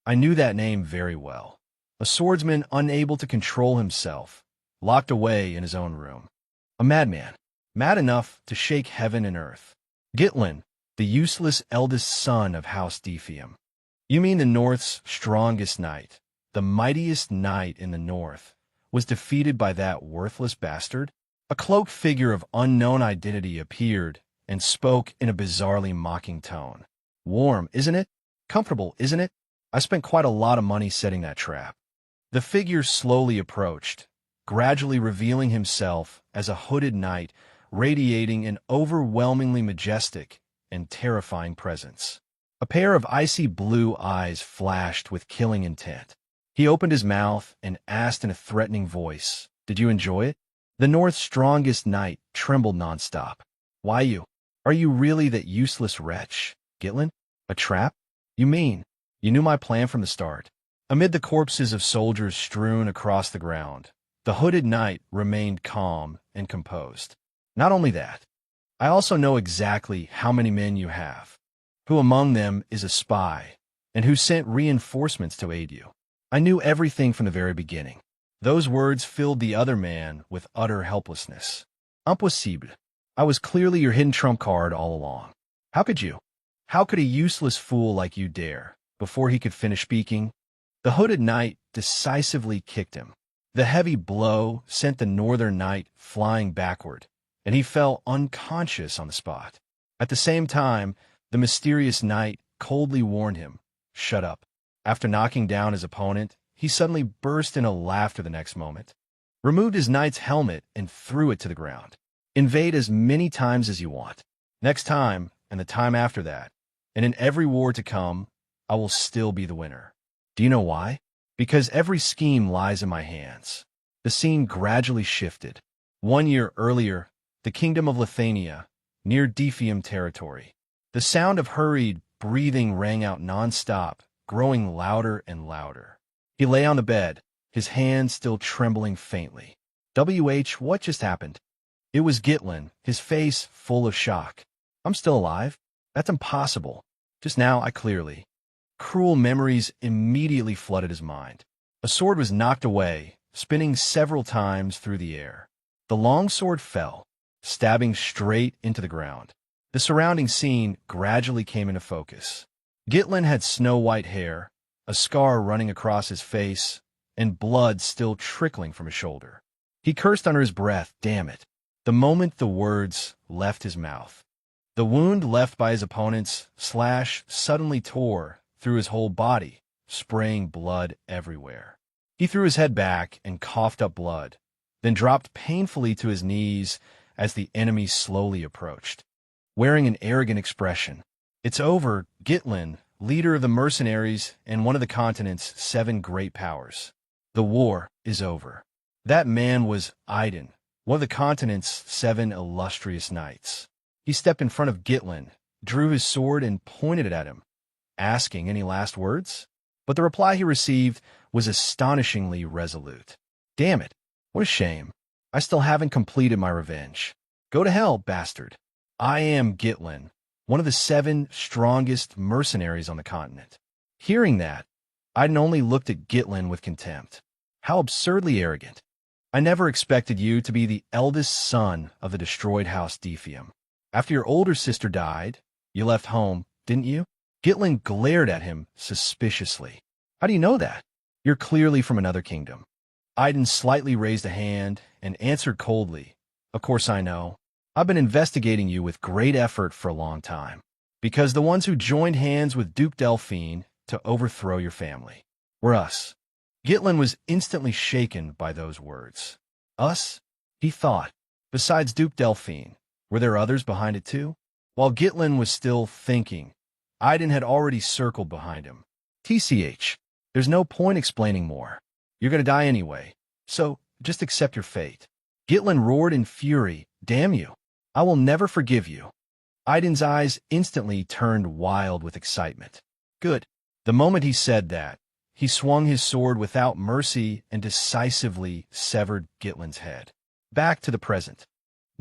I knew that name very well. A swordsman unable to control himself, locked away in his own room. A madman, mad enough to shake heaven and earth. Gitlin, the useless eldest son of House Defium. You mean the North's strongest knight, the mightiest knight in the North, was defeated by that worthless bastard? A cloaked figure of unknown identity appeared and spoke in a bizarrely mocking tone. Warm, isn't it? Comfortable, isn't it? I spent quite a lot of money setting that trap. The figure slowly approached, gradually revealing himself as a hooded knight, radiating an overwhelmingly majestic and terrifying presence. A pair of icy blue eyes flashed with killing intent. He opened his mouth and asked in a threatening voice, "Did you enjoy it?" The North's strongest knight trembled nonstop. "Why you? Are you really that useless wretch, Gitlin? A trap? You mean you knew my plan from the start?" Amid the corpses of soldiers strewn across the ground, the hooded knight remained calm and composed. "Not only that, I also know exactly how many men you have, who among them is a spy, and who sent reinforcements to aid you. I knew everything from the very beginning." Those words filled the other man with utter helplessness. "Impossible. I was clearly your hidden trump card all along. How could you? How could a useless fool like you dare?" Before he could finish speaking, the hooded knight decisively kicked him. The heavy blow sent the northern knight flying backward, and he fell unconscious on the spot. At the same time, the mysterious knight coldly warned him, "Shut up." After knocking down his opponent, he suddenly burst into laughter the next moment, removed his knight's helmet, and threw it to the ground. "Invade as many times as you want. Next time, and the time after that, and in every war to come, I will still be the winner. Do you know why? Because every scheme lies in my hands." The scene gradually shifted. 1 year earlier, the kingdom of Lithuania, near Defium territory. The sound of hurried breathing rang out non-stop, growing louder and louder. He lay on the bed, his hands still trembling faintly. What just happened?" It was Gitlin, his face full of shock. "I'm still alive? That's impossible. Just now, I clearly..." Cruel memories immediately flooded his mind. A sword was knocked away, spinning several times through the air. The long sword fell, stabbing straight into the ground. The surrounding scene gradually came into focus. Gitlin had snow-white hair, a scar running across his face, and blood still trickling from his shoulder. He cursed under his breath, "Damn it," the moment the words left his mouth. The wound left by his opponent's slash suddenly tore through his whole body, spraying blood everywhere. He threw his head back and coughed up blood, then dropped painfully to his knees as the enemy slowly approached, wearing an arrogant expression. "It's over, Gitlin, leader of the Mercenaries and one of the continent's 7 great powers. The war is over." That man was Aiden, one of the continent's 7 illustrious knights. He stepped in front of Gitlin, drew his sword, and pointed it at him, asking any last words. But the reply he received was astonishingly resolute. "Damn it, what a shame. I still haven't completed my revenge. Go to hell, bastard. I am Gitlin, one of the 7 strongest mercenaries on the continent." Hearing that, Aiden only looked at Gitlin with contempt. How absurdly arrogant. "I never expected you to be the eldest son of the destroyed House Defium. After your older sister died, you left home, didn't you?" Gitlin glared at him suspiciously. "How do you know that? You're clearly from another kingdom." Aiden slightly raised a hand and answered coldly, "Of course I know. I've been investigating you with great effort for a long time, because the ones who joined hands with Duke Delphine to overthrow your family were us." Gitlin was instantly shaken by those words. Us? He thought. Besides Duke Delphine, were there others behind it too? While Gitlin was still thinking, Aiden had already circled behind him. "TCH, there's no point explaining more. You're going to die anyway, so just accept your fate." Gitlin roared in fury, "Damn you. I will never forgive you." Aiden's eyes instantly turned wild with excitement. Good. The moment he said that, he swung his sword without mercy and decisively severed Gitlin's head. Back to the present.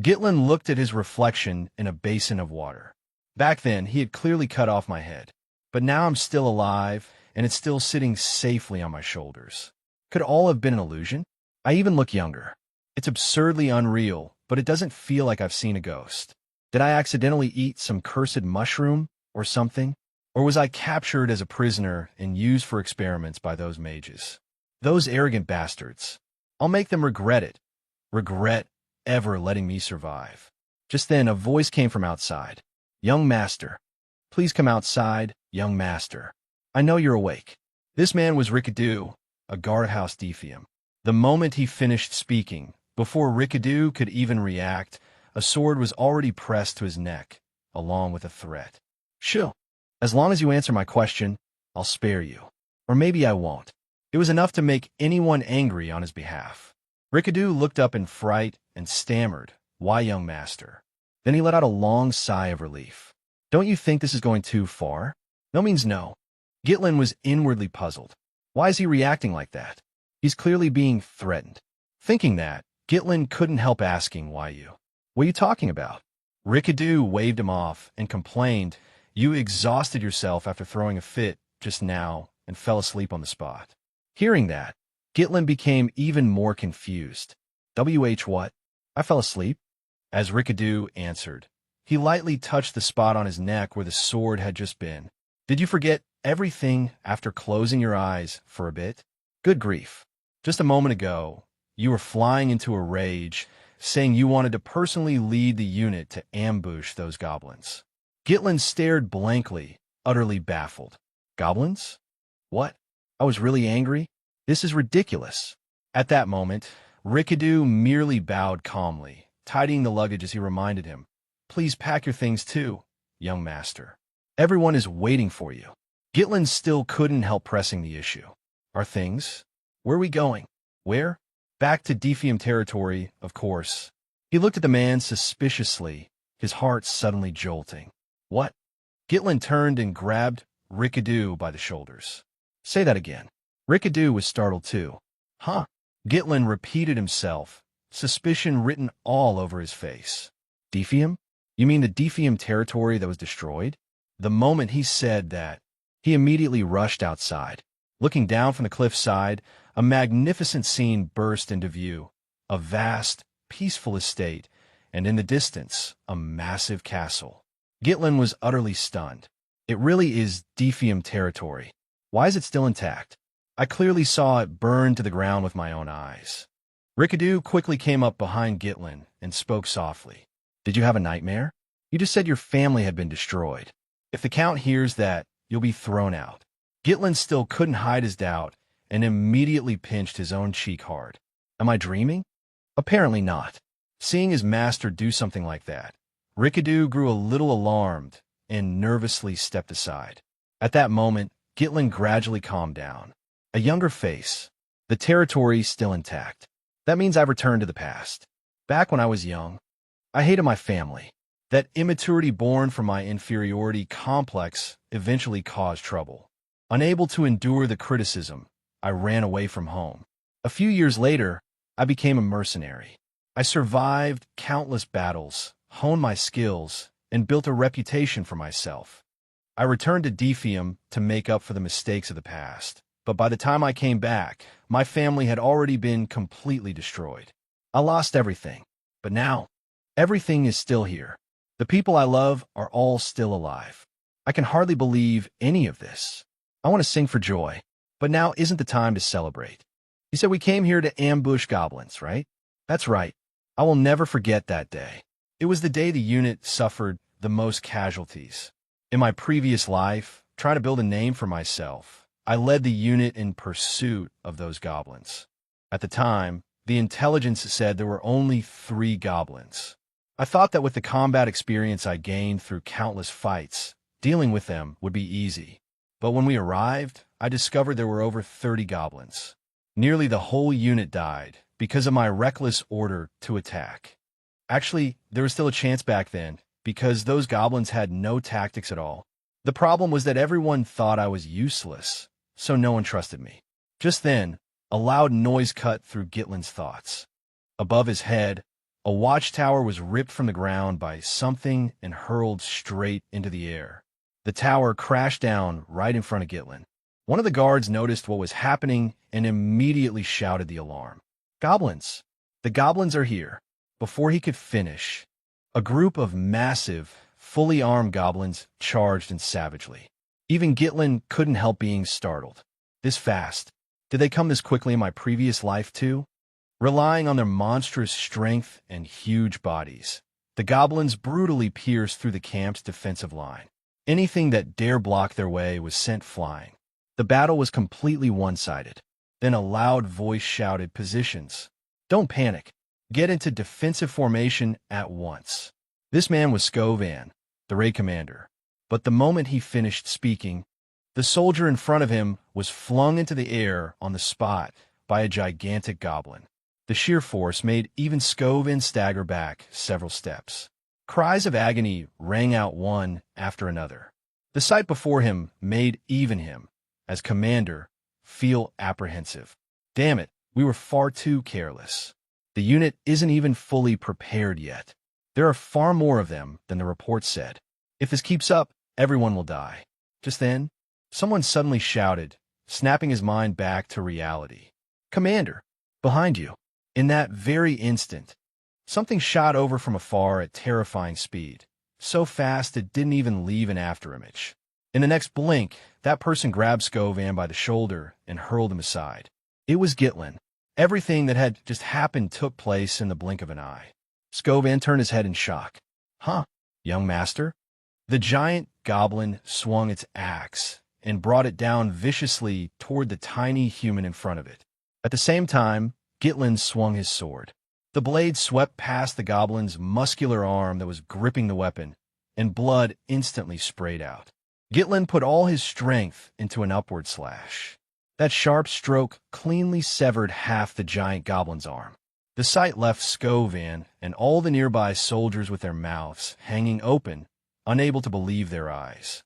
Gitlin looked at his reflection in a basin of water. "Back then, he had clearly cut off my head. But now I'm still alive, and it's still sitting safely on my shoulders. Could all have been an illusion? I even look younger. It's absurdly unreal, but it doesn't feel like I've seen a ghost. Did I accidentally eat some cursed mushroom or something? Or was I captured as a prisoner and used for experiments by those mages? Those arrogant bastards. I'll make them regret it. Regret ever letting me survive. Just then, a voice came from outside. "Young master. Please come outside, young master. I know you're awake." This man was Rickadoo, a guardhouse defium. The moment he finished speaking, before Rickadoo could even react, a sword was already pressed to his neck, along with a threat. "Shoo. As long as you answer my question, I'll spare you. Or maybe I won't." It was enough to make anyone angry on his behalf. Rickadoo looked up in fright and stammered, "Why, young master?" Then he let out a long sigh of relief. "Don't you think this is going too far?" "No means no." Gitlin was inwardly puzzled. Why is he reacting like that? He's clearly being threatened. Thinking that, Gitlin couldn't help asking, "Why you? What are you talking about?" Rickadoo waved him off and complained, "You exhausted yourself after throwing a fit just now and fell asleep on the spot." Hearing that, Gitlin became even more confused. What? I fell asleep? As Rickadoo answered, he lightly touched the spot on his neck where the sword had just been. "Did you forget everything after closing your eyes for a bit? Good grief. Just a moment ago, you were flying into a rage, saying you wanted to personally lead the unit to ambush those goblins." Gitlin stared blankly, utterly baffled. "Goblins? What? I was really angry? This is ridiculous." At that moment, Rickadoo merely bowed calmly, tidying the luggage as he reminded him, "Please pack your things too, young master. Everyone is waiting for you." Gitlin still couldn't help pressing the issue. "Our things? Where are we going?" "Where? Back to Defium territory, of course." He looked at the man suspiciously, his heart suddenly jolting. "What?" Gitlin turned and grabbed Rickadoo by the shoulders. "Say that again." Rickadoo was startled too. "Huh?" Gitlin repeated himself, suspicion written all over his face. "Defium? You mean the Defium territory that was destroyed?" The moment he said that, he immediately rushed outside. Looking down from the cliffside, a magnificent scene burst into view. A vast, peaceful estate, and in the distance, a massive castle. Gitlin was utterly stunned. It really is Defium territory. Why is it still intact? I clearly saw it burn to the ground with my own eyes. Rickadoo quickly came up behind Gitlin and spoke softly. "Did you have a nightmare? You just said your family had been destroyed. If the Count hears that, you'll be thrown out." Gitlin still couldn't hide his doubt and immediately pinched his own cheek hard. Am I dreaming? Apparently not. Seeing his master do something like that, Rickadoo grew a little alarmed and nervously stepped aside. At that moment, Gitlin gradually calmed down. A younger face. The territory still intact. That means I've returned to the past. Back when I was young, I hated my family. That immaturity born from my inferiority complex eventually caused trouble. Unable to endure the criticism, I ran away from home. A few years later, I became a mercenary. I survived countless battles, honed my skills, and built a reputation for myself. I returned to Defium to make up for the mistakes of the past. But by the time I came back, my family had already been completely destroyed. I lost everything. But now, everything is still here. The people I love are all still alive. I can hardly believe any of this. I want to sing for joy. But now isn't the time to celebrate. You said we came here to ambush goblins, right? That's right. I will never forget that day. It was the day the unit suffered the most casualties. In my previous life, trying to build a name for myself, I led the unit in pursuit of those goblins. At the time, the intelligence said there were only 3 goblins. I thought that with the combat experience I gained through countless fights, dealing with them would be easy. But when we arrived, I discovered there were over 30 goblins. Nearly the whole unit died because of my reckless order to attack. Actually, there was still a chance back then, because those goblins had no tactics at all. The problem was that everyone thought I was useless, so no one trusted me. Just then, a loud noise cut through Gitlin's thoughts. Above his head, a watchtower was ripped from the ground by something and hurled straight into the air. The tower crashed down right in front of Gitlin. One of the guards noticed what was happening and immediately shouted the alarm. Goblins! The goblins are here! Before he could finish, a group of massive, fully armed goblins charged in savagely. Even Gitlin couldn't help being startled. This fast? Did they come this quickly in my previous life too? Relying on their monstrous strength and huge bodies, the goblins brutally pierced through the camp's defensive line. Anything that dare block their way was sent flying. The battle was completely one-sided. Then a loud voice shouted, "Positions! Don't panic. Get into defensive formation at once." This man was Skovan, the raid commander. But the moment he finished speaking, the soldier in front of him was flung into the air on the spot by a gigantic goblin. The sheer force made even Skovan stagger back several steps. Cries of agony rang out one after another. The sight before him made even him, as commander, feel apprehensive. Damn it, we were far too careless. The unit isn't even fully prepared yet. There are far more of them than the report said. If this keeps up, everyone will die. Just then, someone suddenly shouted, snapping his mind back to reality. Commander, behind you. In that very instant, something shot over from afar at terrifying speed, so fast it didn't even leave an afterimage. In the next blink, that person grabbed Skovan by the shoulder and hurled him aside. It was Gitlin. Everything that had just happened took place in the blink of an eye. Skovan turned his head in shock. Huh, young master? The giant goblin swung its axe and brought it down viciously toward the tiny human in front of it. At the same time, Gitlin swung his sword. The blade swept past the goblin's muscular arm that was gripping the weapon, and blood instantly sprayed out. Gitlin put all his strength into an upward slash. That sharp stroke cleanly severed half the giant goblin's arm. The sight left Skovan and all the nearby soldiers with their mouths hanging open, unable to believe their eyes.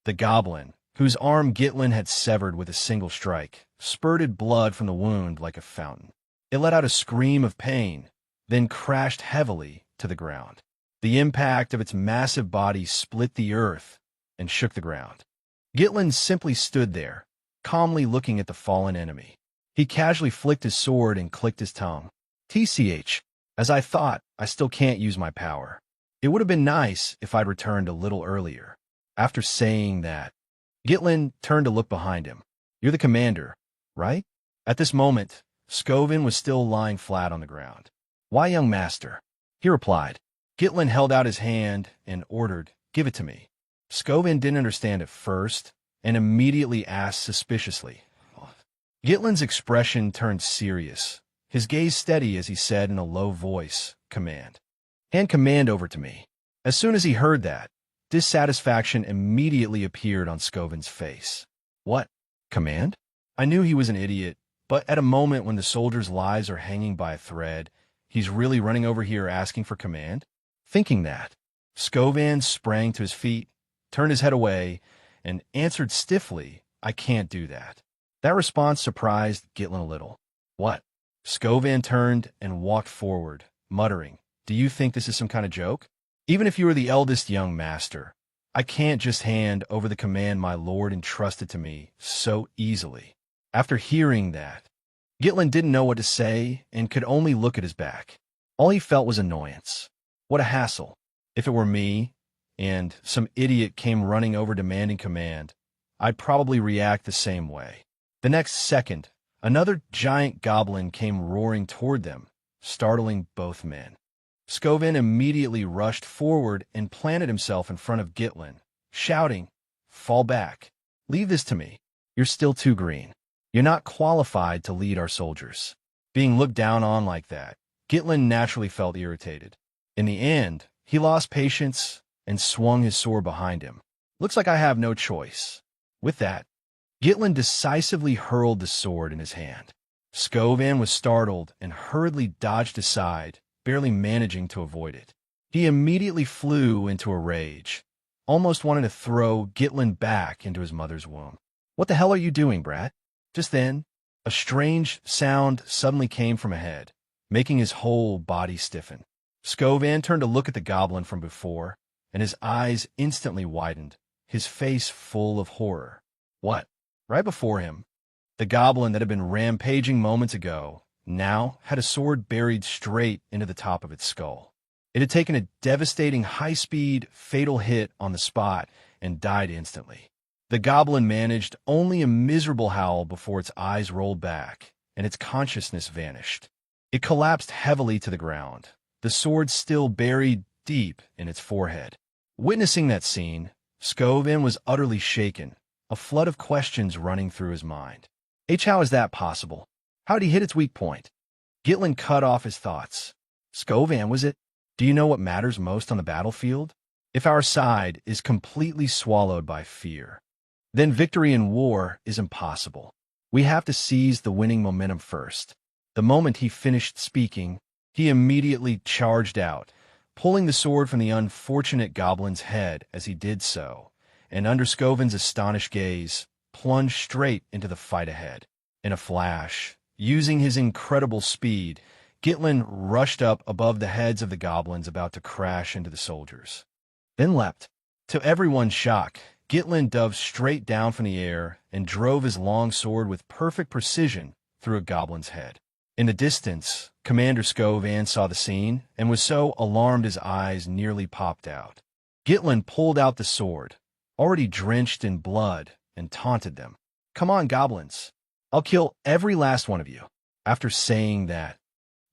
The goblin, whose arm Gitlin had severed with a single strike, spurted blood from the wound like a fountain. It let out a scream of pain, then crashed heavily to the ground. The impact of its massive body split the earth and shook the ground. Gitlin simply stood there, calmly looking at the fallen enemy. He casually flicked his sword and clicked his tongue. TCH, as I thought, I still can't use my power. It would have been nice if I'd returned a little earlier. After saying that, Gitlin turned to look behind him. You're the commander, right? At this moment, Skovan was still lying flat on the ground. Why, young master? He replied. Gitlin held out his hand and ordered, give it to me. Skovan didn't understand at first and immediately asked suspiciously. Gitlin's expression turned serious, his gaze steady as he said in a low voice, command. Hand command over to me. As soon as he heard that, dissatisfaction immediately appeared on Skovan's face. What? Command? I knew he was an idiot, but at a moment when the soldiers' lives are hanging by a thread, he's really running over here asking for command? Thinking that, Skovan sprang to his feet, turned his head away, and answered stiffly, I can't do that. That response surprised Gitlin a little. What? Skovan turned and walked forward, muttering, do you think this is some kind of joke? Even if you are the eldest young master, I can't just hand over the command my lord entrusted to me so easily. After hearing that, Gitlin didn't know what to say and could only look at his back. All he felt was annoyance. What a hassle. If it were me, and some idiot came running over demanding command, I'd probably react the same way. The next second, another giant goblin came roaring toward them, startling both men. Skovan immediately rushed forward and planted himself in front of Gitlin, shouting, fall back. Leave this to me. You're still too green. You're not qualified to lead our soldiers. Being looked down on like that, Gitlin naturally felt irritated. In the end, he lost patience and swung his sword behind him. Looks like I have no choice. With that, Gitlin decisively hurled the sword in his hand. Skovan was startled and hurriedly dodged aside, barely managing to avoid it. He immediately flew into a rage, almost wanting to throw Gitlin back into his mother's womb. What the hell are you doing, brat? Just then, a strange sound suddenly came from ahead, making his whole body stiffen. Skovan turned to look at the goblin from before, and his eyes instantly widened, his face full of horror. What? Right before him, the goblin that had been rampaging moments ago now had a sword buried straight into the top of its skull. It had taken a devastating high-speed, fatal hit on the spot and died instantly. The goblin managed only a miserable howl before its eyes rolled back and its consciousness vanished. It collapsed heavily to the ground, the sword still buried deep in its forehead. Witnessing that scene, Scovin was utterly shaken, a flood of questions running through his mind. How is that possible? How did he hit its weak point? Gitlin cut off his thoughts. Scovan, was it? Do you know what matters most on the battlefield? If our side is completely swallowed by fear, then victory in war is impossible. We have to seize the winning momentum first. The moment he finished speaking, he immediately charged out, pulling the sword from the unfortunate goblin's head as he did so, and under Scovin's astonished gaze, plunged straight into the fight ahead. In a flash, using his incredible speed, Gitlin rushed up above the heads of the goblins about to crash into the soldiers. Then leapt. To everyone's shock, Gitlin dove straight down from the air and drove his long sword with perfect precision through a goblin's head. In the distance, Commander Scovan saw the scene and was so alarmed his eyes nearly popped out. Gitlin pulled out the sword, already drenched in blood, and taunted them. "Come on, goblins. I'll kill every last one of you." After saying that,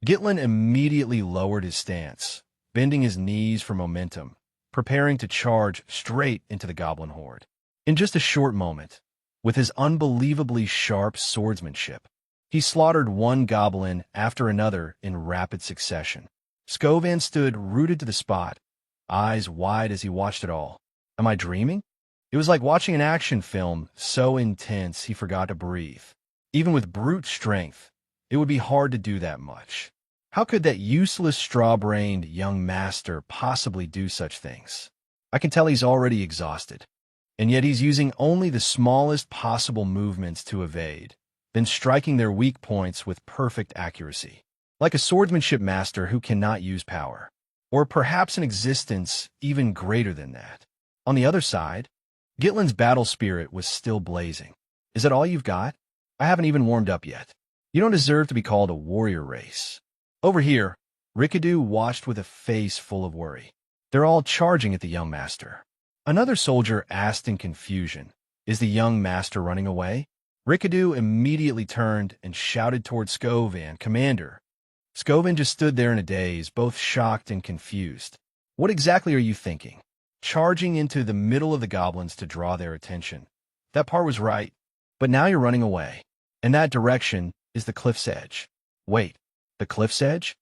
Gitlin immediately lowered his stance, bending his knees for momentum, preparing to charge straight into the goblin horde. In just a short moment, with his unbelievably sharp swordsmanship, he slaughtered one goblin after another in rapid succession. Scovan stood rooted to the spot, eyes wide as he watched it all. Am I dreaming? It was like watching an action film so intense he forgot to breathe. Even with brute strength, it would be hard to do that much. How could that useless straw-brained young master possibly do such things? I can tell he's already exhausted, and yet he's using only the smallest possible movements to evade, then striking their weak points with perfect accuracy. Like a swordsmanship master who cannot use power, or perhaps an existence even greater than that. On the other side, Gitlin's battle spirit was still blazing. Is that all you've got? I haven't even warmed up yet. You don't deserve to be called a warrior race. Over here, Rikidu watched with a face full of worry. They're all charging at the young master. Another soldier asked in confusion, "Is the young master running away?" Rikidu immediately turned and shouted toward Scovan, "Commander." Scovan just stood there in a daze, both shocked and confused. What exactly are you thinking? Charging into the middle of the goblins to draw their attention. That part was right, but now you're running away. And that direction is the cliff's edge. Wait, the cliff's edge?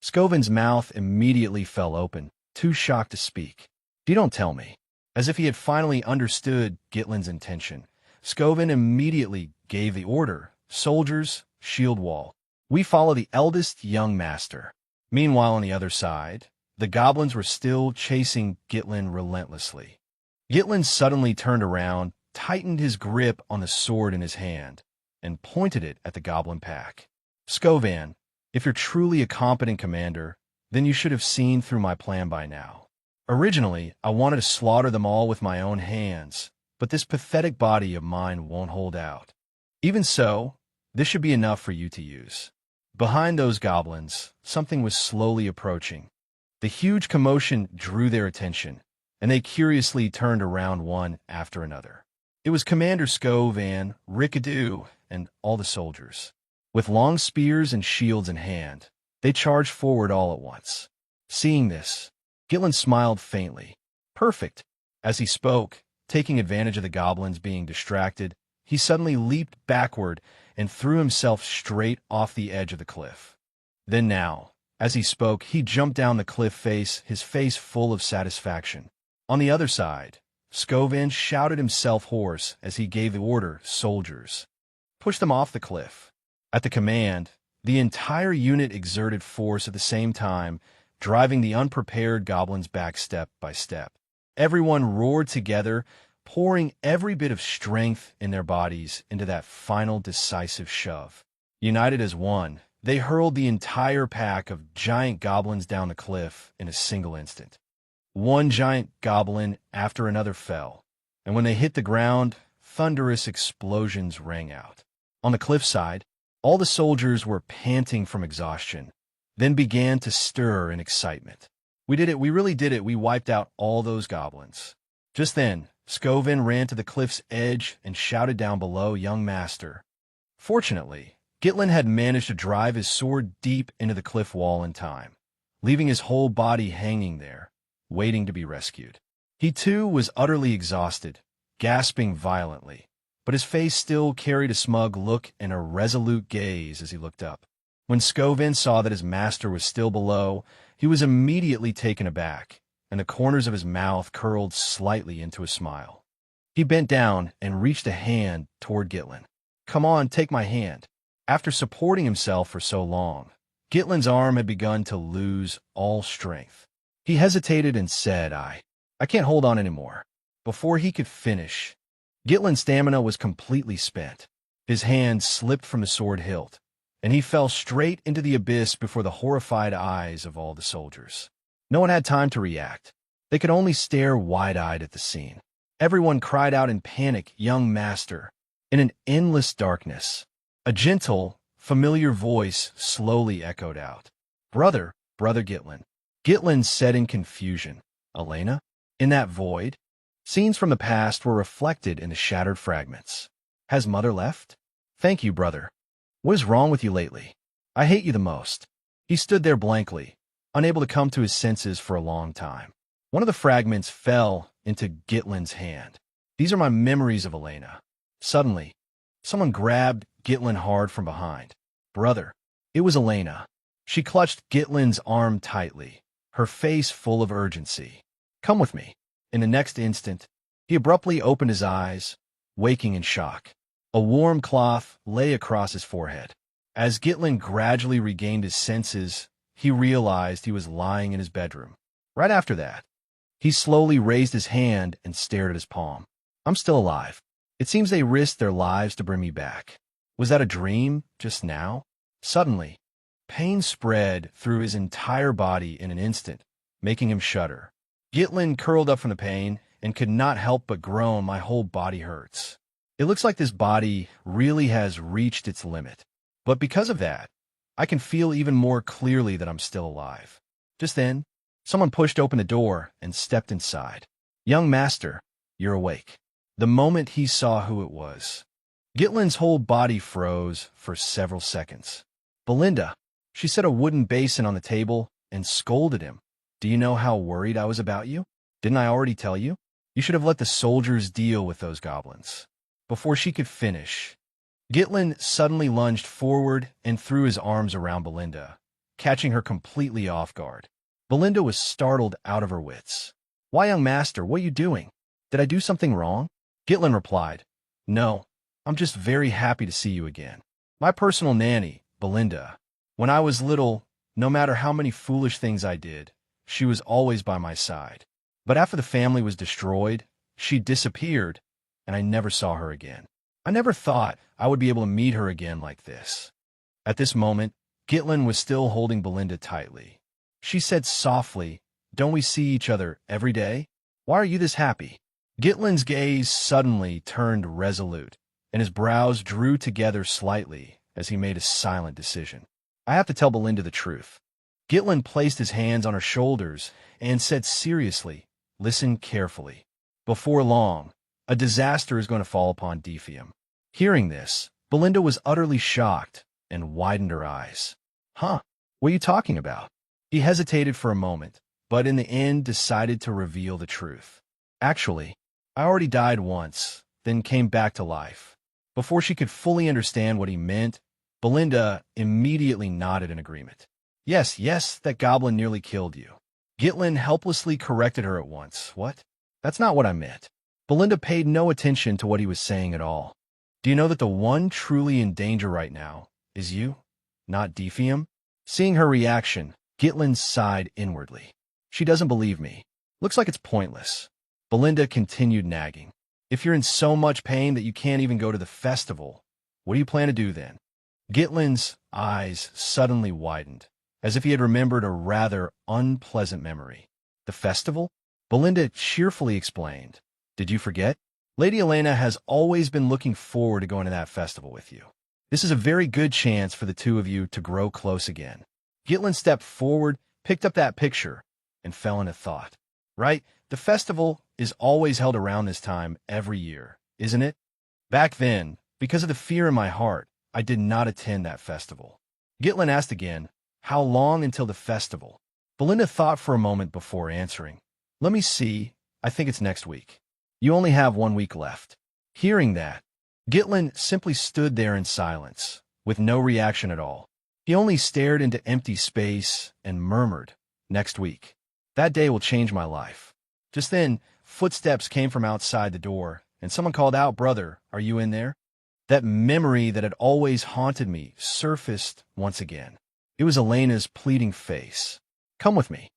Scovan's mouth immediately fell open, too shocked to speak. You don't tell me. As if he had finally understood Gitlin's intention, Scovan immediately gave the order, "Soldiers, shield wall. We follow the eldest young master." Meanwhile, on the other side, the goblins were still chasing Gitlin relentlessly. Gitlin suddenly turned around, tightened his grip on the sword in his hand, and pointed it at the goblin pack. "Scovan, if you're truly a competent commander, then you should have seen through my plan by now. Originally, I wanted to slaughter them all with my own hands, but this pathetic body of mine won't hold out. Even so, this should be enough for you to use." Behind those goblins, something was slowly approaching. The huge commotion drew their attention, and they curiously turned around one after another. It was Commander Scovan, Rikidu, and all the soldiers. With long spears and shields in hand, they charged forward all at once. Seeing this, Gitlin smiled faintly. Perfect. As he spoke, taking advantage of the goblins being distracted, he suddenly leaped backward and threw himself straight off the edge of the cliff. Then now, as he spoke, he jumped down the cliff face, his face full of satisfaction. On the other side, Scovan shouted himself hoarse as he gave the order, "Soldiers, push them off the cliff." At the command, the entire unit exerted force at the same time, driving the unprepared goblins back step by step. Everyone roared together, pouring every bit of strength in their bodies into that final decisive shove. United as one, they hurled the entire pack of giant goblins down the cliff in a single instant. One giant goblin after another fell, and when they hit the ground, thunderous explosions rang out. On the cliffside, all the soldiers were panting from exhaustion, then began to stir in excitement. We did it, we really did it, we wiped out all those goblins. Just then, Scovin ran to the cliff's edge and shouted down below, "Young master." Fortunately, Gitlin had managed to drive his sword deep into the cliff wall in time, leaving his whole body hanging there, waiting to be rescued. He too was utterly exhausted, gasping violently, but his face still carried a smug look and a resolute gaze as he looked up. When Scovin saw that his master was still below, he was immediately taken aback, and the corners of his mouth curled slightly into a smile. He bent down and reached a hand toward Gitlin. "Come on, take my hand." After supporting himself for so long, Gitlin's arm had begun to lose all strength. He hesitated and said, I can't hold on anymore." Before he could finish, Gitlin's stamina was completely spent. His hand slipped from the sword hilt, and he fell straight into the abyss before the horrified eyes of all the soldiers. No one had time to react. They could only stare wide-eyed at the scene. Everyone cried out in panic, "Young master!" In an endless darkness, a gentle, familiar voice slowly echoed out. Brother Gitlin." Gitlin said in confusion, "Elena?" In that void, scenes from the past were reflected in the shattered fragments. "Has mother left?" "Thank you, brother. What is wrong with you lately? I hate you the most." He stood there blankly, unable to come to his senses for a long time. One of the fragments fell into Gitlin's hand. "These are my memories of Elena." Suddenly, someone grabbed Gitlin hard from behind. "Brother." It was Elena. She clutched Gitlin's arm tightly, her face full of urgency. "Come with me." In the next instant, he abruptly opened his eyes, waking in shock. A warm cloth lay across his forehead. As Gitlin gradually regained his senses, he realized he was lying in his bedroom. Right after that, he slowly raised his hand and stared at his palm. "I'm still alive. It seems they risked their lives to bring me back. Was that a dream just now?" Suddenly, pain spread through his entire body in an instant, making him shudder. Gitlin curled up from the pain and could not help but groan, "My whole body hurts. It looks like this body really has reached its limit. But because of that, I can feel even more clearly that I'm still alive." Just then, someone pushed open the door and stepped inside. "Young master, you're awake." The moment he saw who it was, Gitlin's whole body froze for several seconds. "Belinda," she set a wooden basin on the table and scolded him. "Do you know how worried I was about you? Didn't I already tell you? You should have let the soldiers deal with those goblins." Before she could finish, Gitlin suddenly lunged forward and threw his arms around Belinda, catching her completely off guard. Belinda was startled out of her wits. "Why, young master, what are you doing? Did I do something wrong?" Gitlin replied, "No, I'm just very happy to see you again. My personal nanny, Belinda. When I was little, no matter how many foolish things I did, she was always by my side. But after the family was destroyed, she disappeared, and I never saw her again. I never thought I would be able to meet her again like this." At this moment, Gitlin was still holding Belinda tightly. She said softly, "Don't we see each other every day? Why are you this happy?" Gitlin's gaze suddenly turned resolute, and his brows drew together slightly as he made a silent decision. "I have to tell Belinda the truth." Gitlin placed his hands on her shoulders and said seriously, "Listen carefully. Before long, a disaster is going to fall upon Defium." Hearing this, Belinda was utterly shocked and widened her eyes. "Huh? What are you talking about?" He hesitated for a moment, but in the end decided to reveal the truth. "Actually, I already died once, then came back to life." Before she could fully understand what he meant, Belinda immediately nodded in agreement. Yes, that goblin nearly killed you." Gitlin helplessly corrected her at once. "What? That's not what I meant." Belinda paid no attention to what he was saying at all. "Do you know that the one truly in danger right now is you, not Defium?" Seeing her reaction, Gitlin sighed inwardly. "She doesn't believe me. Looks like it's pointless." Belinda continued nagging. "If you're in so much pain that you can't even go to the festival, what do you plan to do then?" Gitlin's eyes suddenly widened, as if he had remembered a rather unpleasant memory. "The festival?" Belinda cheerfully explained. "Did you forget? Lady Elena has always been looking forward to going to that festival with you. This is a very good chance for the two of you to grow close again. Gitlin stepped forward, picked up that picture, and fell into thought. Right? The festival is always held around this time every year, isn't it? Back then, because of the fear in my heart, I did not attend that festival. Gitlin asked again, how long until the festival? Belinda thought for a moment before answering. Let me see, I think it's next week. You only have 1 week left. Hearing that, Gitlin simply stood there in silence, with no reaction at all. He only stared into empty space and murmured, next week. That day will change my life. Just then, footsteps came from outside the door, and someone called out, Brother, are you in there? That memory that had always haunted me surfaced once again. It was Elena's pleading face. Come with me.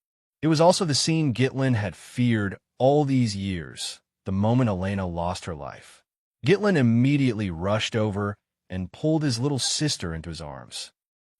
It was also the scene Gitlin had feared all these years, the moment Elena lost her life. Gitlin immediately rushed over and pulled his little sister into his arms.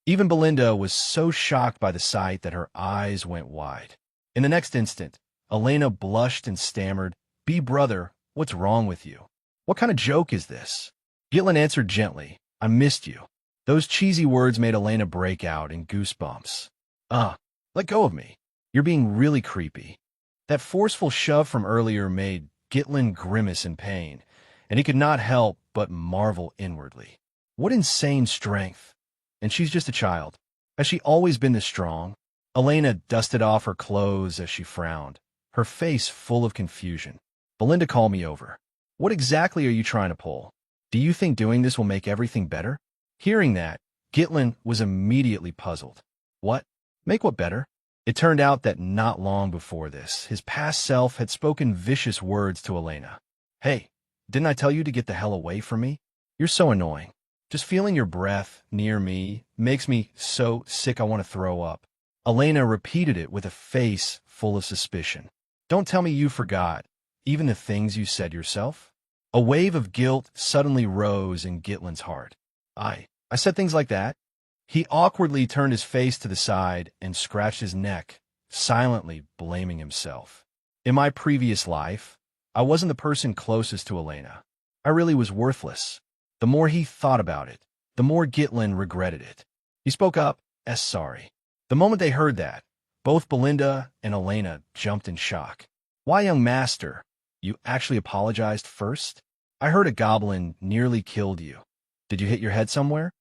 Even Belinda was so shocked by the sight that her eyes went wide. In the next instant, Elena blushed and stammered, Be brother, what's wrong with you? What kind of joke is this? Gitlin answered gently, I missed you. Those cheesy words made Elena break out in goosebumps. Let go of me. You're being really creepy. That forceful shove from earlier made Gitlin grimace in pain, and he could not help but marvel inwardly. What insane strength! And she's just a child. Has she always been this strong? Elena dusted off her clothes as she frowned, her face full of confusion. Belinda, call me over. What exactly are you trying to pull? Do you think doing this will make everything better? Hearing that, Gitlin was immediately puzzled. What? Make what better? It turned out that not long before this, his past self had spoken vicious words to Elena. Hey, didn't I tell you to get the hell away from me? You're so annoying. Just feeling your breath near me makes me so sick I want to throw up. Elena repeated it with a face full of suspicion. Don't tell me you forgot, even the things you said yourself? A wave of guilt suddenly rose in Gitlin's heart. I said things like that? He awkwardly turned his face to the side and scratched his neck, silently blaming himself. In my previous life, I wasn't the person closest to Elena. I really was worthless. The more he thought about it, the more Gitlin regretted it. He spoke up, as sorry. The moment they heard that, both Belinda and Elena jumped in shock. Why, young master? You actually apologized first? I heard a goblin nearly killed you. Did you hit your head somewhere?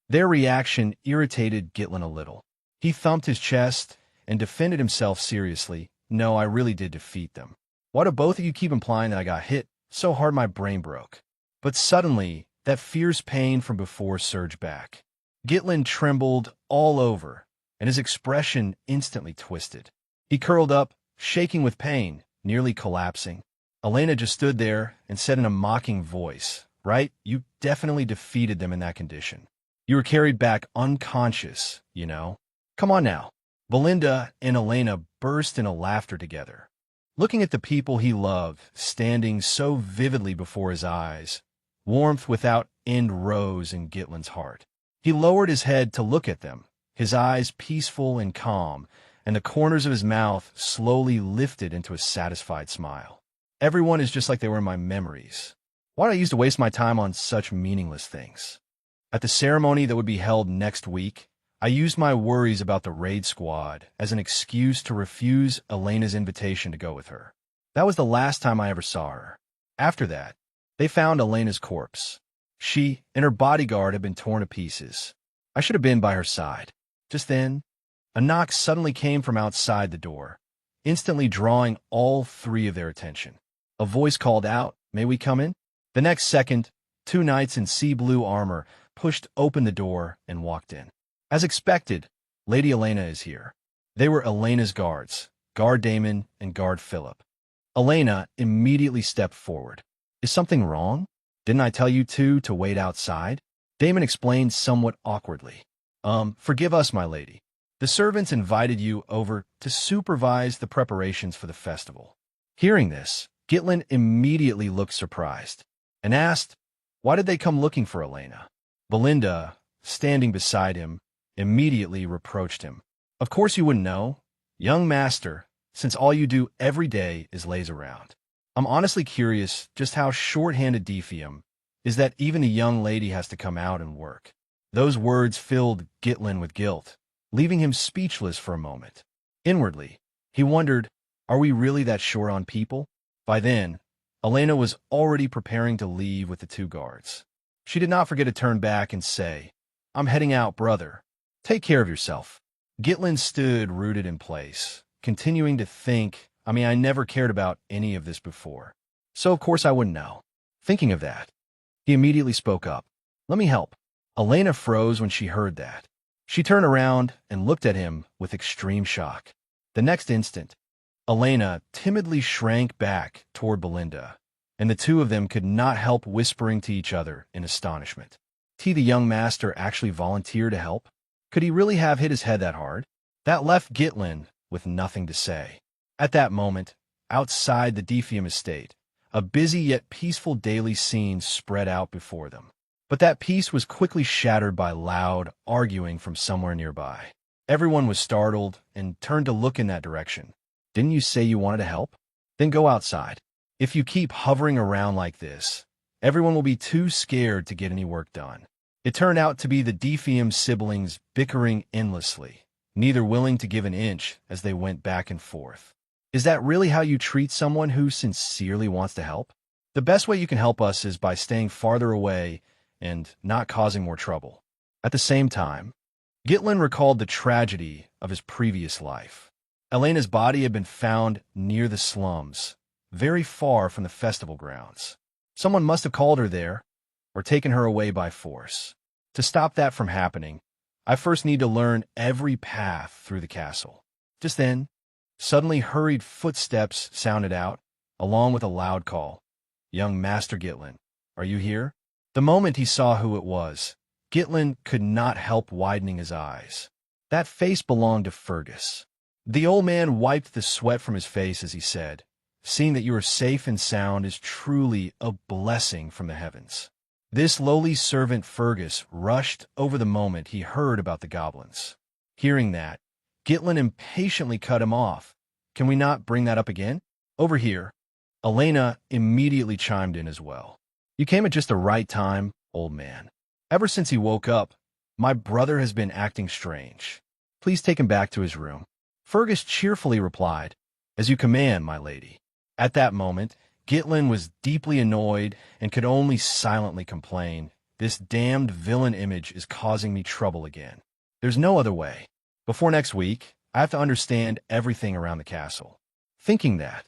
Their reaction irritated Gitlin a little. He thumped his chest and defended himself seriously. No, I really did defeat them. Why do both of you keep implying that I got hit so hard my brain broke? But suddenly, that fierce pain from before surged back. Gitlin trembled all over, and his expression instantly twisted. He curled up, shaking with pain, nearly collapsing. Elena just stood there and said in a mocking voice, Right, you definitely defeated them in that condition. You were carried back unconscious, you know. Come on now. Belinda and Elena burst into laughter together. Looking at the people he loved standing so vividly before his eyes, warmth without end rose in Gitlin's heart. He lowered his head to look at them, his eyes peaceful and calm, and the corners of his mouth slowly lifted into a satisfied smile. Everyone is just like they were in my memories. Why do I used to waste my time on such meaningless things? At the ceremony that would be held next week, I used my worries about the raid squad as an excuse to refuse Elena's invitation to go with her. That was the last time I ever saw her. After that, they found Elena's corpse. She and her bodyguard had been torn to pieces. I should have been by her side. Just then, a knock suddenly came from outside the door, instantly drawing all three of their attention. A voice called out, May we come in? The next second, two knights in sea blue armor pushed open the door and walked in. As expected, Lady Elena is here. They were Elena's guards, Guard Damon and Guard Philip. Elena immediately stepped forward. Is something wrong? Didn't I tell you two to wait outside? Damon explained somewhat awkwardly. Forgive us, my lady. The servants invited you over to supervise the preparations for the festival. Hearing this, Gitlin immediately looked surprised and asked, Why did they come looking for Elena? Belinda, standing beside him, immediately reproached him. Of course you wouldn't know, young master, since all you do every day is laze around. I'm honestly curious just how short-handed Defium is that even a young lady has to come out and work. Those words filled Gitlin with guilt, leaving him speechless for a moment. Inwardly, he wondered, are we really that short on people? By then, Elena was already preparing to leave with the two guards. She did not forget to turn back and say, I'm heading out, brother. Take care of yourself. Gitlin stood rooted in place, continuing to think, I never cared about any of this before. So of course I wouldn't know. Thinking of that, he immediately spoke up. Let me help. Elena froze when she heard that. She turned around and looked at him with extreme shock. The next instant, Elena timidly shrank back toward Belinda, and the two of them could not help whispering to each other in astonishment. The young master actually volunteered to help? Could he really have hit his head that hard? That left Gitlin with nothing to say. At that moment, outside the Defium estate, a busy yet peaceful daily scene spread out before them. But that peace was quickly shattered by loud arguing from somewhere nearby. Everyone was startled and turned to look in that direction. Didn't you say you wanted to help? Then go outside. If you keep hovering around like this, everyone will be too scared to get any work done. It turned out to be the Defium siblings bickering endlessly, neither willing to give an inch as they went back and forth. Is that really how you treat someone who sincerely wants to help? The best way you can help us is by staying farther away and not causing more trouble. At the same time, Gitlin recalled the tragedy of his previous life. Elena's body had been found near the slums, very far from the festival grounds. Someone must have called her there, or taken her away by force. To stop that from happening, I first need to learn every path through the castle. Just then, suddenly hurried footsteps sounded out, along with a loud call. Young Master Gitlin, are you here? The moment he saw who it was, Gitlin could not help widening his eyes. That face belonged to Fergus. The old man wiped the sweat from his face as he said, seeing that you are safe and sound is truly a blessing from the heavens. This lowly servant Fergus rushed over the moment he heard about the goblins. Hearing that, Gitlin impatiently cut him off. Can we not bring that up again? Over here. Elena immediately chimed in as well. You came at just the right time, old man. Ever since he woke up, my brother has been acting strange. Please take him back to his room. Fergus cheerfully replied, As you command, my lady. At that moment, Gitlin was deeply annoyed and could only silently complain, This damned villain image is causing me trouble again. There's no other way. Before next week, I have to understand everything around the castle. Thinking that,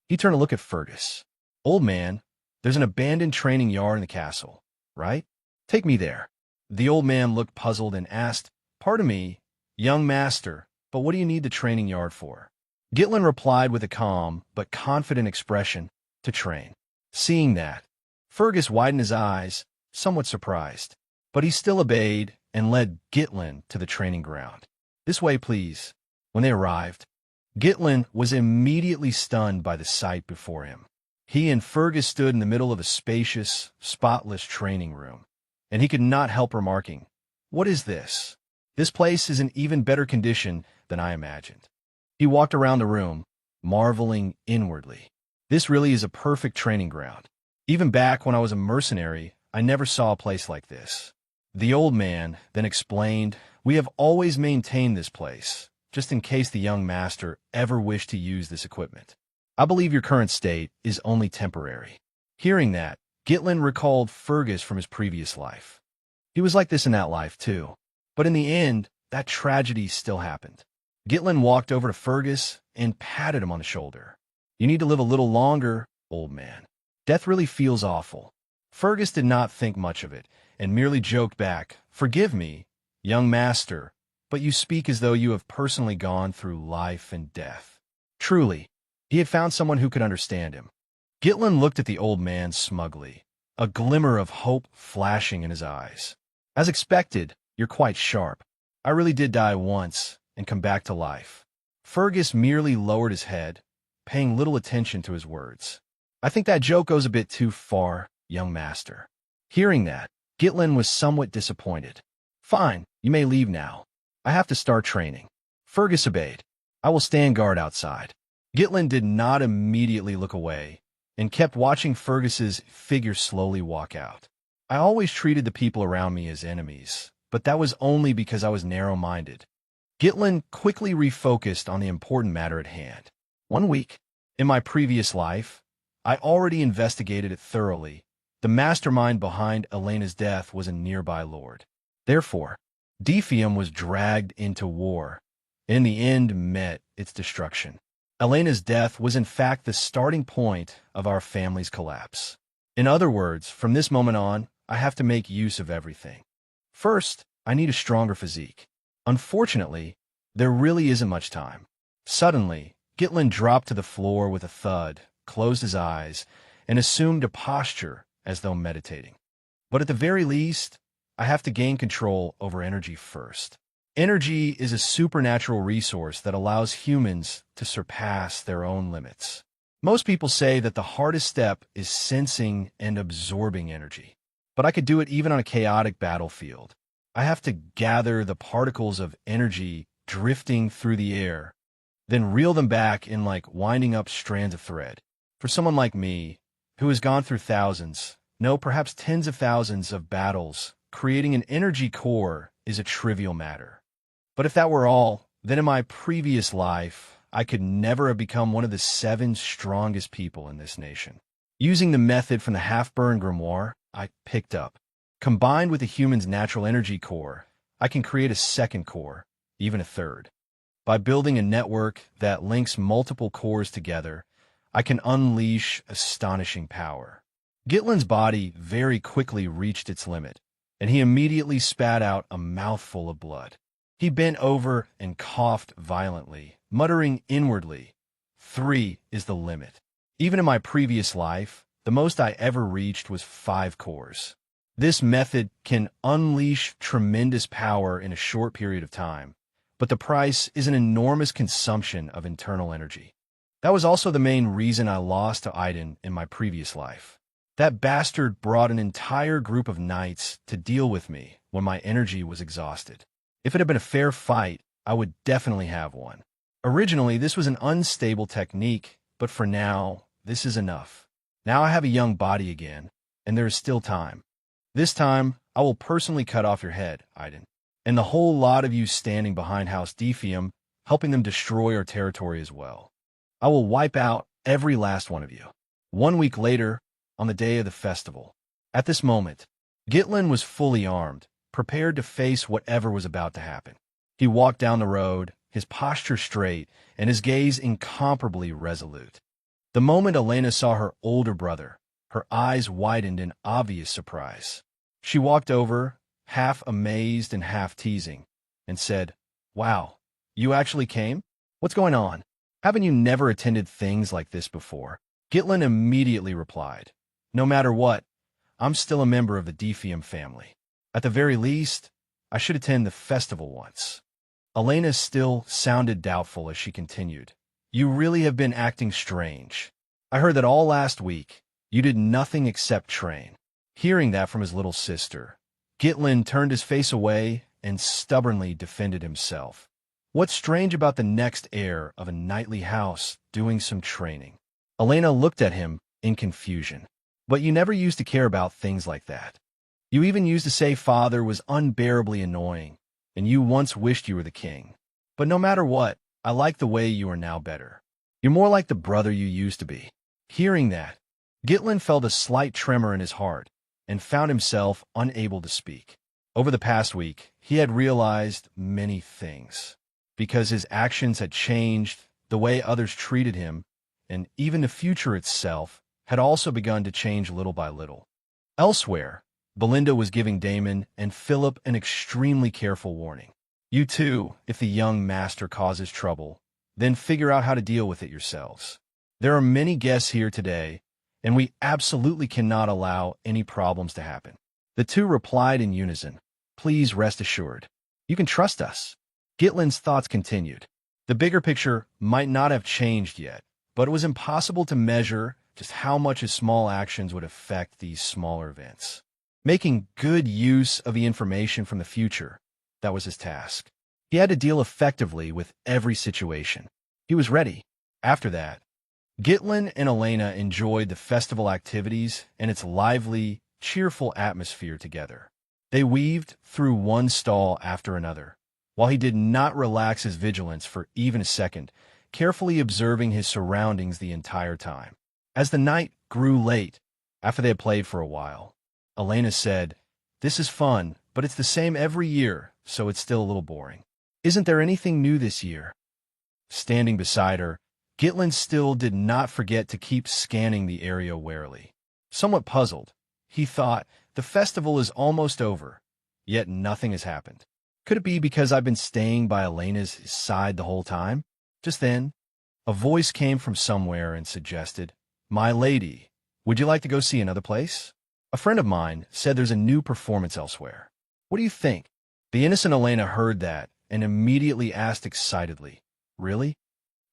he turned to look at Fergus. Old man, there's an abandoned training yard in the castle, right? Take me there. The old man looked puzzled and asked, Pardon me, young master, but what do you need the training yard for? Gitlin replied with a calm but confident expression, to train. Seeing that, Fergus widened his eyes, somewhat surprised, but he still obeyed and led Gitlin to the training ground. This way, please. When they arrived, Gitlin was immediately stunned by the sight before him. He and Fergus stood in the middle of a spacious, spotless training room, and he could not help remarking, What is this? This place is in even better condition than I imagined. He walked around the room, marveling inwardly. This really is a perfect training ground. Even back when I was a mercenary, I never saw a place like this. The old man then explained, We have always maintained this place, just in case the young master ever wished to use this equipment. I believe your current state is only temporary. Hearing that, Gitlin recalled Fergus from his previous life. He was like this in that life, too. But in the end, that tragedy still happened. Gitlin walked over to Fergus and patted him on the shoulder. You need to live a little longer, old man. Death really feels awful. Fergus did not think much of it and merely joked back, Forgive me, young master, but you speak as though you have personally gone through life and death. Truly, he had found someone who could understand him. Gitlin looked at the old man smugly, a glimmer of hope flashing in his eyes. As expected, you're quite sharp. I really did die once and come back to life. Fergus merely lowered his head, paying little attention to his words. I think that joke goes a bit too far, young master. Hearing that, Gitlin was somewhat disappointed. Fine, you may leave now. I have to start training. Fergus obeyed. I will stand guard outside. Gitlin did not immediately look away, and kept watching Fergus's figure slowly walk out. I always treated the people around me as enemies, but that was only because I was narrow-minded. Gitlin quickly refocused on the important matter at hand. 1 week. In my previous life, I already investigated it thoroughly. The mastermind behind Elena's death was a nearby lord. Therefore, Defium was dragged into war, and in the end met its destruction. Elena's death was in fact the starting point of our family's collapse. In other words, from this moment on, I have to make use of everything. First, I need a stronger physique. Unfortunately, there really isn't much time. Suddenly, Gitlin dropped to the floor with a thud, closed his eyes, and assumed a posture as though meditating. But at the very least, I have to gain control over energy first. Energy is a supernatural resource that allows humans to surpass their own limits. Most people say that the hardest step is sensing and absorbing energy. But I could do it even on a chaotic battlefield. I have to gather the particles of energy drifting through the air, then reel them back in like winding up strands of thread. For someone like me, who has gone through thousands, no, perhaps tens of thousands of battles, creating an energy core is a trivial matter. But if that were all, then in my previous life, I could never have become one of the 7 strongest people in this nation. Using the method from the half-burned grimoire I picked up, combined with a human's natural energy core, I can create a second core, even a third. By building a network that links multiple cores together, I can unleash astonishing power. Gitlin's body very quickly reached its limit, and he immediately spat out a mouthful of blood. He bent over and coughed violently, muttering inwardly, 3 is the limit. Even in my previous life, the most I ever reached was 5 cores. This method can unleash tremendous power in a short period of time, but the price is an enormous consumption of internal energy. That was also the main reason I lost to Aiden in my previous life. That bastard brought an entire group of knights to deal with me when my energy was exhausted. If it had been a fair fight, I would definitely have won. Originally, this was an unstable technique, but for now, this is enough. Now I have a young body again, and there is still time. This time, I will personally cut off your head, Aiden, and the whole lot of you standing behind House Defium, helping them destroy our territory as well. I will wipe out every last one of you. 1 week later, on the day of the festival. At this moment, Gitlin was fully armed, prepared to face whatever was about to happen. He walked down the road, his posture straight, and his gaze incomparably resolute. The moment Elena saw her older brother, her eyes widened in obvious surprise. She walked over, half amazed and half teasing, and said, "Wow, you actually came? What's going on? Haven't you never attended things like this before?" Gitlin immediately replied, "No matter what, I'm still a member of the Defium family. At the very least, I should attend the festival once." Elena still sounded doubtful as she continued, "You really have been acting strange. I heard that all last week, you did nothing except train." Hearing that from his little sister, Gitlin turned his face away and stubbornly defended himself. What's strange about the next heir of a knightly house doing some training? Elena looked at him in confusion. "But you never used to care about things like that. You even used to say father was unbearably annoying, and you once wished you were the king. But no matter what, I like the way you are now better. You're more like the brother you used to be." Hearing that, Gitlin felt a slight tremor in his heart and found himself unable to speak. Over the past week, he had realized many things. Because his actions had changed, the way others treated him, and even the future itself, had also begun to change little by little. Elsewhere, Belinda was giving Damon and Philip an extremely careful warning. "You too, if the young master causes trouble, then figure out how to deal with it yourselves. There are many guests here today, and we absolutely cannot allow any problems to happen." The two replied in unison, "Please rest assured. You can trust us." Gitlin's thoughts continued. The bigger picture might not have changed yet, but it was impossible to measure just how much his small actions would affect these smaller events. Making good use of the information from the future, that was his task. He had to deal effectively with every situation. He was ready. After that, Gitlin and Elena enjoyed the festival activities and its lively, cheerful atmosphere together. They weaved through one stall after another, while he did not relax his vigilance for even a second, carefully observing his surroundings the entire time. As the night grew late, after they had played for a while, Elena said, "This is fun, but it's the same every year, so it's still a little boring. Isn't there anything new this year?" Standing beside her, Gitlin still did not forget to keep scanning the area warily. Somewhat puzzled, he thought, the festival is almost over, yet nothing has happened. Could it be because I've been staying by Elena's side the whole time? Just then, a voice came from somewhere and suggested, "My lady, would you like to go see another place? A friend of mine said there's a new performance elsewhere. What do you think?" The innocent Elena heard that and immediately asked excitedly, "Really?"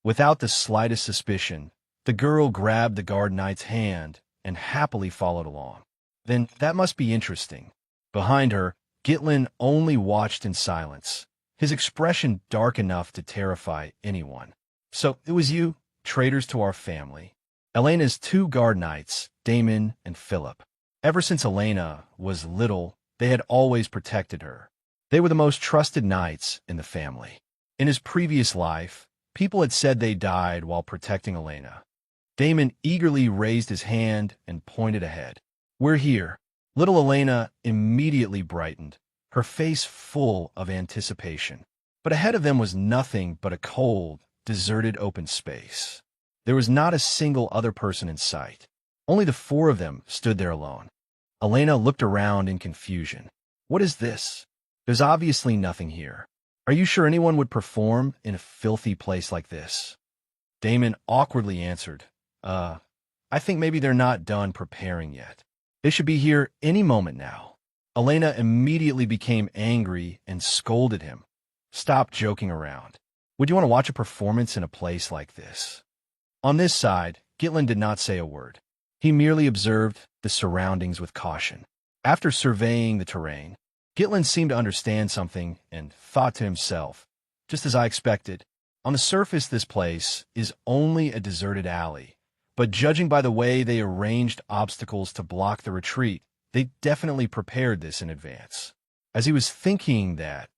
Without the slightest suspicion, the girl grabbed the guard knight's hand and happily followed along. Then that must be interesting. Behind her, Gitlin only watched in silence, his expression dark enough to terrify anyone. "So it was you, traitors to our family." Elena's two guard knights, Damon and Philip. Ever since Elena was little, they had always protected her. They were the most trusted knights in the family. In his previous life, people had said they died while protecting Elena. Damon eagerly raised his hand and pointed ahead. "We're here." Little Elena immediately brightened, her face full of anticipation. But ahead of them was nothing but a cold, deserted open space. There was not a single other person in sight. Only the four of them stood there alone. Elena looked around in confusion. "What is this? There's obviously nothing here. Are you sure anyone would perform in a filthy place like this?" Damon awkwardly answered, I think maybe they're not done preparing yet. They should be here any moment now." Elena immediately became angry and scolded him. "Stop joking around. Would you want to watch a performance in a place like this?" On this side, Gitlin did not say a word. He merely observed the surroundings with caution. After surveying the terrain, Gitlin seemed to understand something and thought to himself, "Just as I expected. On the surface, this place is only a deserted alley, but judging by the way they arranged obstacles to block the retreat, they definitely prepared this in advance." As he was thinking that,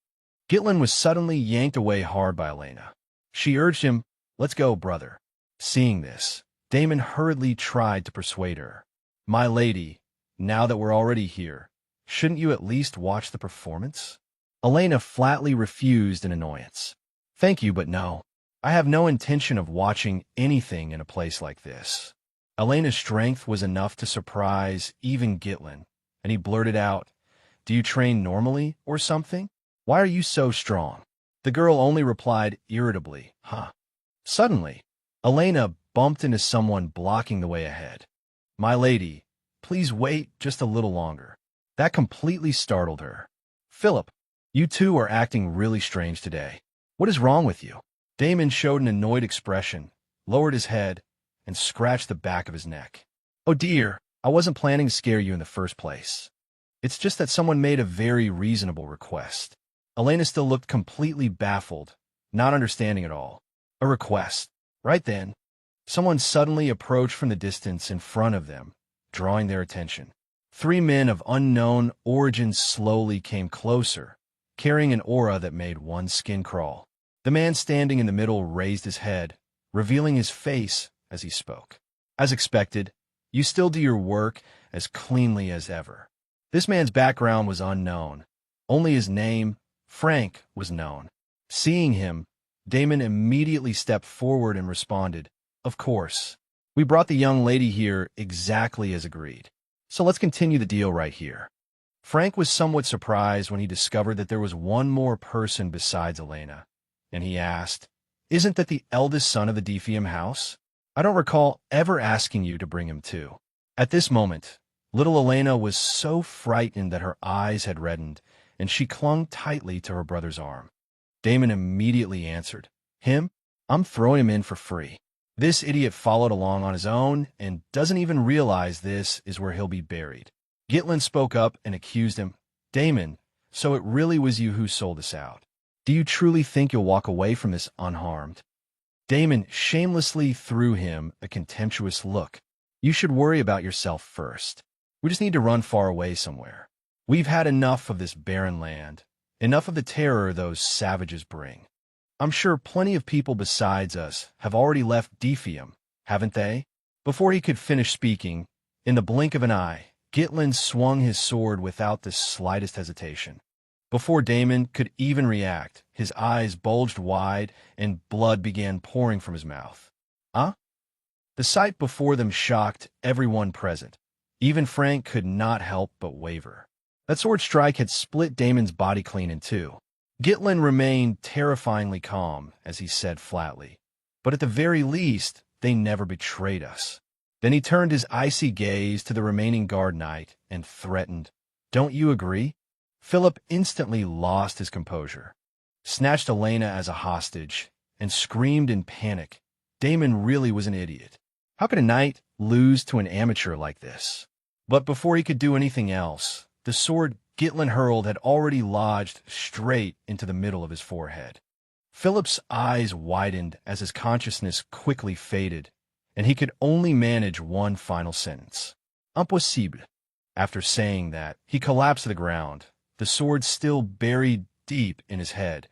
Gitlin was suddenly yanked away hard by Elena. She urged him, "Let's go, brother." Seeing this, Damon hurriedly tried to persuade her. "My lady, now that we're already here, shouldn't you at least watch the performance?" Elena flatly refused in annoyance. "Thank you, but no. I have no intention of watching anything in a place like this." Elena's strength was enough to surprise even Gitlin, and he blurted out, "Do you train normally or something? Why are you so strong?" The girl only replied irritably, "Huh." Suddenly, Elena bumped into someone blocking the way ahead. "My lady, please wait just a little longer." That completely startled her. "Philip, you two are acting really strange today. What is wrong with you?" Damon showed an annoyed expression, lowered his head, and scratched the back of his neck. "Oh dear, I wasn't planning to scare you in the first place. It's just that someone made a very reasonable request." Elena still looked completely baffled, not understanding at all. A request. Right then, someone suddenly approached from the distance in front of them, drawing their attention. Three men of unknown origin slowly came closer, carrying an aura that made one's skin crawl. The man standing in the middle raised his head, revealing his face as he spoke. "As expected, you still do your work as cleanly as ever." This man's background was unknown. Only his name, Frank, was known. Seeing him, Damon immediately stepped forward and responded, "Of course. We brought the young lady here exactly as agreed. So let's continue the deal right here." Frank was somewhat surprised when he discovered that there was one more person besides Elena, and he asked, "Isn't that the eldest son of the Defium house? I don't recall ever asking you to bring him too." At this moment, little Elena was so frightened that her eyes had reddened, and she clung tightly to her brother's arm. Damon immediately answered, "Him? I'm throwing him in for free. This idiot followed along on his own and doesn't even realize this is where he'll be buried." Gitlin spoke up and accused him, "Damon, so it really was you who sold us out. Do you truly think you'll walk away from this unharmed?" Damon shamelessly threw him a contemptuous look. You should worry about yourself first. We just need to run far away somewhere. We've had enough of this barren land, enough of the terror those savages bring. I'm sure plenty of people besides us have already left Defium, haven't they? Before he could finish speaking, in the blink of an eye, Gitlin swung his sword without the slightest hesitation. Before Damon could even react, his eyes bulged wide and blood began pouring from his mouth. Huh? The sight before them shocked everyone present. Even Frank could not help but waver. That sword strike had split Damon's body clean in two. Gitlin remained terrifyingly calm as he said flatly, "But at the very least, they never betrayed us." Then he turned his icy gaze to the remaining guard knight and threatened, "Don't you agree?" Philip instantly lost his composure, snatched Elena as a hostage, and screamed in panic. Damon really was an idiot. How could a knight lose to an amateur like this? But before he could do anything else, the sword Gitlin hurled had already lodged straight into the middle of his forehead. Philip's eyes widened as his consciousness quickly faded, and he could only manage one final sentence. Impossible. After saying that, he collapsed to the ground, the sword still buried deep in his head,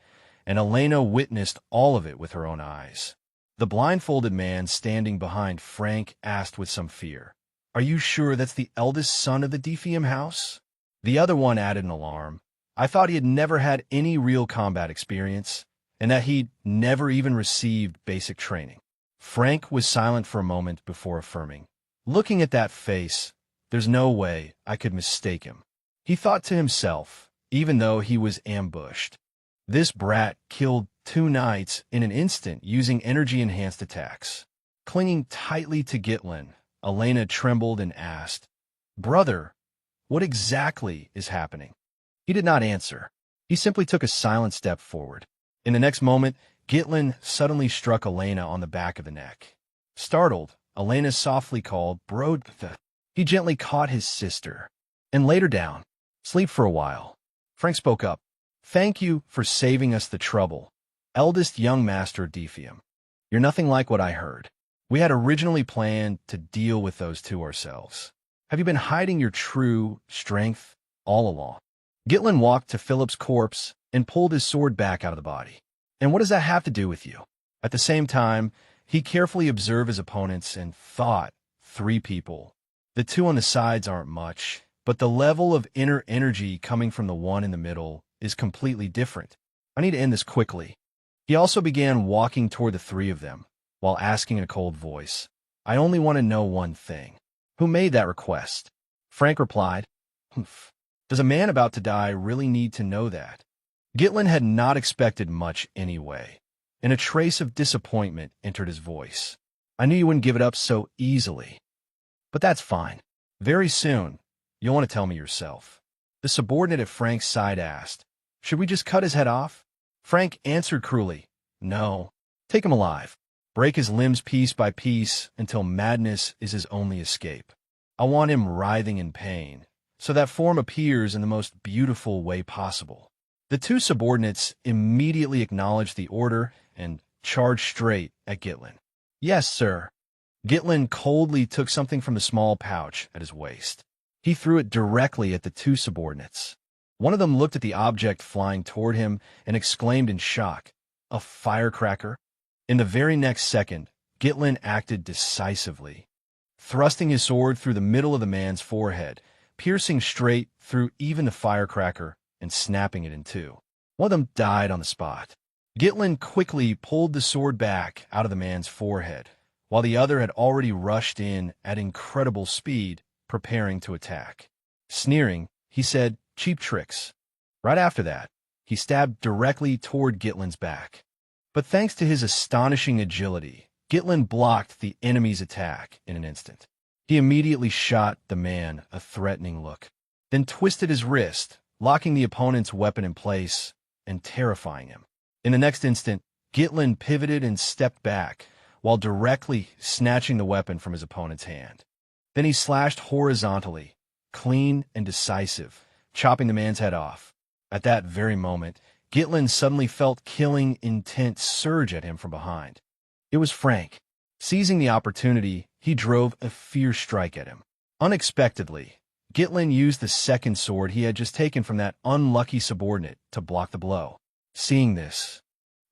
and Elena witnessed all of it with her own eyes. The blindfolded man standing behind Frank asked with some fear, "Are you sure that's the eldest son of the Defium house?" The other one added in alarm, "I thought he had never had any real combat experience, and that he'd never even received basic training." Frank was silent for a moment before affirming, "Looking at that face, there's no way I could mistake him." He thought to himself, even though he was ambushed, "This brat killed 2 knights in an instant using energy-enhanced attacks." Clinging tightly to Gitlin, Elena trembled and asked, "Brother, what exactly is happening?" He did not answer. He simply took a silent step forward. In the next moment, Gitlin suddenly struck Elena on the back of the neck. Startled, Elena softly called, "Brodtha." He gently caught his sister and laid her down. "Sleep for a while." Frank spoke up. "Thank you for saving us the trouble, eldest young master of Defium. You're nothing like what I heard. We had originally planned to deal with those two ourselves. Have you been hiding your true strength all along?" Gitlin walked to Philip's corpse and pulled his sword back out of the body. "And what does that have to do with you?" At the same time, he carefully observed his opponents and thought, 3 people. The 2 on the sides aren't much, but the level of inner energy coming from the one in the middle is completely different. I need to end this quickly. He also began walking toward the 3 of them, while asking in a cold voice, "I only want to know one thing. Who made that request?" Frank replied, "Humph. Does a man about to die really need to know that?" Gitlin had not expected much anyway, and a trace of disappointment entered his voice. "I knew you wouldn't give it up so easily. But that's fine. Very soon, you'll want to tell me yourself." The subordinate at Frank's side asked, "Should we just cut his head off?" Frank answered cruelly, "No. Take him alive. Break his limbs piece by piece until madness is his only escape. I want him writhing in pain, so that form appears in the most beautiful way possible." The 2 subordinates immediately acknowledged the order and charged straight at Gitlin. "Yes, sir." Gitlin coldly took something from the small pouch at his waist. He threw it directly at the 2 subordinates. One of them looked at the object flying toward him and exclaimed in shock, "A firecracker?" In the very next second, Gitlin acted decisively, thrusting his sword through the middle of the man's forehead, piercing straight through even the firecracker and snapping it in 2. One of them died on the spot. Gitlin quickly pulled the sword back out of the man's forehead, while the other had already rushed in at incredible speed, preparing to attack. Sneering, he said, "Cheap tricks." Right after that, he stabbed directly toward Gitlin's back. But thanks to his astonishing agility, Gitlin blocked the enemy's attack in an instant. He immediately shot the man a threatening look, then twisted his wrist, locking the opponent's weapon in place and terrifying him. In the next instant, Gitlin pivoted and stepped back, while directly snatching the weapon from his opponent's hand. Then he slashed horizontally, clean and decisive, chopping the man's head off. At that very moment, Gitlin suddenly felt killing intent surge at him from behind. It was Frank. Seizing the opportunity, he drove a fierce strike at him. Unexpectedly, Gitlin used the second sword he had just taken from that unlucky subordinate to block the blow. Seeing this,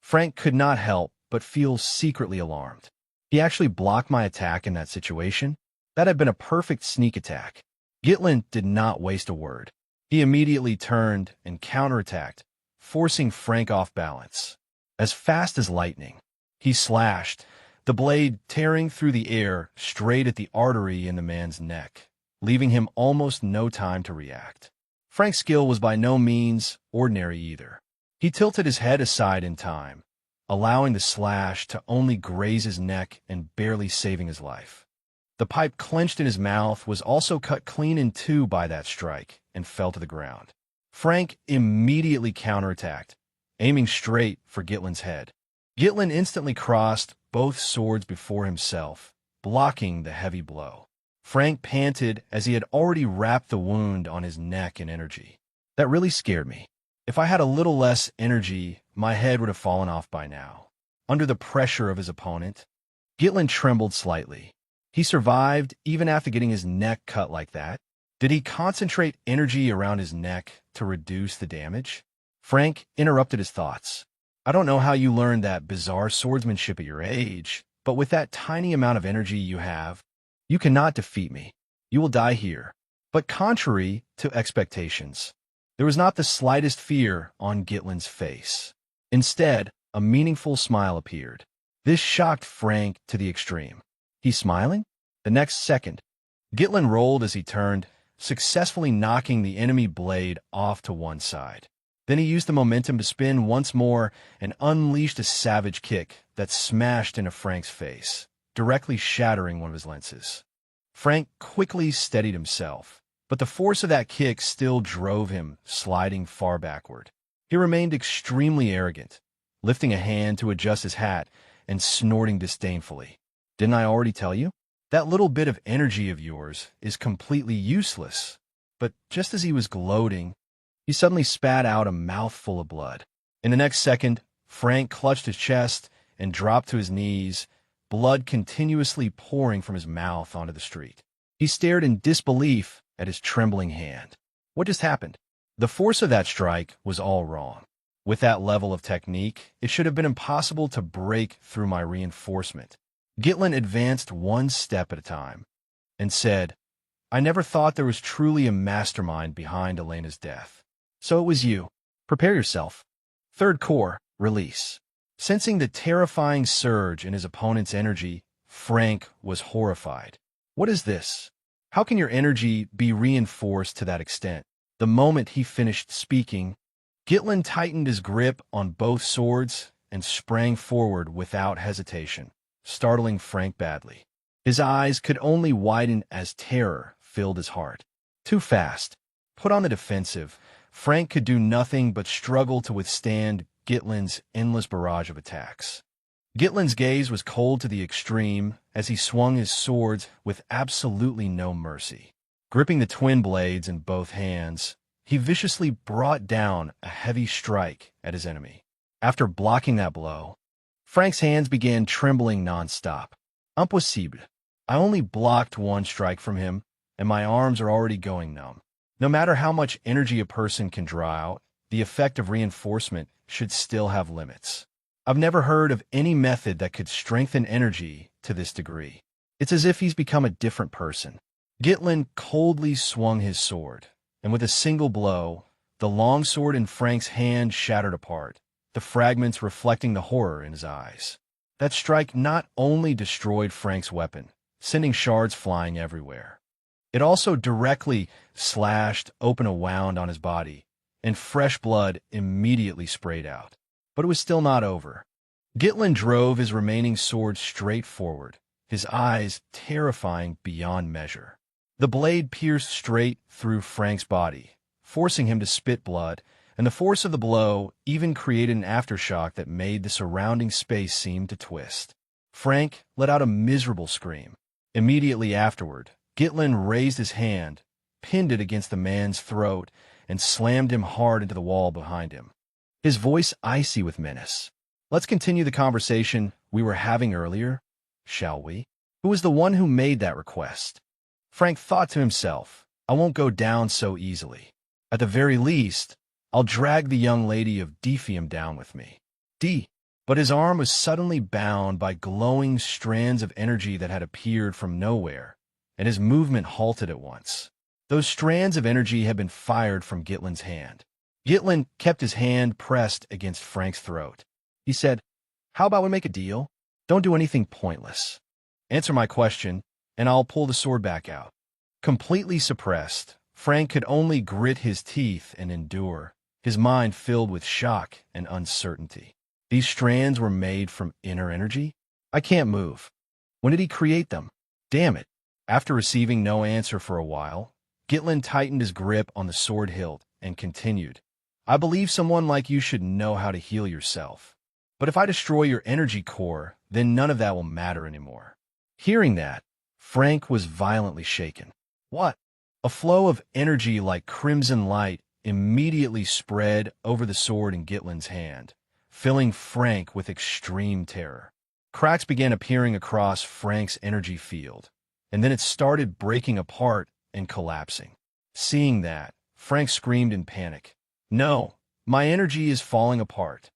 Frank could not help but feel secretly alarmed. He actually blocked my attack in that situation? That had been a perfect sneak attack. Gitlin did not waste a word. He immediately turned and counterattacked, forcing Frank off balance. As fast as lightning, he slashed, the blade tearing through the air straight at the artery in the man's neck, leaving him almost no time to react. Frank's skill was by no means ordinary either. He tilted his head aside in time, allowing the slash to only graze his neck and barely saving his life. The pipe clenched in his mouth was also cut clean in two by that strike and fell to the ground. Frank immediately counterattacked, aiming straight for Gitlin's head. Gitlin instantly crossed both swords before himself, blocking the heavy blow. Frank panted as he had already wrapped the wound on his neck in energy. That really scared me. If I had a little less energy, my head would have fallen off by now. Under the pressure of his opponent, Gitlin trembled slightly. He survived even after getting his neck cut like that. Did he concentrate energy around his neck to reduce the damage? Frank interrupted his thoughts. I don't know how you learned that bizarre swordsmanship at your age, but with that tiny amount of energy you have, you cannot defeat me. You will die here. But contrary to expectations, there was not the slightest fear on Gitlin's face. Instead, a meaningful smile appeared. This shocked Frank to the extreme. He's smiling? The next second, Gitlin rolled as he turned, successfully knocking the enemy blade off to one side. Then he used the momentum to spin once more and unleashed a savage kick that smashed into Frank's face, directly shattering one of his lenses. Frank quickly steadied himself, but the force of that kick still drove him sliding far backward. He remained extremely arrogant, lifting a hand to adjust his hat and snorting disdainfully. Didn't I already tell you? That little bit of energy of yours is completely useless. But just as he was gloating, he suddenly spat out a mouthful of blood. In the next second, Frank clutched his chest and dropped to his knees, blood continuously pouring from his mouth onto the street. He stared in disbelief at his trembling hand. What just happened? The force of that strike was all wrong. With that level of technique, it should have been impossible to break through my reinforcement. Gitlin advanced one step at a time and said, I never thought there was truly a mastermind behind Elena's death. So it was you. Prepare yourself. Third core, release. Sensing the terrifying surge in his opponent's energy, Frank was horrified. What is this? How can your energy be reinforced to that extent? The moment he finished speaking, Gitlin tightened his grip on both swords and sprang forward without hesitation, startling Frank badly. His eyes could only widen as terror filled his heart. Too fast. Put on the defensive, Frank could do nothing but struggle to withstand Gitlin's endless barrage of attacks. Gitlin's gaze was cold to the extreme as he swung his swords with absolutely no mercy. Gripping the twin blades in both hands, he viciously brought down a heavy strike at his enemy. After blocking that blow, Frank's hands began trembling nonstop. Impossible. I only blocked one strike from him, and my arms are already going numb. No matter how much energy a person can draw out, the effect of reinforcement should still have limits. I've never heard of any method that could strengthen energy to this degree. It's as if he's become a different person. Gitlin coldly swung his sword, and with a single blow, the long sword in Frank's hand shattered apart, the fragments reflecting the horror in his eyes. That strike not only destroyed Frank's weapon, sending shards flying everywhere, it also directly slashed open a wound on his body, and fresh blood immediately sprayed out. But it was still not over. Gitlin drove his remaining sword straight forward, his eyes terrifying beyond measure. The blade pierced straight through Frank's body, forcing him to spit blood, and the force of the blow even created an aftershock that made the surrounding space seem to twist. Frank let out a miserable scream. Immediately afterward, Gitlin raised his hand, pinned it against the man's throat, and slammed him hard into the wall behind him. His voice icy with menace. Let's continue the conversation we were having earlier, shall we? Who was the one who made that request? Frank thought to himself, I won't go down so easily. At the very least, I'll drag the young lady of Defium down with me. But his arm was suddenly bound by glowing strands of energy that had appeared from nowhere, and his movement halted at once. Those strands of energy had been fired from Gitlin's hand. Gitlin kept his hand pressed against Frank's throat. He said, How about we make a deal? Don't do anything pointless. Answer my question, and I'll pull the sword back out. Completely suppressed, Frank could only grit his teeth and endure, his mind filled with shock and uncertainty. These strands were made from inner energy? I can't move. When did he create them? Damn it. After receiving no answer for a while, Gitlin tightened his grip on the sword hilt and continued. I believe someone like you should know how to heal yourself. But if I destroy your energy core, then none of that will matter anymore. Hearing that, Frank was violently shaken. What? A flow of energy like crimson light immediately spread over the sword in Gitlin's hand, filling Frank with extreme terror. Cracks began appearing across Frank's energy field, and then it started breaking apart and collapsing. Seeing that, Frank screamed in panic. No, my energy is falling apart.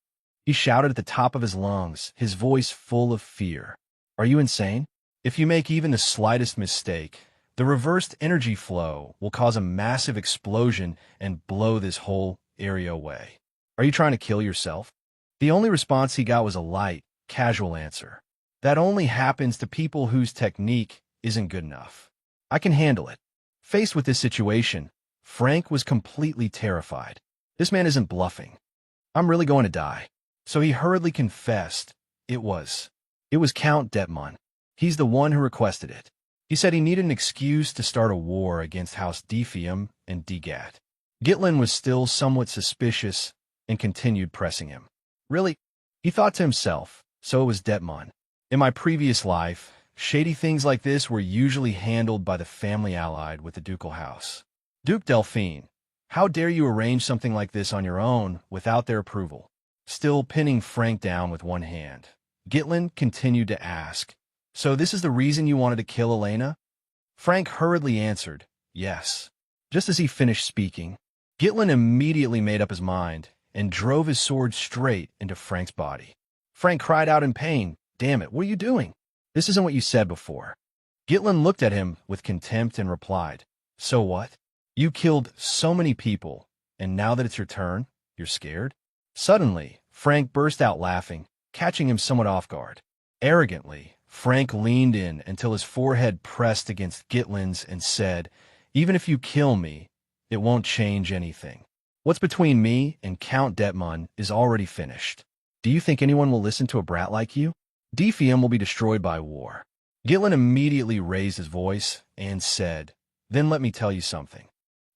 He shouted at the top of his lungs, his voice full of fear. Are you insane? If you make even the slightest mistake, the reversed energy flow will cause a massive explosion and blow this whole area away. Are you trying to kill yourself? The only response he got was a light, casual answer. That only happens to people whose technique isn't good enough. I can handle it. Faced with this situation, Frank was completely terrified. This man isn't bluffing. I'm really going to die. So he hurriedly confessed, It was Count Detmon. He's the one who requested it. He said he needed an excuse to start a war against House Defium and Degat. Gitlin was still somewhat suspicious and continued pressing him. Really? He thought to himself, so it was Detmon. In my previous life, shady things like this were usually handled by the family allied with the ducal house. Duke Delphine, how dare you arrange something like this on your own without their approval? Still pinning Frank down with one hand, Gitlin continued to ask, So this is the reason you wanted to kill Elena? Frank hurriedly answered, Yes. Just as he finished speaking, Gitlin immediately made up his mind and drove his sword straight into Frank's body. Frank cried out in pain, Damn it, what are you doing? This isn't what you said before. Gitlin looked at him with contempt and replied, So what? You killed so many people, and now that it's your turn, you're scared? Suddenly, Frank burst out laughing, catching him somewhat off guard. Arrogantly, Frank leaned in until his forehead pressed against Gitlin's and said, Even if you kill me, it won't change anything. What's between me and Count Detmon is already finished. Do you think anyone will listen to a brat like you? Defium will be destroyed by war. Gitlin immediately raised his voice and said, Then let me tell you something.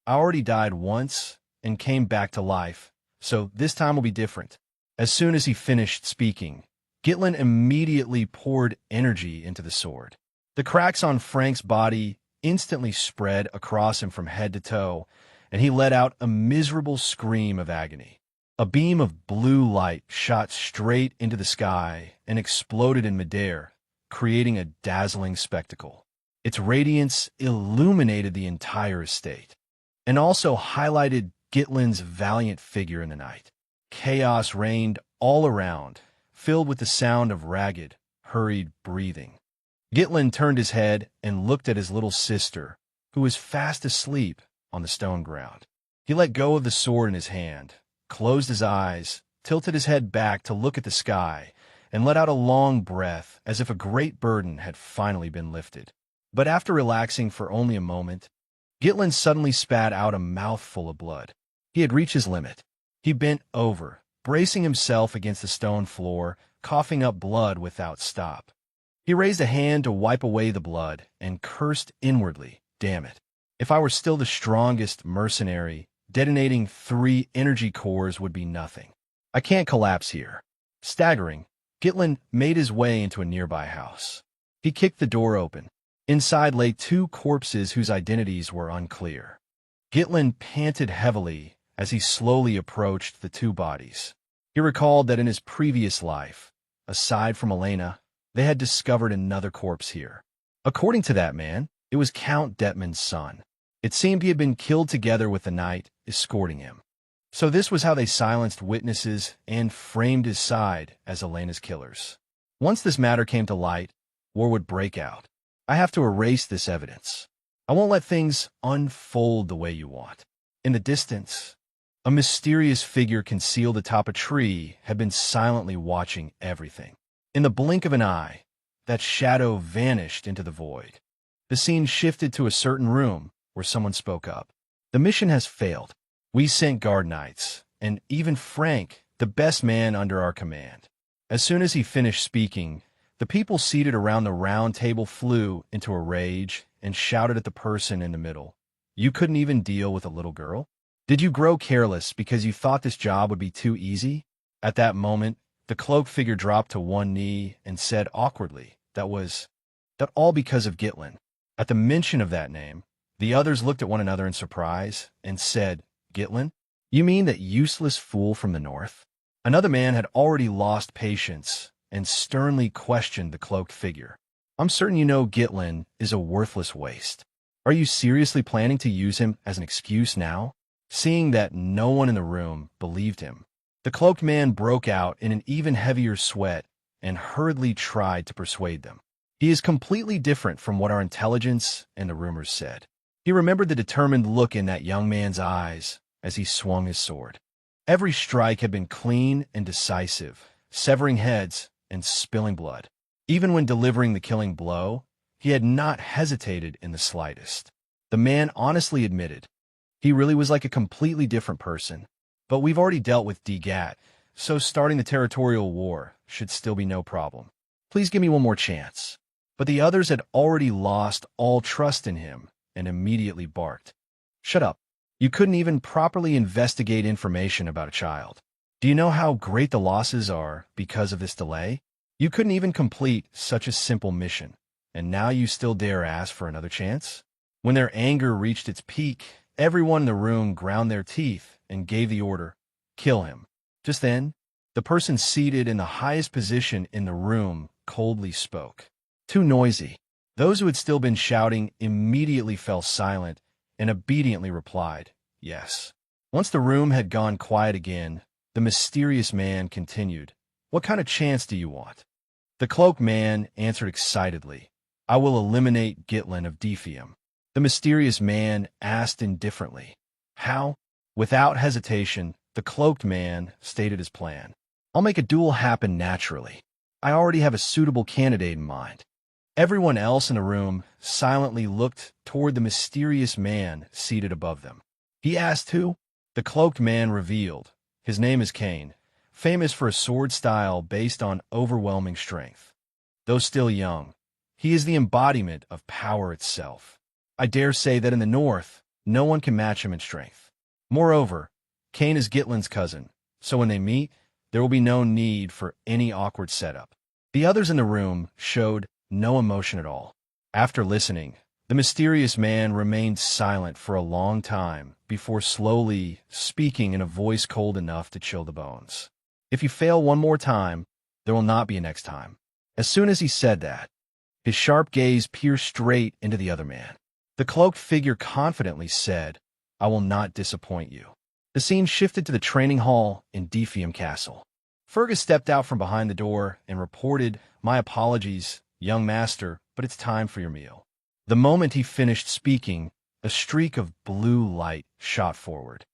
I already died once and came back to life, so this time will be different. As soon as he finished speaking, Gitlin immediately poured energy into the sword. The cracks on Frank's body instantly spread across him from head to toe, and he let out a miserable scream of agony. A beam of blue light shot straight into the sky and exploded in midair, creating a dazzling spectacle. Its radiance illuminated the entire estate, and also highlighted Gitlin's valiant figure in the night. Chaos reigned all around, filled with the sound of ragged, hurried breathing. Gitlin turned his head and looked at his little sister, who was fast asleep on the stone ground. He let go of the sword in his hand, closed his eyes, tilted his head back to look at the sky, and let out a long breath as if a great burden had finally been lifted. But after relaxing for only a moment, Gitlin suddenly spat out a mouthful of blood. He had reached his limit. He bent over, bracing himself against the stone floor, coughing up blood without stop. He raised a hand to wipe away the blood and cursed inwardly, Damn it. If I were still the strongest mercenary, detonating 3 energy cores would be nothing. I can't collapse here. Staggering, Gitlin made his way into a nearby house. He kicked the door open. Inside lay 2 corpses whose identities were unclear. Gitlin panted heavily as he slowly approached the 2 bodies. He recalled that in his previous life, aside from Elena, they had discovered another corpse here. According to that man, it was Count Detman's son. It seemed he had been killed together with the knight escorting him. So this was how they silenced witnesses and framed his side as Elena's killers. Once this matter came to light, war would break out. I have to erase this evidence. I won't let things unfold the way you want. In the distance, a mysterious figure concealed atop a tree had been silently watching everything. In the blink of an eye, that shadow vanished into the void. The scene shifted to a certain room where someone spoke up. The mission has failed. We sent guard knights, and even Frank, the best man under our command. As soon as he finished speaking, the people seated around the round table flew into a rage and shouted at the person in the middle. You couldn't even deal with a little girl? Did you grow careless because you thought this job would be too easy? At that moment, the cloaked figure dropped to one knee and said awkwardly, that all because of Gitlin. At the mention of that name, the others looked at one another in surprise and said, Gitlin? You mean that useless fool from the north? Another man had already lost patience and sternly questioned the cloaked figure. I'm certain you know Gitlin is a worthless waste. Are you seriously planning to use him as an excuse now? Seeing that no one in the room believed him, the cloaked man broke out in an even heavier sweat and hurriedly tried to persuade them. He is completely different from what our intelligence and the rumors said. He remembered the determined look in that young man's eyes as he swung his sword. Every strike had been clean and decisive, severing heads and spilling blood. Even when delivering the killing blow, he had not hesitated in the slightest. The man honestly admitted, he really was like a completely different person. But we've already dealt with DGAT, so starting the territorial war should still be no problem. Please give me one more chance. But the others had already lost all trust in him and immediately barked. Shut up. You couldn't even properly investigate information about a child. Do you know how great the losses are because of this delay? You couldn't even complete such a simple mission, and now you still dare ask for another chance? When their anger reached its peak, everyone in the room ground their teeth and gave the order, kill him. Just then, the person seated in the highest position in the room coldly spoke. Too noisy. Those who had still been shouting immediately fell silent and obediently replied, yes. Once the room had gone quiet again, the mysterious man continued, what kind of chance do you want? The cloaked man answered excitedly, I will eliminate Gitlin of Defium. The mysterious man asked indifferently, how? Without hesitation, the cloaked man stated his plan. I'll make a duel happen naturally. I already have a suitable candidate in mind. Everyone else in the room silently looked toward the mysterious man seated above them. He asked who? The cloaked man revealed. His name is Kane, famous for a sword style based on overwhelming strength. Though still young, he is the embodiment of power itself. I dare say that in the north, no one can match him in strength. Moreover, Kane is Gitlin's cousin, so when they meet, there will be no need for any awkward setup. The others in the room showed no emotion at all. After listening, the mysterious man remained silent for a long time before slowly speaking in a voice cold enough to chill the bones. If you fail one more time, there will not be a next time. As soon as he said that, his sharp gaze pierced straight into the other man. The cloaked figure confidently said, I will not disappoint you. The scene shifted to the training hall in Defium Castle. Fergus stepped out from behind the door and reported, my apologies, young master, but it's time for your meal. The moment he finished speaking, a streak of blue light shot forward,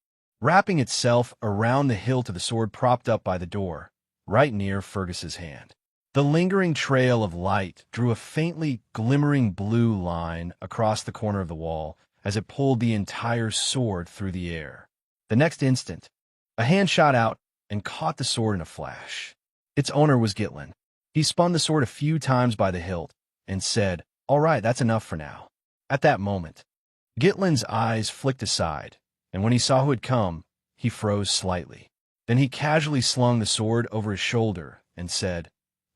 wrapping itself around the hilt of the sword propped up by the door, right near Fergus's hand. The lingering trail of light drew a faintly glimmering blue line across the corner of the wall as it pulled the entire sword through the air. The next instant, a hand shot out and caught the sword in a flash. Its owner was Gitlin. He spun the sword a few times by the hilt and said, all right, that's enough for now. At that moment, Gitlin's eyes flicked aside, and when he saw who had come, he froze slightly. Then he casually slung the sword over his shoulder and said,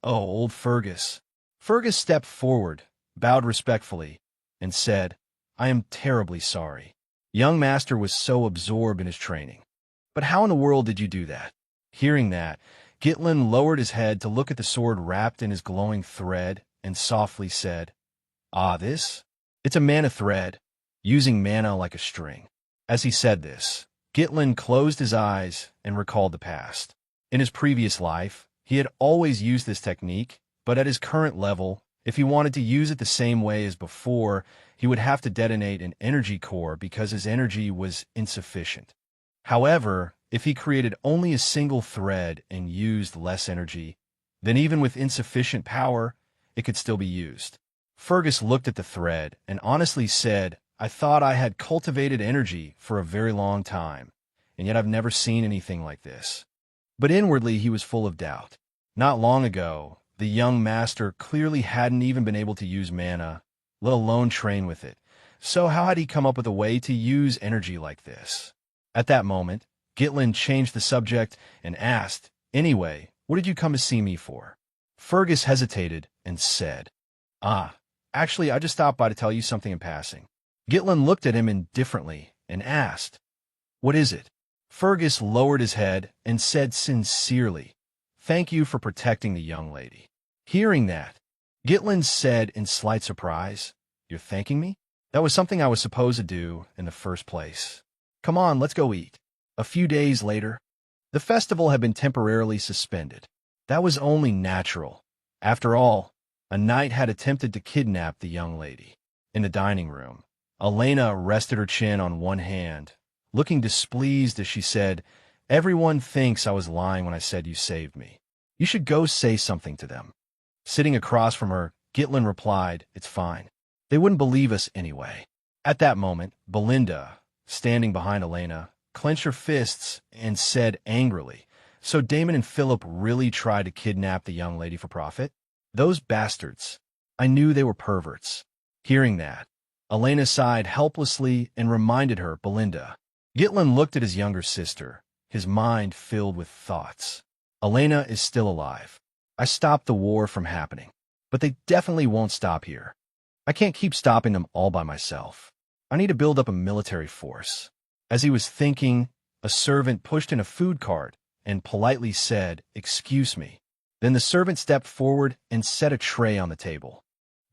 oh, old Fergus. Fergus stepped forward, bowed respectfully, and said, I am terribly sorry. Young master was so absorbed in his training. But how in the world did you do that? Hearing that, Gitlin lowered his head to look at the sword wrapped in his glowing thread and softly said, "Ah, this? It's a mana thread, using mana like a string." As he said this, Gitlin closed his eyes and recalled the past. In his previous life, he had always used this technique, but at his current level, if he wanted to use it the same way as before, he would have to detonate an energy core because his energy was insufficient. However, if he created only a single thread and used less energy, then even with insufficient power, it could still be used. Fergus looked at the thread and honestly said, "I thought I had cultivated energy for a very long time, and yet I've never seen anything like this." But inwardly he was full of doubt. Not long ago, the young master clearly hadn't even been able to use mana, let alone train with it. So how had he come up with a way to use energy like this? At that moment, Gitlin changed the subject and asked, "Anyway, what did you come to see me for?" Fergus hesitated and said, Actually, I just stopped by to tell you something in passing." Gitlin looked at him indifferently and asked, "What is it?" Fergus lowered his head and said sincerely, "Thank you for protecting the young lady." Hearing that, Gitlin said in slight surprise, "You're thanking me? That was something I was supposed to do in the first place. Come on, let's go eat." A few days later, the festival had been temporarily suspended. That was only natural. After all, a knight had attempted to kidnap the young lady. In the dining room, Elena rested her chin on one hand, looking displeased as she said, "Everyone thinks I was lying when I said you saved me. You should go say something to them." Sitting across from her, Gitlin replied, "It's fine. They wouldn't believe us anyway." At that moment, Belinda, standing behind Elena, clenched her fists and said angrily, "So Damon and Philip really tried to kidnap the young lady for profit? Those bastards. I knew they were perverts." Hearing that, Elena sighed helplessly and reminded her, "Belinda." Gitlin looked at his younger sister, his mind filled with thoughts. Elena is still alive. I stopped the war from happening, but they definitely won't stop here. I can't keep stopping them all by myself. I need to build up a military force. As he was thinking, a servant pushed in a food cart and politely said, "Excuse me." Then the servant stepped forward and set a tray on the table.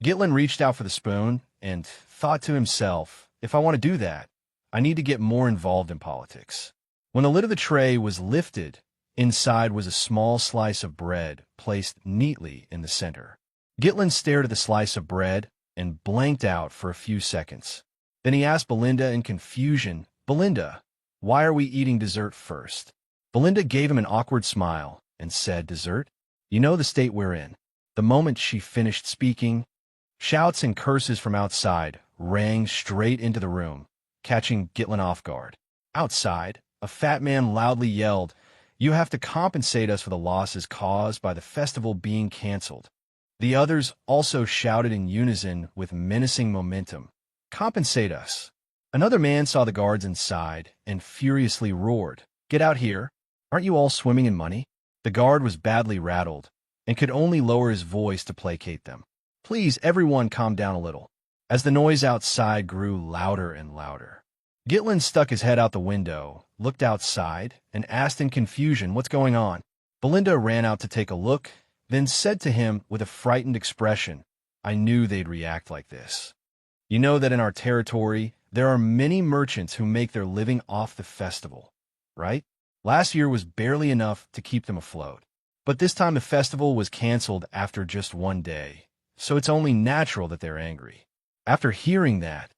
Gitlin reached out for the spoon and thought to himself, "If I want to do that, I need to get more involved in politics." When the lid of the tray was lifted, inside was a small slice of bread placed neatly in the center. Gitlin stared at the slice of bread and blanked out for a few seconds. Then he asked Belinda in confusion, "Belinda, why are we eating dessert first?" Belinda gave him an awkward smile and said, "Dessert? You know the state we're in." The moment she finished speaking, shouts and curses from outside rang straight into the room, catching Gitlin off guard. Outside, a fat man loudly yelled, "You have to compensate us for the losses caused by the festival being canceled." The others also shouted in unison with menacing momentum, "Compensate us." Another man saw the guards inside and furiously roared, "Get out here! Aren't you all swimming in money?" The guard was badly rattled and could only lower his voice to placate them. "Please, everyone calm down a little." As the noise outside grew louder and louder, Gitlin stuck his head out the window, looked outside, and asked in confusion, "What's going on?" Belinda ran out to take a look, then said to him with a frightened expression, "I knew they'd react like this. You know that in our territory, there are many merchants who make their living off the festival, right? Last year was barely enough to keep them afloat. But this time the festival was canceled after just one day, so it's only natural that they're angry." After hearing that,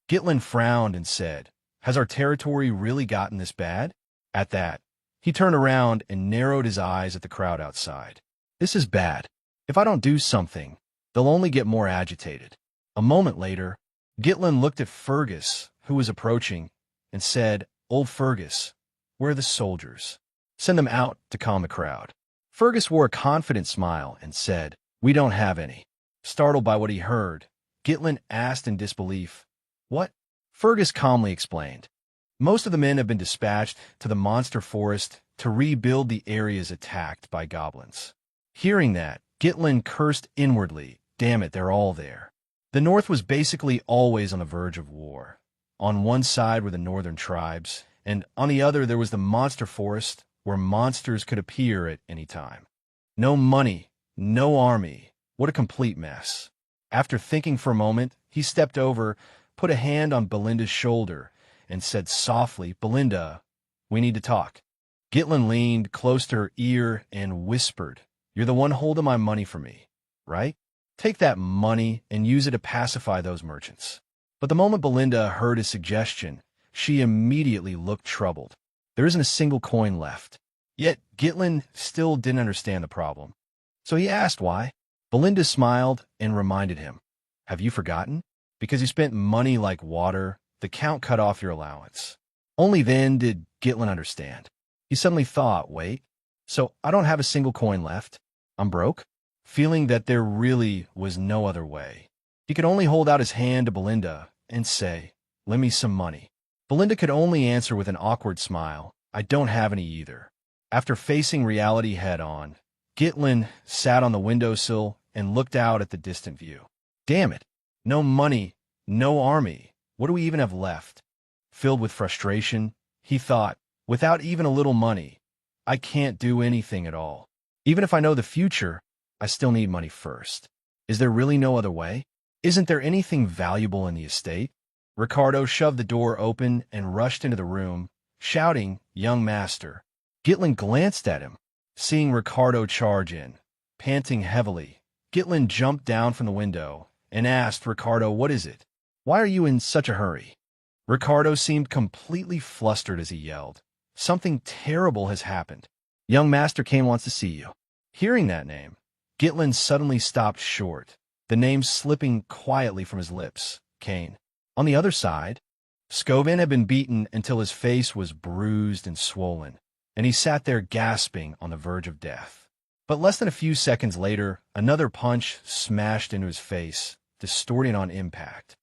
Gitlin frowned and said, "Has our territory really gotten this bad?" At that, he turned around and narrowed his eyes at the crowd outside. "This is bad. If I don't do something, they'll only get more agitated." A moment later, Gitlin looked at Fergus, who was approaching, and said, "Old Fergus, where are the soldiers? Send them out to calm the crowd." Fergus wore a confident smile and said, "We don't have any." Startled by what he heard, Gitlin asked in disbelief, "What?" Fergus calmly explained, "Most of the men have been dispatched to the monster forest to rebuild the areas attacked by goblins." Hearing that, Gitlin cursed inwardly. Damn it, they're all there. The North was basically always on the verge of war. On one side were the northern tribes, and on the other there was the monster forest, where monsters could appear at any time. No money, no army. What a complete mess. After thinking for a moment, he stepped over, put a hand on Belinda's shoulder, and said softly, "Belinda, we need to talk." Gitlin leaned close to her ear and whispered, "You're the one holding my money for me, right? Take that money and use it to pacify those merchants." But the moment Belinda heard his suggestion, she immediately looked troubled. There isn't a single coin left. Yet Gitlin still didn't understand the problem. So he asked why. Belinda smiled and reminded him, "Have you forgotten? Because you spent money like water, the Count cut off your allowance." Only then did Gitlin understand. He suddenly thought, wait, so I don't have a single coin left? I'm broke? Feeling that there really was no other way. He could only hold out his hand to Belinda and say, "Lend me some money." Belinda could only answer with an awkward smile, "I don't have any either." After facing reality head-on, Gitlin sat on the windowsill and looked out at the distant view. Damn it! No money, no army. What do we even have left? Filled with frustration, he thought, without even a little money, I can't do anything at all. Even if I know the future, I still need money first. Is there really no other way? Isn't there anything valuable in the estate? Ricardo shoved the door open and rushed into the room, shouting, "Young master." Gitlin glanced at him, seeing Ricardo charge in. Panting heavily, Gitlin jumped down from the window and asked Ricardo, "What is it? Why are you in such a hurry?" Ricardo seemed completely flustered as he yelled, "Something terrible has happened. Young Master Kane wants to see you." Hearing that name, Gitlin suddenly stopped short, the name slipping quietly from his lips. Kane. On the other side, Scovin had been beaten until his face was bruised and swollen, and he sat there gasping on the verge of death. But less than a few seconds later, another punch smashed into his face, distorting on impact.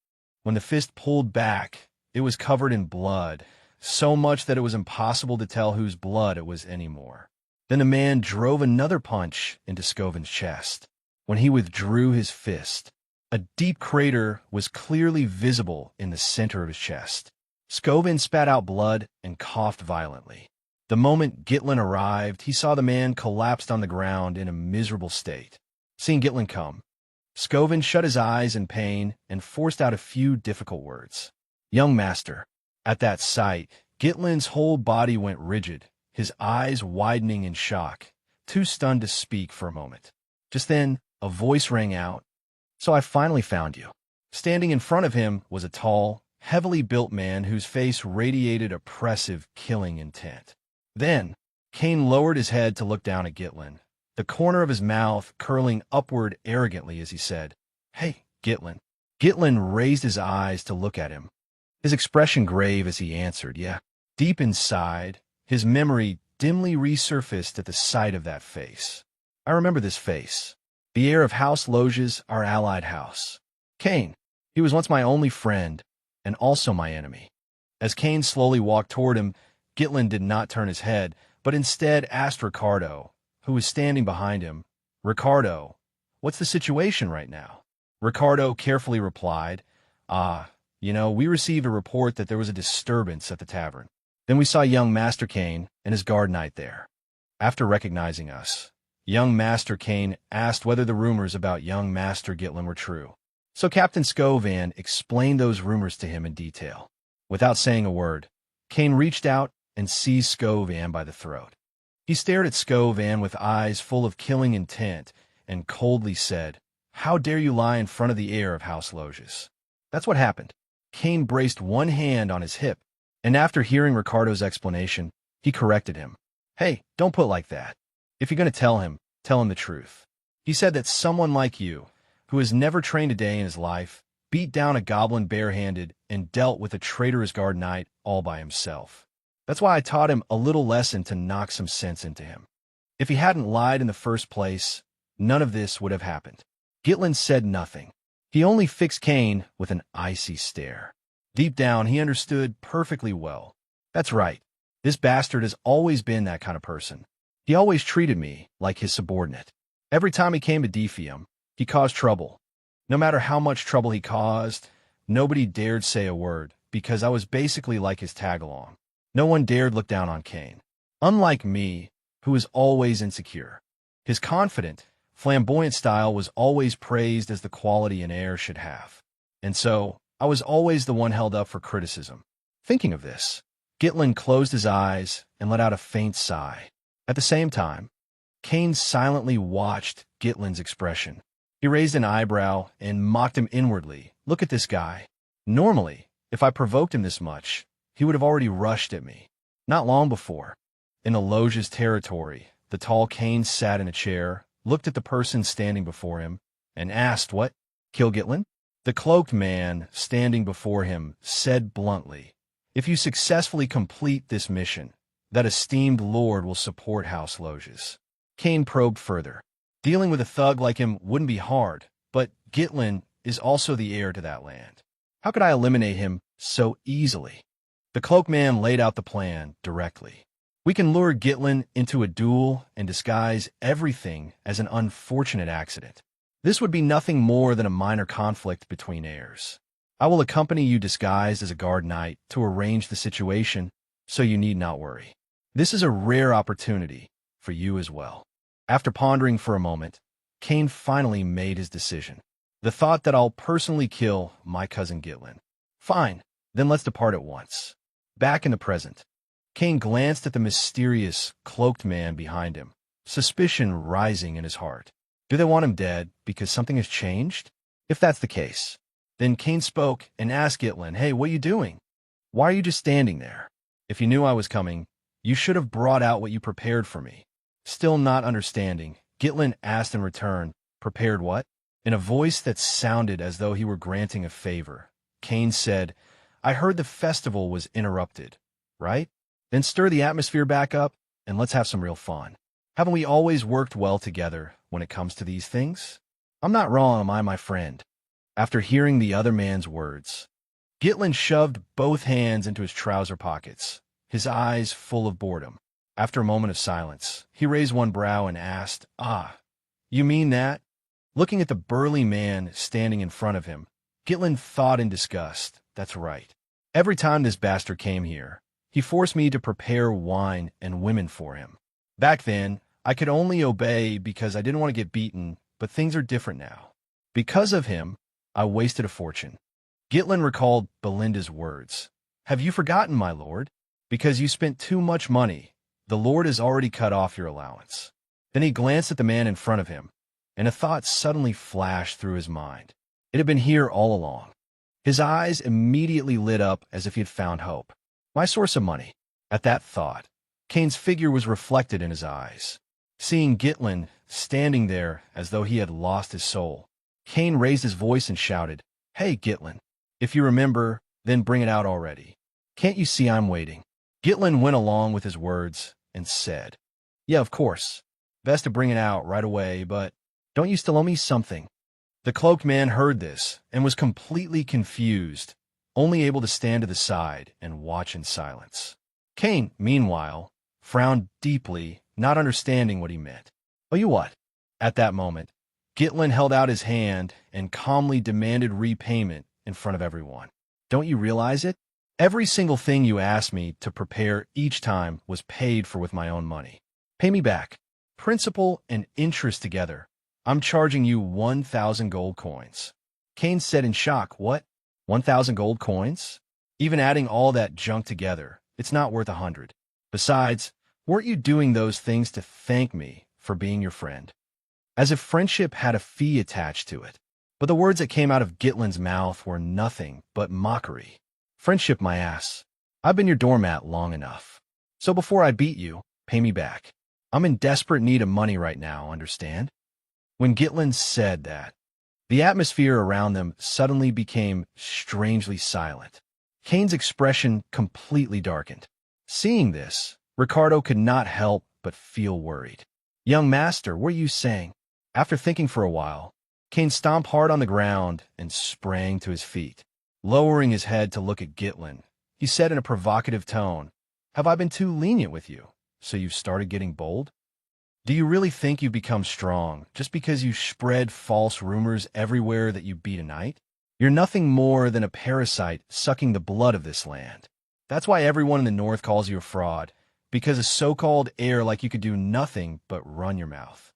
When the fist pulled back, it was covered in blood, so much that it was impossible to tell whose blood it was anymore. Then the man drove another punch into Scovin's chest. When he withdrew his fist, a deep crater was clearly visible in the center of his chest. Scovin spat out blood and coughed violently. The moment Gitlin arrived, he saw the man collapsed on the ground in a miserable state. Seeing Gitlin come, Scovin shut his eyes in pain and forced out a few difficult words. "Young master." At that sight, Gitlin's whole body went rigid, his eyes widening in shock, too stunned to speak for a moment. Just then, a voice rang out, "So I finally found you." Standing in front of him was a tall, heavily built man whose face radiated oppressive, killing intent. Then, Kane lowered his head to look down at Gitlin, the corner of his mouth curling upward arrogantly as he said, "Hey, Gitlin." Gitlin raised his eyes to look at him, his expression grave as he answered, "Yeah." Deep inside, his memory dimly resurfaced at the sight of that face. "I remember this face. The heir of House Loges, our allied house. Kane. He was once my only friend, and also my enemy." As Kane slowly walked toward him, Gitlin did not turn his head, but instead asked Ricardo, who was standing behind him, "Ricardo, what's the situation right now?" Ricardo carefully replied, we received a report that there was a disturbance at the tavern. Then we saw young Master Kane and his guard knight there. After recognizing us, young Master Kane asked whether the rumors about young Master Gitlin were true. So Captain Scovin explained those rumors to him in detail. Without saying a word, Kane reached out and seized Scovin by the throat. He stared at Scovin with eyes full of killing intent and coldly said, "How dare you lie in front of the heir of House Loges?" That's what happened. Kane braced one hand on his hip, and after hearing Ricardo's explanation, he corrected him. "Hey, don't put like that. If you're going to tell him the truth." He said that someone like you, who has never trained a day in his life, beat down a goblin barehanded and dealt with a traitorous guard knight all by himself. That's why I taught him a little lesson to knock some sense into him. If he hadn't lied in the first place, none of this would have happened. Gitlin said nothing. He only fixed Kane with an icy stare. Deep down, he understood perfectly well. That's right. This bastard has always been that kind of person. He always treated me like his subordinate. Every time he came to Defium, he caused trouble. No matter how much trouble he caused, nobody dared say a word, because I was basically like his tag-along. No one dared look down on Kane. Unlike me, who is always insecure. His confident, flamboyant style was always praised as the quality an heir should have. And so, I was always the one held up for criticism. Thinking of this, Gitlin closed his eyes and let out a faint sigh. At the same time, Kane silently watched Gitlin's expression. He raised an eyebrow and mocked him inwardly. Look at this guy. Normally, if I provoked him this much, he would have already rushed at me. Not long before. In the Loge's territory, the tall Kane sat in a chair, looked at the person standing before him, and asked, "What? Kill Gitlin?" The cloaked man standing before him said bluntly, "If you successfully complete this mission, that esteemed lord will support House Loges." Kane probed further. Dealing with a thug like him wouldn't be hard, but Gitlin is also the heir to that land. How could I eliminate him so easily? The cloaked man laid out the plan directly. We can lure Gitlin into a duel and disguise everything as an unfortunate accident. This would be nothing more than a minor conflict between heirs. I will accompany you disguised as a guard knight to arrange the situation, so you need not worry. This is a rare opportunity for you as well. After pondering for a moment, Kane finally made his decision. The thought that I'll personally kill my cousin Gitlin. Fine, then let's depart at once. Back in the present, Kane glanced at the mysterious, cloaked man behind him, suspicion rising in his heart. Do they want him dead because something has changed? If that's the case, then Kane spoke and asked Gitlin, "Hey, what are you doing? Why are you just standing there? If you knew I was coming, you should have brought out what you prepared for me." Still not understanding, Gitlin asked in return, "Prepared what?" In a voice that sounded as though he were granting a favor, Kane said, "I heard the festival was interrupted, right? Then stir the atmosphere back up, and let's have some real fun. Haven't we always worked well together when it comes to these things? I'm not wrong, am I, my friend?" After hearing the other man's words, Gitlin shoved both hands into his trouser pockets, his eyes full of boredom. After a moment of silence, he raised one brow and asked, "Ah, you mean that?" Looking at the burly man standing in front of him, Gitlin thought in disgust, "That's right. Every time this bastard came here, he forced me to prepare wine and women for him. Back then, I could only obey because I didn't want to get beaten, but things are different now. Because of him, I wasted a fortune." Gitlin recalled Belinda's words. "Have you forgotten, my lord? Because you spent too much money. The Lord has already cut off your allowance." Then he glanced at the man in front of him, and a thought suddenly flashed through his mind. It had been here all along. His eyes immediately lit up as if he had found hope. My source of money. At that thought, Kane's figure was reflected in his eyes. Seeing Gitlin standing there as though he had lost his soul, Kane raised his voice and shouted, "Hey, Gitlin, if you remember, then bring it out already. Can't you see I'm waiting?" Gitlin went along with his words and said, "Yeah, of course. Best to bring it out right away, but don't you still owe me something?" The cloaked man heard this and was completely confused, only able to stand to the side and watch in silence. Kane, meanwhile, frowned deeply, not understanding what he meant. "Oh, you what?" At that moment, Gitlin held out his hand and calmly demanded repayment in front of everyone. "Don't you realize it? Every single thing you asked me to prepare each time was paid for with my own money. Pay me back. Principal and interest together. I'm charging you 1,000 gold coins." Kane said in shock, "What? 1,000 gold coins? Even adding all that junk together, it's not worth 100. Besides, weren't you doing those things to thank me for being your friend?" As if friendship had a fee attached to it. But the words that came out of Gitlin's mouth were nothing but mockery. "Friendship, my ass. I've been your doormat long enough. So before I beat you, pay me back. I'm in desperate need of money right now, understand?" When Gitlin said that, the atmosphere around them suddenly became strangely silent. Kane's expression completely darkened. Seeing this, Ricardo could not help but feel worried. "Young master, what are you saying?" After thinking for a while, Kane stomped hard on the ground and sprang to his feet. Lowering his head to look at Gitlin, he said in a provocative tone, "Have I been too lenient with you, so you've started getting bold? Do you really think you've become strong just because you spread false rumors everywhere that you beat a knight? You're nothing more than a parasite sucking the blood of this land. That's why everyone in the north calls you a fraud, because a so-called heir like you could do nothing but run your mouth.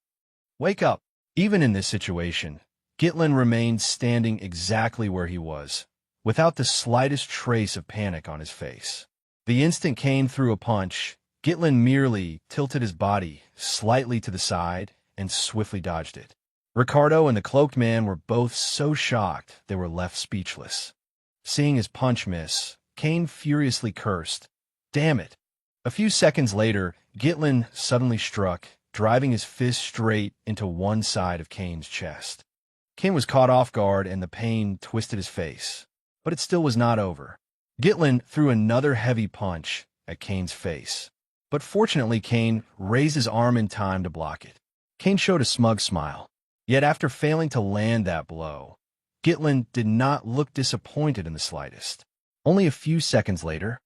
Wake up. Even in this situation, Gitlin remained standing exactly where he was, without the slightest trace of panic on his face. The instant Kane threw a punch, Gitlin merely tilted his body slightly to the side and swiftly dodged it. Ricardo and the cloaked man were both so shocked they were left speechless. Seeing his punch miss, Kane furiously cursed, "Damn it!" A few seconds later, Gitlin suddenly struck, driving his fist straight into one side of Kane's chest. Kane was caught off guard and the pain twisted his face. But it still was not over. Gitlin threw another heavy punch at Kane's face. But fortunately, Kane raised his arm in time to block it. Kane showed a smug smile. Yet after failing to land that blow, Gitlin did not look disappointed in the slightest. Only a few seconds later,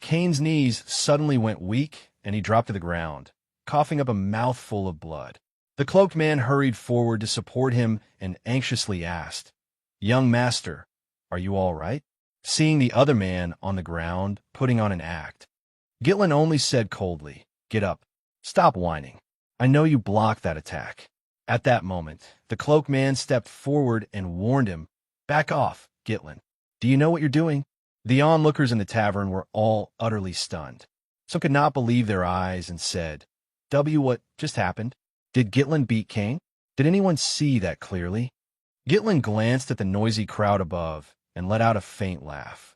Kane's knees suddenly went weak and he dropped to the ground, coughing up a mouthful of blood. The cloaked man hurried forward to support him and anxiously asked, "Young master, are you all right?" Seeing the other man on the ground, putting on an act, Gitlin only said coldly, "Get up. Stop whining. I know you blocked that attack." At that moment, the cloaked man stepped forward and warned him, "Back off, Gitlin. Do you know what you're doing?" The onlookers in the tavern were all utterly stunned. Some could not believe their eyes and said, What just happened? Did Gitlin beat Kane? Did anyone see that clearly?" Gitlin glanced at the noisy crowd above and let out a faint laugh.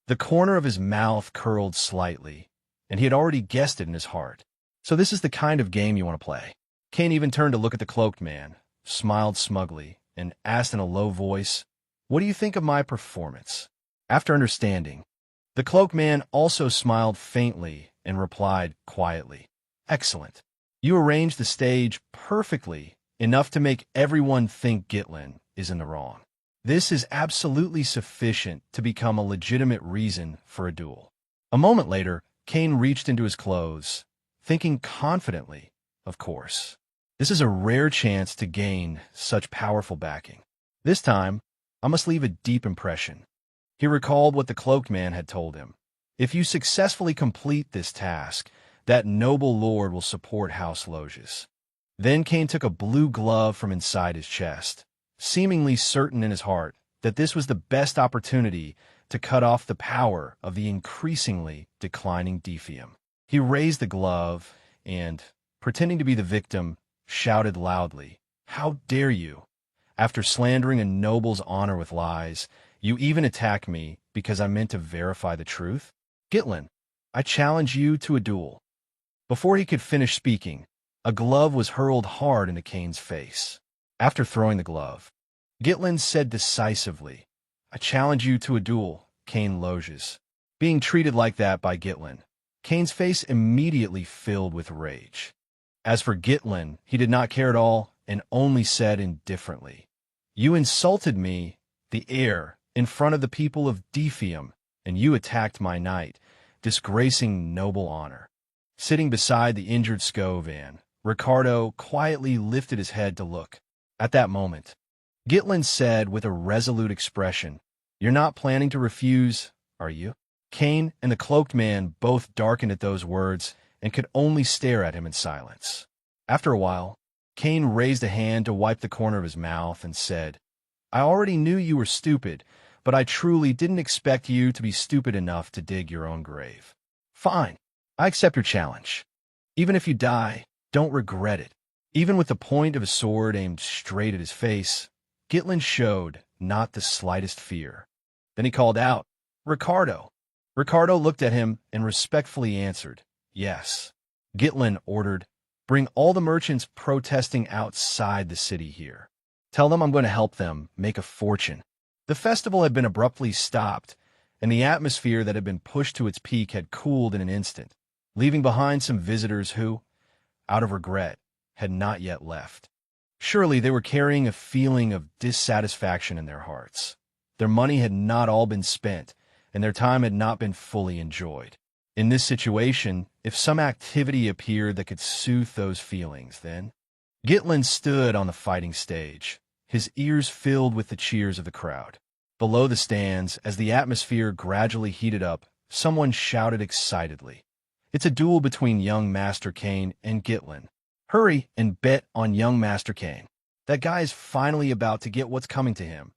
The corner of his mouth curled slightly, and he had already guessed it in his heart. So this is the kind of game you want to play. Kane even turned to look at the cloaked man, smiled smugly, and asked in a low voice, "What do you think of my performance?" After understanding, the cloaked man also smiled faintly and replied quietly, "Excellent. You arranged the stage perfectly, enough to make everyone think Gitlin is in the wrong. This is absolutely sufficient to become a legitimate reason for a duel." A moment later, Kane reached into his clothes, thinking confidently, of course. This is a rare chance to gain such powerful backing. This time, I must leave a deep impression. He recalled what the cloaked man had told him. If you successfully complete this task, that noble lord will support House Loges. Then Kane took a blue glove from inside his chest, seemingly certain in his heart that this was the best opportunity to cut off the power of the increasingly declining Defium. He raised the glove and, pretending to be the victim, shouted loudly, "How dare you? After slandering a noble's honor with lies, you even attack me because I meant to verify the truth? Gitlin, I challenge you to a duel." Before he could finish speaking, a glove was hurled hard into Kane's face. After throwing the glove, Gitlin said decisively, "I challenge you to a duel, Kane Loges." Being treated like that by Gitlin, Kane's face immediately filled with rage. As for Gitlin, he did not care at all and only said indifferently, "You insulted me, the heir, in front of the people of Defium, and you attacked my knight, disgracing noble honor." Sitting beside the injured Skovan, Ricardo quietly lifted his head to look. At that moment, Gitlin said with a resolute expression, "You're not planning to refuse, are you?" Kane and the cloaked man both darkened at those words and could only stare at him in silence. After a while, Kane raised a hand to wipe the corner of his mouth and said, "I already knew you were stupid, but I truly didn't expect you to be stupid enough to dig your own grave. Fine, I accept your challenge. Even if you die, don't regret it." Even with the point of a sword aimed straight at his face, Gitlin showed not the slightest fear. Then he called out, "Ricardo." Ricardo looked at him and respectfully answered, "Yes." Gitlin ordered, "Bring all the merchants protesting outside the city here. Tell them I'm going to help them make a fortune." The festival had been abruptly stopped, and the atmosphere that had been pushed to its peak had cooled in an instant, leaving behind some visitors who, out of regret, had not yet left. Surely they were carrying a feeling of dissatisfaction in their hearts. Their money had not all been spent, and their time had not been fully enjoyed. In this situation, if some activity appeared that could soothe those feelings, then Gitlin stood on the fighting stage, his ears filled with the cheers of the crowd. Below the stands, as the atmosphere gradually heated up, someone shouted excitedly, It's a duel between young Master Kane and Gitlin. Hurry and bet on young Master Kane. That guy is finally about to get what's coming to him.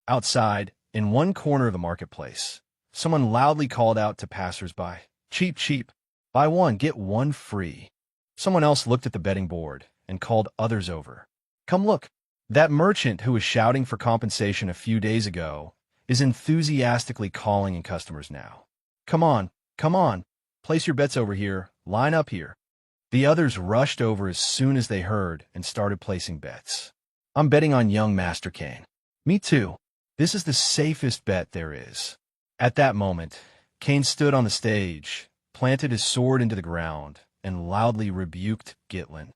Outside, in one corner of the marketplace, someone loudly called out to passers-by, "Cheap, cheap. Buy one, get one free." Someone else looked at the betting board and called others over. "Come look. That merchant who was shouting for compensation a few days ago is enthusiastically calling in customers now. Come on, come on. Place your bets over here. Line up here." The others rushed over as soon as they heard and started placing bets. "I'm betting on young Master Kane." "Me too. This is the safest bet there is." At that moment, Kane stood on the stage, planted his sword into the ground, and loudly rebuked Gitlin.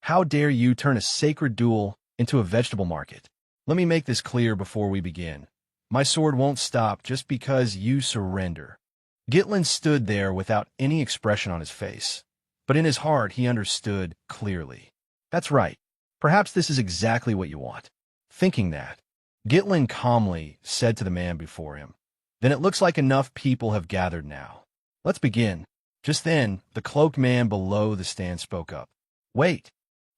"How dare you turn a sacred duel into a vegetable market? Let me make this clear before we begin. My sword won't stop just because you surrender." Gitlin stood there without any expression on his face, but in his heart he understood clearly. That's right. Perhaps this is exactly what you want. Thinking that, Gitlin calmly said to the man before him, "Then it looks like enough people have gathered now. Let's begin." Just then, the cloaked man below the stand spoke up. "Wait.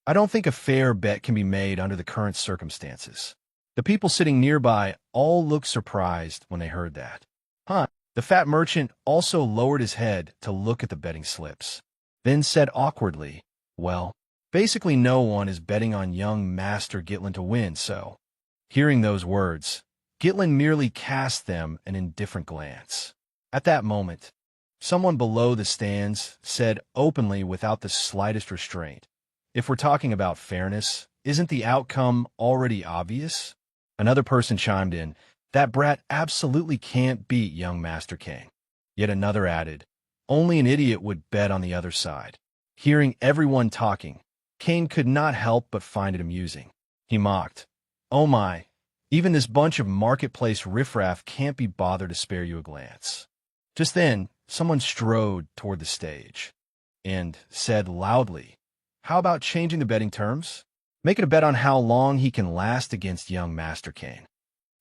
I don't think a fair bet can be made under the current circumstances." The people sitting nearby all looked surprised when they heard that. "Huh?" The fat merchant also lowered his head to look at the betting slips, then said awkwardly, "Well, basically no one is betting on young Master Gitlin to win, so..." Hearing those words, Gitlin merely cast them an indifferent glance. At that moment, someone below the stands said openly without the slightest restraint, "If we're talking about fairness, isn't the outcome already obvious?" Another person chimed in, "That brat absolutely can't beat young Master Kane." Yet another added, "Only an idiot would bet on the other side." Hearing everyone talking, Kane could not help but find it amusing. He mocked, "Oh my, even this bunch of marketplace riffraff can't be bothered to spare you a glance." Just then, someone strode toward the stage and said loudly, "How about changing the betting terms? Make it a bet on how long he can last against young Master Kane."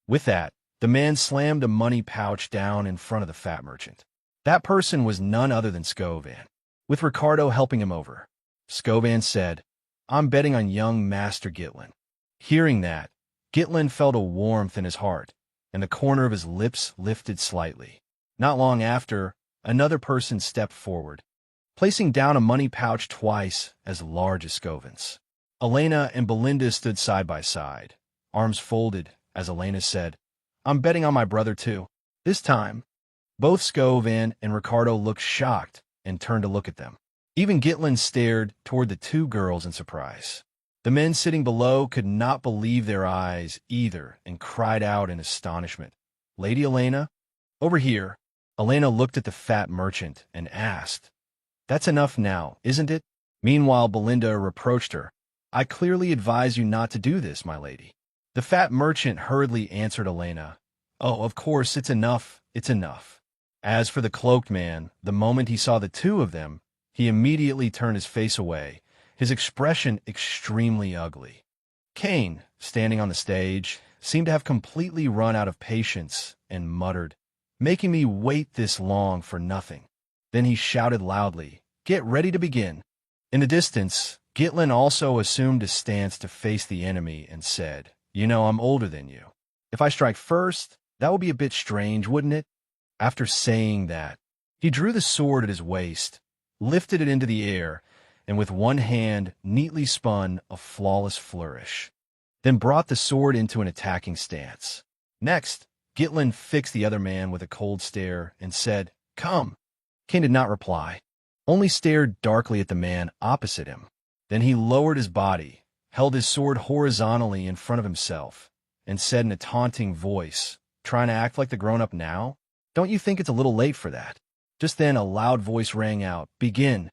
With that, the man slammed a money pouch down in front of the fat merchant. That person was none other than Scovan, with Ricardo helping him over. Scovan said, "I'm betting on young Master Gitlin." Hearing that, Gitlin felt a warmth in his heart, and the corner of his lips lifted slightly. Not long after, another person stepped forward, placing down a money pouch twice as large as Scovan's. Elena and Belinda stood side by side, arms folded, as Elena said, "I'm betting on my brother too." This time, both Scovan and Ricardo looked shocked and turned to look at them. Even Gitlin stared toward the two girls in surprise. The men sitting below could not believe their eyes either and cried out in astonishment, "Lady Elena, over here." Elena looked at the fat merchant and asked, "That's enough now, isn't it?" Meanwhile, Belinda reproached her, "I clearly advise you not to do this, my lady." The fat merchant hurriedly answered Elena, "Oh, of course, it's enough, it's enough." As for the cloaked man, the moment he saw the two of them, he immediately turned his face away, his expression extremely ugly. Kane, standing on the stage, seemed to have completely run out of patience and muttered, "Making me wait this long for nothing." Then he shouted loudly, "Get ready to begin." In the distance, Gitlin also assumed a stance to face the enemy and said, "You know, I'm older than you. If I strike first, that would be a bit strange, wouldn't it?" After saying that, he drew the sword at his waist, lifted it into the air, and with one hand neatly spun a flawless flourish, then brought the sword into an attacking stance. Next, Gitlin fixed the other man with a cold stare and said, "Come." Kane did not reply, only stared darkly at the man opposite him. Then he lowered his body, held his sword horizontally in front of himself, and said in a taunting voice, "Trying to act like the grown-up now? Don't you think it's a little late for that?" Just then a loud voice rang out, "Begin."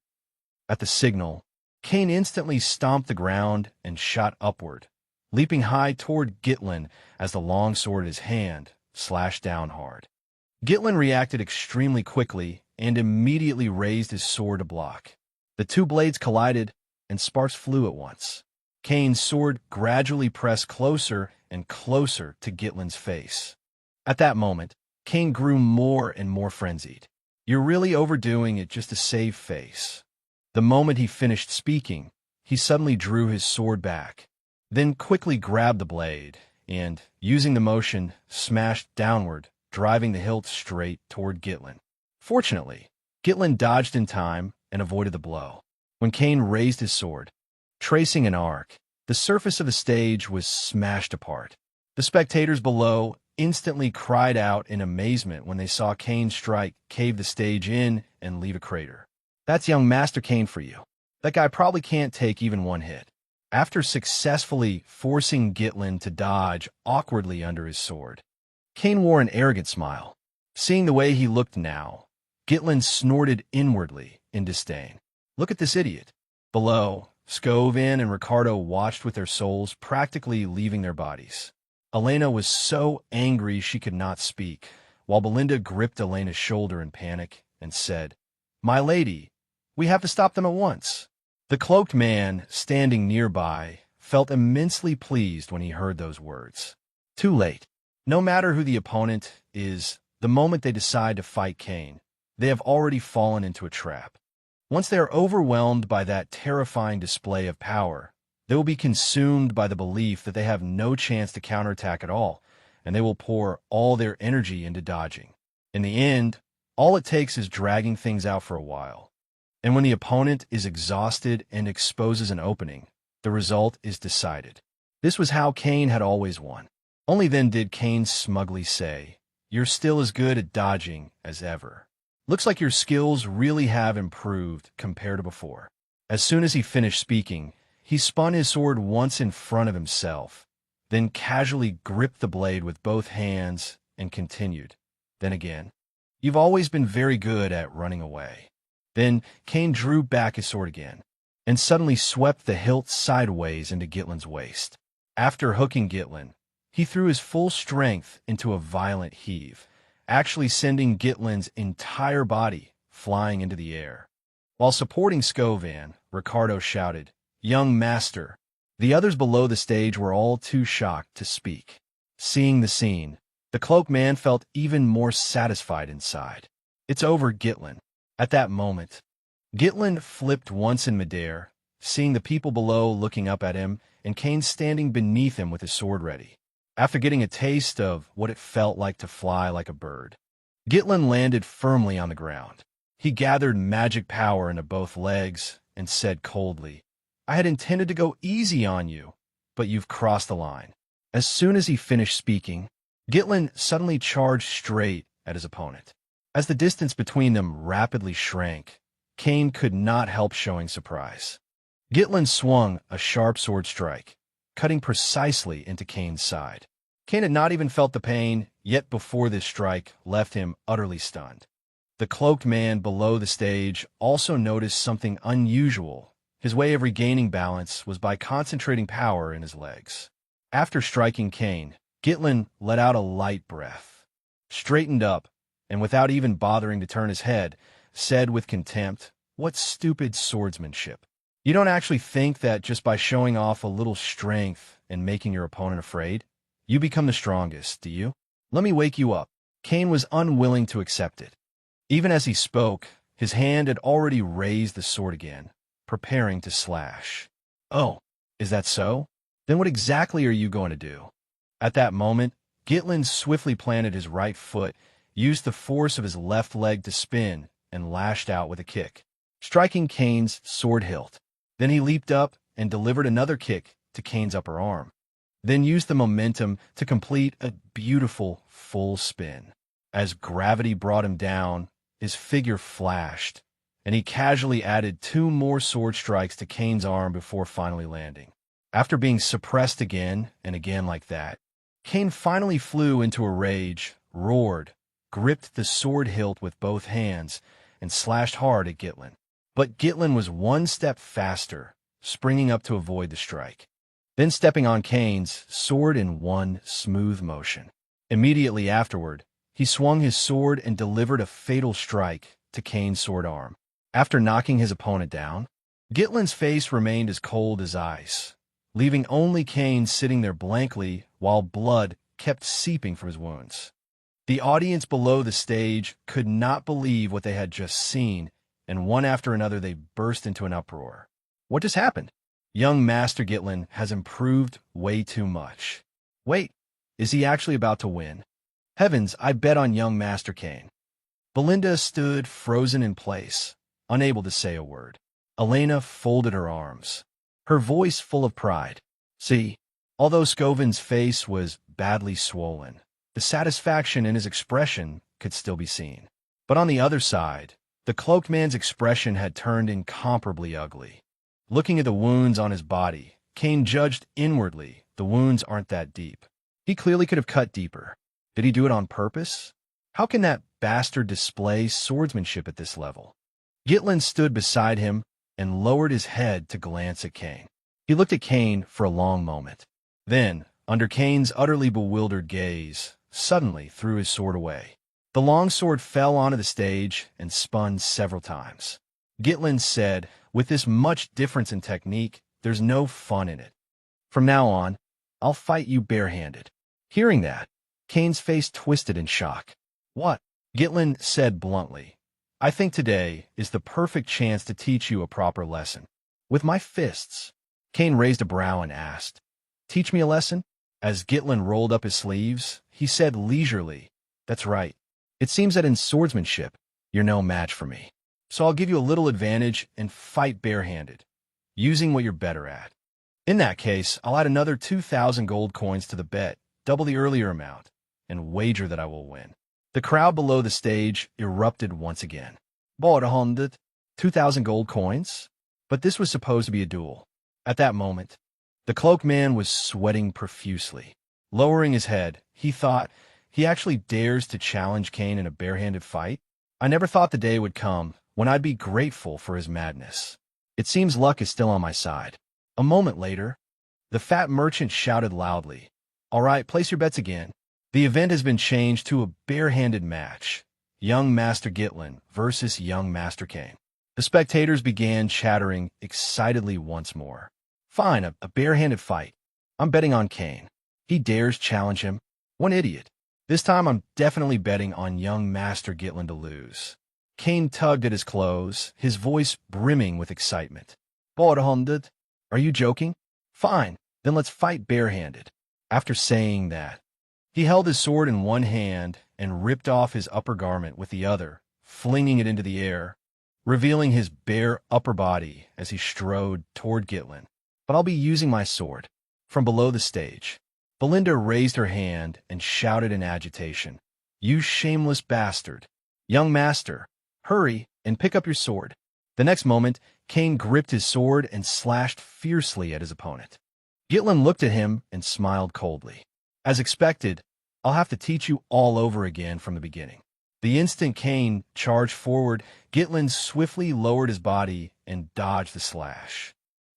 At the signal, Kane instantly stomped the ground and shot upward, leaping high toward Gitlin as the long sword in his hand slashed down hard. Gitlin reacted extremely quickly and immediately raised his sword to block. The two blades collided, and sparks flew at once. Kane's sword gradually pressed closer and closer to Gitlin's face. At that moment, Kane grew more and more frenzied. You're really overdoing it just to save face. The moment he finished speaking, he suddenly drew his sword back, then quickly grabbed the blade, and, using the motion, smashed downward, driving the hilt straight toward Gitlin. Fortunately, Gitlin dodged in time and avoided the blow. When Kane raised his sword, tracing an arc, the surface of the stage was smashed apart. The spectators below instantly cried out in amazement when they saw Kane's strike cave the stage in and leave a crater. That's young Master Kane for you. That guy probably can't take even one hit. After successfully forcing Gitlin to dodge awkwardly under his sword, Kane wore an arrogant smile. Seeing the way he looked now, Gitlin snorted inwardly in disdain. Look at this idiot. Below, Scovin and Ricardo watched with their souls practically leaving their bodies. Elena was so angry she could not speak, while Belinda gripped Elena's shoulder in panic and said, "My lady, we have to stop them at once." The cloaked man, standing nearby, felt immensely pleased when he heard those words. Too late. No matter who the opponent is, the moment they decide to fight Kane, they have already fallen into a trap. Once they are overwhelmed by that terrifying display of power, they will be consumed by the belief that they have no chance to counterattack at all, and they will pour all their energy into dodging. In the end, all it takes is dragging things out for a while. And when the opponent is exhausted and exposes an opening, the result is decided. This was how Kane had always won. Only then did Kane smugly say, "You're still as good at dodging as ever. Looks like your skills really have improved compared to before." As soon as he finished speaking, he spun his sword once in front of himself, then casually gripped the blade with both hands and continued. Then again, "You've always been very good at running away." Then Kane drew back his sword again, and suddenly swept the hilt sideways into Gitlin's waist. After hooking Gitlin, he threw his full strength into a violent heave, actually sending Gitlin's entire body flying into the air. While supporting Scovin, Ricardo shouted, "Young master!" The others below the stage were all too shocked to speak. Seeing the scene, the cloaked man felt even more satisfied inside. "It's over, Gitlin." At that moment, Gitlin flipped once in midair, seeing the people below looking up at him and Kane standing beneath him with his sword ready. After getting a taste of what it felt like to fly like a bird, Gitlin landed firmly on the ground. He gathered magic power into both legs and said coldly, "I had intended to go easy on you, but you've crossed the line." As soon as he finished speaking, Gitlin suddenly charged straight at his opponent. As the distance between them rapidly shrank, Kane could not help showing surprise. Gitlin swung a sharp sword strike, cutting precisely into Kane's side. Kane had not even felt the pain, yet before this strike left him utterly stunned. The cloaked man below the stage also noticed something unusual. His way of regaining balance was by concentrating power in his legs. After striking Kane, Gitlin let out a light breath, straightened up, and without even bothering to turn his head, said with contempt, "What stupid swordsmanship. You don't actually think that just by showing off a little strength and making your opponent afraid, you become the strongest, do you? Let me wake you up." Kane was unwilling to accept it. Even as he spoke, his hand had already raised the sword again, preparing to slash. "Oh, is that so? Then what exactly are you going to do?" At that moment, Gitlin swiftly planted his right foot, used the force of his left leg to spin, and lashed out with a kick, striking Kane's sword hilt. Then he leaped up and delivered another kick to Kane's upper arm, then used the momentum to complete a beautiful full spin. As gravity brought him down, his figure flashed, and he casually added 2 more sword strikes to Kane's arm before finally landing. After being suppressed again and again like that, Kane finally flew into a rage, roared, gripped the sword hilt with both hands, and slashed hard at Gitlin. But Gitlin was one step faster, springing up to avoid the strike, then stepping on Kane's sword in one smooth motion. Immediately afterward, he swung his sword and delivered a fatal strike to Kane's sword arm. After knocking his opponent down, Gitlin's face remained as cold as ice, leaving only Kane sitting there blankly while blood kept seeping from his wounds. The audience below the stage could not believe what they had just seen, and one after another they burst into an uproar. What just happened? Young Master Gitlin has improved way too much. Wait, is he actually about to win? Heavens, I bet on young Master Kane. Belinda stood frozen in place, unable to say a word. Elena folded her arms, her voice full of pride. See, although Scovin's face was badly swollen, the satisfaction in his expression could still be seen. But on the other side, the cloaked man's expression had turned incomparably ugly. Looking at the wounds on his body, Kane judged inwardly the wounds aren't that deep. He clearly could have cut deeper. Did he do it on purpose? How can that bastard display swordsmanship at this level? Gitlin stood beside him and lowered his head to glance at Kane. He looked at Kane for a long moment. Then, under Kane's utterly bewildered gaze, suddenly threw his sword away. The long sword fell onto the stage and spun several times. Gitlin said, with this much difference in technique, there's no fun in it. From now on, I'll fight you barehanded. Hearing that, Kane's face twisted in shock. What? Gitlin said bluntly. I think today is the perfect chance to teach you a proper lesson. With my fists. Kane raised a brow and asked, Teach me a lesson? As Gitlin rolled up his sleeves, he said leisurely, That's right. It seems that in swordsmanship, you're no match for me. So I'll give you a little advantage and fight barehanded, using what you're better at. In that case, I'll add another 2,000 gold coins to the bet, double the earlier amount, and wager that I will win. The crowd below the stage erupted once again. 100, 2,000 gold coins? But this was supposed to be a duel. At that moment, the cloaked man was sweating profusely. Lowering his head, he thought, he actually dares to challenge Kane in a barehanded fight? I never thought the day would come when I'd be grateful for his madness. It seems luck is still on my side. A moment later, the fat merchant shouted loudly, All right, place your bets again. The event has been changed to a barehanded match. Young Master Gitlin versus Young Master Kane. The spectators began chattering excitedly once more. Fine, a barehanded fight. I'm betting on Kane. He dares challenge him. One idiot. This time I'm definitely betting on young Master Gitlin to lose. Kane tugged at his clothes, his voice brimming with excitement. 100. Are you joking? Fine, then let's fight barehanded. After saying that, he held his sword in one hand and ripped off his upper garment with the other, flinging it into the air, revealing his bare upper body as he strode toward Gitlin. But I'll be using my sword. From below the stage, Belinda raised her hand and shouted in agitation, You shameless bastard! Young master, hurry and pick up your sword. The next moment, Kane gripped his sword and slashed fiercely at his opponent. Gitlin looked at him and smiled coldly. As expected, I'll have to teach you all over again from the beginning. The instant Kane charged forward, Gitlin swiftly lowered his body and dodged the slash.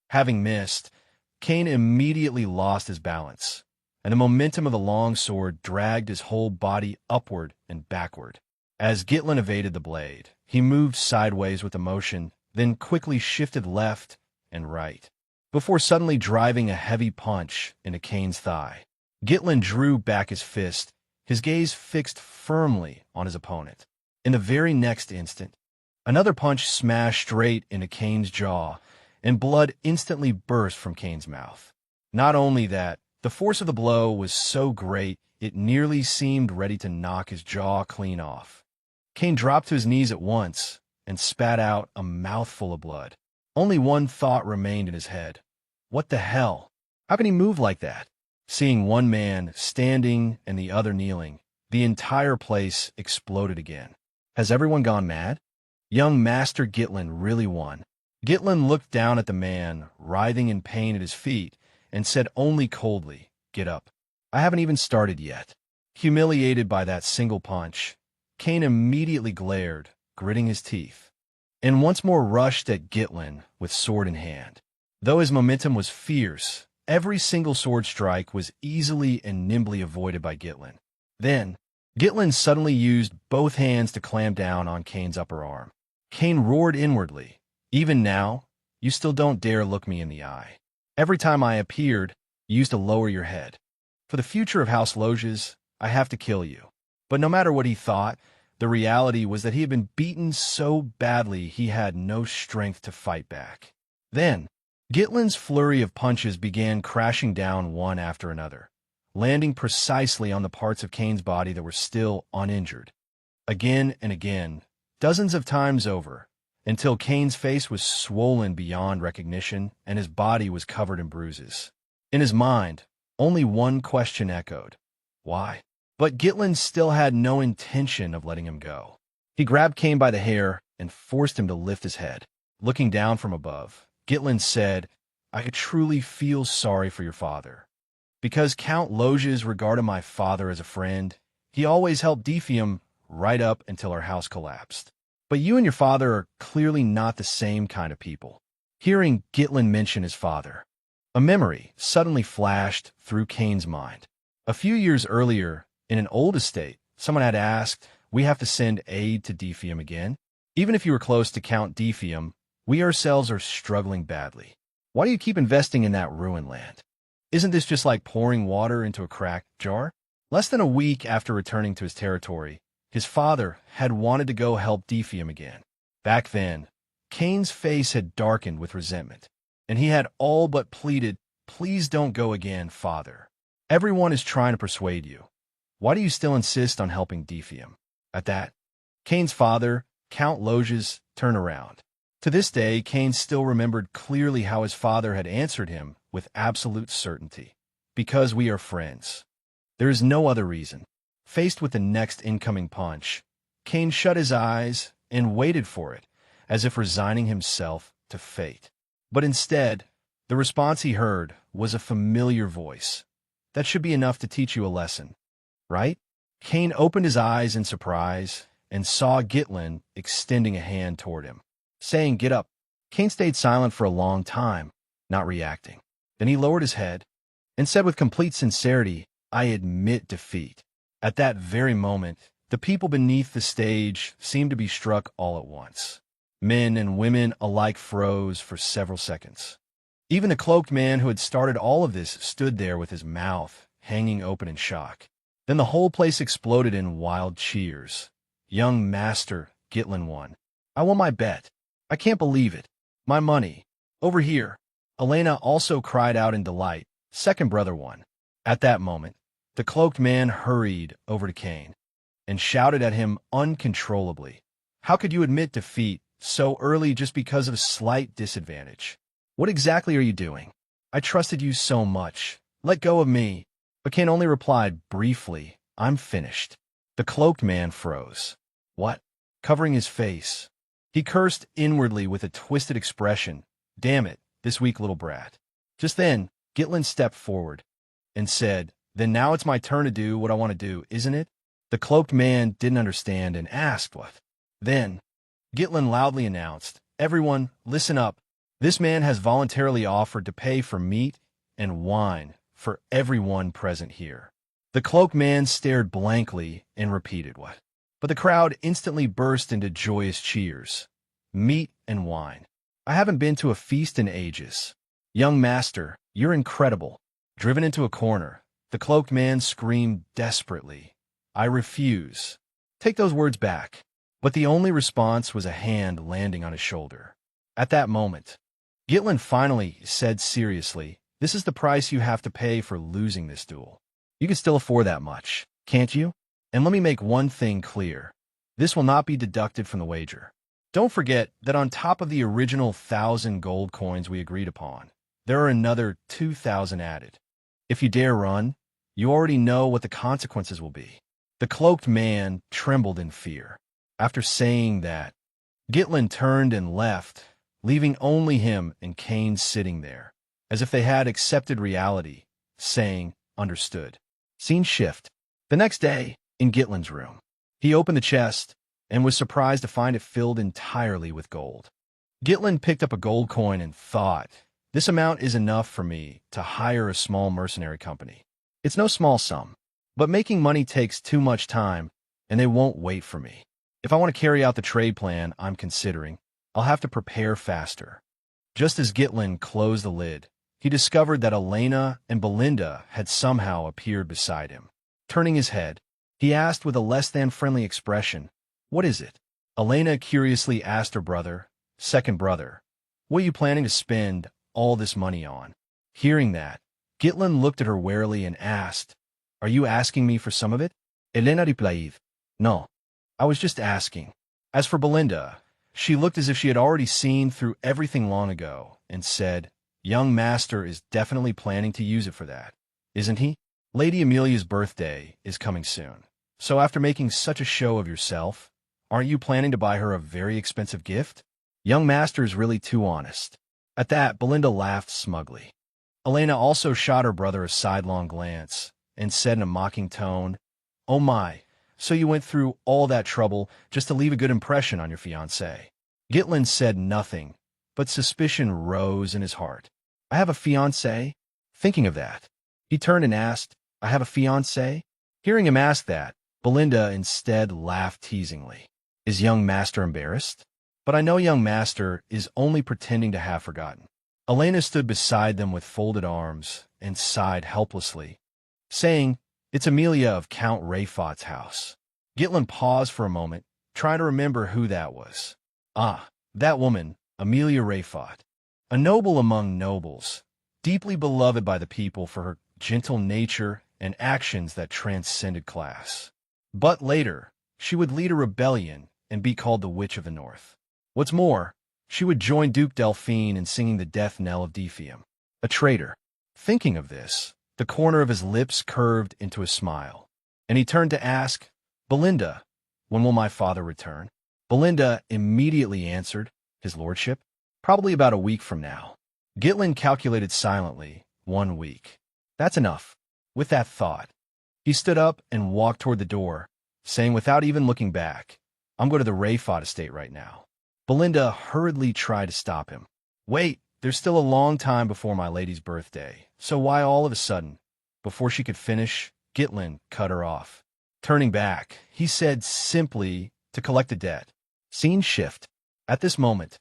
Having missed, Kane immediately lost his balance, and the momentum of the long sword dragged his whole body upward and backward. As Gitlin evaded the blade, he moved sideways with the motion, then quickly shifted left and right, before suddenly driving a heavy punch into Kane's thigh. Gitlin drew back his fist, his gaze fixed firmly on his opponent. In the very next instant, another punch smashed straight into Kane's jaw, and blood instantly burst from Kane's mouth. Not only that, the force of the blow was so great it nearly seemed ready to knock his jaw clean off. Kane dropped to his knees at once and spat out a mouthful of blood. Only one thought remained in his head. What the hell? How can he move like that? Seeing one man standing and the other kneeling, the entire place exploded again. Has everyone gone mad? Young Master Gitlin really won. Gitlin looked down at the man, writhing in pain at his feet, and said only coldly, Get up. I haven't even started yet. Humiliated by that single punch, Kane immediately glared, gritting his teeth, and once more rushed at Gitlin with sword in hand. Though his momentum was fierce, every single sword strike was easily and nimbly avoided by Gitlin. Then, Gitlin suddenly used both hands to clamp down on Kane's upper arm. Kane roared inwardly, Even now, you still don't dare look me in the eye. Every time I appeared, you used to lower your head. For the future of House Loges, I have to kill you. But no matter what he thought, the reality was that he had been beaten so badly he had no strength to fight back. Then, Gitlin's flurry of punches began crashing down one after another, landing precisely on the parts of Kane's body that were still uninjured. Again and again, dozens of times over, until Kane's face was swollen beyond recognition and his body was covered in bruises. In his mind, only one question echoed. Why? But Gitlin still had no intention of letting him go. He grabbed Kane by the hair and forced him to lift his head. Looking down from above, Gitlin said, "I truly feel sorry for your father. Because Count Loges regarded my father as a friend, he always helped Defium right up until our house collapsed. But you and your father are clearly not the same kind of people." Hearing Gitlin mention his father, a memory suddenly flashed through Kane's mind. A few years earlier, in an old estate, someone had asked, "We have to send aid to Defium again? Even if you were close to Count Defium, we ourselves are struggling badly. Why do you keep investing in that ruined land? Isn't this just like pouring water into a cracked jar?" Less than a week after returning to his territory, his father had wanted to go help Defium again. Back then, Kane's face had darkened with resentment, and he had all but pleaded, "Please don't go again, father. Everyone is trying to persuade you. Why do you still insist on helping Defium?" At that, Kane's father, Count Loges, turned around. To this day, Kane still remembered clearly how his father had answered him with absolute certainty. "Because we are friends. There is no other reason." Faced with the next incoming punch, Kane shut his eyes and waited for it, as if resigning himself to fate. But instead, the response he heard was a familiar voice. "That should be enough to teach you a lesson, right?" Kane opened his eyes in surprise and saw Gitlin extending a hand toward him, saying, "Get up." Kane stayed silent for a long time, not reacting. Then he lowered his head and said with complete sincerity, "I admit defeat." At that very moment, the people beneath the stage seemed to be struck all at once. Men and women alike froze for several seconds. Even the cloaked man who had started all of this stood there with his mouth hanging open in shock. Then the whole place exploded in wild cheers. "Young master," Gitlin won. "I won my bet. I can't believe it. My money. Over here." Elena also cried out in delight. "Second brother won." At that moment, the cloaked man hurried over to Kane and shouted at him uncontrollably. "How could you admit defeat so early just because of a slight disadvantage? What exactly are you doing? I trusted you so much. Let go of me." But Kane only replied briefly, "I'm finished." The cloaked man froze. "What?" Covering his face, he cursed inwardly with a twisted expression. "Damn it, this weak little brat." Just then, Gitlin stepped forward and said, "Then now it's my turn to do what I want to do, isn't it?" The cloaked man didn't understand and asked what. Then, Gitlin loudly announced, "Everyone, listen up. This man has voluntarily offered to pay for meat and wine for everyone present here." The cloaked man stared blankly and repeated what. But the crowd instantly burst into joyous cheers. "Meat and wine. I haven't been to a feast in ages. Young master, you're incredible." Driven into a corner, the cloaked man screamed desperately, "I refuse." Take those words back. But the only response was a hand landing on his shoulder. At that moment, Gitlin finally said seriously, "This is the price you have to pay for losing this duel. You can still afford that much, can't you? And let me make one thing clear. This will not be deducted from the wager. Don't forget that on top of the original 1,000 gold coins we agreed upon, there are another 2,000 added. If you dare run, you already know what the consequences will be." The cloaked man trembled in fear. After saying that, Gitlin turned and left, leaving only him and Kane sitting there, as if they had accepted reality, saying, "Understood." Scene shift. The next day, in Gitlin's room, he opened the chest and was surprised to find it filled entirely with gold. Gitlin picked up a gold coin and thought, "This amount is enough for me to hire a small mercenary company. It's no small sum, but making money takes too much time, and they won't wait for me. If I want to carry out the trade plan I'm considering, I'll have to prepare faster." Just as Gitlin closed the lid, he discovered that Elena and Belinda had somehow appeared beside him. Turning his head, He asked with a less-than-friendly expression. What is it? Elena curiously asked her brother, second brother. What are you planning to spend all this money on? Hearing that, Gitlin looked at her warily and asked, Are you asking me for some of it? Elena replied, No, I was just asking. As for Belinda, she looked as if she had already seen through everything long ago and said, Young master is definitely planning to use it for that, isn't he? Lady Amelia's birthday is coming soon. So after making such a show of yourself, aren't you planning to buy her a very expensive gift? Young master is really too honest. At that, Belinda laughed smugly. Elena also shot her brother a sidelong glance and said in a mocking tone, Oh my, so you went through all that trouble just to leave a good impression on your fiancé. Gitlin said nothing, but suspicion rose in his heart. I have a fiancé? Thinking of that, he turned and asked, I have a fiancé? Hearing him ask that, Belinda instead laughed teasingly. Is young master embarrassed? But I know young master is only pretending to have forgotten. Elena stood beside them with folded arms and sighed helplessly, saying, It's Amelia of Count Rayfot's house. Gitlin paused for a moment, trying to remember who that was. Ah, that woman, Amelia Rayfot, a noble among nobles, deeply beloved by the people for her gentle nature and actions that transcended class. But later, she would lead a rebellion and be called the Witch of the North. What's more, she would join Duke Delphine in singing the death knell of Defium. A traitor. Thinking of this, the corner of his lips curved into a smile, and he turned to ask, Belinda, when will my father return? Belinda immediately answered, His lordship, probably about a week from now. Gitlin calculated silently, 1 week. That's enough. With that thought, he stood up and walked toward the door, saying without even looking back, I'm going to the Rayfot estate right now. Belinda hurriedly tried to stop him. Wait, there's still a long time before my lady's birthday, so why all of a sudden? Before she could finish, Gitlin cut her off. Turning back, he said simply to collect a debt. Scene shift. At this moment,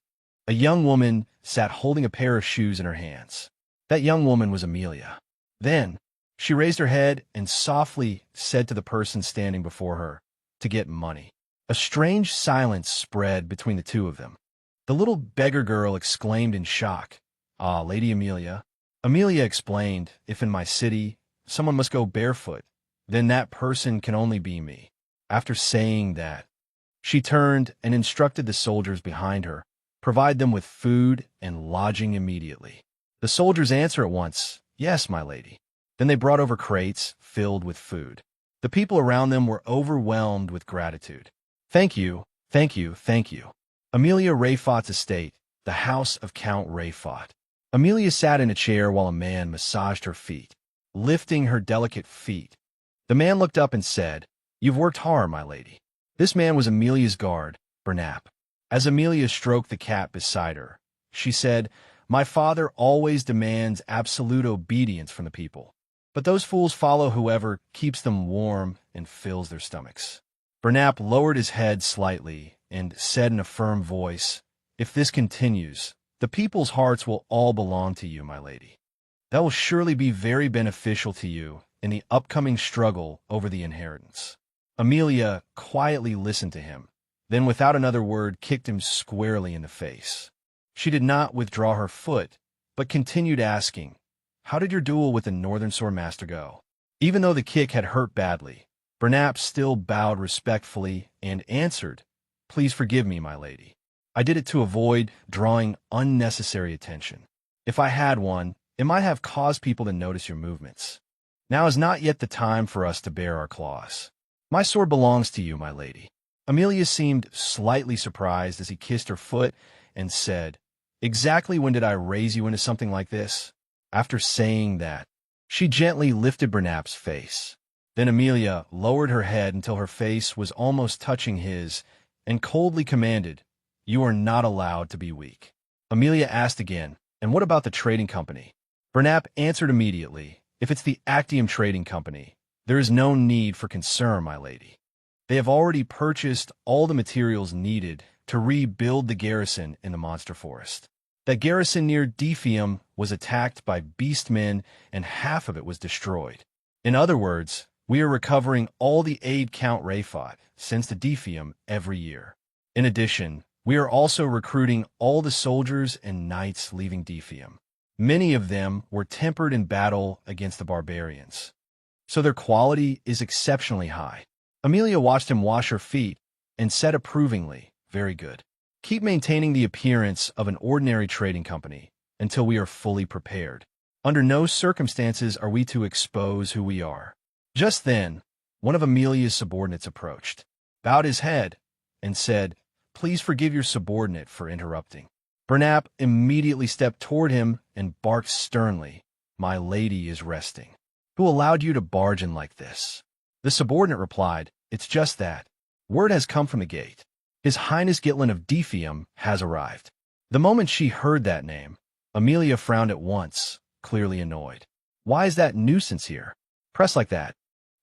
a young woman sat holding a pair of shoes in her hands. That young woman was Amelia. Then, she raised her head and softly said to the person standing before her, to get money. A strange silence spread between the two of them. The little beggar girl exclaimed in shock, Ah, Lady Amelia. Amelia explained, if in my city, someone must go barefoot, then that person can only be me. After saying that, she turned and instructed the soldiers behind her, provide them with food and lodging immediately. The soldiers answered at once, Yes, my lady. Then they brought over crates filled with food. The people around them were overwhelmed with gratitude. Thank you, thank you, thank you. Amelia Rayfot's estate, the house of Count Rayfot. Amelia sat in a chair while a man massaged her feet, lifting her delicate feet. The man looked up and said, You've worked hard, my lady. This man was Amelia's guard, Bernap. As Amelia stroked the cat beside her, she said, My father always demands absolute obedience from the people, but those fools follow whoever keeps them warm and fills their stomachs. Bernap lowered his head slightly and said in a firm voice, If this continues, the people's hearts will all belong to you, my lady. That will surely be very beneficial to you in the upcoming struggle over the inheritance. Amelia quietly listened to him, then without another word kicked him squarely in the face. She did not withdraw her foot, but continued asking, How did your duel with the Northern Sword Master go? Even though the kick had hurt badly, Bernap still bowed respectfully and answered, Please forgive me, my lady. I did it to avoid drawing unnecessary attention. If I had one, it might have caused people to notice your movements. Now is not yet the time for us to bare our claws. My sword belongs to you, my lady. Amelia seemed slightly surprised as he kissed her foot and said, Exactly when did I raise you into something like this? After saying that, she gently lifted Bernap's face. Then Amelia lowered her head until her face was almost touching his and coldly commanded, You are not allowed to be weak. Amelia asked again, And what about the trading company? Bernap answered immediately, If it's the Actium Trading Company, there is no need for concern, my lady. They have already purchased all the materials needed to rebuild the garrison in the Monster Forest. That garrison near Defium was attacked by beastmen and half of it was destroyed. In other words, We are recovering all the aid Count Rayfot sends to Defium every year. In addition, we are also recruiting all the soldiers and knights leaving Defium. Many of them were tempered in battle against the barbarians, so their quality is exceptionally high. Amelia watched him wash her feet and said approvingly, "Very good. Keep maintaining the appearance of an ordinary trading company until we are fully prepared. Under no circumstances are we to expose who we are." Just then, one of Amelia's subordinates approached, bowed his head, and said, "Please forgive your subordinate for interrupting." Bernap immediately stepped toward him and barked sternly, "My lady is resting. Who allowed you to barge in like this?" The subordinate replied, "It's just that. Word has come from the gate. His Highness Gitlin of Defium has arrived." The moment she heard that name, Amelia frowned at once, clearly annoyed. "Why is that nuisance here? Press like that."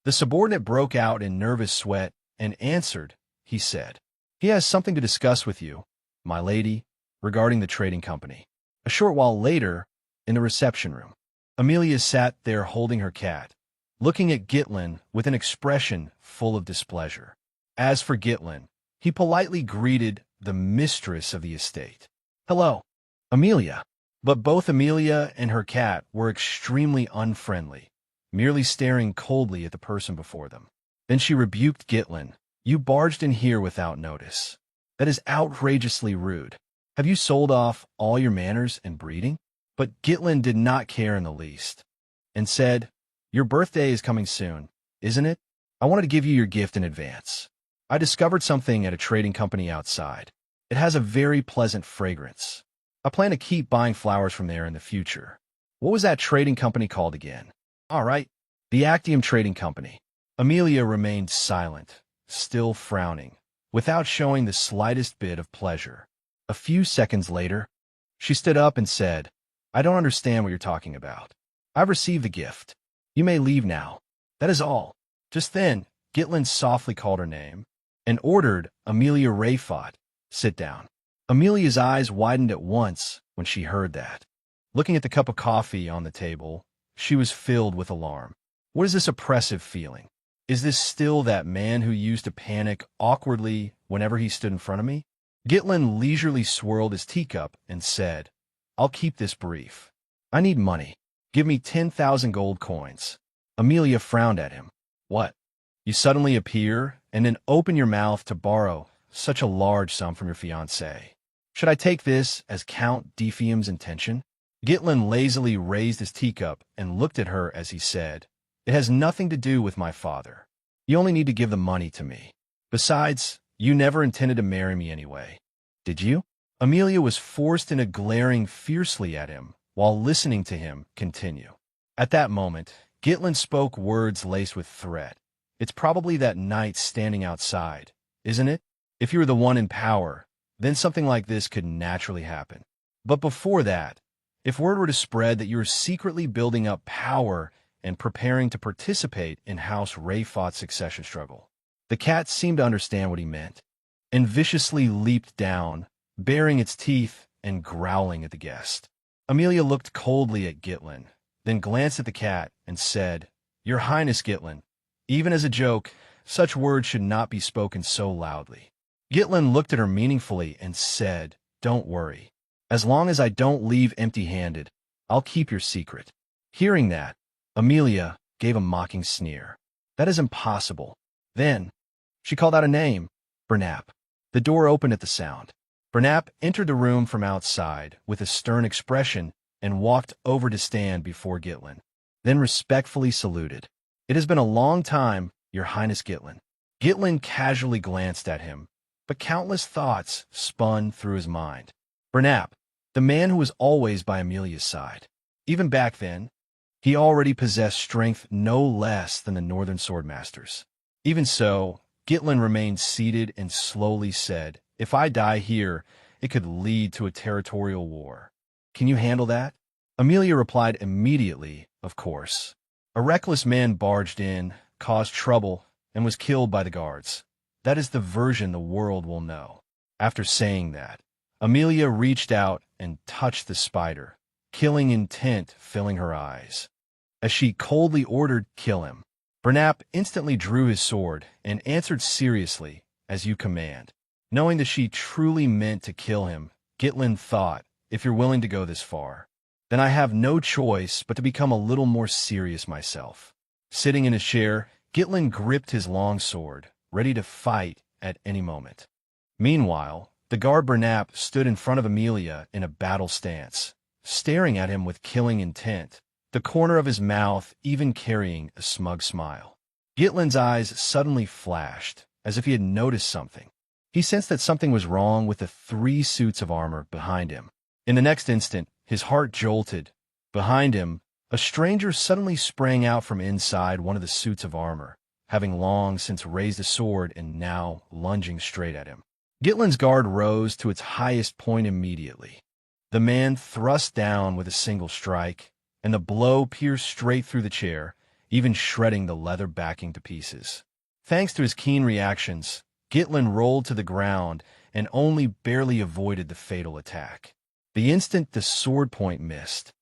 The subordinate broke out in nervous sweat and answered, he said, "He has something to discuss with you, my lady, regarding the trading company." A short while later, in the reception room, Amelia sat there holding her cat, looking at Gitlin with an expression full of displeasure. As for Gitlin, he politely greeted the mistress of the estate. "Hello, Amelia." But both Amelia and her cat were extremely unfriendly, merely staring coldly at the person before them. Then she rebuked Gitlin. "You barged in here without notice. That is outrageously rude. Have you sold off all your manners and breeding?" But Gitlin did not care in the least, and said, "Your birthday is coming soon, isn't it? I wanted to give you your gift in advance. I discovered something at a trading company outside. It has a very pleasant fragrance. I plan to keep buying flowers from there in the future." What was that trading company called again? All right, the Actium Trading Company. Amelia remained silent, still frowning, without showing the slightest bit of pleasure. A few seconds later, she stood up and said, "I don't understand what you're talking about. I've received the gift. You may leave now. That is all." Just then, Gitlin softly called her name and ordered Amelia Rayfot, "Sit down." Amelia's eyes widened at once when she heard that. Looking at the cup of coffee on the table, she was filled with alarm. What is this oppressive feeling? Is this still that man who used to panic awkwardly whenever he stood in front of me? Gitlin leisurely swirled his teacup and said, "I'll keep this brief. I need money. Give me 10,000 gold coins." Amelia frowned at him. "What? You suddenly appear and then open your mouth to borrow such a large sum from your fiancé? Should I take this as Count Defium's intention?" Gitlin lazily raised his teacup and looked at her as he said, "It has nothing to do with my father. You only need to give the money to me. Besides, you never intended to marry me anyway, did you?" Amelia was forced into glaring fiercely at him while listening to him continue. At that moment, Gitlin spoke words laced with threat. "It's probably that knight standing outside, isn't it? If you were the one in power, then something like this could naturally happen. But before that, if word were to spread that you were secretly building up power and preparing to participate in House Rayfot's succession struggle." The cat seemed to understand what he meant, and viciously leaped down, baring its teeth and growling at the guest. Amelia looked coldly at Gitlin, then glanced at the cat and said, "Your Highness Gitlin, even as a joke, such words should not be spoken so loudly." Gitlin looked at her meaningfully and said, "Don't worry. As long as I don't leave empty-handed, I'll keep your secret." Hearing that, Amelia gave a mocking sneer. "That is impossible." Then, she called out a name, Bernap. The door opened at the sound. Bernap entered the room from outside with a stern expression and walked over to stand before Gitlin, then respectfully saluted. "It has been a long time, Your Highness Gitlin." Gitlin casually glanced at him, but countless thoughts spun through his mind. Bernap, the man who was always by Amelia's side. Even back then, he already possessed strength no less than the Northern Swordmasters. Even so, Gitlin remained seated and slowly said, "If I die here, it could lead to a territorial war. Can you handle that?" Amelia replied immediately, "Of course." A reckless man barged in, caused trouble, and was killed by the guards. That is the version the world will know. After saying that, Amelia reached out and touched the spider, killing intent filling her eyes. As she coldly ordered, "Kill him." Bernap instantly drew his sword and answered seriously, "As you command." Knowing that she truly meant to kill him, Gitlin thought, "If you're willing to go this far, then I have no choice but to become a little more serious myself." Sitting in his chair, Gitlin gripped his long sword, ready to fight at any moment. Meanwhile, the guard Bernap stood in front of Amelia in a battle stance, staring at him with killing intent, the corner of his mouth even carrying a smug smile. Gitlin's eyes suddenly flashed, as if he had noticed something. He sensed that something was wrong with the 3 suits of armor behind him. In the next instant, his heart jolted. Behind him, a stranger suddenly sprang out from inside one of the suits of armor, having long since raised a sword and now lunging straight at him. Gitlin's guard rose to its highest point immediately. The man thrust down with a single strike, and the blow pierced straight through the chair, even shredding the leather backing to pieces. Thanks to his keen reactions, Gitlin rolled to the ground and only barely avoided the fatal attack. The instant the sword point missed,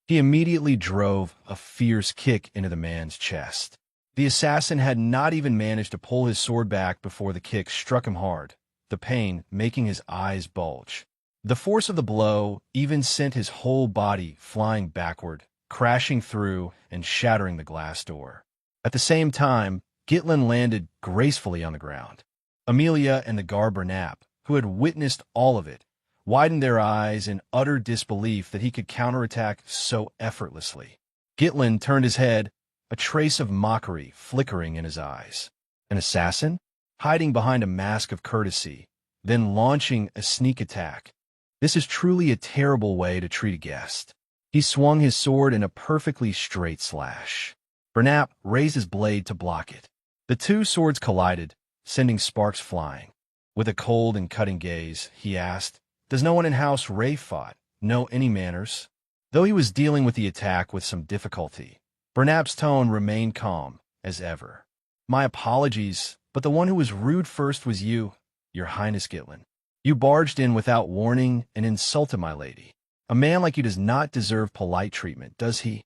he immediately drove a fierce kick into the man's chest. The assassin had not even managed to pull his sword back before the kick struck him hard, the pain making his eyes bulge. The force of the blow even sent his whole body flying backward, crashing through and shattering the glass door. At the same time, Gitlin landed gracefully on the ground. Amelia and the guard Bernap, who had witnessed all of it, widened their eyes in utter disbelief that he could counterattack so effortlessly. Gitlin turned his head, a trace of mockery flickering in his eyes. An assassin? Hiding behind a mask of courtesy, then launching a sneak attack. This is truly a terrible way to treat a guest. He swung his sword in a perfectly straight slash. Bernap raised his blade to block it. The 2 swords collided, sending sparks flying. With a cold and cutting gaze, he asked, "Does no one in House Ray fought know any manners?" Though he was dealing with the attack with some difficulty, Bernap's tone remained calm as ever. "My apologies, but the one who was rude first was you, Your Highness Gitlin. You barged in without warning and insulted my lady. A man like you does not deserve polite treatment, does he?"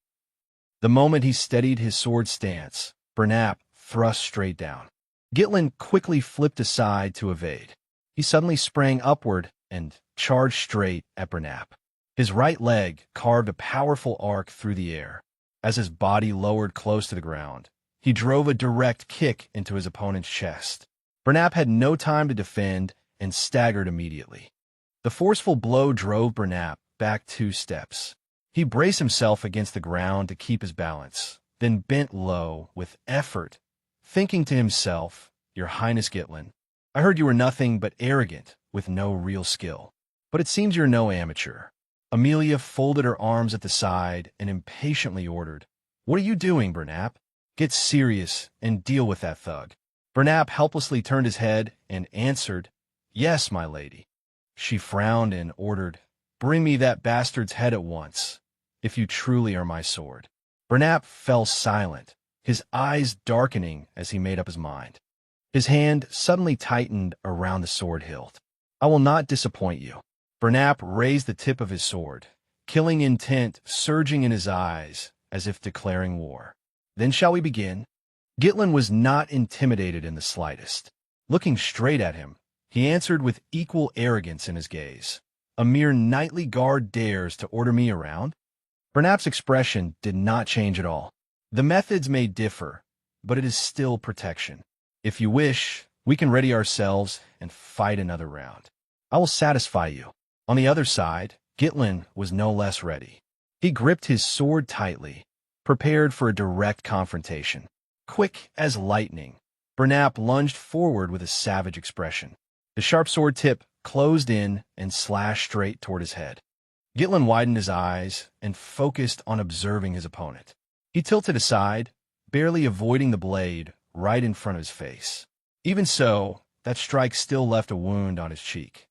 The moment he steadied his sword stance, Bernap thrust straight down. Gitlin quickly flipped aside to evade. He suddenly sprang upward and charged straight at Bernap. His right leg carved a powerful arc through the air. As his body lowered close to the ground, he drove a direct kick into his opponent's chest. Bernap had no time to defend and staggered immediately. The forceful blow drove Bernap back 2 steps. He braced himself against the ground to keep his balance, then bent low with effort, thinking to himself, "Your Highness Gitlin, I heard you were nothing but arrogant with no real skill. But it seems you're no amateur." Amelia folded her arms at the side and impatiently ordered, "What are you doing, Bernap? Get serious and deal with that thug." Bernap helplessly turned his head and answered, "Yes, my lady." She frowned and ordered, "Bring me that bastard's head at once, if you truly are my sword." Bernap fell silent, his eyes darkening as he made up his mind. His hand suddenly tightened around the sword hilt. "I will not disappoint you." Bernap raised the tip of his sword, killing intent surging in his eyes as if declaring war. "Then shall we begin?" Gitlin was not intimidated in the slightest. Looking straight at him, he answered with equal arrogance in his gaze, "A mere knightly guard dares to order me around?" Bernap's expression did not change at all. "The methods may differ, but it is still protection. If you wish, we can ready ourselves and fight another round. I will satisfy you." On the other side, Gitlin was no less ready. He gripped his sword tightly, prepared for a direct confrontation. Quick as lightning, Bernap lunged forward with a savage expression. The sharp sword tip closed in and slashed straight toward his head. Gitlin widened his eyes and focused on observing his opponent. He tilted aside, barely avoiding the blade right in front of his face. Even so, that strike still left a wound on his cheek.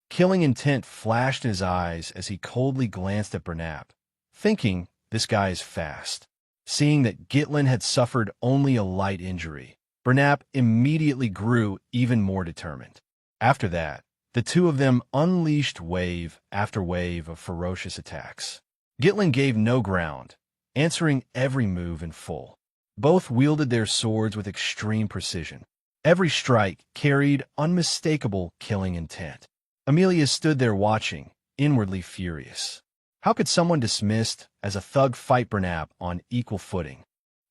Killing intent flashed in his eyes as he coldly glanced at Bernap, thinking, "This guy is fast." Seeing that Gitlin had suffered only a light injury, Bernap immediately grew even more determined. After that, the 2 of them unleashed wave after wave of ferocious attacks. Gitlin gave no ground, answering every move in full. Both wielded their swords with extreme precision. Every strike carried unmistakable killing intent. Amelia stood there watching, inwardly furious. How could someone dismissed as a thug fight Bernap on equal footing?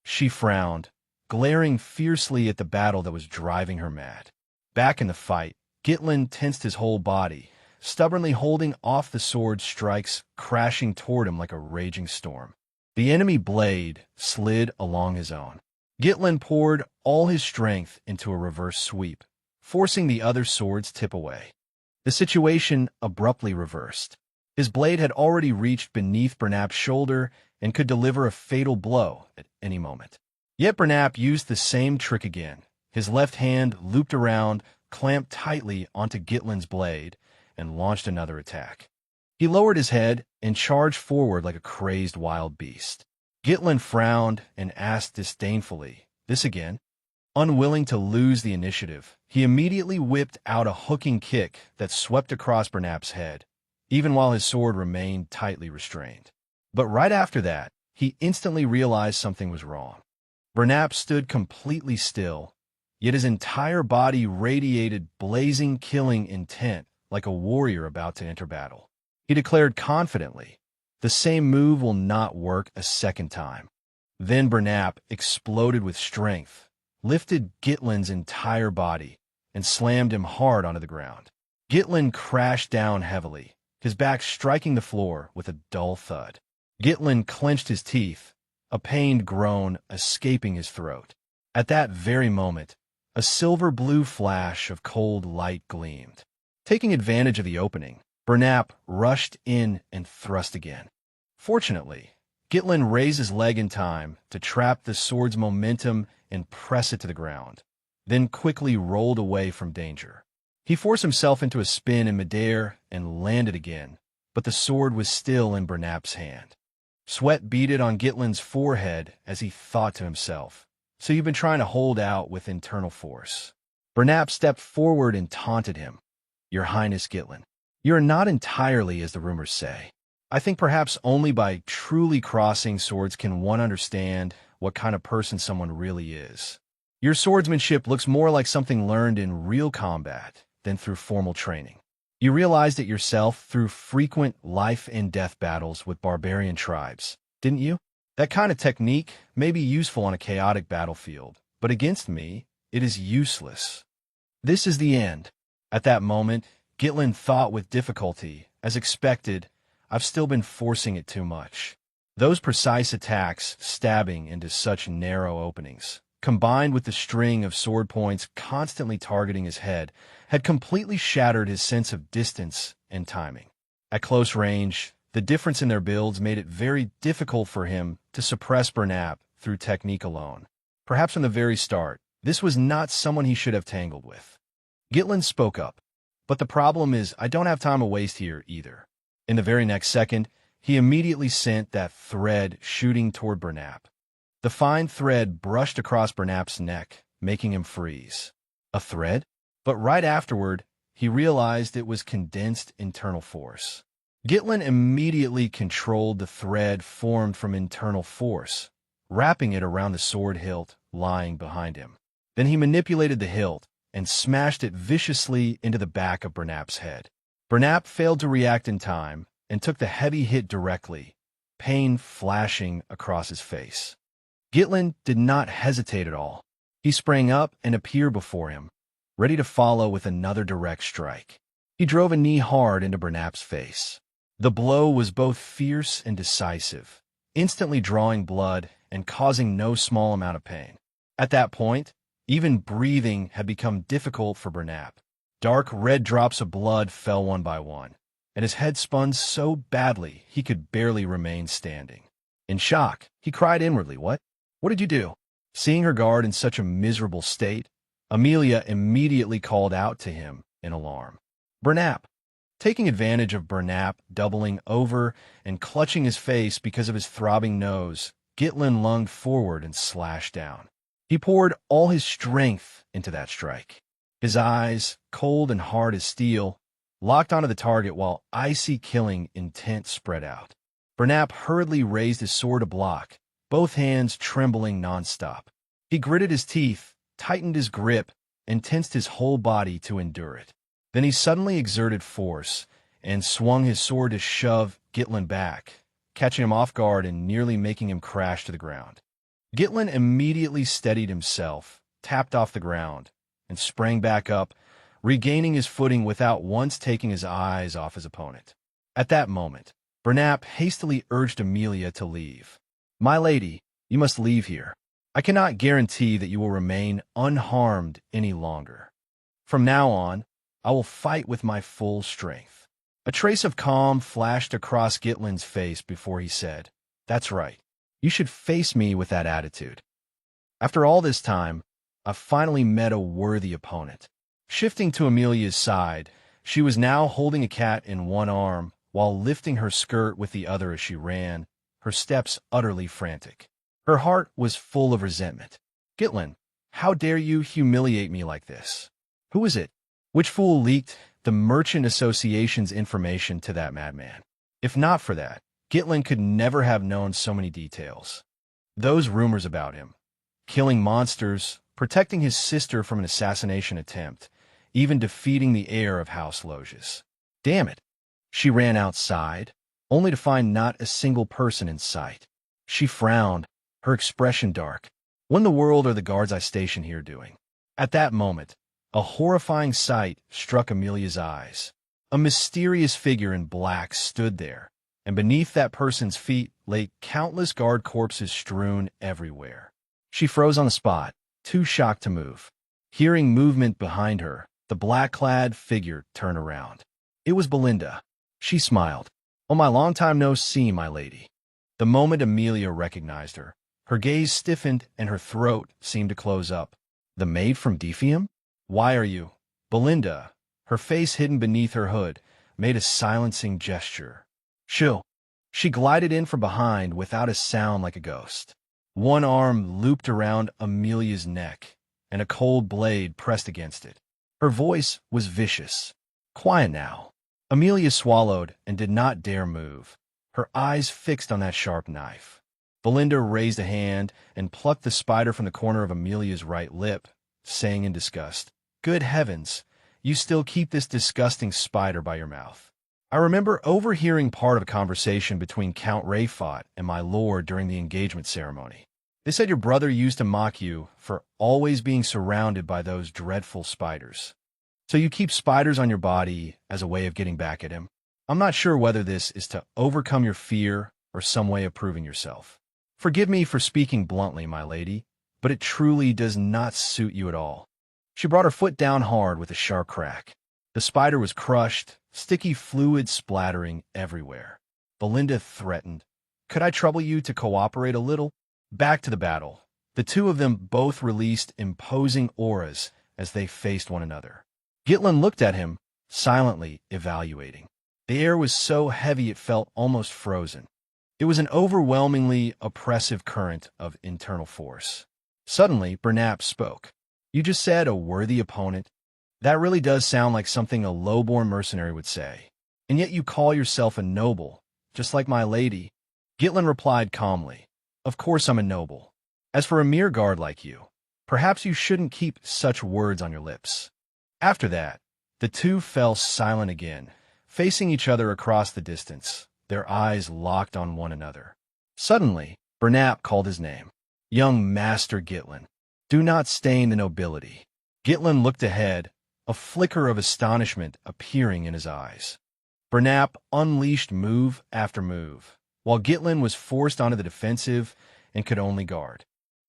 She frowned, glaring fiercely at the battle that was driving her mad. Back in the fight, Gitlin tensed his whole body, stubbornly holding off the sword strikes crashing toward him like a raging storm. The enemy blade slid along his own. Gitlin poured all his strength into a reverse sweep, forcing the other sword's tip away. The situation abruptly reversed. His blade had already reached beneath Bernap's shoulder and could deliver a fatal blow at any moment. Yet Bernap used the same trick again. His left hand looped around, clamped tightly onto Gitlin's blade, and launched another attack. He lowered his head and charged forward like a crazed wild beast. Gitlin frowned and asked disdainfully, "This again?" Unwilling to lose the initiative, he immediately whipped out a hooking kick that swept across Bernap's head, even while his sword remained tightly restrained. But right after that, he instantly realized something was wrong. Bernap stood completely still, yet his entire body radiated blazing killing intent like a warrior about to enter battle. He declared confidently, "The same move will not work a second time." Then Bernap exploded with strength, lifted Gitlin's entire body, and slammed him hard onto the ground. Gitlin crashed down heavily, his back striking the floor with a dull thud. Gitlin clenched his teeth, a pained groan escaping his throat. At that very moment, a silver-blue flash of cold light gleamed. Taking advantage of the opening, Bernap rushed in and thrust again. Fortunately, Gitlin raised his leg in time to trap the sword's momentum and press it to the ground, then quickly rolled away from danger. He forced himself into a spin in midair and landed again, but the sword was still in Bernap's hand. Sweat beaded on Gitlin's forehead as he thought to himself, "So you've been trying to hold out with internal force." Bernap stepped forward and taunted him. "Your Highness Gitlin, you are not entirely as the rumors say. I think perhaps only by truly crossing swords can one understand what kind of person someone really is. Your swordsmanship looks more like something learned in real combat than through formal training. You realized it yourself through frequent life and death battles with barbarian tribes, didn't you? That kind of technique may be useful on a chaotic battlefield, but against me, it is useless. This is the end." At that moment, Gitlin thought with difficulty. As expected, I've still been forcing it too much. Those precise attacks, stabbing into such narrow openings, combined with the string of sword points constantly targeting his head, had completely shattered his sense of distance and timing. At close range, the difference in their builds made it very difficult for him to suppress Bernap through technique alone. Perhaps from the very start, this was not someone he should have tangled with. Gitlin spoke up, "But the problem is I don't have time to waste here either." In the very next second, he immediately sent that thread shooting toward Bernap. The fine thread brushed across Bernap's neck, making him freeze. A thread? But right afterward, he realized it was condensed internal force. Gitlin immediately controlled the thread formed from internal force, wrapping it around the sword hilt lying behind him. Then he manipulated the hilt and smashed it viciously into the back of Bernap's head. Bernap failed to react in time and took the heavy hit directly, pain flashing across his face. Gitlin did not hesitate at all. He sprang up and appeared before him, ready to follow with another direct strike. He drove a knee hard into Bernap's face. The blow was both fierce and decisive, instantly drawing blood and causing no small amount of pain. At that point, even breathing had become difficult for Bernap. Dark red drops of blood fell one by one, and his head spun so badly he could barely remain standing. In shock, he cried inwardly, What did you do?" Seeing her guard in such a miserable state, Amelia immediately called out to him in alarm. "Bernap!" Taking advantage of Bernap doubling over and clutching his face because of his throbbing nose, Gitlin lunged forward and slashed down. He poured all his strength into that strike. His eyes, cold and hard as steel, locked onto the target while icy killing intent spread out. Bernap hurriedly raised his sword to block, both hands trembling nonstop. He gritted his teeth, tightened his grip, and tensed his whole body to endure it. Then he suddenly exerted force and swung his sword to shove Gitlin back, catching him off guard and nearly making him crash to the ground. Gitlin immediately steadied himself, tapped off the ground, and sprang back up, regaining his footing without once taking his eyes off his opponent. At that moment, Bernap hastily urged Amelia to leave. "My lady, you must leave here. I cannot guarantee that you will remain unharmed any longer. From now on, I will fight with my full strength." A trace of calm flashed across Gitlin's face before he said, "That's right. You should face me with that attitude." After all this time, I finally met a worthy opponent. Shifting to Amelia's side, she was now holding a cat in one arm while lifting her skirt with the other as she ran, her steps utterly frantic. Her heart was full of resentment. "Gitlin, how dare you humiliate me like this? Who is it? Which fool leaked the Merchant Association's information to that madman? If not for that, Gitlin could never have known so many details. Those rumors about him, killing monsters, protecting his sister from an assassination attempt, even defeating the heir of House Loges. Damn it." She ran outside, only to find not a single person in sight. She frowned, her expression dark. "What in the world are the guards I station here doing?" At that moment, a horrifying sight struck Amelia's eyes. A mysterious figure in black stood there, and beneath that person's feet lay countless guard corpses strewn everywhere. She froze on the spot, too shocked to move. Hearing movement behind her, the black-clad figure turned around. It was Belinda. She smiled. "Oh, my long time no see, my lady." The moment Amelia recognized her, her gaze stiffened and her throat seemed to close up. "The maid from Defium? Why are you—" Belinda, her face hidden beneath her hood, made a silencing gesture. "Shoo." She glided in from behind without a sound like a ghost. One arm looped around Amelia's neck, and a cold blade pressed against it. Her voice was vicious. "Quiet now." Amelia swallowed and did not dare move, her eyes fixed on that sharp knife. Belinda raised a hand and plucked the spider from the corner of Amelia's right lip, saying in disgust, "Good heavens, you still keep this disgusting spider by your mouth." I remember overhearing part of a conversation between Count Rayfot and my lord during the engagement ceremony. They said your brother used to mock you for always being surrounded by those dreadful spiders. So you keep spiders on your body as a way of getting back at him? I'm not sure whether this is to overcome your fear or some way of proving yourself. Forgive me for speaking bluntly, my lady, but it truly does not suit you at all. She brought her foot down hard with a sharp crack. The spider was crushed, sticky fluid splattering everywhere. Belinda threatened, "Could I trouble you to cooperate a little?" Back to the battle. The two of them both released imposing auras as they faced one another. Gitlin looked at him, silently evaluating. The air was so heavy it felt almost frozen. It was an overwhelmingly oppressive current of internal force. Suddenly, Bernap spoke. "You just said a worthy opponent. That really does sound like something a low-born mercenary would say. And yet you call yourself a noble, just like my lady." Gitlin replied calmly, "Of course I'm a noble. As for a mere guard like you, perhaps you shouldn't keep such words on your lips." After that, the two fell silent again, facing each other across the distance, their eyes locked on one another. Suddenly, Bernap called his name. "Young Master Gitlin, do not stain the nobility." Gitlin looked ahead, a flicker of astonishment appearing in his eyes. Bernap unleashed move after move, while Gitlin was forced onto the defensive and could only guard.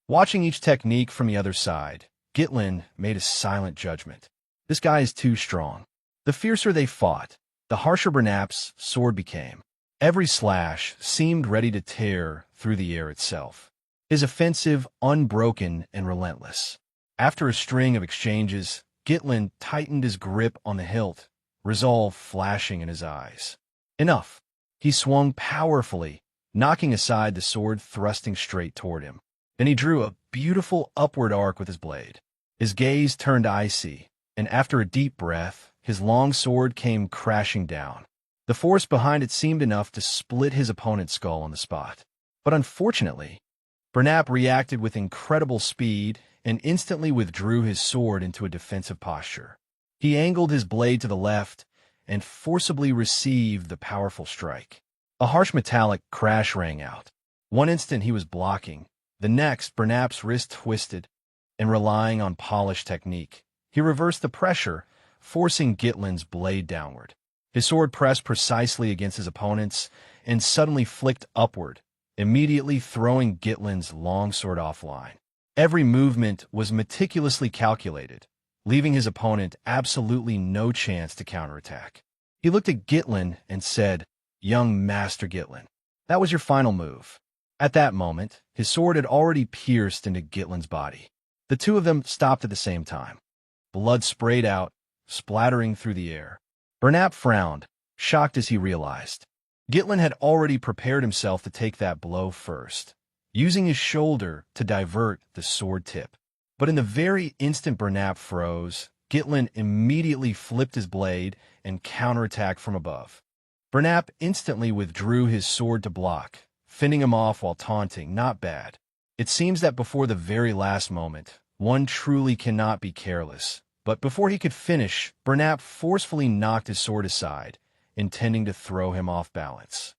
Watching each technique from the other side, Gitlin made a silent judgment. This guy is too strong. The fiercer they fought, the harsher Bernap's sword became. Every slash seemed ready to tear through the air itself. His offensive, unbroken, and relentless. After a string of exchanges, Gitlin tightened his grip on the hilt, resolve flashing in his eyes. Enough. He swung powerfully, knocking aside the sword thrusting straight toward him. Then he drew a beautiful upward arc with his blade. His gaze turned icy, and after a deep breath, his long sword came crashing down. The force behind it seemed enough to split his opponent's skull on the spot. But unfortunately, Bernap reacted with incredible speed and instantly withdrew his sword into a defensive posture. He angled his blade to the left and forcibly received the powerful strike. A harsh metallic crash rang out. One instant he was blocking. The next, Bernap's wrist twisted, and relying on polished technique, he reversed the pressure, forcing Gitlin's blade downward. His sword pressed precisely against his opponent's and suddenly flicked upward, immediately throwing Gitlin's longsword offline. Every movement was meticulously calculated, leaving his opponent absolutely no chance to counterattack. He looked at Gitlin and said, "Young Master Gitlin, that was your final move." At that moment, his sword had already pierced into Gitlin's body. The two of them stopped at the same time. Blood sprayed out, splattering through the air. Bernap frowned, shocked as he realized. Gitlin had already prepared himself to take that blow first, using his shoulder to divert the sword tip. But in the very instant Bernap froze, Gitlin immediately flipped his blade and counterattacked from above. Bernap instantly withdrew his sword to block, fending him off while taunting, "Not bad." It seems that before the very last moment, one truly cannot be careless. But before he could finish, Bernap forcefully knocked his sword aside, intending to throw him off balance.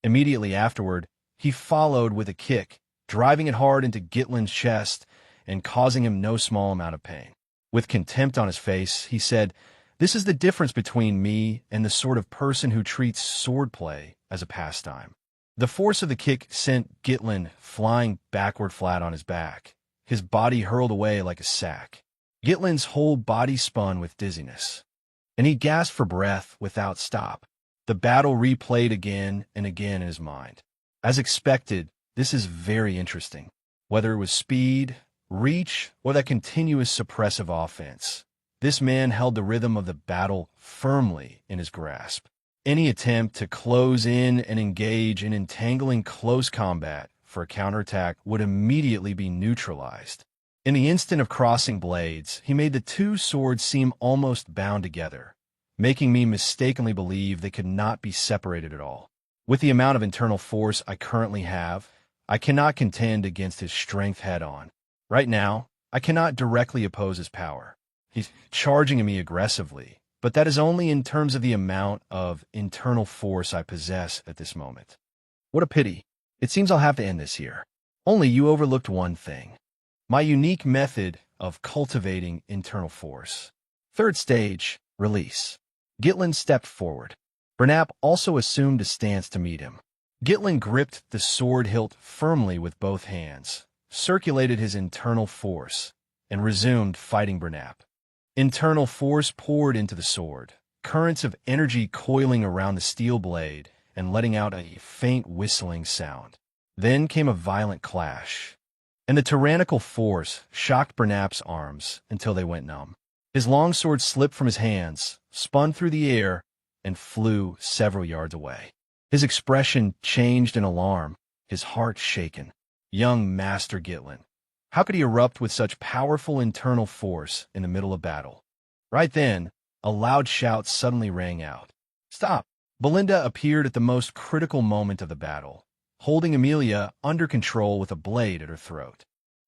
Immediately afterward, he followed with a kick, driving it hard into Gitlin's chest and causing him no small amount of pain. With contempt on his face, he said, "This is the difference between me and the sort of person who treats swordplay as a pastime." The force of the kick sent Gitlin flying backward flat on his back, his body hurled away like a sack. Gitlin's whole body spun with dizziness, and he gasped for breath without stop. The battle replayed again and again in his mind. As expected, this is very interesting. Whether it was speed, reach, or that continuous suppressive offense, this man held the rhythm of the battle firmly in his grasp. Any attempt to close in and engage in entangling close combat for a counterattack would immediately be neutralized. In the instant of crossing blades, he made the two swords seem almost bound together, making me mistakenly believe they could not be separated at all. With the amount of internal force I currently have, I cannot contend against his strength head-on. Right now, I cannot directly oppose his power. He's charging at me aggressively, but that is only in terms of the amount of internal force I possess at this moment. What a pity. It seems I'll have to end this here. Only you overlooked one thing. My unique method of cultivating internal force. Third stage, release. Gitlin stepped forward. Bernap also assumed a stance to meet him. Gitlin gripped the sword hilt firmly with both hands, circulated his internal force, and resumed fighting Bernap. Internal force poured into the sword, currents of energy coiling around the steel blade and letting out a faint whistling sound. Then came a violent clash, and the tyrannical force shocked Bernap's arms until they went numb. His longsword slipped from his hands, spun through the air, and flew several yards away. His expression changed in alarm, his heart shaken. Young Master Gitlin. How could he erupt with such powerful internal force in the middle of battle? Right then, a loud shout suddenly rang out. "Stop!" Belinda appeared at the most critical moment of the battle, holding Amelia under control with a blade at her throat.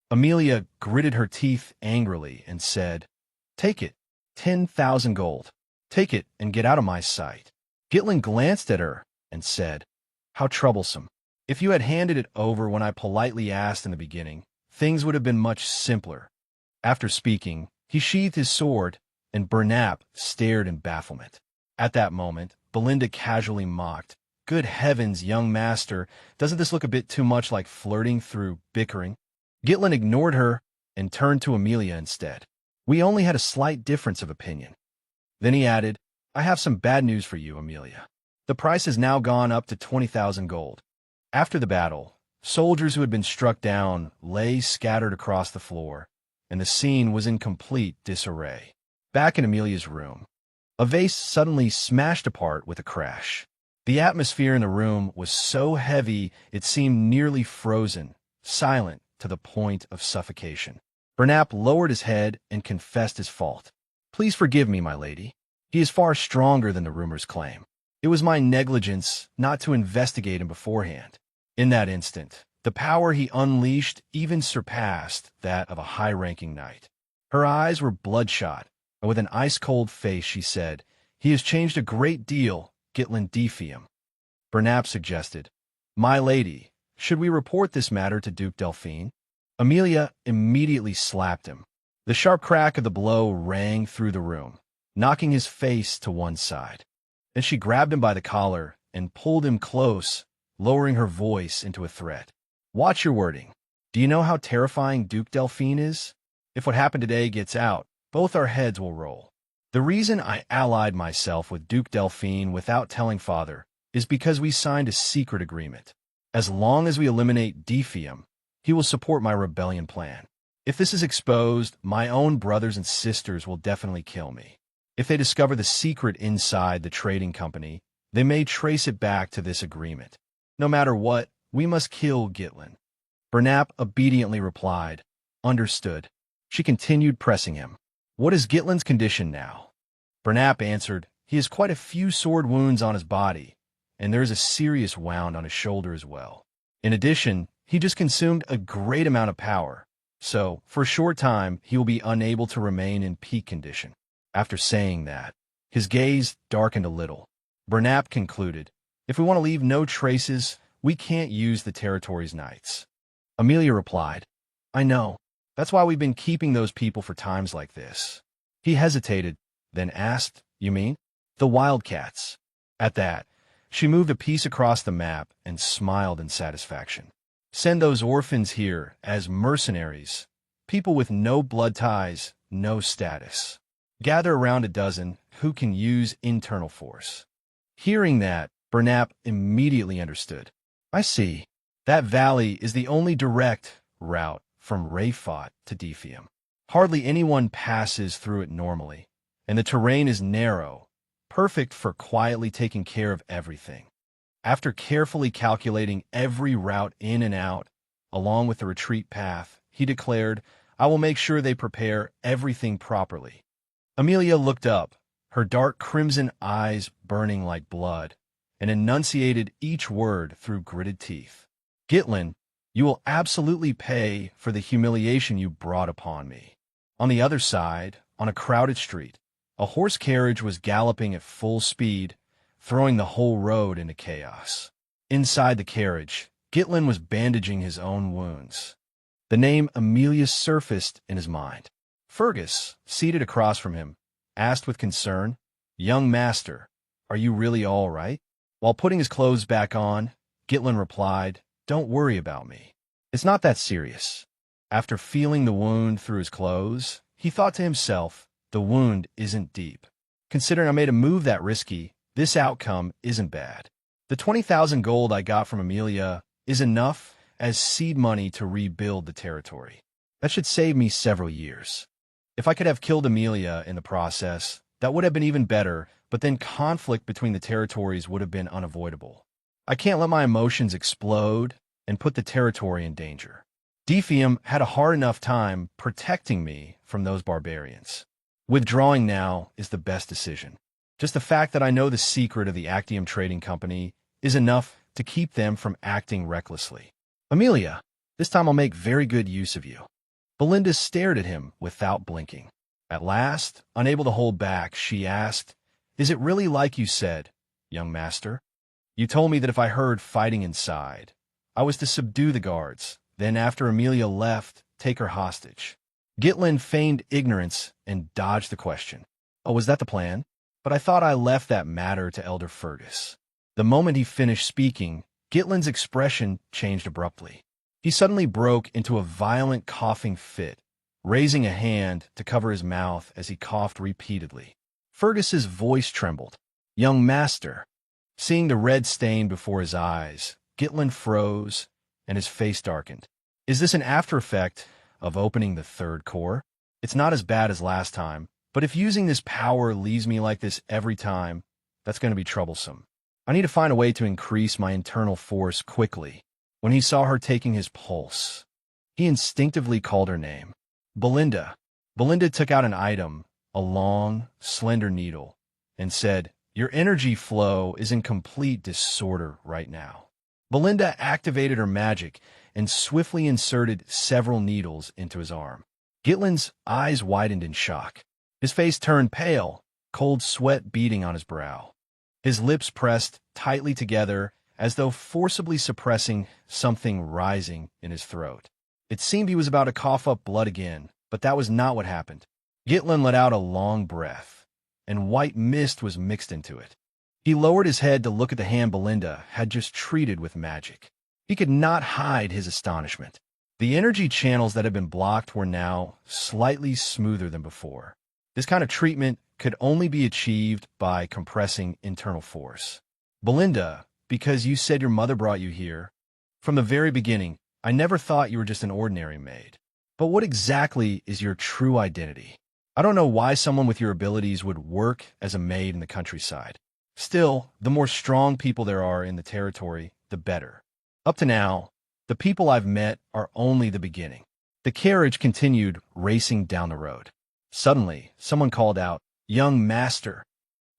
Amelia gritted her teeth angrily and said, "Take it. 10,000 gold. Take it and get out of my sight." Gitlin glanced at her and said, "How troublesome. If you had handed it over when I politely asked in the beginning, things would have been much simpler." After speaking, he sheathed his sword, and Bernap stared in bafflement. At that moment, Belinda casually mocked, "Good heavens, young master, doesn't this look a bit too much like flirting through bickering?" Gitlin ignored her and turned to Amelia instead. "We only had a slight difference of opinion." Then he added, "I have some bad news for you, Amelia. The price has now gone up to 20,000 gold. After the battle, soldiers who had been struck down lay scattered across the floor, and the scene was in complete disarray. Back in Amelia's room, a vase suddenly smashed apart with a crash. The atmosphere in the room was so heavy it seemed nearly frozen, silent to the point of suffocation. Bernap lowered his head and confessed his fault. "Please forgive me, my lady. He is far stronger than the rumors claim. It was my negligence not to investigate him beforehand." In that instant, The power he unleashed even surpassed that of a high-ranking knight. Her eyes were bloodshot, and with an ice-cold face she said, "He has changed a great deal, Gitlin Defium." Bernap suggested, "My lady, should we report this matter to Duke Delphine?" Amelia immediately slapped him. The sharp crack of the blow rang through the room, knocking his face to one side. Then she grabbed him by the collar and pulled him close, lowering her voice into a threat. "Watch your wording. Do you know how terrifying Duke Delphine is? If what happened today gets out, both our heads will roll. The reason I allied myself with Duke Delphine without telling father is because we signed a secret agreement. As long as we eliminate Defium, he will support my rebellion plan. If this is exposed, my own brothers and sisters will definitely kill me. If they discover the secret inside the trading company, they may trace it back to this agreement. No matter what, we must kill Gitlin." Bernap obediently replied, "Understood." She continued pressing him. "What is Gitlin's condition now?" Bernap answered, "He has quite a few sword wounds on his body, and there is a serious wound on his shoulder as well. In addition, he just consumed a great amount of power, so for a short time he will be unable to remain in peak condition." After saying that, his gaze darkened a little. Bernap concluded, "If we want to leave no traces, we can't use the territory's knights." Amelia replied, "I know. That's why we've been keeping those people for times like this." He hesitated, then asked, "You mean?" "The Wildcats." At that, she moved a piece across the map and smiled in satisfaction. "Send those orphans here as mercenaries, people with no blood ties, no status. Gather around a dozen who can use internal force." Hearing that, Bernap immediately understood. "I see. That valley is the only direct route from Rayfot to Defium. Hardly anyone passes through it normally, and the terrain is narrow, perfect for quietly taking care of everything." After carefully calculating every route in and out, along with the retreat path, he declared, "I will make sure they prepare everything properly." Amelia looked up, her dark crimson eyes burning like blood, and enunciated each word through gritted teeth. "Gitlin, you will absolutely pay for the humiliation you brought upon me." On the other side, on a crowded street, a horse carriage was galloping at full speed, throwing the whole road into chaos. Inside the carriage, Gitlin was bandaging his own wounds. The name Amelia surfaced in his mind. Fergus, seated across from him, asked with concern, "Young master, are you really all right?" While putting his clothes back on, Gitlin replied, "Don't worry about me. It's not that serious." After feeling the wound through his clothes, he thought to himself, "The wound isn't deep. Considering I made a move that risky, this outcome isn't bad. The 20,000 gold I got from Amelia is enough as seed money to rebuild the territory. That should save me several years. If I could have killed Amelia in the process, that would have been even better, but then conflict between the territories would have been unavoidable. I can't let my emotions explode and put the territory in danger. Defium had a hard enough time protecting me from those barbarians. Withdrawing now is the best decision. Just the fact that I know the secret of the Actium Trading Company is enough to keep them from acting recklessly. Amelia, this time I'll make very good use of you." Belinda stared at him without blinking. At last, unable to hold back, she asked, "Is it really like you said, young master? You told me that if I heard fighting inside, I was to subdue the guards, then after Amelia left, take her hostage." Gitlin feigned ignorance and dodged the question. "Oh, was that the plan? But I thought I left that matter to Elder Fergus." The moment he finished speaking, Gitlin's expression changed abruptly. He suddenly broke into a violent coughing fit, raising a hand to cover his mouth as he coughed repeatedly. Fergus's voice trembled. "Young master." Seeing the red stain before his eyes, Gitlin froze, and his face darkened. "Is this an after effect of opening the third core? It's not as bad as last time, but if using this power leaves me like this every time, that's going to be troublesome. I need to find a way to increase my internal force quickly." When he saw her taking his pulse, he instinctively called her name. "Belinda." Belinda took out an item, a long, slender needle, and said, "Your energy flow is in complete disorder right now." Belinda activated her magic and swiftly inserted several needles into his arm. Gitlin's eyes widened in shock. His face turned pale, cold sweat beading on his brow. His lips pressed tightly together as though forcibly suppressing something rising in his throat. It seemed he was about to cough up blood again, but that was not what happened. Gitlin let out a long breath, and white mist was mixed into it. He lowered his head to look at the hand Belinda had just treated with magic. He could not hide his astonishment. The energy channels that had been blocked were now slightly smoother than before. This kind of treatment could only be achieved by compressing internal force. Belinda, because you said your mother brought you here, from the very beginning, I never thought you were just an ordinary maid. But what exactly is your true identity? I don't know why someone with your abilities would work as a maid in the countryside. Still, the more strong people there are in the territory, the better. Up to now, the people I've met are only the beginning. The carriage continued racing down the road. Suddenly, someone called out, "Young master."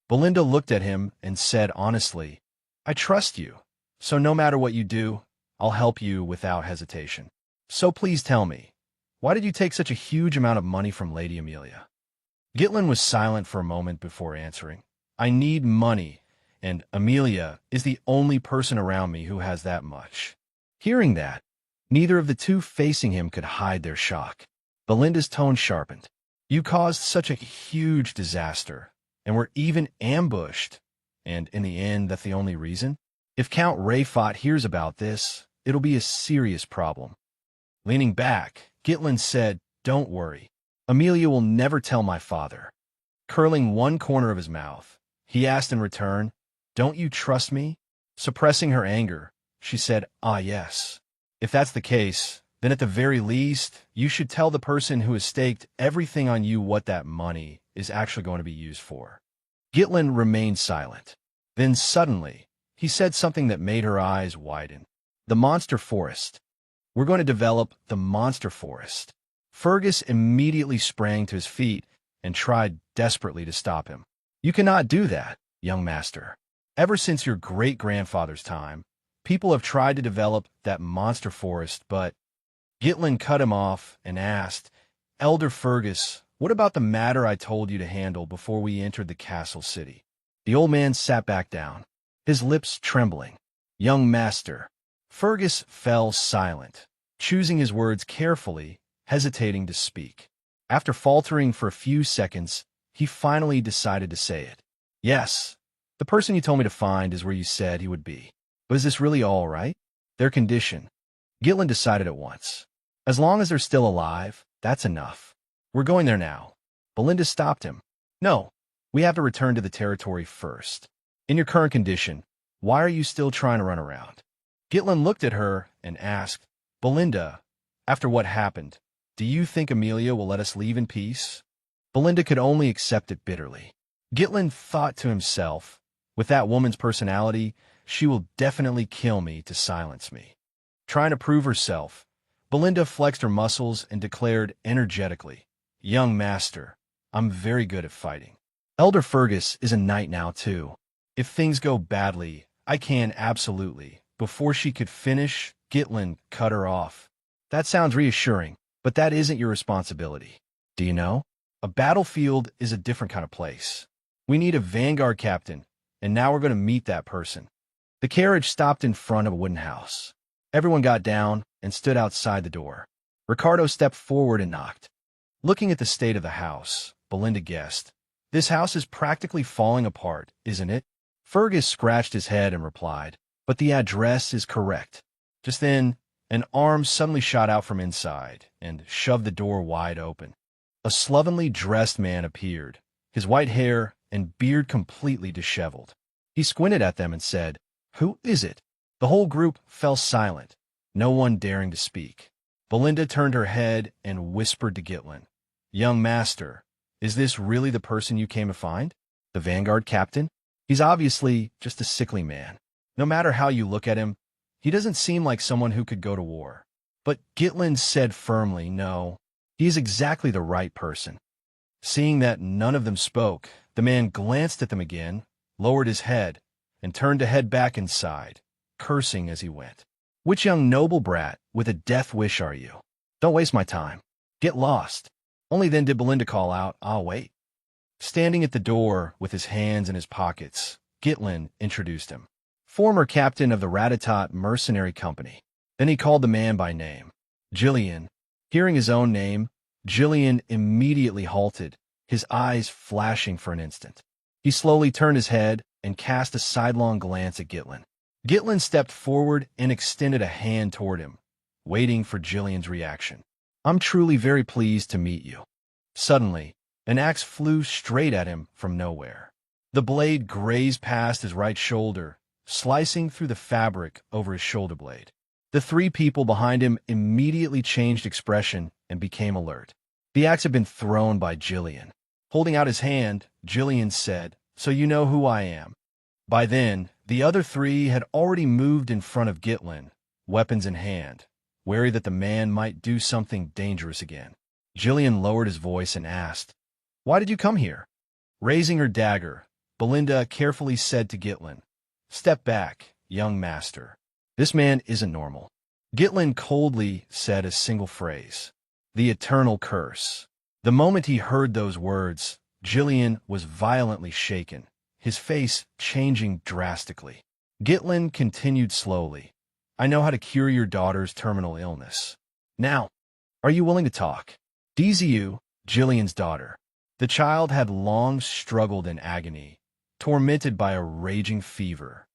Belinda looked at him and said honestly, "I trust you, so no matter what you do, I'll help you without hesitation. So please tell me, why did you take such a huge amount of money from Lady Amelia?" Gitlin was silent for a moment before answering. "I need money, and Amelia is the only person around me who has that much." Hearing that, neither of the two facing him could hide their shock. Belinda's tone sharpened. "You caused such a huge disaster, and were even ambushed, and in the end, that's the only reason? If Count Rayfot hears about this, it'll be a serious problem." Leaning back, Gitlin said, "Don't worry. Amelia will never tell my father." Curling one corner of his mouth, he asked in return, "Don't you trust me?" Suppressing her anger, she said, "Ah, yes. If that's the case, then at the very least, you should tell the person who has staked everything on you what that money is actually going to be used for." Gitlin remained silent. Then suddenly, he said something that made her eyes widen. "The monster forest. We're going to develop the monster forest." Fergus immediately sprang to his feet and tried desperately to stop him. "You cannot do that, young master. Ever since your great-grandfather's time, people have tried to develop that monster forest, but—" Gitlin cut him off and asked, "Elder Fergus, what about the matter I told you to handle before we entered the castle city?" The old man sat back down, his lips trembling. "Young master." Fergus fell silent, choosing his words carefully, hesitating to speak. After faltering for a few seconds, he finally decided to say it. "Yes, the person you told me to find is where you said he would be. But is this really all right? Their condition?" Gitlin decided at once. "As long as they're still alive, that's enough. We're going there now." Belinda stopped him. "No, we have to return to the territory first. In your current condition, why are you still trying to run around?" Gitlin looked at her and asked, "Belinda, after what happened, do you think Amelia will let us leave in peace?" Belinda could only accept it bitterly. Gitlin thought to himself, "With that woman's personality, she will definitely kill me to silence me." Trying to prove herself, Belinda flexed her muscles and declared energetically, "Young master, I'm very good at fighting. Elder Fergus is a knight now, too. If things go badly, I can absolutely." Before she could finish, Gitlin cut her off. "That sounds reassuring, but that isn't your responsibility. Do you know? A battlefield is a different kind of place. We need a vanguard captain, and now we're going to meet that person." The carriage stopped in front of a wooden house. Everyone got down and stood outside the door. Ricardo stepped forward and knocked. Looking at the state of the house, Belinda guessed, "This house is practically falling apart, isn't it?" Fergus scratched his head and replied, "But the address is correct." Just then, an arm suddenly shot out from inside and shoved the door wide open. A slovenly dressed man appeared, his white hair and beard completely disheveled. He squinted at them and said, "Who is it?" The whole group fell silent, no one daring to speak. Belinda turned her head and whispered to Gitlin, "Young master, is this really the person you came to find? The vanguard captain? He's obviously just a sickly man. No matter how you look at him, he doesn't seem like someone who could go to war." But Gitlin said firmly, "No, he's exactly the right person." Seeing that none of them spoke, the man glanced at them again, lowered his head, and turned to head back inside, cursing as he went. "Which young noble brat with a death wish are you? Don't waste my time. Get lost." Only then did Belinda call out, "I'll wait." Standing at the door with his hands in his pockets, Gitlin introduced him. Former captain of the Ratatat Mercenary Company. Then he called the man by name. Jillian. Hearing his own name, Jillian immediately halted, his eyes flashing for an instant. He slowly turned his head and cast a sidelong glance at Gitlin. Gitlin stepped forward and extended a hand toward him, waiting for Jillian's reaction. "I'm truly very pleased to meet you." Suddenly, an axe flew straight at him from nowhere. The blade grazed past his right shoulder, slicing through the fabric over his shoulder blade. The three people behind him immediately changed expression and became alert. The axe had been thrown by Jillian. Holding out his hand, Jillian said, "So you know who I am." By then, the other three had already moved in front of Gitlin, weapons in hand, wary that the man might do something dangerous again. Jillian lowered his voice and asked, "Why did you come here?" Raising her dagger, Belinda carefully said to Gitlin, "Step back, young master. This man isn't normal." Gitlin coldly said a single phrase, "The eternal curse." The moment he heard those words, Jillian was violently shaken, his face changing drastically. Gitlin continued slowly, "I know how to cure your daughter's terminal illness. Now, are you willing to talk?" Dzu, Jillian's daughter. The child had long struggled in agony, tormented by a raging fever,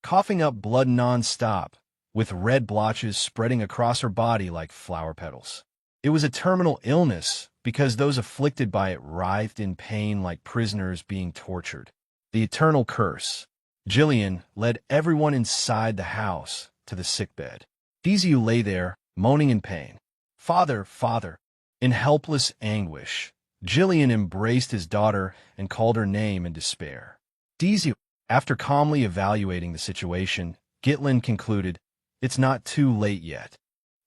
coughing up blood non-stop, with red blotches spreading across her body like flower petals. It was a terminal illness because those afflicted by it writhed in pain like prisoners being tortured. The eternal curse. Jillian led everyone inside the house to the sickbed. Dzu lay there, moaning in pain. "Father, father!" In helpless anguish, Jillian embraced his daughter and called her name in despair. Dzu, after calmly evaluating the situation, Gitlin concluded, "It's not too late yet.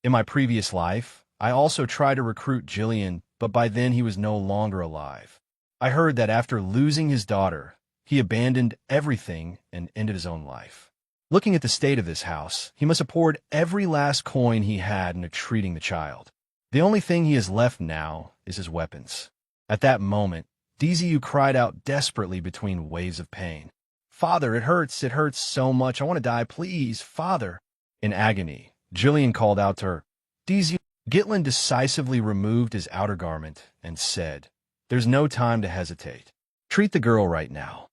In my previous life, I also tried to recruit Jillian, but by then he was no longer alive. I heard that after losing his daughter, he abandoned everything and ended his own life. Looking at the state of this house, he must have poured every last coin he had into treating the child. The only thing he has left now is his weapons." At that moment, Dzu cried out desperately between waves of pain. "Father, it hurts so much. I want to die, please, father." In agony, Jillian called out to her, "Dzu." Gitlin decisively removed his outer garment and said, "There's no time to hesitate. Treat the girl right now."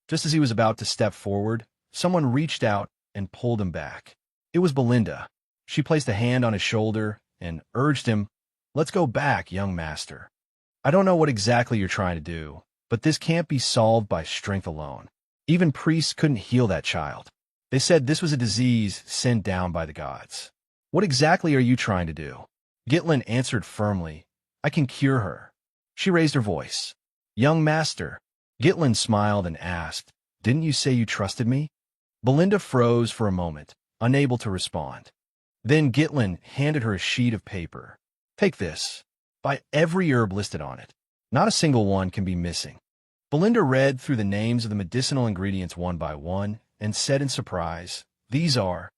Just as he was about to step forward, someone reached out and pulled him back. It was Belinda. She placed a hand on his shoulder and urged him, "Let's go back, young master. I don't know what exactly you're trying to do, but this can't be solved by strength alone. Even priests couldn't heal that child. They said this was a disease sent down by the gods. What exactly are you trying to do?" Gitlin answered firmly, "I can cure her." She raised her voice. "Young master." Gitlin smiled and asked, "Didn't you say you trusted me?" Belinda froze for a moment, unable to respond. Then Gitlin handed her a sheet of paper. "Take this. Buy every herb listed on it. Not a single one can be missing." Belinda read through the names of the medicinal ingredients one by one and said in surprise, "These are..."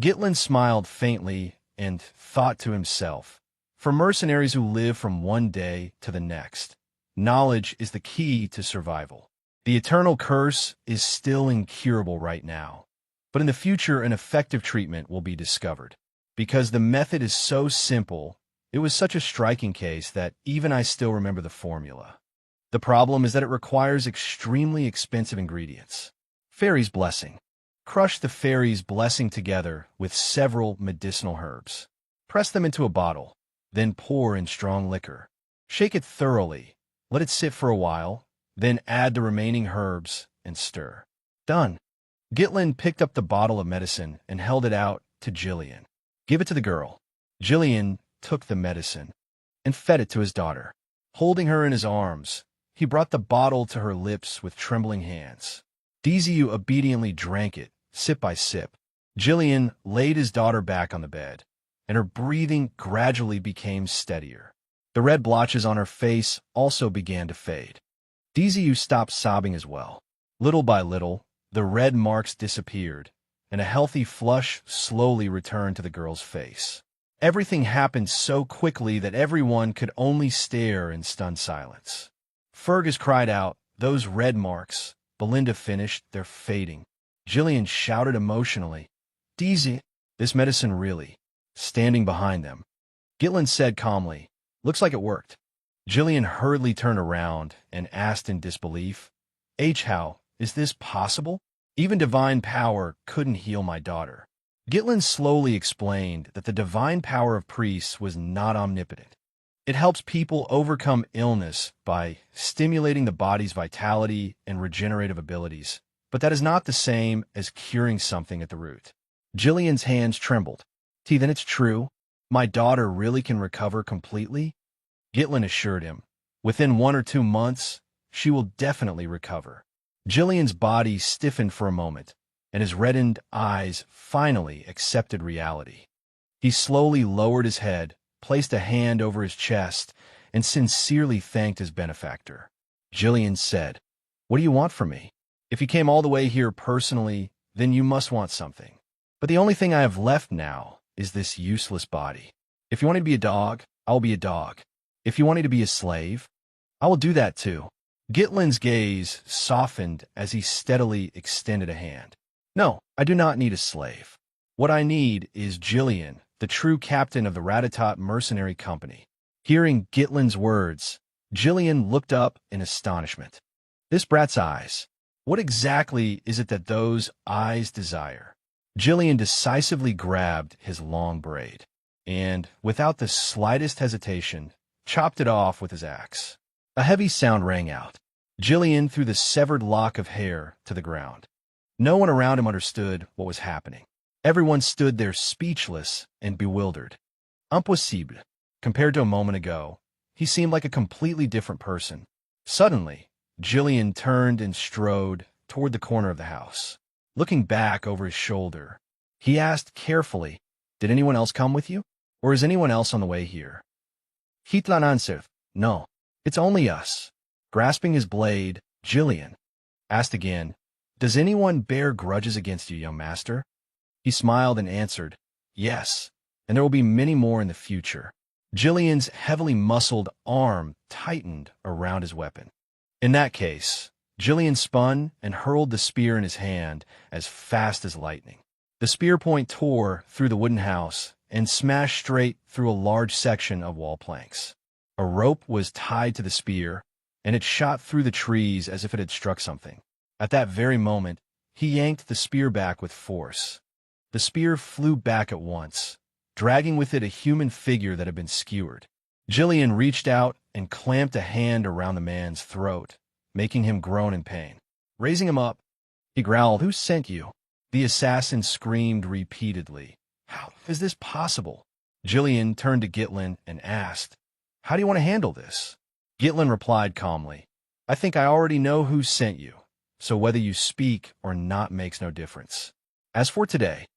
Gitlin smiled faintly and thought to himself, "For mercenaries who live from one day to the next, knowledge is the key to survival. The eternal curse is still incurable right now, but in the future an effective treatment will be discovered. Because the method is so simple, it was such a striking case that even I still remember the formula. The problem is that it requires extremely expensive ingredients. Fairy's blessing. Crush the fairy's blessing together with several medicinal herbs. Press them into a bottle, then pour in strong liquor. Shake it thoroughly, let it sit for a while, then add the remaining herbs and stir. Done." Gitlin picked up the bottle of medicine and held it out to Jillian. "Give it to the girl." Jillian took the medicine and fed it to his daughter. Holding her in his arms, he brought the bottle to her lips with trembling hands. Dzu obediently drank it, sip by sip. Jillian laid his daughter back on the bed, and her breathing gradually became steadier. The red blotches on her face also began to fade. Dzu stopped sobbing as well. Little by little, the red marks disappeared, and a healthy flush slowly returned to the girl's face. Everything happened so quickly that everyone could only stare in stunned silence. Fergus cried out, "Those red marks." Belinda finished, "They're fading." Jillian shouted emotionally, "Deezy, this medicine really." Standing behind them, Gitlin said calmly, "Looks like it worked." Jillian hurriedly turned around and asked in disbelief, How is this possible? Even divine power couldn't heal my daughter." Gitlin slowly explained that the divine power of priests was not omnipotent. It helps people overcome illness by stimulating the body's vitality and regenerative abilities, but that is not the same as curing something at the root. Jillian's hands trembled. "Then it's true? My daughter really can recover completely?" Gitlin assured him, "Within 1 or 2 months, she will definitely recover." Jillian's body stiffened for a moment, and his reddened eyes finally accepted reality. He slowly lowered his head, placed a hand over his chest, and sincerely thanked his benefactor. Jillian said, "What do you want from me? If you came all the way here personally, then you must want something. But the only thing I have left now is this useless body. If you want me to be a dog, I will be a dog. If you want me to be a slave, I will do that too." Gitlin's gaze softened as he steadily extended a hand. "No, I do not need a slave. What I need is Jillian, the true captain of the Ratatat Mercenary Company." Hearing Gitlin's words, Jillian looked up in astonishment. This brat's eyes. What exactly is it that those eyes desire? Jillian decisively grabbed his long braid and, without the slightest hesitation, chopped it off with his axe. A heavy sound rang out. Jillian threw the severed lock of hair to the ground. No one around him understood what was happening. Everyone stood there speechless and bewildered. Impossible. Compared to a moment ago, he seemed like a completely different person. Suddenly, Jillian turned and strode toward the corner of the house. Looking back over his shoulder, he asked carefully, "Did anyone else come with you? Or is anyone else on the way here?" Hitlan answered, "No, it's only us." Grasping his blade, Jillian asked again, "Does anyone bear grudges against you, young master?" He smiled and answered, "Yes, and there will be many more in the future." Jillian's heavily muscled arm tightened around his weapon. In that case, Jillian spun and hurled the spear in his hand as fast as lightning. The spear point tore through the wooden house and smashed straight through a large section of wall planks. A rope was tied to the spear, and it shot through the trees as if it had struck something. At that very moment, he yanked the spear back with force. The spear flew back at once, dragging with it a human figure that had been skewered. Jillian reached out and clamped a hand around the man's throat, making him groan in pain. Raising him up, he growled, "Who sent you?" The assassin screamed repeatedly. "How is this possible?" Jillian turned to Gitlin and asked, "How do you want to handle this?" Gitlin replied calmly, "I think I already know who sent you, so whether you speak or not makes no difference. As for today,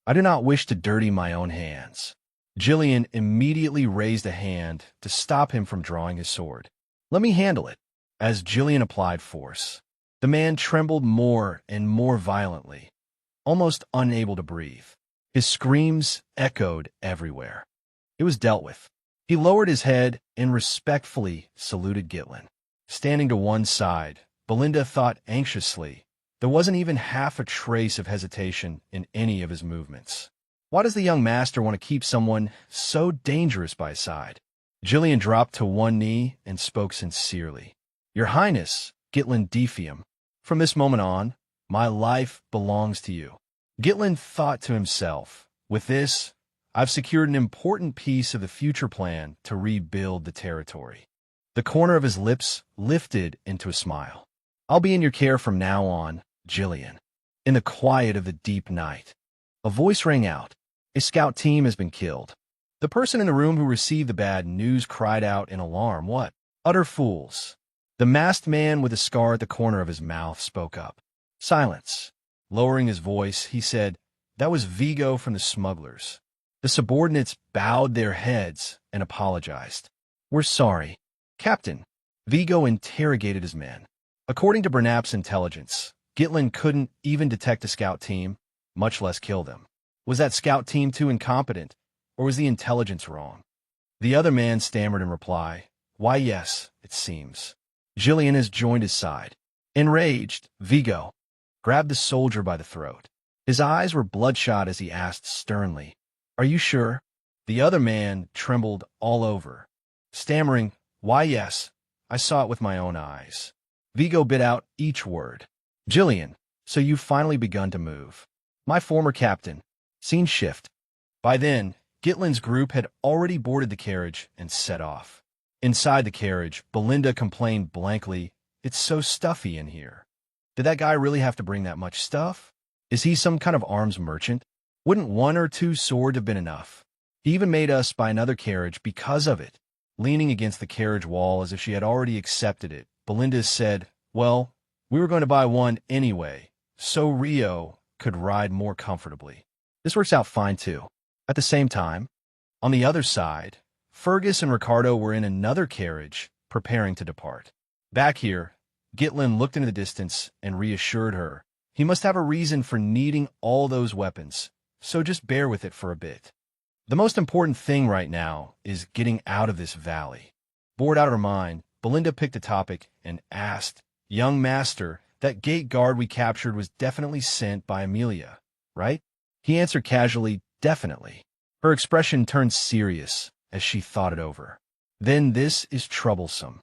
I do not wish to dirty my own hands." Jillian immediately raised a hand to stop him from drawing his sword. "Let me handle it." As Jillian applied force, the man trembled more and more violently, almost unable to breathe. His screams echoed everywhere. It was dealt with. He lowered his head and respectfully saluted Gitlin. Standing to one side, Belinda thought anxiously. There wasn't even half a trace of hesitation in any of his movements. Why does the young master want to keep someone so dangerous by his side? Jillian dropped to one knee and spoke sincerely. "Your Highness, Gitlin Defium, from this moment on, my life belongs to you." Gitlin thought to himself, "With this, I've secured an important piece of the future plan to rebuild the territory." The corner of his lips lifted into a smile. "I'll be in your care from now on, Jillian." In the quiet of the deep night, a voice rang out. "A scout team has been killed." The person in the room who received the bad news cried out in alarm, "What? Utter fools." The masked man with a scar at the corner of his mouth spoke up. "Silence." Lowering his voice, he said, "That was Vigo from the smugglers." The subordinates bowed their heads and apologized. "We're sorry, Captain." Vigo interrogated his men. According to Bernap's intelligence, Gitlin couldn't even detect a scout team. much less kill them. Was that scout team too incompetent, or was the intelligence wrong? The other man stammered in reply, "Why, yes, it seems." Jillian has joined his side. Enraged, Vigo grabbed the soldier by the throat. His eyes were bloodshot as he asked sternly, "Are you sure?" The other man trembled all over, stammering, "Why, yes, I saw it with my own eyes." Vigo bit out each word. "Jillian, so you've finally begun to move. My former captain." Scene shift. By then, Gitlin's group had already boarded the carriage and set off. Inside the carriage, Belinda complained blankly, "It's so stuffy in here. Did that guy really have to bring that much stuff? Is he some kind of arms merchant? Wouldn't one or two swords have been enough? He even made us buy another carriage because of it." Leaning against the carriage wall as if she had already accepted it, Belinda said, "Well, we were going to buy one anyway, so Rio could ride more comfortably. This works out fine too." At the same time, on the other side, Fergus and Ricardo were in another carriage, preparing to depart. Back here, Gitlin looked into the distance and reassured her. He must have a reason for needing all those weapons, so just bear with it for a bit. The most important thing right now is getting out of this valley. Bored out of her mind, Belinda picked a topic and asked, "Young master, that gate guard we captured was definitely sent by Amelia, right?" He answered casually, "Definitely." Her expression turned serious as she thought it over. "Then this is troublesome."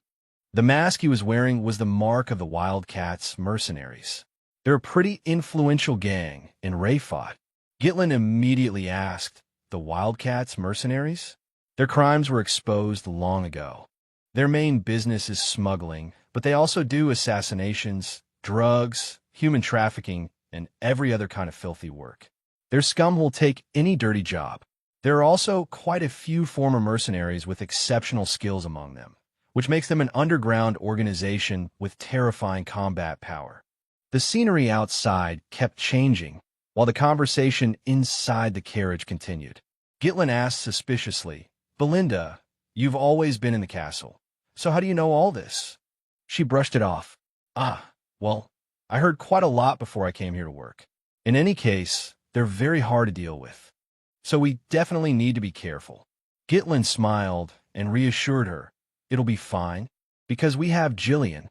The mask he was wearing was the mark of the Wildcats Mercenaries. They're a pretty influential gang in Rayfot. Gitlin immediately asked, "The Wildcats Mercenaries?" Their crimes were exposed long ago. Their main business is smuggling, but they also do assassinations, drugs, human trafficking, and every other kind of filthy work. Their scum will take any dirty job. There are also quite a few former mercenaries with exceptional skills among them, which makes them an underground organization with terrifying combat power. The scenery outside kept changing, while the conversation inside the carriage continued. Gitlin asked suspiciously, "Belinda, you've always been in the castle, so how do you know all this?" She brushed it off. Well, I heard quite a lot before I came here to work. In any case, they're very hard to deal with. So we definitely need to be careful." Gitlin smiled and reassured her, "It'll be fine, because we have Jillian."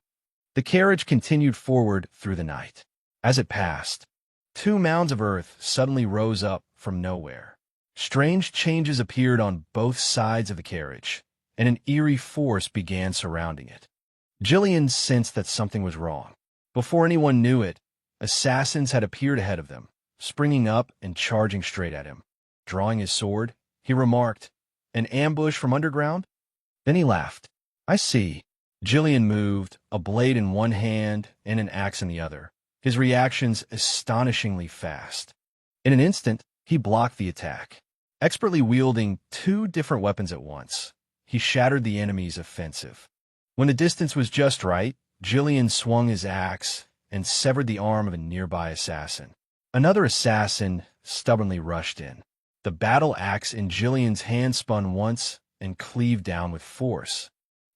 The carriage continued forward through the night. As it passed, two mounds of earth suddenly rose up from nowhere. Strange changes appeared on both sides of the carriage, and an eerie force began surrounding it. Jillian sensed that something was wrong. Before anyone knew it, assassins had appeared ahead of them, springing up and charging straight at him. Drawing his sword, he remarked, "An ambush from underground?" Then he laughed. "I see." Jillian moved, a blade in one hand and an axe in the other, his reactions astonishingly fast. In an instant, he blocked the attack. Expertly wielding two different weapons at once, he shattered the enemy's offensive. When the distance was just right, Jillian swung his axe and severed the arm of a nearby assassin. Another assassin stubbornly rushed in. The battle axe in Jillian's hand spun once and cleaved down with force,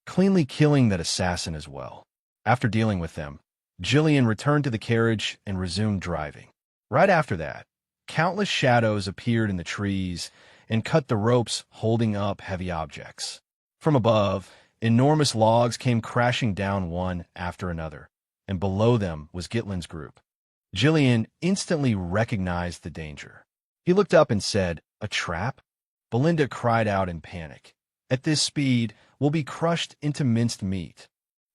cleanly killing that assassin as well. After dealing with them, Jillian returned to the carriage and resumed driving. Right after that, countless shadows appeared in the trees and cut the ropes holding up heavy objects. From above, enormous logs came crashing down one after another, and below them was Gitlin's group. Jillian instantly recognized the danger. He looked up and said, "A trap?" Belinda cried out in panic. "At this speed, we'll be crushed into minced meat."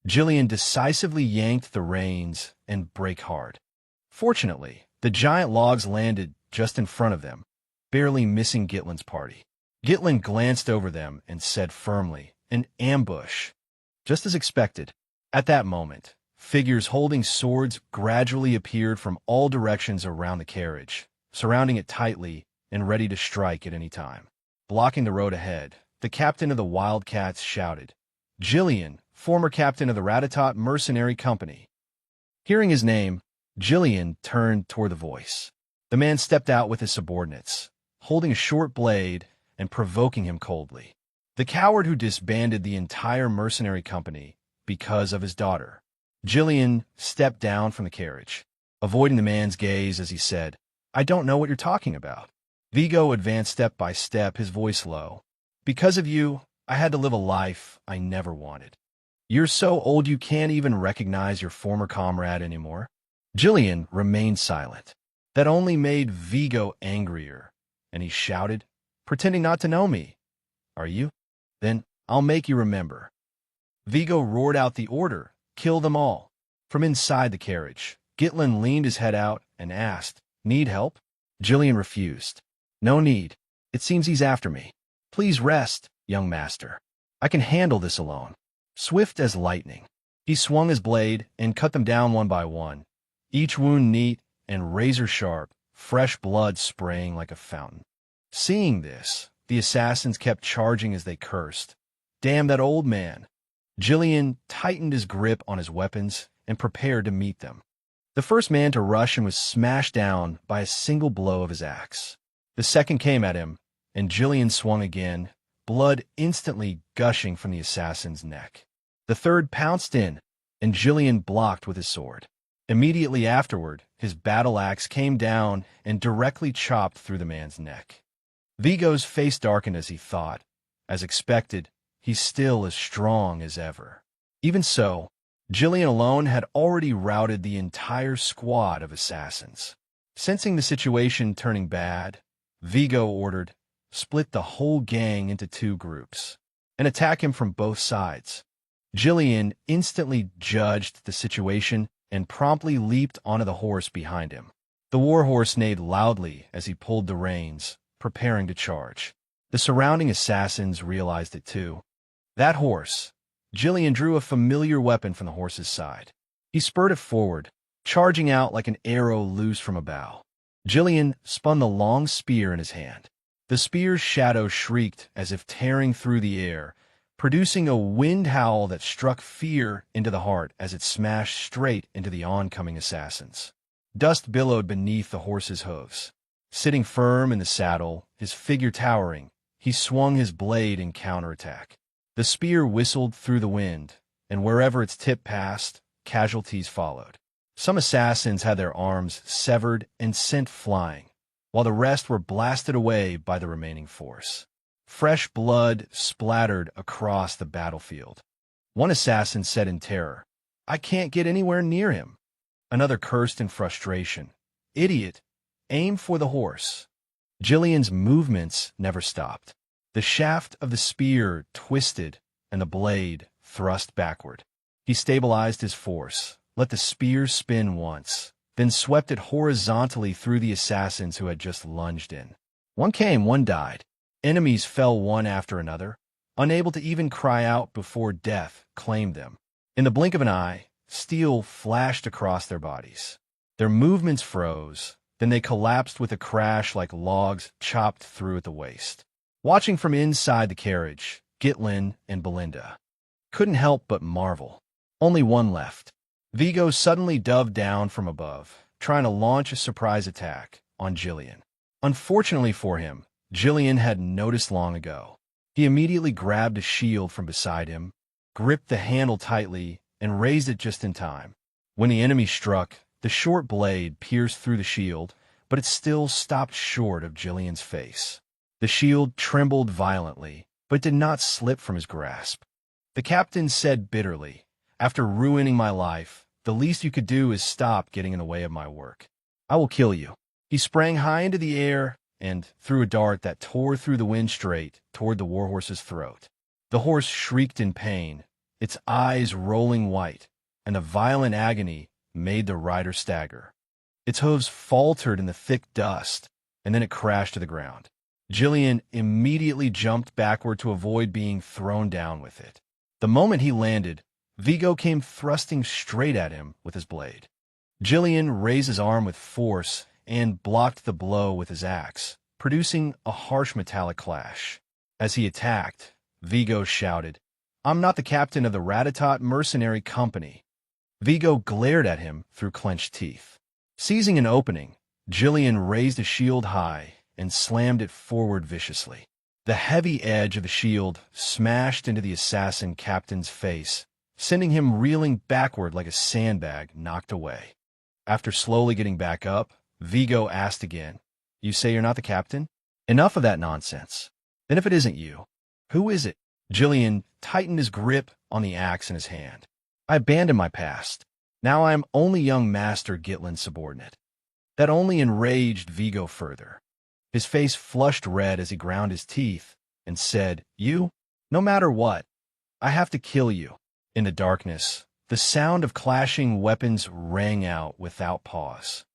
Jillian decisively yanked the reins and brake hard. Fortunately, the giant logs landed just in front of them, barely missing Gitlin's party. Gitlin glanced over them and said firmly, "An ambush." Just as expected, at that moment, figures holding swords gradually appeared from all directions around the carriage, surrounding it tightly and ready to strike at any time. Blocking the road ahead, the captain of the Wildcats shouted, "Jillian, former captain of the Ratatat Mercenary Company." Hearing his name, Jillian turned toward the voice. The man stepped out with his subordinates, holding a short blade and provoking him coldly. The coward who disbanded the entire mercenary company because of his daughter. Jillian stepped down from the carriage, avoiding the man's gaze as he said, I don't know what you're talking about. Vigo advanced step by step, his voice low. Because of you, I had to live a life I never wanted. You're so old you can't even recognize your former comrade anymore. Jillian remained silent. That only made Vigo angrier, and he shouted, pretending not to know me. Are you? Then I'll make you remember. Vigo roared out the order, kill them all. From inside the carriage, Gitlin leaned his head out and asked, need help? Jillian refused. No need. It seems he's after me. Please rest, young master. I can handle this alone. Swift as lightning, he swung his blade and cut them down one by one, each wound neat and razor-sharp, fresh blood spraying like a fountain. Seeing this, the assassins kept charging as they cursed. Damn that old man! Jillian tightened his grip on his weapons and prepared to meet them. The first man to rush him was smashed down by a single blow of his axe. The second came at him, and Jillian swung again, blood instantly gushing from the assassin's neck. The third pounced in, and Jillian blocked with his sword. Immediately afterward, his battle axe came down and directly chopped through the man's neck. Vigo's face darkened as he thought. As expected, he's still as strong as ever. Even so, Jillian alone had already routed the entire squad of assassins. Sensing the situation turning bad, Vigo ordered, split the whole gang into two groups, and attack him from both sides. Jillian instantly judged the situation and promptly leaped onto the horse behind him. The warhorse neighed loudly as he pulled the reins, preparing to charge. The surrounding assassins realized it too. That horse! Jillian drew a familiar weapon from the horse's side. He spurred it forward, charging out like an arrow loose from a bow. Jillian spun the long spear in his hand. The spear's shadow shrieked as if tearing through the air, producing a wind howl that struck fear into the heart as it smashed straight into the oncoming assassins. Dust billowed beneath the horse's hooves. Sitting firm in the saddle, his figure towering, he swung his blade in counterattack. The spear whistled through the wind, and wherever its tip passed, casualties followed. Some assassins had their arms severed and sent flying, while the rest were blasted away by the remaining force. Fresh blood splattered across the battlefield. One assassin said in terror, I can't get anywhere near him. Another cursed in frustration, Idiot, aim for the horse. Jillian's movements never stopped. The shaft of the spear twisted and the blade thrust backward. He stabilized his force, let the spear spin once, then swept it horizontally through the assassins who had just lunged in. One came, one died. Enemies fell one after another, unable to even cry out before death claimed them. In the blink of an eye, steel flashed across their bodies. Their movements froze, then they collapsed with a crash like logs chopped through at the waist. Watching from inside the carriage, Gitlin and Belinda couldn't help but marvel. Only one left. Vigo suddenly dove down from above, trying to launch a surprise attack on Jillian. Unfortunately for him, Jillian had noticed long ago. He immediately grabbed a shield from beside him, gripped the handle tightly, and raised it just in time. When the enemy struck, the short blade pierced through the shield, but it still stopped short of Jillian's face. The shield trembled violently, but did not slip from his grasp. The captain said bitterly, After ruining my life, the least you could do is stop getting in the way of my work. I will kill you. He sprang high into the air and threw a dart that tore through the wind straight toward the warhorse's throat. The horse shrieked in pain, its eyes rolling white, and the violent agony made the rider stagger. Its hooves faltered in the thick dust, and then it crashed to the ground. Jillian immediately jumped backward to avoid being thrown down with it. The moment he landed, Vigo came thrusting straight at him with his blade. Jillian raised his arm with force and blocked the blow with his axe, producing a harsh metallic clash. As he attacked, Vigo shouted, I'm not the captain of the Ratatat Mercenary Company. Vigo glared at him through clenched teeth. Seizing an opening, Jillian raised a shield high and slammed it forward viciously. The heavy edge of the shield smashed into the assassin captain's face, sending him reeling backward like a sandbag knocked away. After slowly getting back up, Vigo asked again. You say you're not the captain? Enough of that nonsense. Then if it isn't you, who is it? Jillian tightened his grip on the axe in his hand. I abandoned my past. Now I am only young Master Gitlin's subordinate. That only enraged Vigo further. His face flushed red as he ground his teeth and said, You? No matter what, I have to kill you. In the darkness, the sound of clashing weapons rang out without pause.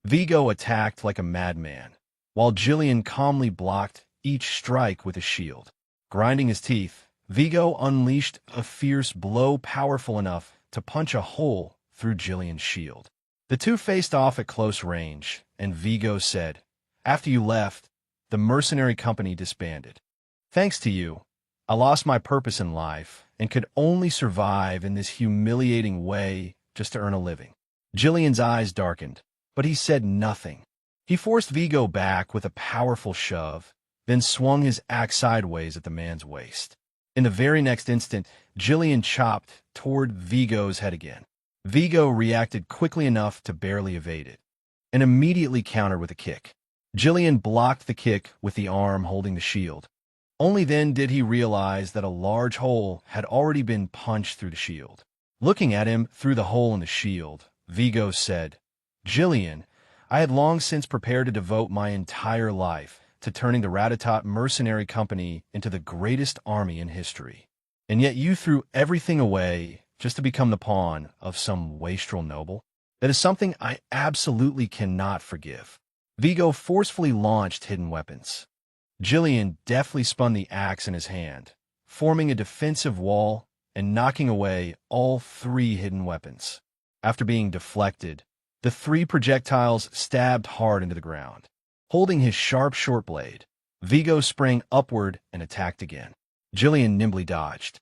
Vigo attacked like a madman, while Jillian calmly blocked each strike with his shield. Grinding his teeth, Vigo unleashed a fierce blow powerful enough to punch a hole through Jillian's shield. The two faced off at close range, and Vigo said, After you left, the mercenary company disbanded. Thanks to you, I lost my purpose in life and could only survive in this humiliating way just to earn a living. Jillian's eyes darkened, but he said nothing. He forced Vigo back with a powerful shove, then swung his axe sideways at the man's waist. In the very next instant, Jillian chopped toward Vigo's head again. Vigo reacted quickly enough to barely evade it, and immediately countered with a kick. Jillian blocked the kick with the arm holding the shield. Only then did he realize that a large hole had already been punched through the shield. Looking at him through the hole in the shield, Vigo said, Jillian, I had long since prepared to devote my entire life to turning the Ratatat Mercenary Company into the greatest army in history. And yet you threw everything away just to become the pawn of some wastrel noble? That is something I absolutely cannot forgive. Vigo forcefully launched hidden weapons. Jillian deftly spun the axe in his hand, forming a defensive wall and knocking away all three hidden weapons. After being deflected, the three projectiles stabbed hard into the ground. Holding his sharp short blade, Vigo sprang upward and attacked again. Jillian nimbly dodged.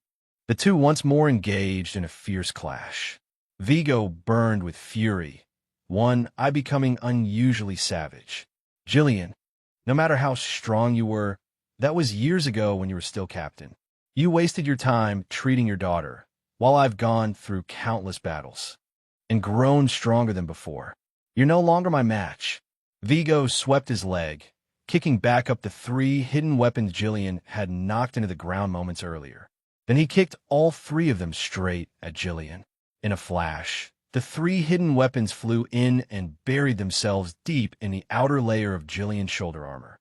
The two once more engaged in a fierce clash. Vigo burned with fury, one eye becoming unusually savage. Jillian, no matter how strong you were, that was years ago when you were still captain. You wasted your time treating your daughter, while I've gone through countless battles and grown stronger than before. You're no longer my match. Vigo swept his leg, kicking back up the three hidden weapons Jillian had knocked into the ground moments earlier. Then he kicked all three of them straight at Jillian. In a flash, the three hidden weapons flew in and buried themselves deep in the outer layer of Jillian's shoulder armor.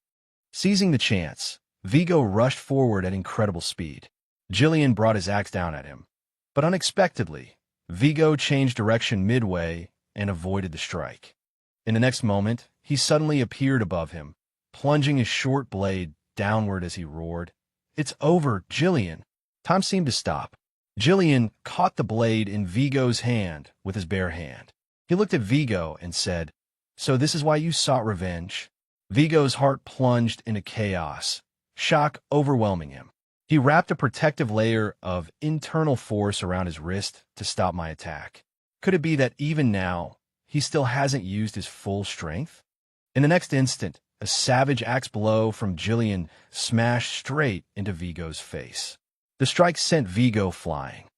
Seizing the chance, Vigo rushed forward at incredible speed. Jillian brought his axe down at him, but unexpectedly, Vigo changed direction midway and avoided the strike. In the next moment, he suddenly appeared above him, plunging his short blade downward as he roared, It's over, Jillian! Time seemed to stop. Jillian caught the blade in Vigo's hand with his bare hand. He looked at Vigo and said, So this is why you sought revenge? Vigo's heart plunged into chaos, shock overwhelming him. He wrapped a protective layer of internal force around his wrist to stop my attack. Could it be that even now, he still hasn't used his full strength? In the next instant, a savage axe blow from Jillian smashed straight into Vigo's face. The strike sent Vigo flying,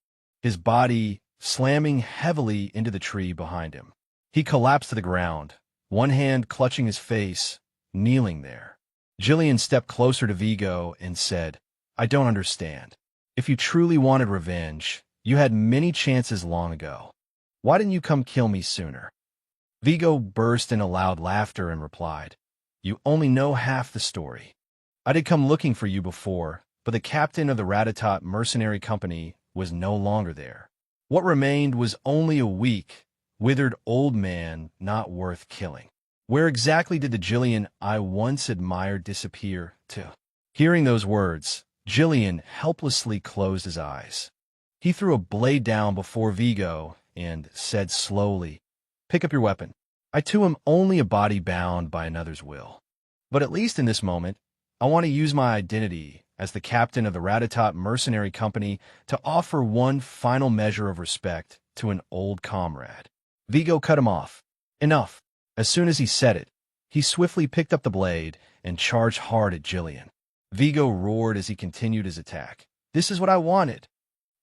his body slamming heavily into the tree behind him. He collapsed to the ground, one hand clutching his face, kneeling there. Jillian stepped closer to Vigo and said, I don't understand. If you truly wanted revenge, you had many chances long ago. Why didn't you come kill me sooner? Vigo burst into loud laughter and replied, You only know half the story. I did come looking for you before, but the captain of the Ratatat Mercenary Company was no longer there. What remained was only a weak, withered old man not worth killing. Where exactly did the Jillian I once admired disappear to? Hearing those words, Jillian helplessly closed his eyes. He threw a blade down before Vigo and said slowly, Pick up your weapon. I too am only a body bound by another's will. But at least in this moment, I want to use my identity as the captain of the Ratatat Mercenary Company to offer one final measure of respect to an old comrade. Vigo cut him off. Enough. As soon as he said it, he swiftly picked up the blade and charged hard at Jillian. Vigo roared as he continued his attack. This is what I wanted.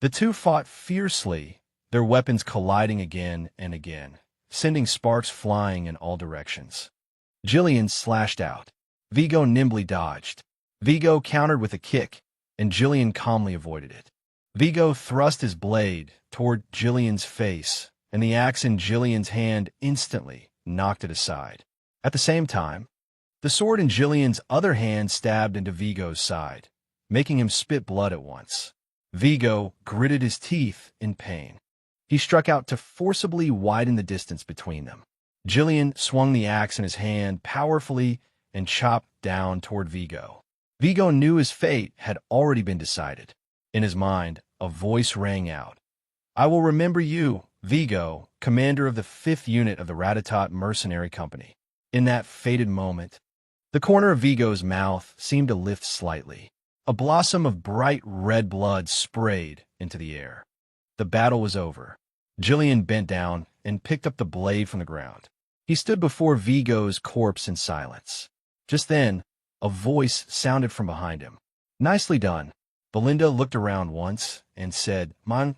The two fought fiercely, their weapons colliding again and again, sending sparks flying in all directions. Jillian slashed out. Vigo nimbly dodged. Vigo countered with a kick, and Jillian calmly avoided it. Vigo thrust his blade toward Jillian's face, and the axe in Jillian's hand instantly knocked it aside. At the same time, the sword in Jillian's other hand stabbed into Vigo's side, making him spit blood at once. Vigo gritted his teeth in pain. He struck out to forcibly widen the distance between them. Jillian swung the axe in his hand powerfully and chopped down toward Vigo. Vigo knew his fate had already been decided. In his mind, a voice rang out. "I will remember you, Vigo, commander of the 5th unit of the Ratatat Mercenary Company." In that fated moment, the corner of Vigo's mouth seemed to lift slightly. A blossom of bright red blood sprayed into the air. The battle was over. Jillian bent down and picked up the blade from the ground. He stood before Vigo's corpse in silence. Just then, a voice sounded from behind him. "Nicely done." Belinda looked around once and said, "Man,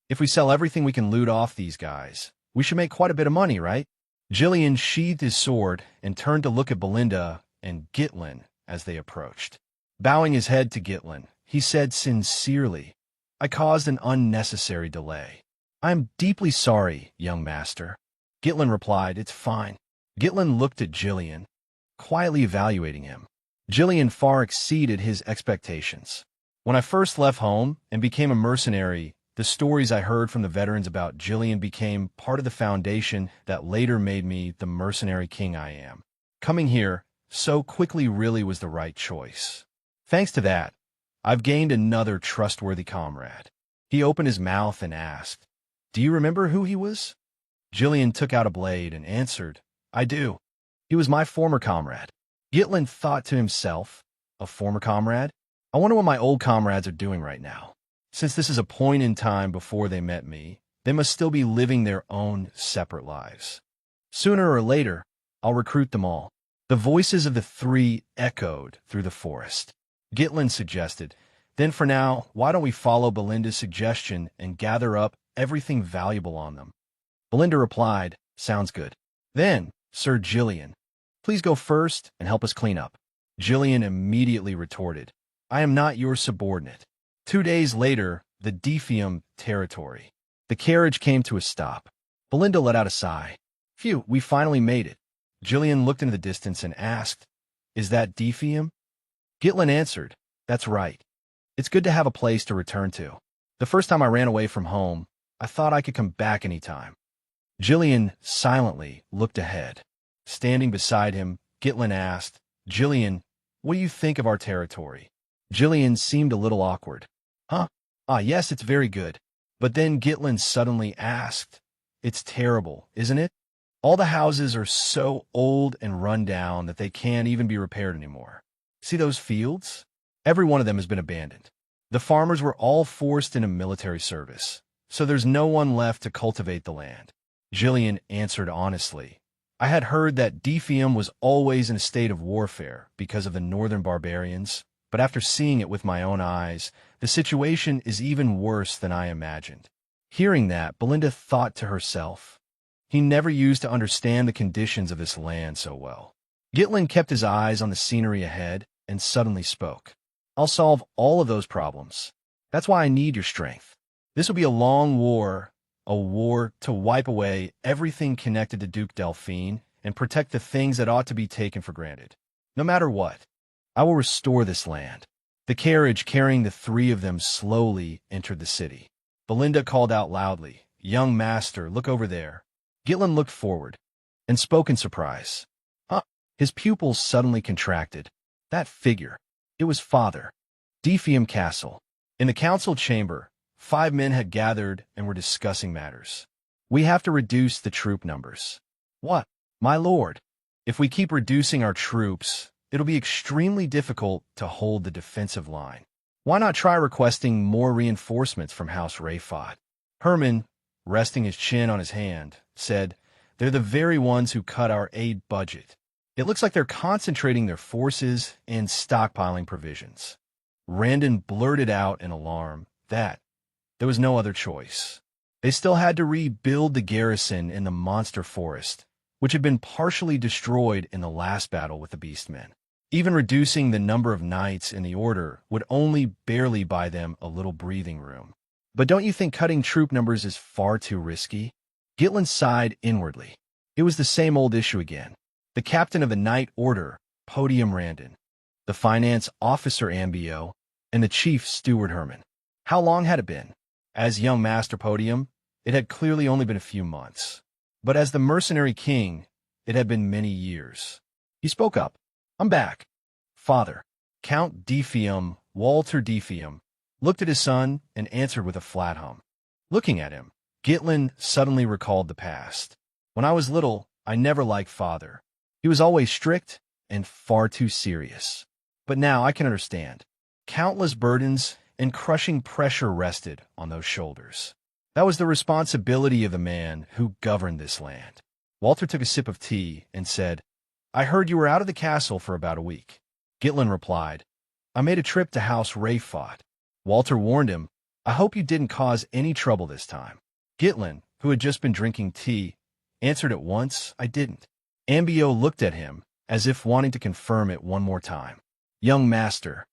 if we sell everything we can loot off these guys, we should make quite a bit of money, right?" Jillian sheathed his sword and turned to look at Belinda and Gitlin as they approached. Bowing his head to Gitlin, he said sincerely, "I caused an unnecessary delay. I am deeply sorry, young master." Gitlin replied, "It's fine." Gitlin looked at Jillian, quietly evaluating him. Jillian far exceeded his expectations. "When I first left home and became a mercenary, the stories I heard from the veterans about Jillian became part of the foundation that later made me the mercenary king I am. Coming here so quickly really was the right choice. Thanks to that, I've gained another trustworthy comrade." He opened his mouth and asked, "Do you remember who he was?" Jillian took out a blade and answered, "I do. He was my former comrade." Gitlin thought to himself, "A former comrade? I wonder what my old comrades are doing right now. Since this is a point in time before they met me, they must still be living their own separate lives. Sooner or later, I'll recruit them all." The voices of the three echoed through the forest. Gitlin suggested, "Then for now, why don't we follow Belinda's suggestion and gather up everything valuable on them?" Belinda replied, "Sounds good. Then, Sir Jillian, please go first and help us clean up." Jillian immediately retorted, "I am not your subordinate." 2 days later, the Defium territory. The carriage came to a stop. Belinda let out a sigh. "Phew, we finally made it." Jillian looked into the distance and asked, "Is that Defium?" Gitlin answered, "That's right. It's good to have a place to return to. The first time I ran away from home, I thought I could come back any time." Jillian silently looked ahead. Standing beside him, Gitlin asked, "Jillian, what do you think of our territory?" Jillian seemed a little awkward. "Huh? Ah, yes, it's very good." But then Gitlin suddenly asked, "It's terrible, isn't it? All the houses are so old and run down that they can't even be repaired anymore. See those fields? Every one of them has been abandoned. The farmers were all forced into military service, so there's no one left to cultivate the land." Jillian answered honestly, "I had heard that Defium was always in a state of warfare because of the northern barbarians, but after seeing it with my own eyes, the situation is even worse than I imagined." Hearing that, Belinda thought to herself, he never used to understand the conditions of this land so well. Gitlin kept his eyes on the scenery ahead and suddenly spoke. "I'll solve all of those problems. That's why I need your strength. This will be a long war, a war to wipe away everything connected to Duke Delphine and protect the things that ought to be taken for granted. No matter what, I will restore this land." The carriage carrying the three of them slowly entered the city. Belinda called out loudly, "Young master, look over there." Gitlin looked forward and spoke in surprise. Huh? His pupils suddenly contracted. That figure. It was Father. Defium Castle. In the council chamber, 5 men had gathered and were discussing matters. "We have to reduce the troop numbers." "What? My lord, if we keep reducing our troops, it'll be extremely difficult to hold the defensive line. Why not try requesting more reinforcements from House Rayfot?" Herman, resting his chin on his hand, said, "They're the very ones who cut our aid budget. It looks like they're concentrating their forces and stockpiling provisions." Randon blurted out in alarm that there was no other choice. They still had to rebuild the garrison in the monster forest, which had been partially destroyed in the last battle with the Beastmen. Even reducing the number of knights in the order would only barely buy them a little breathing room. But don't you think cutting troop numbers is far too risky? Gitlin sighed inwardly. It was the same old issue again. The captain of the Knight Order, Podium Randon, the finance officer Ambio, and the chief steward Herman. How long had it been? As young Master Podium, it had clearly only been a few months. But as the Mercenary King, it had been many years. He spoke up. I'm back. Father, Count Defium, Walter Defium, looked at his son and answered with a flat hum. Looking at him, Gitlin suddenly recalled the past. When I was little, I never liked Father. He was always strict and far too serious. But now I can understand. Countless burdens and crushing pressure rested on those shoulders. That was the responsibility of the man who governed this land. Walter took a sip of tea and said, I heard you were out of the castle for about a week. Gitlin replied, I made a trip to House Rayfought. Walter warned him, I hope you didn't cause any trouble this time. Gitlin, who had just been drinking tea, answered at once, I didn't. Ambio looked at him, as if wanting to confirm it one more time. Young master,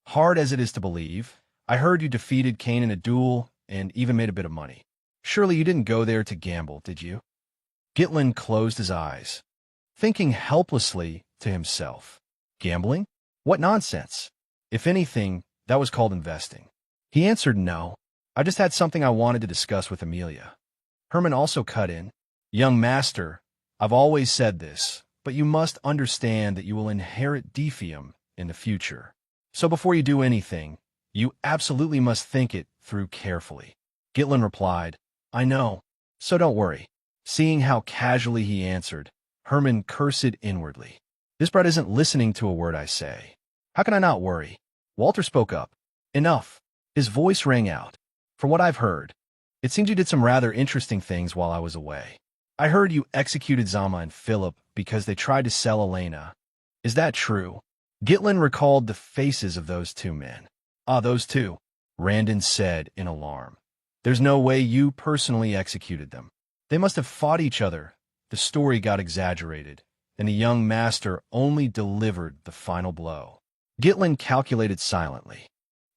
hard as it is to believe, I heard you defeated Kane in a duel and even made a bit of money. Surely you didn't go there to gamble, did you? Gitlin closed his eyes, thinking helplessly to himself. Gambling? What nonsense! If anything, that was called investing. He answered no. I just had something I wanted to discuss with Amelia. Herman also cut in. Young master, I've always said this, but you must understand that you will inherit Defium in the future. So before you do anything, you absolutely must think it through carefully. Gitlin replied, I know, so don't worry. Seeing how casually he answered, Herman cursed inwardly. This brat isn't listening to a word I say. How can I not worry? Walter spoke up. Enough. His voice rang out. From what I've heard, it seems you did some rather interesting things while I was away. I heard you executed Zama and Philip because they tried to sell Elena. Is that true? Gitlin recalled the faces of those two men. Ah, those two, Randon said in alarm. There's no way you personally executed them. They must have fought each other. The story got exaggerated, and the young master only delivered the final blow. Gitlin calculated silently.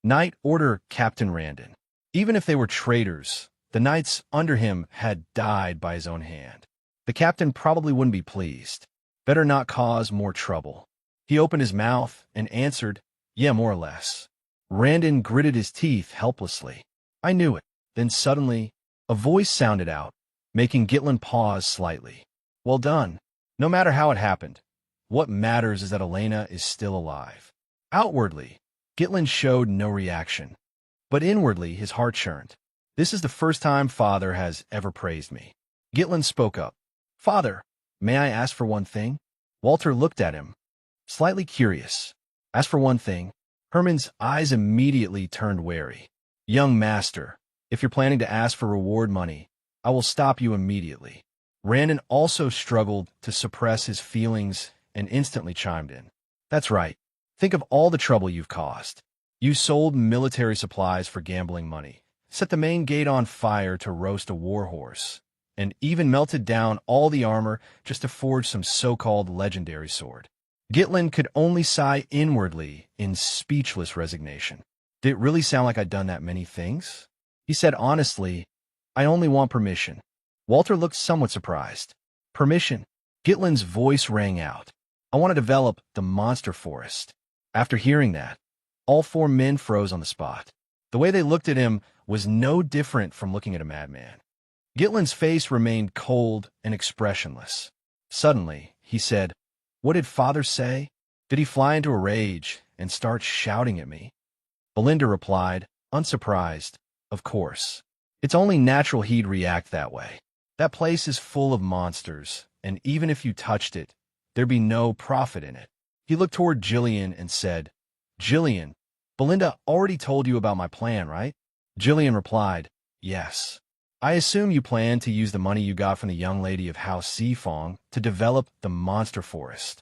Knight Order Captain Randon. Even if they were traitors, the knights under him had died by his own hand. The captain probably wouldn't be pleased. Better not cause more trouble. He opened his mouth and answered, yeah, more or less. Randon gritted his teeth helplessly. I knew it. Then suddenly, a voice sounded out, making Gitlin pause slightly. Well done. No matter how it happened, what matters is that Elena is still alive. Outwardly, Gitlin showed no reaction, but inwardly his heart churned. This is the first time Father has ever praised me. Gitlin spoke up. Father, may I ask for one thing? Walter looked at him, slightly curious. Ask for one thing. Herman's eyes immediately turned wary. Young master, if you're planning to ask for reward money, I will stop you immediately. Randon also struggled to suppress his feelings and instantly chimed in. That's right. Think of all the trouble you've caused. You sold military supplies for gambling money, set the main gate on fire to roast a warhorse, and even melted down all the armor just to forge some so-called legendary sword. Gitlin could only sigh inwardly in speechless resignation. Did it really sound like I'd done that many things? He said honestly, I only want permission. Walter looked somewhat surprised. Permission? Gitlin's voice rang out. I want to develop the monster forest. After hearing that, all four men froze on the spot. The way they looked at him was no different from looking at a madman. Gitlin's face remained cold and expressionless. Suddenly, he said, What did Father say? Did he fly into a rage and start shouting at me? Belinda replied, unsurprised, Of course. It's only natural he'd react that way. That place is full of monsters, and even if you touched it, there'd be no profit in it. He looked toward Jillian and said, Jillian, Belinda already told you about my plan, right? Jillian replied, Yes. I assume you plan to use the money you got from the young lady of House Seafong to develop the monster forest.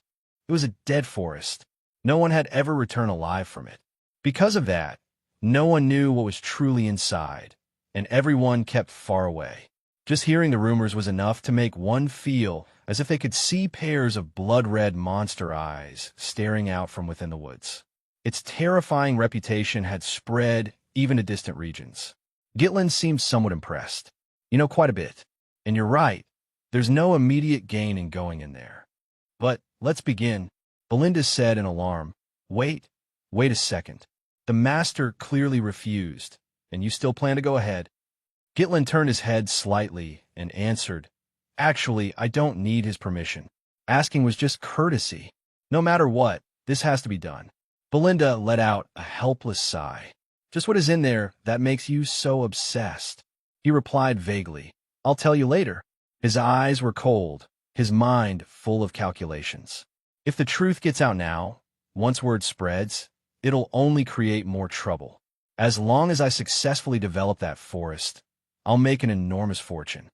It was a dead forest. No one had ever returned alive from it. Because of that, no one knew what was truly inside, and everyone kept far away. Just hearing the rumors was enough to make one feel as if they could see pairs of blood-red monster eyes staring out from within the woods. Its terrifying reputation had spread even to distant regions. Gitlin seemed somewhat impressed. You know quite a bit. And you're right, there's no immediate gain in going in there. But let's begin, Belinda said in alarm. Wait a second. The master clearly refused, and you still plan to go ahead? Gitlin turned his head slightly and answered, Actually, I don't need his permission. Asking was just courtesy. No matter what, this has to be done. Belinda let out a helpless sigh. Just what is in there that makes you so obsessed? He replied vaguely, I'll tell you later. His eyes were cold, his mind full of calculations. If the truth gets out now, once word spreads, it'll only create more trouble. As long as I successfully develop that forest, I'll make an enormous fortune.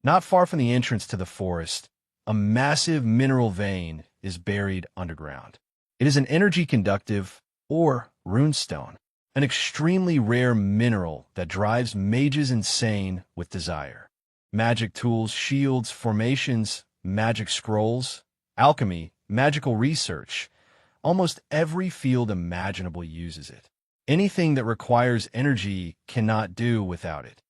Not far from the entrance to the forest, a massive mineral vein is buried underground. It is an energy-conductive, or runestone, an extremely rare mineral that drives mages insane with desire. Magic tools, shields, formations, magic scrolls, alchemy, magical research, almost every field imaginable uses it. Anything that requires energy cannot do without it.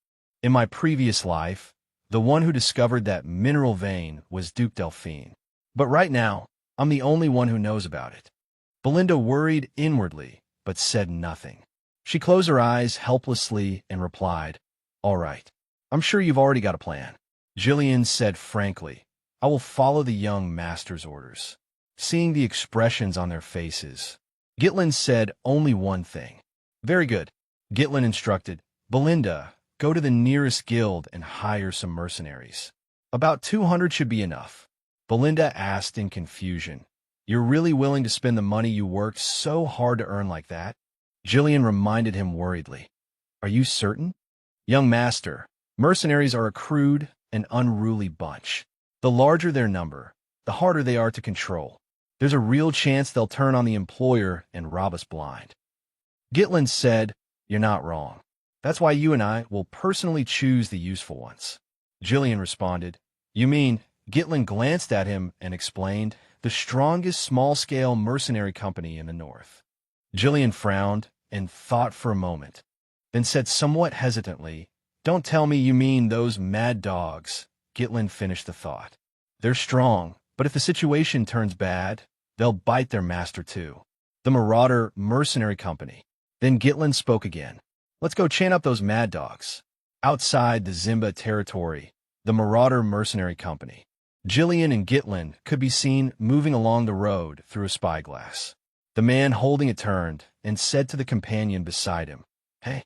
In my previous life, the one who discovered that mineral vein was Duke Delphine. But right now, I'm the only one who knows about it. Belinda worried inwardly, but said nothing. She closed her eyes helplessly and replied, All right. I'm sure you've already got a plan. Jillian said frankly, I will follow the young master's orders. Seeing the expressions on their faces, Gitlin said only one thing. Very good. Gitlin instructed, Belinda, go to the nearest guild and hire some mercenaries. About 200 should be enough. Belinda asked in confusion, You're really willing to spend the money you worked so hard to earn like that? Jillian reminded him worriedly, Are you certain? Young master, mercenaries are a crude and unruly bunch. The larger their number, the harder they are to control. There's a real chance they'll turn on the employer and rob us blind. Gitlin said, You're not wrong. That's why you and I will personally choose the useful ones. Jillian responded, You mean, Gitlin glanced at him and explained, the strongest small-scale mercenary company in the north. Jillian frowned and thought for a moment, then said somewhat hesitantly, Don't tell me you mean those mad dogs. Gitlin finished the thought. They're strong, but if the situation turns bad, they'll bite their master too. The Marauder Mercenary Company. Then Gitlin spoke again. Let's go chain up those mad dogs. Outside the Zimba territory, the Marauder Mercenary Company. Jillian and Gitlin could be seen moving along the road through a spyglass. The man holding it turned and said to the companion beside him, Hey,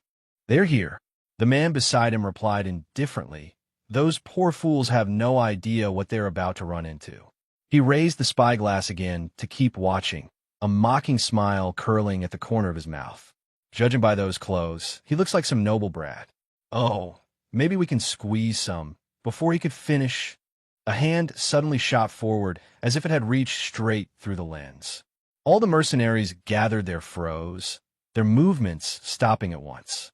they're here. The man beside him replied indifferently, Those poor fools have no idea what they're about to run into. He raised the spyglass again to keep watching, a mocking smile curling at the corner of his mouth. Judging by those clothes, he looks like some noble brat. Oh, maybe we can squeeze some. Before he could finish, a hand suddenly shot forward as if it had reached straight through the lens. All the mercenaries gathered their froze, their movements stopping at once.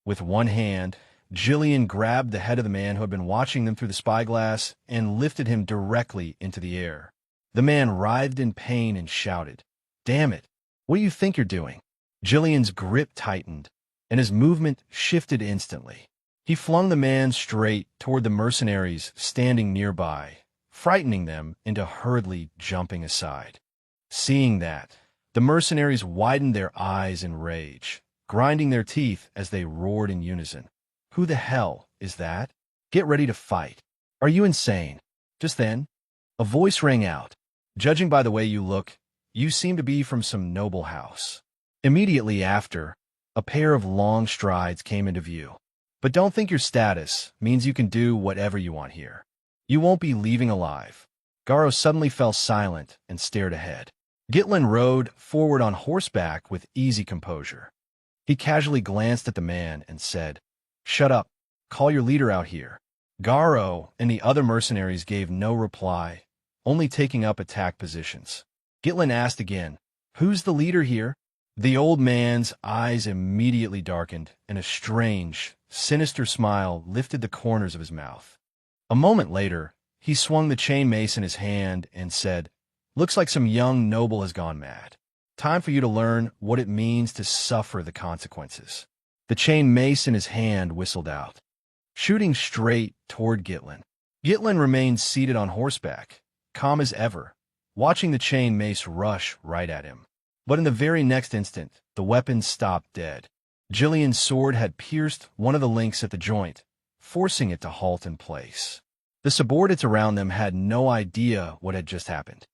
With one hand, Jillian grabbed the head of the man who had been watching them through the spyglass and lifted him directly into the air. The man writhed in pain and shouted, Damn it, what do you think you're doing? Jillian's grip tightened, and his movement shifted instantly. He flung the man straight toward the mercenaries standing nearby, frightening them into hurriedly jumping aside. Seeing that, the mercenaries widened their eyes in rage, grinding their teeth as they roared in unison. Who the hell is that? Get ready to fight. Are you insane? Just then, a voice rang out. Judging by the way you look, you seem to be from some noble house. Immediately after, a pair of long strides came into view. But don't think your status means you can do whatever you want here. You won't be leaving alive. Garo suddenly fell silent and stared ahead. Gitlin rode forward on horseback with easy composure. He casually glanced at the man and said, Shut up. Call your leader out here. Garo and the other mercenaries gave no reply, only taking up attack positions. Gitlin asked again, Who's the leader here? The old man's eyes immediately darkened, and a strange, sinister smile lifted the corners of his mouth. A moment later, he swung the chain mace in his hand and said, "Looks like some young noble has gone mad. Time for you to learn what it means to suffer the consequences." The chain mace in his hand whistled out, shooting straight toward Gitlin. Gitlin remained seated on horseback, calm as ever, watching the chain mace rush right at him. But in the very next instant, the weapon stopped dead. Jillian's sword had pierced one of the links at the joint, forcing it to halt in place. The subordinates around them had no idea what had just happened.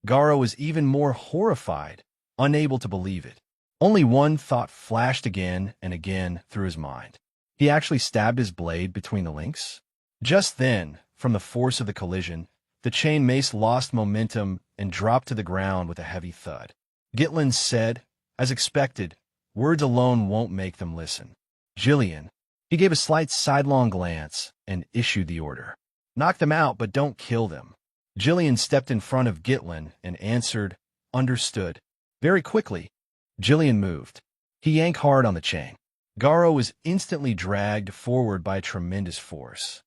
Garo was even more horrified, unable to believe it. Only one thought flashed again and again through his mind. He actually stabbed his blade between the links? Just then, from the force of the collision, the chain mace lost momentum and dropped to the ground with a heavy thud. Gitlin said, as expected, "Words alone won't make them listen. Jillian." He gave a slight sidelong glance and issued the order. "Knock them out, but don't kill them." Jillian stepped in front of Gitlin and answered, "Understood." Very quickly, Jillian moved. He yanked hard on the chain. Garo was instantly dragged forward by a tremendous force.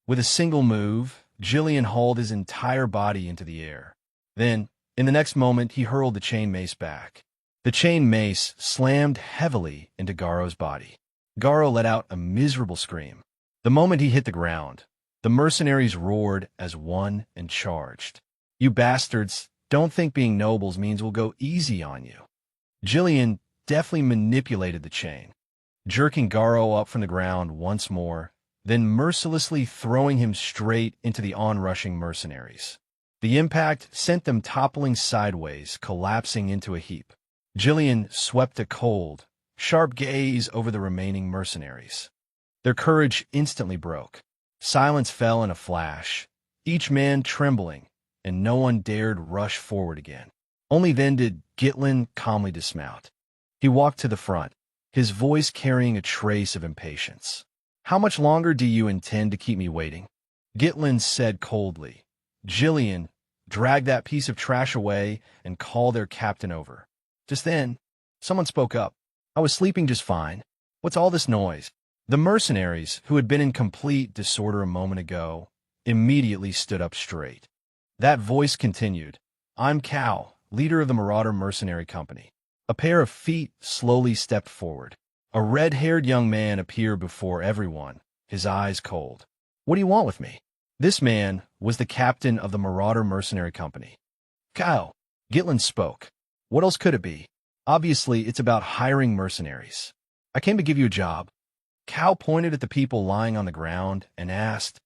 With a single move, Jillian hauled his entire body into the air. Then, in the next moment, he hurled the chain mace back. The chain mace slammed heavily into Garo's body. Garo let out a miserable scream. The moment he hit the ground, the mercenaries roared as one and charged. "You bastards, don't think being nobles means we'll go easy on you." Jillian deftly manipulated the chain, jerking Garo up from the ground once more, then mercilessly throwing him straight into the onrushing mercenaries. The impact sent them toppling sideways, collapsing into a heap. Jillian swept a cold, sharp gaze over the remaining mercenaries. Their courage instantly broke. Silence fell in a flash, each man trembling, and no one dared rush forward again. Only then did Gitlin calmly dismount. He walked to the front, his voice carrying a trace of impatience. "How much longer do you intend to keep me waiting?" Gitlin said coldly. "Jillian, drag that piece of trash away and call their captain over." Just then, someone spoke up. "I was sleeping just fine. What's all this noise?" The mercenaries, who had been in complete disorder a moment ago, immediately stood up straight. That voice continued, "I'm Cal, leader of the Marauder Mercenary Company." A pair of feet slowly stepped forward. A red-haired young man appeared before everyone, his eyes cold. "What do you want with me?" This man was the captain of the Marauder Mercenary Company. "Cal," Gitlin spoke. "What else could it be? Obviously, it's about hiring mercenaries. I came to give you a job." Cal pointed at the people lying on the ground and asked,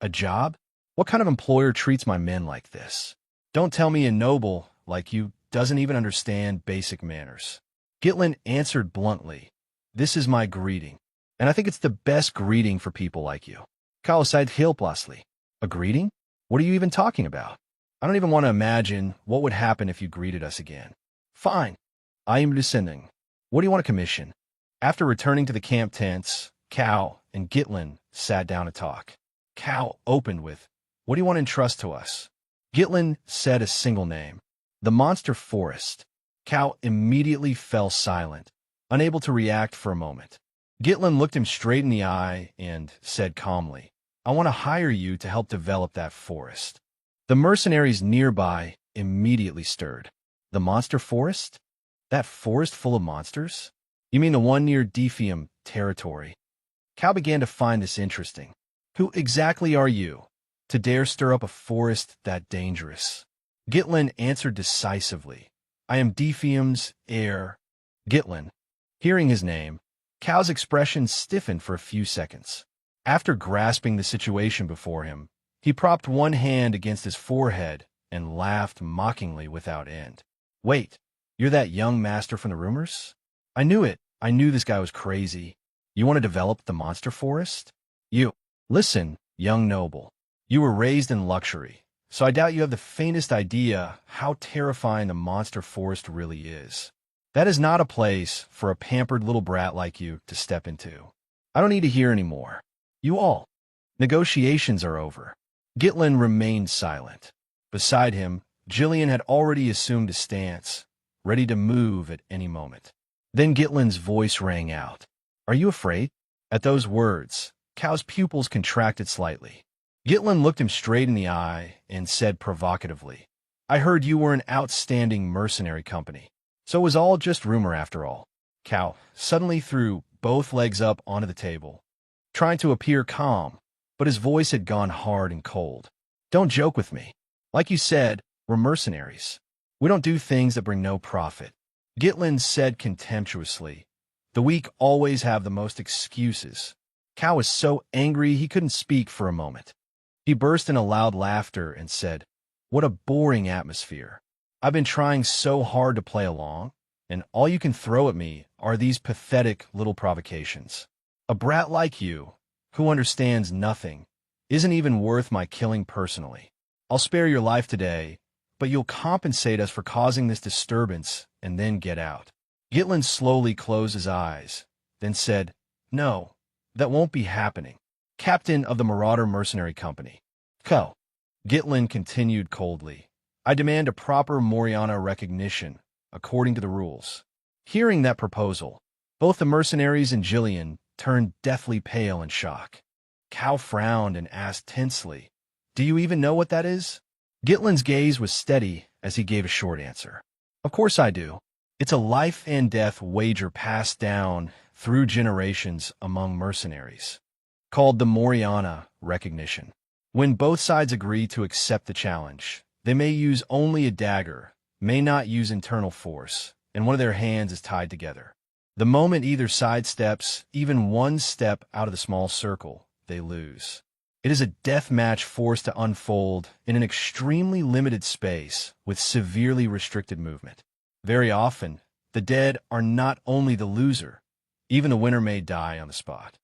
"A job? What kind of employer treats my men like this? Don't tell me a noble like you doesn't even understand basic manners." Gitlin answered bluntly, "This is my greeting, and I think it's the best greeting for people like you." Cal said helplessly, "A greeting? What are you even talking about? I don't even want to imagine what would happen if you greeted us again." "Fine. I am listening. What do you want to commission?" After returning to the camp tents, Cal and Gitlin sat down to talk. Cal opened with, "What do you want to entrust to us?" Gitlin said a single name, "The Monster Forest." Cal immediately fell silent, unable to react for a moment. Gitlin looked him straight in the eye and said calmly, "I want to hire you to help develop that forest." The mercenaries nearby immediately stirred. "The Monster Forest? That forest full of monsters? You mean the one near Defium territory?" Cal began to find this interesting. "Who exactly are you to dare stir up a forest that dangerous?" Gitlin answered decisively, "I am Defium's heir." Gitlin. Hearing his name, Cal's expression stiffened for a few seconds. After grasping the situation before him, he propped one hand against his forehead and laughed mockingly without end. "Wait, you're that young master from the rumors? I knew it. I knew this guy was crazy. You want to develop the monster forest? You. Listen, young noble. You were raised in luxury, so I doubt you have the faintest idea how terrifying the monster forest really is. That is not a place for a pampered little brat like you to step into. I don't need to hear any more. You all. Negotiations are over." Gitlin remained silent. Beside him, Jillian had already assumed a stance, ready to move at any moment. Then Gitlin's voice rang out. "Are you afraid? At those words, Kao's pupils contracted slightly. Gitlin looked him straight in the eye and said provocatively, I heard you were an outstanding mercenary company. So it was all just rumor after all. Kao suddenly threw both legs up onto the table, trying to appear calm, but his voice had gone hard and cold. Don't joke with me. Like you said, we're mercenaries. We don't do things that bring no profit. Gitlin said contemptuously. The weak always have the most excuses. Kao was so angry he couldn't speak for a moment. He burst into loud laughter and said, What a boring atmosphere. I've been trying so hard to play along, and all you can throw at me are these pathetic little provocations. A brat like you, who understands nothing, isn't even worth my killing personally. I'll spare your life today, but you'll compensate us for causing this disturbance and then get out. Gitlin slowly closed his eyes, then said, No, that won't be happening. Captain of the Marauder Mercenary Company. Ko. Gitlin continued coldly. I demand a proper Moriana recognition, according to the rules. Hearing that proposal, both the mercenaries and Jillian turned deathly pale in shock. Kao frowned and asked tensely, Do you even know what that is? Gitlin's gaze was steady as he gave a short answer. Of course I do. It's a life and death wager passed down through generations among mercenaries, called the Moriana recognition. When both sides agree to accept the challenge, they may use only a dagger, may not use internal force, and one of their hands is tied together. The moment either side steps, even one step out of the small circle, they lose. It is a death match forced to unfold in an extremely limited space with severely restricted movement. Very often, the dead are not only the loser, even the winner may die on the spot.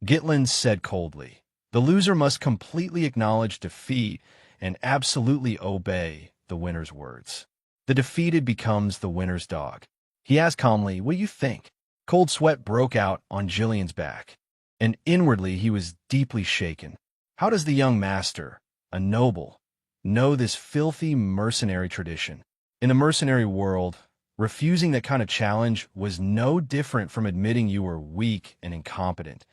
Gitlin said coldly, The loser must completely acknowledge defeat and absolutely obey the winner's words. The defeated becomes the winner's dog. He asked calmly, What do you think? Cold sweat broke out on Jillian's back, and inwardly he was deeply shaken. How does the young master, a noble, know this filthy mercenary tradition? In the mercenary world, refusing that kind of challenge was no different from admitting you were weak and incompetent,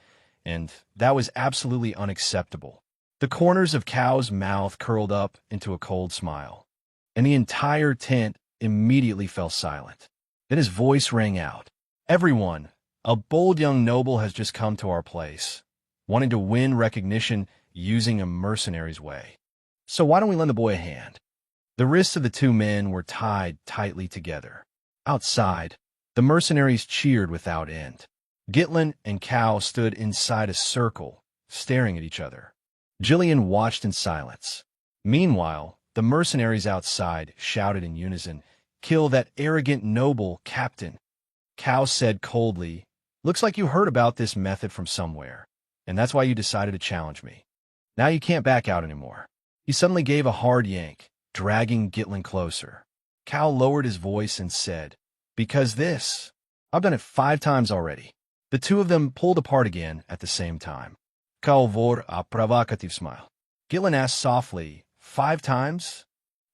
and that was absolutely unacceptable. The corners of Kao's mouth curled up into a cold smile, and the entire tent immediately fell silent. Then his voice rang out. Everyone, a bold young noble has just come to our place, wanting to win recognition using a mercenary's way. So why don't we lend the boy a hand? The wrists of the two men were tied tightly together. Outside, the mercenaries cheered without end. Gitlin and Kao stood inside a circle, staring at each other. Jillian watched in silence. Meanwhile, the mercenaries outside shouted in unison, Kill that arrogant noble captain. Kao said coldly, Looks like you heard about this method from somewhere, and that's why you decided to challenge me. Now you can't back out anymore. He suddenly gave a hard yank, dragging Gitlin closer. Kao lowered his voice and said, Because this. I've done it 5 times already. The two of them pulled apart again at the same time. Kao vor a provocative smile. Gitlin asked softly, 5 times?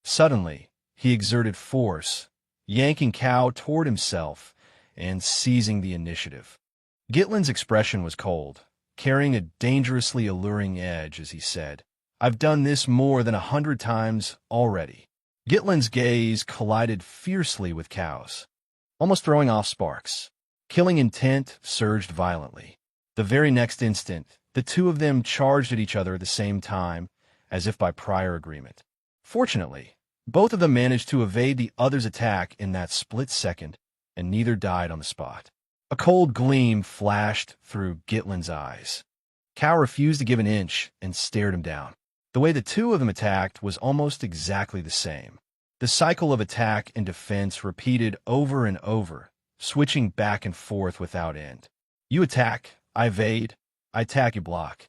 Suddenly, he exerted force, yanking Kao toward himself and seizing the initiative. Gitlin's expression was cold, carrying a dangerously alluring edge as he said, I've done this more than 100 times already. Gitlin's gaze collided fiercely with Kao's, almost throwing off sparks. Killing intent surged violently. The very next instant, the two of them charged at each other at the same time, as if by prior agreement. Fortunately, both of them managed to evade the other's attack in that split second, and neither died on the spot. A cold gleam flashed through Gitlin's eyes. Kao refused to give an inch and stared him down. The way the two of them attacked was almost exactly the same. The cycle of attack and defense repeated over and over, switching back and forth without end. You attack, I evade, I attack, you block.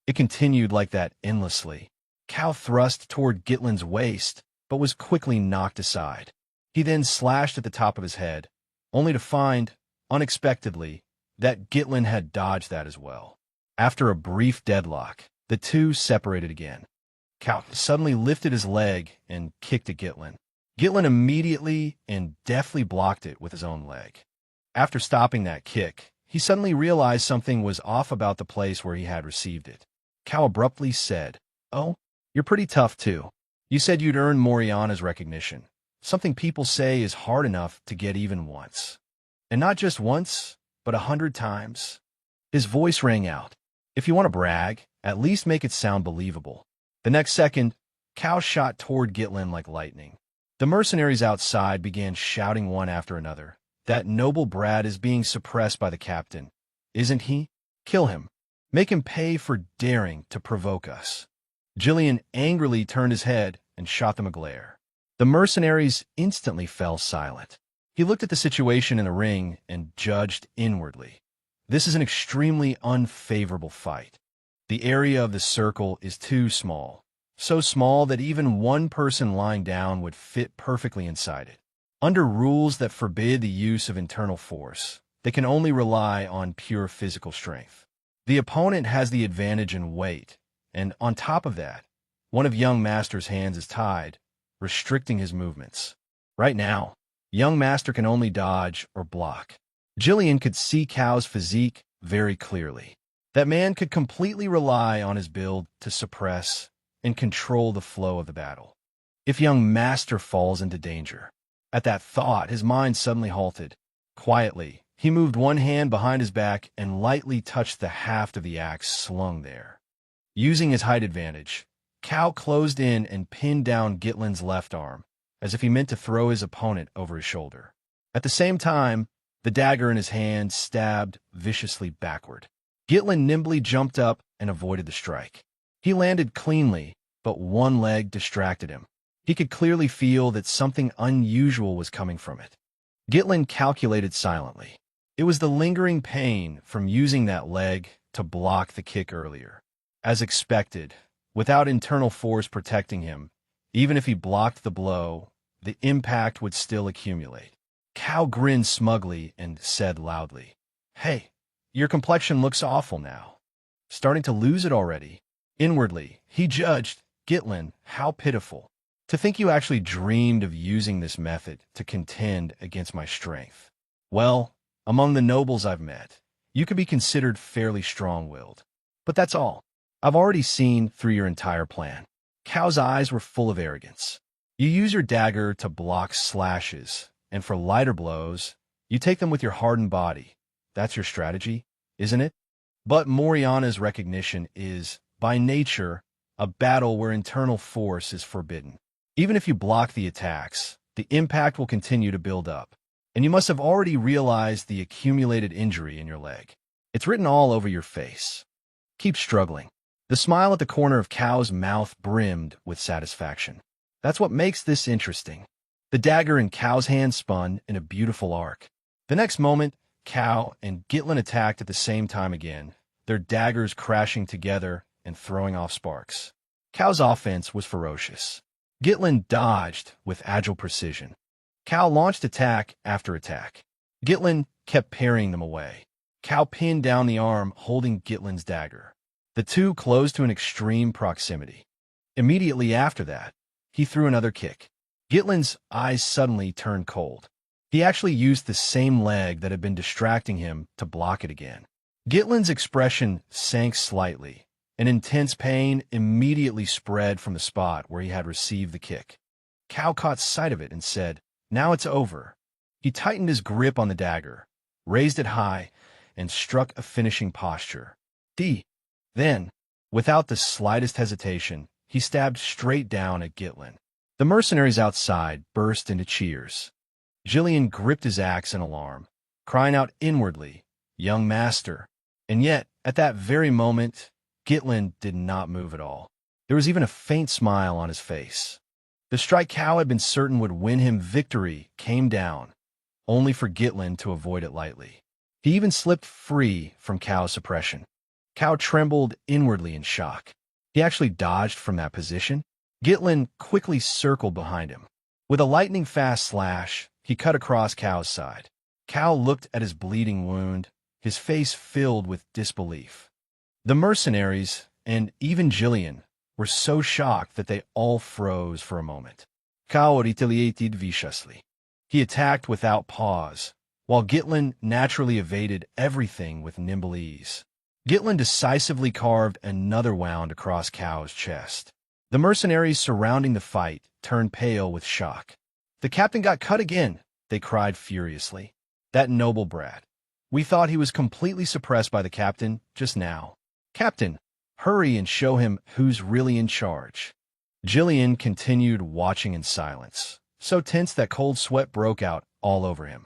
It continued like that endlessly. Kao thrust toward Gitlin's waist, but was quickly knocked aside. He then slashed at the top of his head, only to find, unexpectedly, that Gitlin had dodged that as well. After a brief deadlock, the two separated again. Kao suddenly lifted his leg and kicked at Gitlin. Gitlin immediately and deftly blocked it with his own leg. After stopping that kick, he suddenly realized something was off about the place where he had received it. Kao abruptly said, "Oh, you're pretty tough too. You said you'd earn Moriana's recognition. Something people say is hard enough to get even once. And not just once, but 100 times." His voice rang out. "If you want to brag, at least make it sound believable." The next second, Kao shot toward Gitlin like lightning. The mercenaries outside began shouting one after another. "That noble brat is being suppressed by the captain, isn't he? Kill him. Make him pay for daring to provoke us." Jillian angrily turned his head and shot them a glare. The mercenaries instantly fell silent. He looked at the situation in the ring and judged inwardly. This is an extremely unfavorable fight. The area of the circle is too small. So small that even one person lying down would fit perfectly inside it. Under rules that forbid the use of internal force, they can only rely on pure physical strength. The opponent has the advantage in weight, and on top of that, one of young Master's hands is tied, restricting his movements. Right now, young Master can only dodge or block. Jillian could see Kao's physique very clearly. That man could completely rely on his build to suppress and control the flow of the battle. If young Master falls into danger. At that thought, his mind suddenly halted. Quietly, he moved one hand behind his back and lightly touched the haft of the axe slung there. Using his height advantage, Kao closed in and pinned down Gitlin's left arm, as if he meant to throw his opponent over his shoulder. At the same time, the dagger in his hand stabbed viciously backward. Gitlin nimbly jumped up and avoided the strike. He landed cleanly, but one leg distracted him. He could clearly feel that something unusual was coming from it. Gitlin calculated silently. It was the lingering pain from using that leg to block the kick earlier. As expected, without internal force protecting him, even if he blocked the blow, the impact would still accumulate. Kao grinned smugly and said loudly, "Hey, your complexion looks awful now. Starting to lose it already." Inwardly, he judged, "Gitlin, how pitiful. To think you actually dreamed of using this method to contend against my strength. Well, among the nobles I've met, you could be considered fairly strong-willed. But that's all. I've already seen through your entire plan." Kao's eyes were full of arrogance. "You use your dagger to block slashes, and for lighter blows, you take them with your hardened body. That's your strategy, isn't it? But Moriana's recognition is, by nature, a battle where internal force is forbidden. Even if you block the attacks, the impact will continue to build up, and you must have already realized the accumulated injury in your leg. It's written all over your face. Keep struggling." The smile at the corner of Kao's mouth brimmed with satisfaction. "That's what makes this interesting." The dagger in Kao's hand spun in a beautiful arc. The next moment, Kao and Gitlin attacked at the same time again, their daggers crashing together and throwing off sparks. Kao's offense was ferocious. Gitlin dodged with agile precision. Kao launched attack after attack. Gitlin kept parrying them away. Kao pinned down the arm holding Gitlin's dagger. The two closed to an extreme proximity. Immediately after that, he threw another kick. Gitlin's eyes suddenly turned cold. He actually used the same leg that had been distracting him to block it again. Gitlin's expression sank slightly. An intense pain immediately spread from the spot where he had received the kick. Kao caught sight of it and said, "Now it's over." He tightened his grip on the dagger, raised it high, and struck a finishing posture. Then, without the slightest hesitation, he stabbed straight down at Gitlin. The mercenaries outside burst into cheers. Jillian gripped his axe in alarm, crying out inwardly, "Young Master." And yet, at that very moment, Gitlin did not move at all. There was even a faint smile on his face. The strike Kao had been certain would win him victory came down, only for Gitlin to avoid it lightly. He even slipped free from Kao's suppression. Kao trembled inwardly in shock. He actually dodged from that position. Gitlin quickly circled behind him. With a lightning-fast slash, he cut across Kao's side. Kao looked at his bleeding wound, his face filled with disbelief. The mercenaries, and even Jillian, were so shocked that they all froze for a moment. Kao retaliated viciously. He attacked without pause, while Gitlin naturally evaded everything with nimble ease. Gitlin decisively carved another wound across Kao's chest. The mercenaries surrounding the fight turned pale with shock. "The captain got cut again," they cried furiously. "That noble brat. We thought he was completely suppressed by the captain just now. Captain, hurry and show him who's really in charge." Jillian continued watching in silence, so tense that cold sweat broke out all over him.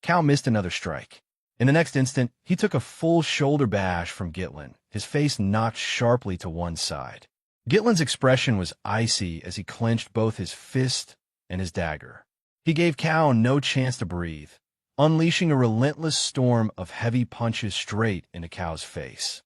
Kao missed another strike. In the next instant, he took a full shoulder bash from Gitlin, his face knocked sharply to one side. Gitlin's expression was icy as he clenched both his fist and his dagger. He gave Kao no chance to breathe, unleashing a relentless storm of heavy punches straight into Kao's face.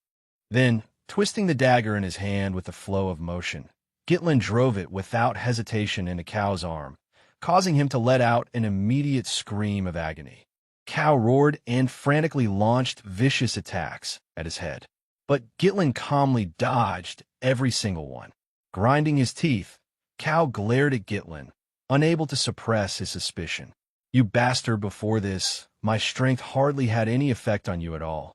Then, twisting the dagger in his hand with a flow of motion, Gitlin drove it without hesitation into Kao's arm, causing him to let out an immediate scream of agony. Kao roared and frantically launched vicious attacks at his head. But Gitlin calmly dodged every single one. Grinding his teeth, Kao glared at Gitlin, unable to suppress his suspicion. "You bastard, before this, my strength hardly had any effect on you at all.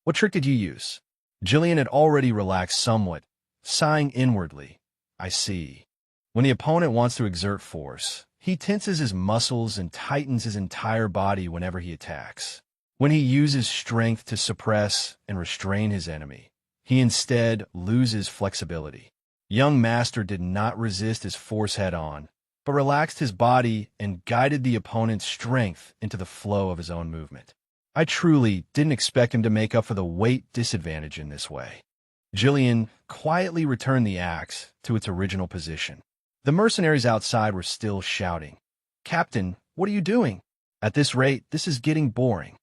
What trick did you use?" Jillian had already relaxed somewhat, sighing inwardly. "I see. When the opponent wants to exert force, he tenses his muscles and tightens his entire body whenever he attacks. When he uses strength to suppress and restrain his enemy, he instead loses flexibility." Young Master did not resist his force head-on, but relaxed his body and guided the opponent's strength into the flow of his own movement. "I truly didn't expect him to make up for the weight disadvantage in this way." Jillian quietly returned the axe to its original position. The mercenaries outside were still shouting, "Captain, what are you doing? At this rate, this is getting boring."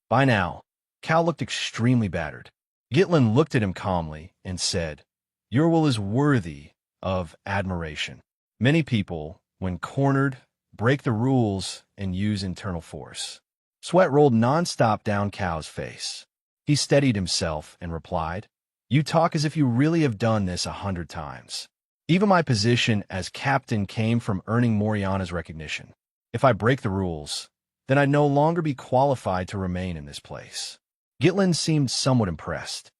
By now, Kao looked extremely battered. Gitlin looked at him calmly and said, "Your will is worthy of admiration. Many people, when cornered, break the rules and use internal force." Sweat rolled nonstop down Kao's face. He steadied himself and replied, "You talk as if you really have done this 100 times. Even my position as captain came from earning Moriana's recognition. If I break the rules, then I'd no longer be qualified to remain in this place." Gitlin seemed somewhat impressed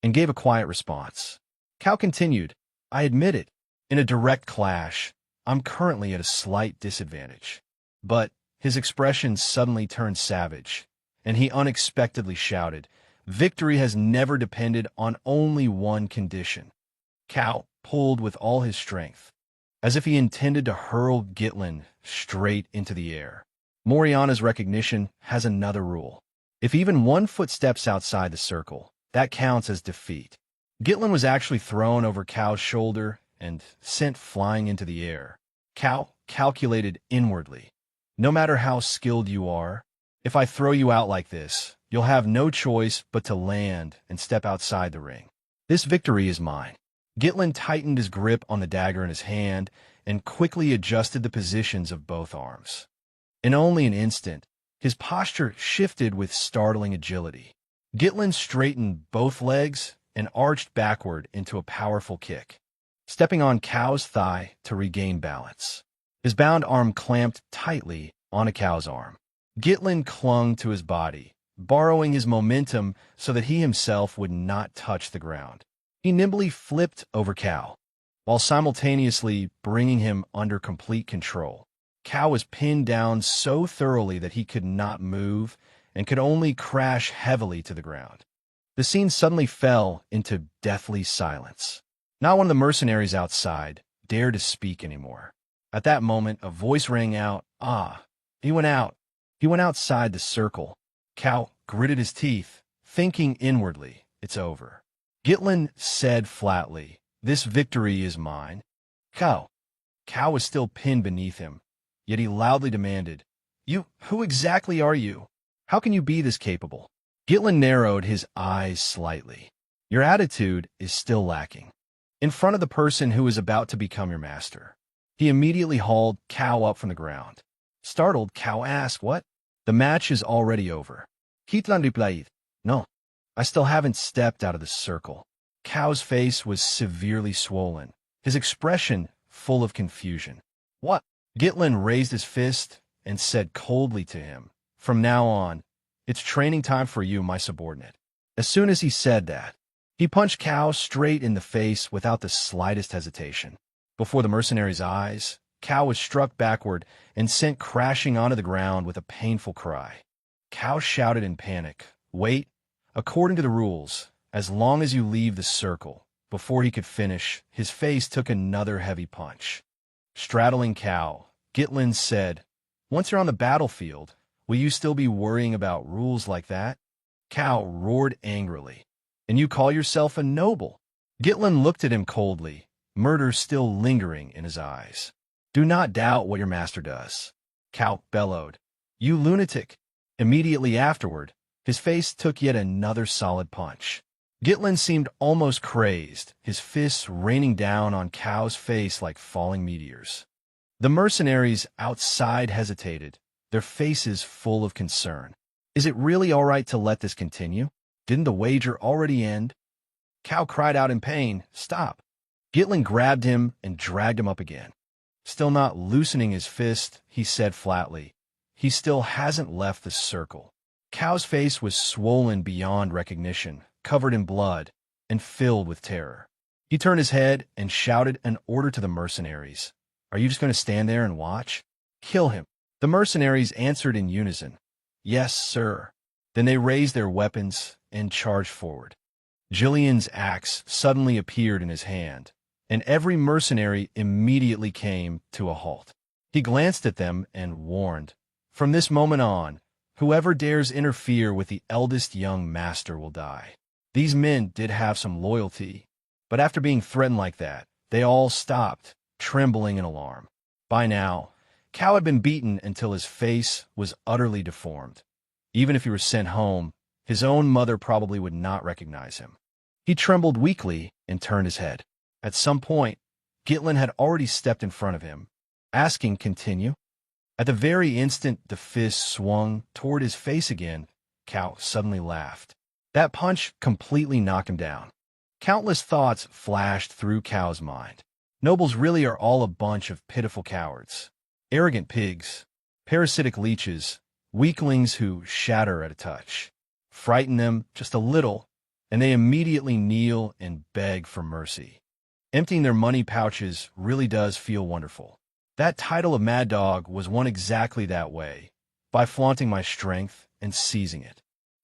and gave a quiet response. Kao continued, "I admit it. In a direct clash, I'm currently at a slight disadvantage." But his expression suddenly turned savage, and he unexpectedly shouted, "Victory has never depended on only one condition." Kao pulled with all his strength, as if he intended to hurl Gitlin straight into the air. Moriana's recognition has another rule. If even one foot steps outside the circle, that counts as defeat. Gitlin was actually thrown over Kao's shoulder and sent flying into the air. Kao calculated inwardly. "No matter how skilled you are, if I throw you out like this, you'll have no choice but to land and step outside the ring. This victory is mine." Gitlin tightened his grip on the dagger in his hand and quickly adjusted the positions of both arms. In only an instant, his posture shifted with startling agility. Gitlin straightened both legs and arched backward into a powerful kick, stepping on Kao's thigh to regain balance. His bound arm clamped tightly on Kao's arm. Gitlin clung to his body, borrowing his momentum so that he himself would not touch the ground. He nimbly flipped over Kao, while simultaneously bringing him under complete control. Kao was pinned down so thoroughly that he could not move and could only crash heavily to the ground. The scene suddenly fell into deathly silence. Not one of the mercenaries outside dared to speak anymore. At that moment, a voice rang out, "Ah, he went out. He went outside the circle." Kao gritted his teeth, thinking inwardly, "It's over." Gitlin said flatly, "This victory is mine." Kao. Kao was still pinned beneath him, yet he loudly demanded, Who exactly are you? How can you be this capable?" Gitlin narrowed his eyes slightly. "Your attitude is still lacking. In front of the person who is about to become your master." He immediately hauled Kao up from the ground. Startled, Kao asked, "What?" "The match is already over." Gitlin replied, "No, I still haven't stepped out of the circle." Kao's face was severely swollen, his expression full of confusion. "What?" Gitlin raised his fist and said coldly to him, From now on, it's training time for you, my subordinate." As soon as he said that, he punched Kao straight in the face without the slightest hesitation. Before the mercenary's eyes, Kao was struck backward and sent crashing onto the ground with a painful cry. Kao shouted in panic, "Wait! According to the rules, as long as you leave the circle." Before he could finish, his face took another heavy punch. Straddling Kao, Gitlin said, "Once you're on the battlefield, will you still be worrying about rules like that?" Kao roared angrily. "And you call yourself a noble?" Gitlin looked at him coldly, murder still lingering in his eyes. "Do not doubt what your master does," Kao bellowed. "You lunatic!" Immediately afterward, his face took yet another solid punch. Gitlin seemed almost crazed, his fists raining down on Kao's face like falling meteors. The mercenaries outside hesitated, their faces full of concern. Is it really all right to let this continue? Didn't the wager already end? Kao cried out in pain, "Stop!" Gitlin grabbed him and dragged him up again. Still not loosening his fist, he said flatly, "He still hasn't left the circle." Kao's face was swollen beyond recognition, covered in blood, and filled with terror. He turned his head and shouted an order to the mercenaries. "Are you just going to stand there and watch? Kill him." The mercenaries answered in unison, "Yes, sir." Then they raised their weapons and charged forward. Jillian's axe suddenly appeared in his hand, and every mercenary immediately came to a halt. He glanced at them and warned, "From this moment on, whoever dares interfere with the eldest young master will die." These men did have some loyalty, but after being threatened like that, they all stopped, trembling in alarm. By now, Kao had been beaten until his face was utterly deformed. Even if he were sent home, his own mother probably would not recognize him. He trembled weakly and turned his head. At some point, Gitlin had already stepped in front of him, asking, "Continue?" At the very instant the fist swung toward his face again, Kao suddenly laughed. That punch completely knocked him down. Countless thoughts flashed through Kao's mind. Nobles really are all a bunch of pitiful cowards. Arrogant pigs, parasitic leeches, weaklings who shatter at a touch. Frighten them just a little, and they immediately kneel and beg for mercy. Emptying their money pouches really does feel wonderful. That title of Mad Dog was won exactly that way, by flaunting my strength and seizing it.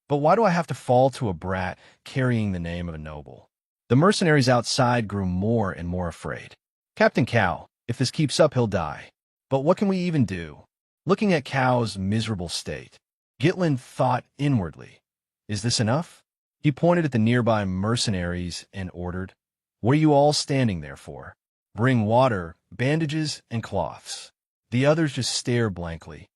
But why do I have to fall to a brat carrying the name of a noble? The mercenaries outside grew more and more afraid. "Captain Kao, if this keeps up, he'll die. But what can we even do?" Looking at Kao's miserable state, Gitlin thought inwardly, "Is this enough?" He pointed at the nearby mercenaries and ordered, "What are you all standing there for? Bring water, bandages, and cloths." The others just stared blankly.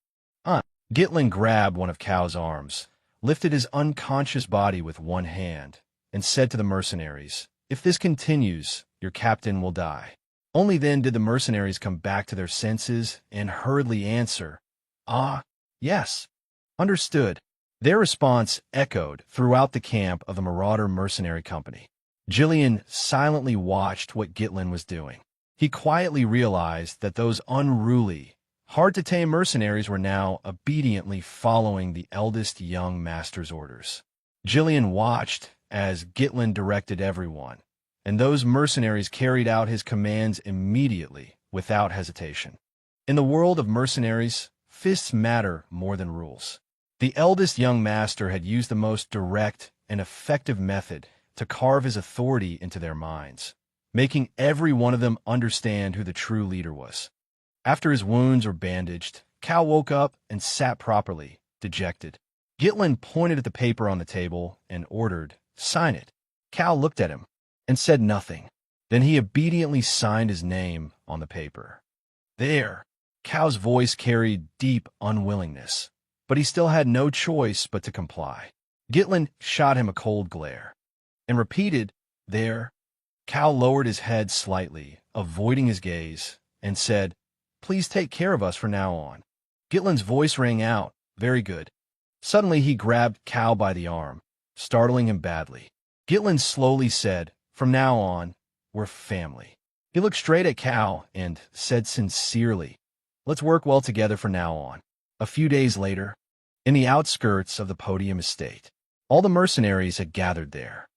Gitlin grabbed one of Kao's arms, lifted his unconscious body with one hand, and said to the mercenaries, "If this continues, your captain will die." Only then did the mercenaries come back to their senses and hurriedly answer, "Ah, yes, understood." Their response echoed throughout the camp of the Marauder Mercenary Company. Jillian silently watched what Gitlin was doing. He quietly realized that those unruly, hard-to-tame mercenaries were now obediently following the eldest young master's orders. Jillian watched as Gitlin directed everyone, and those mercenaries carried out his commands immediately, without hesitation. In the world of mercenaries, fists matter more than rules. The eldest young master had used the most direct and effective method to carve his authority into their minds, making every one of them understand who the true leader was. After his wounds were bandaged, Kao woke up and sat properly, dejected. Gitlin pointed at the paper on the table and ordered, "Sign it." Kao looked at him and said nothing. Then he obediently signed his name on the paper. "There." Kao's voice carried deep unwillingness, but he still had no choice but to comply. Gitlin shot him a cold glare and repeated, "There." Kao lowered his head slightly, avoiding his gaze, and said, "Please take care of us from now on." Gitlin's voice rang out, "Very good." Suddenly he grabbed Kao by the arm, startling him badly. Gitlin slowly said, "From now on, we're family." He looked straight at Kao and said sincerely, "Let's work well together from now on." A few days later, in the outskirts of the podium estate. All the mercenaries had gathered there.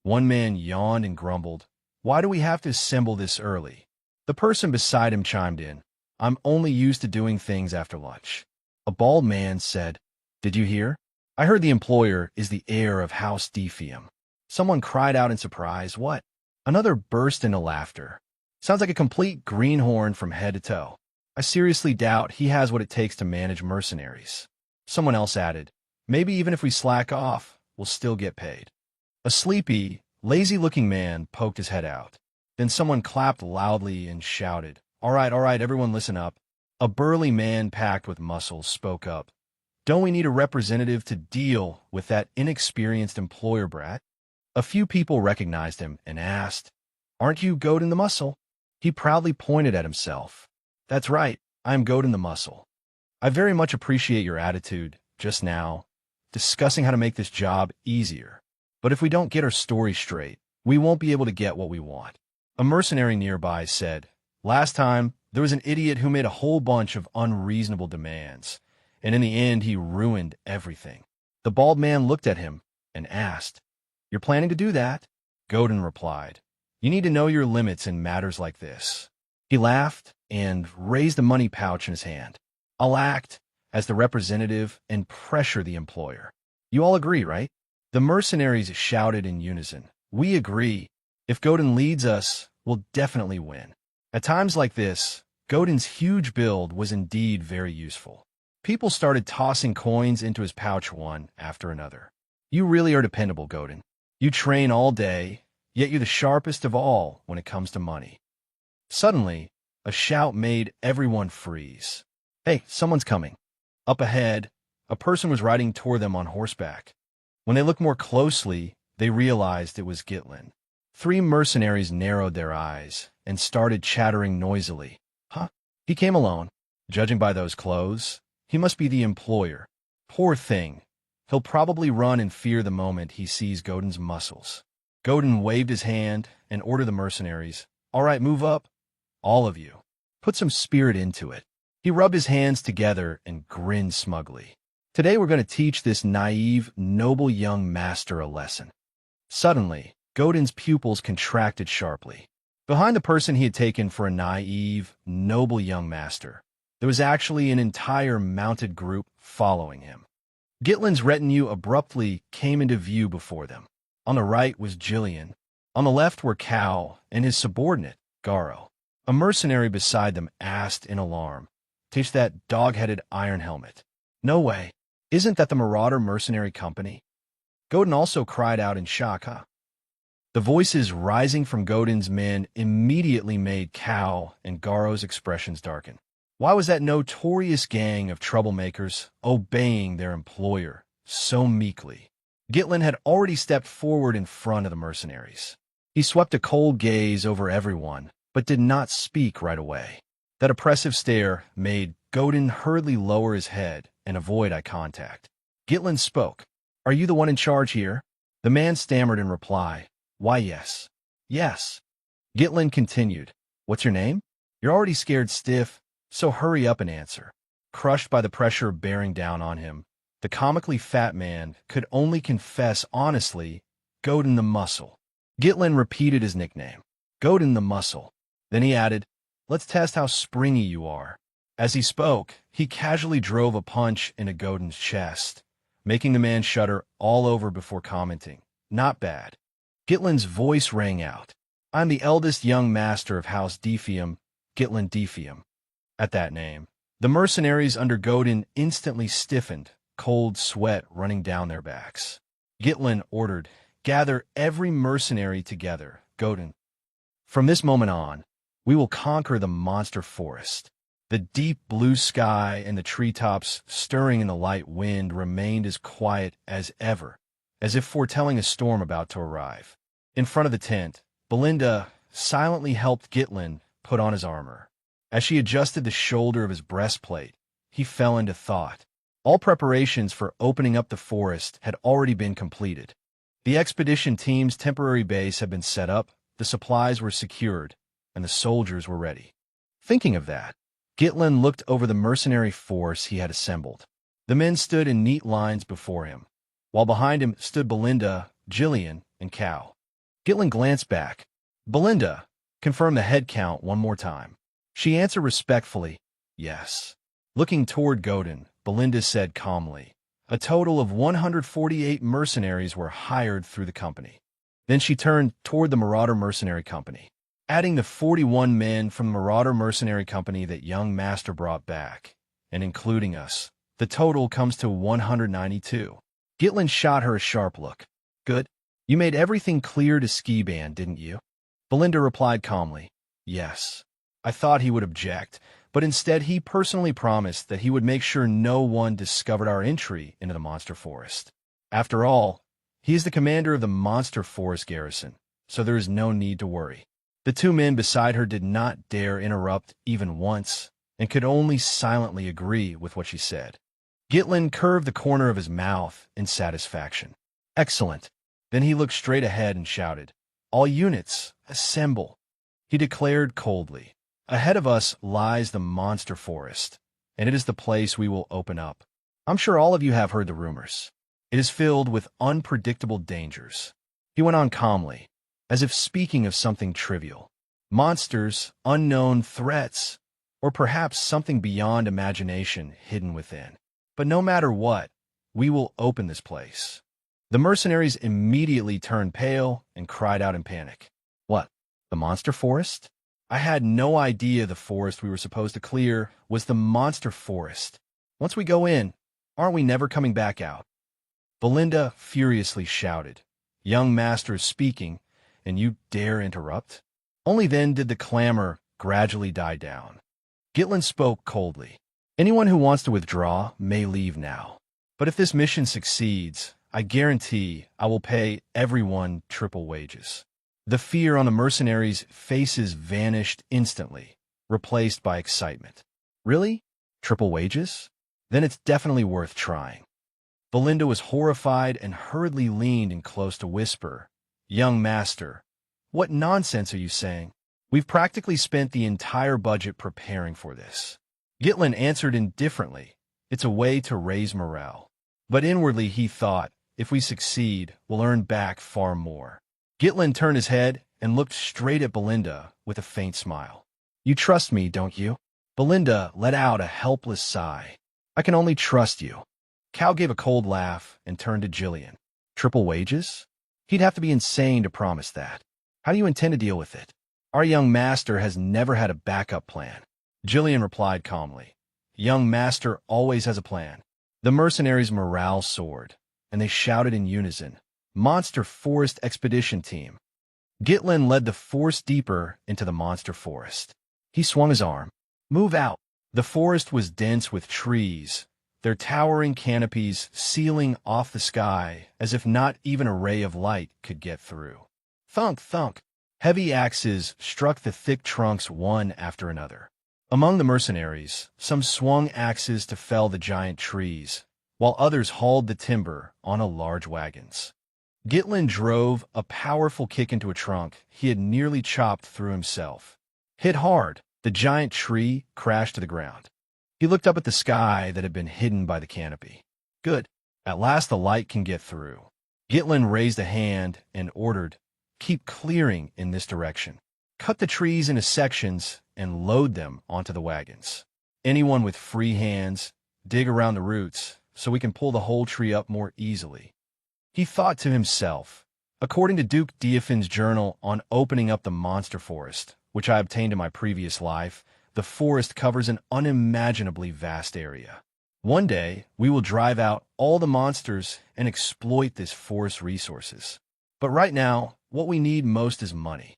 One man yawned and grumbled, "Why do we have to assemble this early?" The person beside him chimed in, "I'm only used to doing things after lunch." A bald man said, "Did you hear? I heard the employer is the heir of House Defium." Someone cried out in surprise, "What?" Another burst into laughter. "Sounds like a complete greenhorn from head to toe. I seriously doubt he has what it takes to manage mercenaries." Someone else added, "Maybe even if we slack off, we'll still get paid." A sleepy, lazy-looking man poked his head out. Then someone clapped loudly and shouted, all right, everyone listen up." A burly man packed with muscles spoke up. "Don't we need a representative to deal with that inexperienced employer brat?" A few people recognized him and asked, "Aren't you Godin the Muscle?" He proudly pointed at himself. "That's right, I'm Godin the Muscle. I very much appreciate your attitude just now, discussing how to make this job easier. But if we don't get our story straight, we won't be able to get what we want." A mercenary nearby said, "Last time, there was an idiot who made a whole bunch of unreasonable demands, and in the end he ruined everything." The bald man looked at him and asked, "You're planning to do that?" Godin replied, "You need to know your limits in matters like this." He laughed and raised a money pouch in his hand. "I'll act as the representative and pressure the employer. You all agree, right?" The mercenaries shouted in unison, "We agree. If Godin leads us, we'll definitely win." At times like this, Godin's huge build was indeed very useful. People started tossing coins into his pouch one after another. "You really are dependable, Godin. You train all day, yet you're the sharpest of all when it comes to money." Suddenly, a shout made everyone freeze. "Hey, someone's coming." Up ahead, a person was riding toward them on horseback. When they looked more closely, they realized it was Gitlin. Three mercenaries narrowed their eyes and started chattering noisily. "Huh? He came alone. Judging by those clothes, he must be the employer. Poor thing. He'll probably run in fear the moment he sees Godin's muscles." Godin waved his hand and ordered the mercenaries, "All right, move up. All of you. Put some spirit into it." He rubbed his hands together and grinned smugly. "Today we're going to teach this naive, noble young master a lesson." Suddenly, Godin's pupils contracted sharply. Behind the person he had taken for a naive, noble young master, there was actually an entire mounted group following him. Gitlin's retinue abruptly came into view before them. On the right was Jillian. On the left were Kao and his subordinate, Garo. A mercenary beside them asked in alarm, "Teach that dog-headed iron helmet." "No way. Isn't that the Marauder Mercenary Company?" Godin also cried out in shock, "Huh?" The voices rising from Godin's men immediately made Kao and Garo's expressions darken. Why was that notorious gang of troublemakers obeying their employer so meekly? Gitlin had already stepped forward in front of the mercenaries. He swept a cold gaze over everyone, but did not speak right away. That oppressive stare made Godin hurriedly lower his head and avoid eye contact. Gitlin spoke. "Are you the one in charge here?" The man stammered in reply, "Why, yes." "Yes." Gitlin continued, "What's your name? You're already scared stiff, so hurry up and answer." Crushed by the pressure bearing down on him, the comically fat man could only confess honestly, "Godin the Muscle." Gitlin repeated his nickname, "Godin the Muscle." Then he added, "Let's test how springy you are." As he spoke, he casually drove a punch into Godin's chest, making the man shudder all over before commenting, "Not bad." Gitlin's voice rang out. "I'm the eldest young master of House Defium, Gitlin Defium." At that name, the mercenaries under Godin instantly stiffened, cold sweat running down their backs. Gitlin ordered, "Gather every mercenary together, Godin. From this moment on, we will conquer the monster forest." The deep blue sky and the treetops stirring in the light wind remained as quiet as ever, as if foretelling a storm about to arrive. In front of the tent, Belinda silently helped Gitlin put on his armor. As she adjusted the shoulder of his breastplate, he fell into thought. All preparations for opening up the forest had already been completed. The expedition team's temporary base had been set up, the supplies were secured, and the soldiers were ready. Thinking of that, Gitlin looked over the mercenary force he had assembled. The men stood in neat lines before him, while behind him stood Belinda, Jillian, and Cal. Gitlin glanced back. Belinda, confirm the head count one more time. She answered respectfully, yes. Looking toward Godin, Belinda said calmly, a total of 148 mercenaries were hired through the company. Then she turned toward the Marauder Mercenary Company, adding the 41 men from the Marauder Mercenary Company that young master brought back, and including us. The total comes to 192. Gitlin shot her a sharp look. Good. You made everything clear to Ski Band, didn't you? Belinda replied calmly, yes. I thought he would object, but instead he personally promised that he would make sure no one discovered our entry into the Monster Forest. After all, he is the commander of the Monster Forest garrison, so there is no need to worry. The two men beside her did not dare interrupt even once, and could only silently agree with what she said. Gitlin curved the corner of his mouth in satisfaction. Excellent. Then he looked straight ahead and shouted, all units, assemble. He declared coldly, ahead of us lies the Monster Forest, and it is the place we will open up. I'm sure all of you have heard the rumors. It is filled with unpredictable dangers. He went on calmly, as if speaking of something trivial. Monsters, unknown threats, or perhaps something beyond imagination hidden within. But no matter what, we will open this place. The mercenaries immediately turned pale and cried out in panic. What? The Monster Forest? I had no idea the forest we were supposed to clear was the Monster Forest. Once we go in, aren't we never coming back out? Belinda furiously shouted, young master is speaking, and you dare interrupt? Only then did the clamor gradually die down. Gitlin spoke coldly. Anyone who wants to withdraw may leave now. But if this mission succeeds, I guarantee I will pay everyone triple wages. The fear on the mercenaries' faces vanished instantly, replaced by excitement. Really? Triple wages? Then it's definitely worth trying. Belinda was horrified and hurriedly leaned in close to whisper, young master, what nonsense are you saying? We've practically spent the entire budget preparing for this. Gitlin answered indifferently, it's a way to raise morale. But inwardly he thought, if we succeed, we'll earn back far more. Gitlin turned his head and looked straight at Belinda with a faint smile. You trust me, don't you? Belinda let out a helpless sigh. I can only trust you. Cal gave a cold laugh and turned to Jillian. Triple wages? He'd have to be insane to promise that. How do you intend to deal with it? Our young master has never had a backup plan. Jillian replied calmly. Young master always has a plan. The mercenaries' morale soared, and they shouted in unison, Monster Forest Expedition Team. Gitlin led the force deeper into the Monster Forest. He swung his arm. Move out. The forest was dense with trees, their towering canopies sealing off the sky as if not even a ray of light could get through. Thunk, thunk. Heavy axes struck the thick trunks one after another. Among the mercenaries, some swung axes to fell the giant trees, while others hauled the timber on large wagons. Gitlin drove a powerful kick into a trunk he had nearly chopped through himself. Hit hard, the giant tree crashed to the ground. He looked up at the sky that had been hidden by the canopy. Good. At last the light can get through. Gitlin raised a hand and ordered, keep clearing in this direction. Cut the trees into sections and load them onto the wagons. Anyone with free hands, dig around the roots so we can pull the whole tree up more easily. He thought to himself, according to Duke Diafin's journal on opening up the Monster Forest, which I obtained in my previous life, the forest covers an unimaginably vast area. One day, we will drive out all the monsters and exploit this forest resources. But right now, what we need most is money.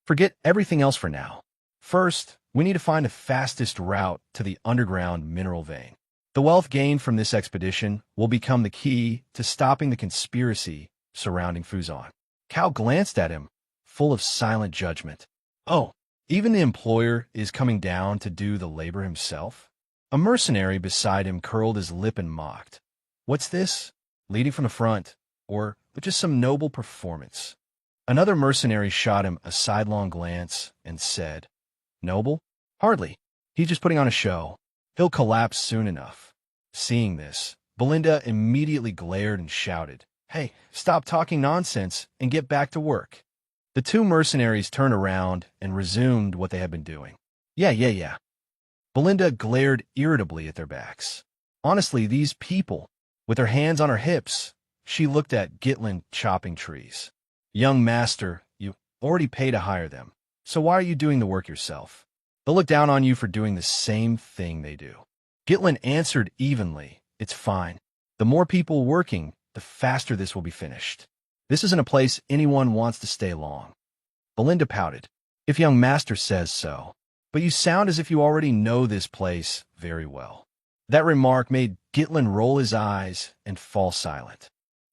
Forget everything else for now. First, we need to find the fastest route to the underground mineral vein. The wealth gained from this expedition will become the key to stopping the conspiracy surrounding Fuzon. Cal glanced at him, full of silent judgment. Oh, even the employer is coming down to do the labor himself? A mercenary beside him curled his lip and mocked. What's this? Leading from the front, or just some noble performance? Another mercenary shot him a sidelong glance and said, Noble? Hardly. He's just putting on a show. He'll collapse soon enough. Seeing this, Belinda immediately glared and shouted, "Hey, stop talking nonsense and get back to work." The two mercenaries turned around and resumed what they had been doing. Yeah. Belinda glared irritably at their backs. Honestly, these people, with their hands on her hips, she looked at Gitlin chopping trees. "Young master, you already pay to hire them, so why are you doing the work yourself? They'll look down on you for doing the same thing they do." Gitlin answered evenly, "It's fine. The more people working, the faster this will be finished. This isn't a place anyone wants to stay long." Belinda pouted, "If young master says so. But you sound as if you already know this place very well." That remark made Gitlin roll his eyes and fall silent.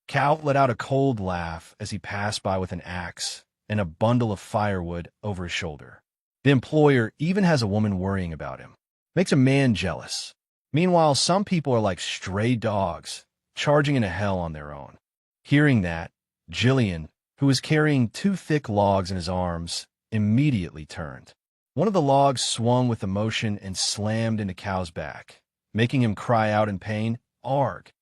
Cal let out a cold laugh as he passed by with an axe and a bundle of firewood over his shoulder. The employer even has a woman worrying about him. Makes a man jealous. Meanwhile, some people are like stray dogs, charging into hell on their own. Hearing that, Jillian, who was carrying two thick logs in his arms, immediately turned. One of the logs swung with emotion and slammed into Cal's back, making him cry out in pain, "Arg!"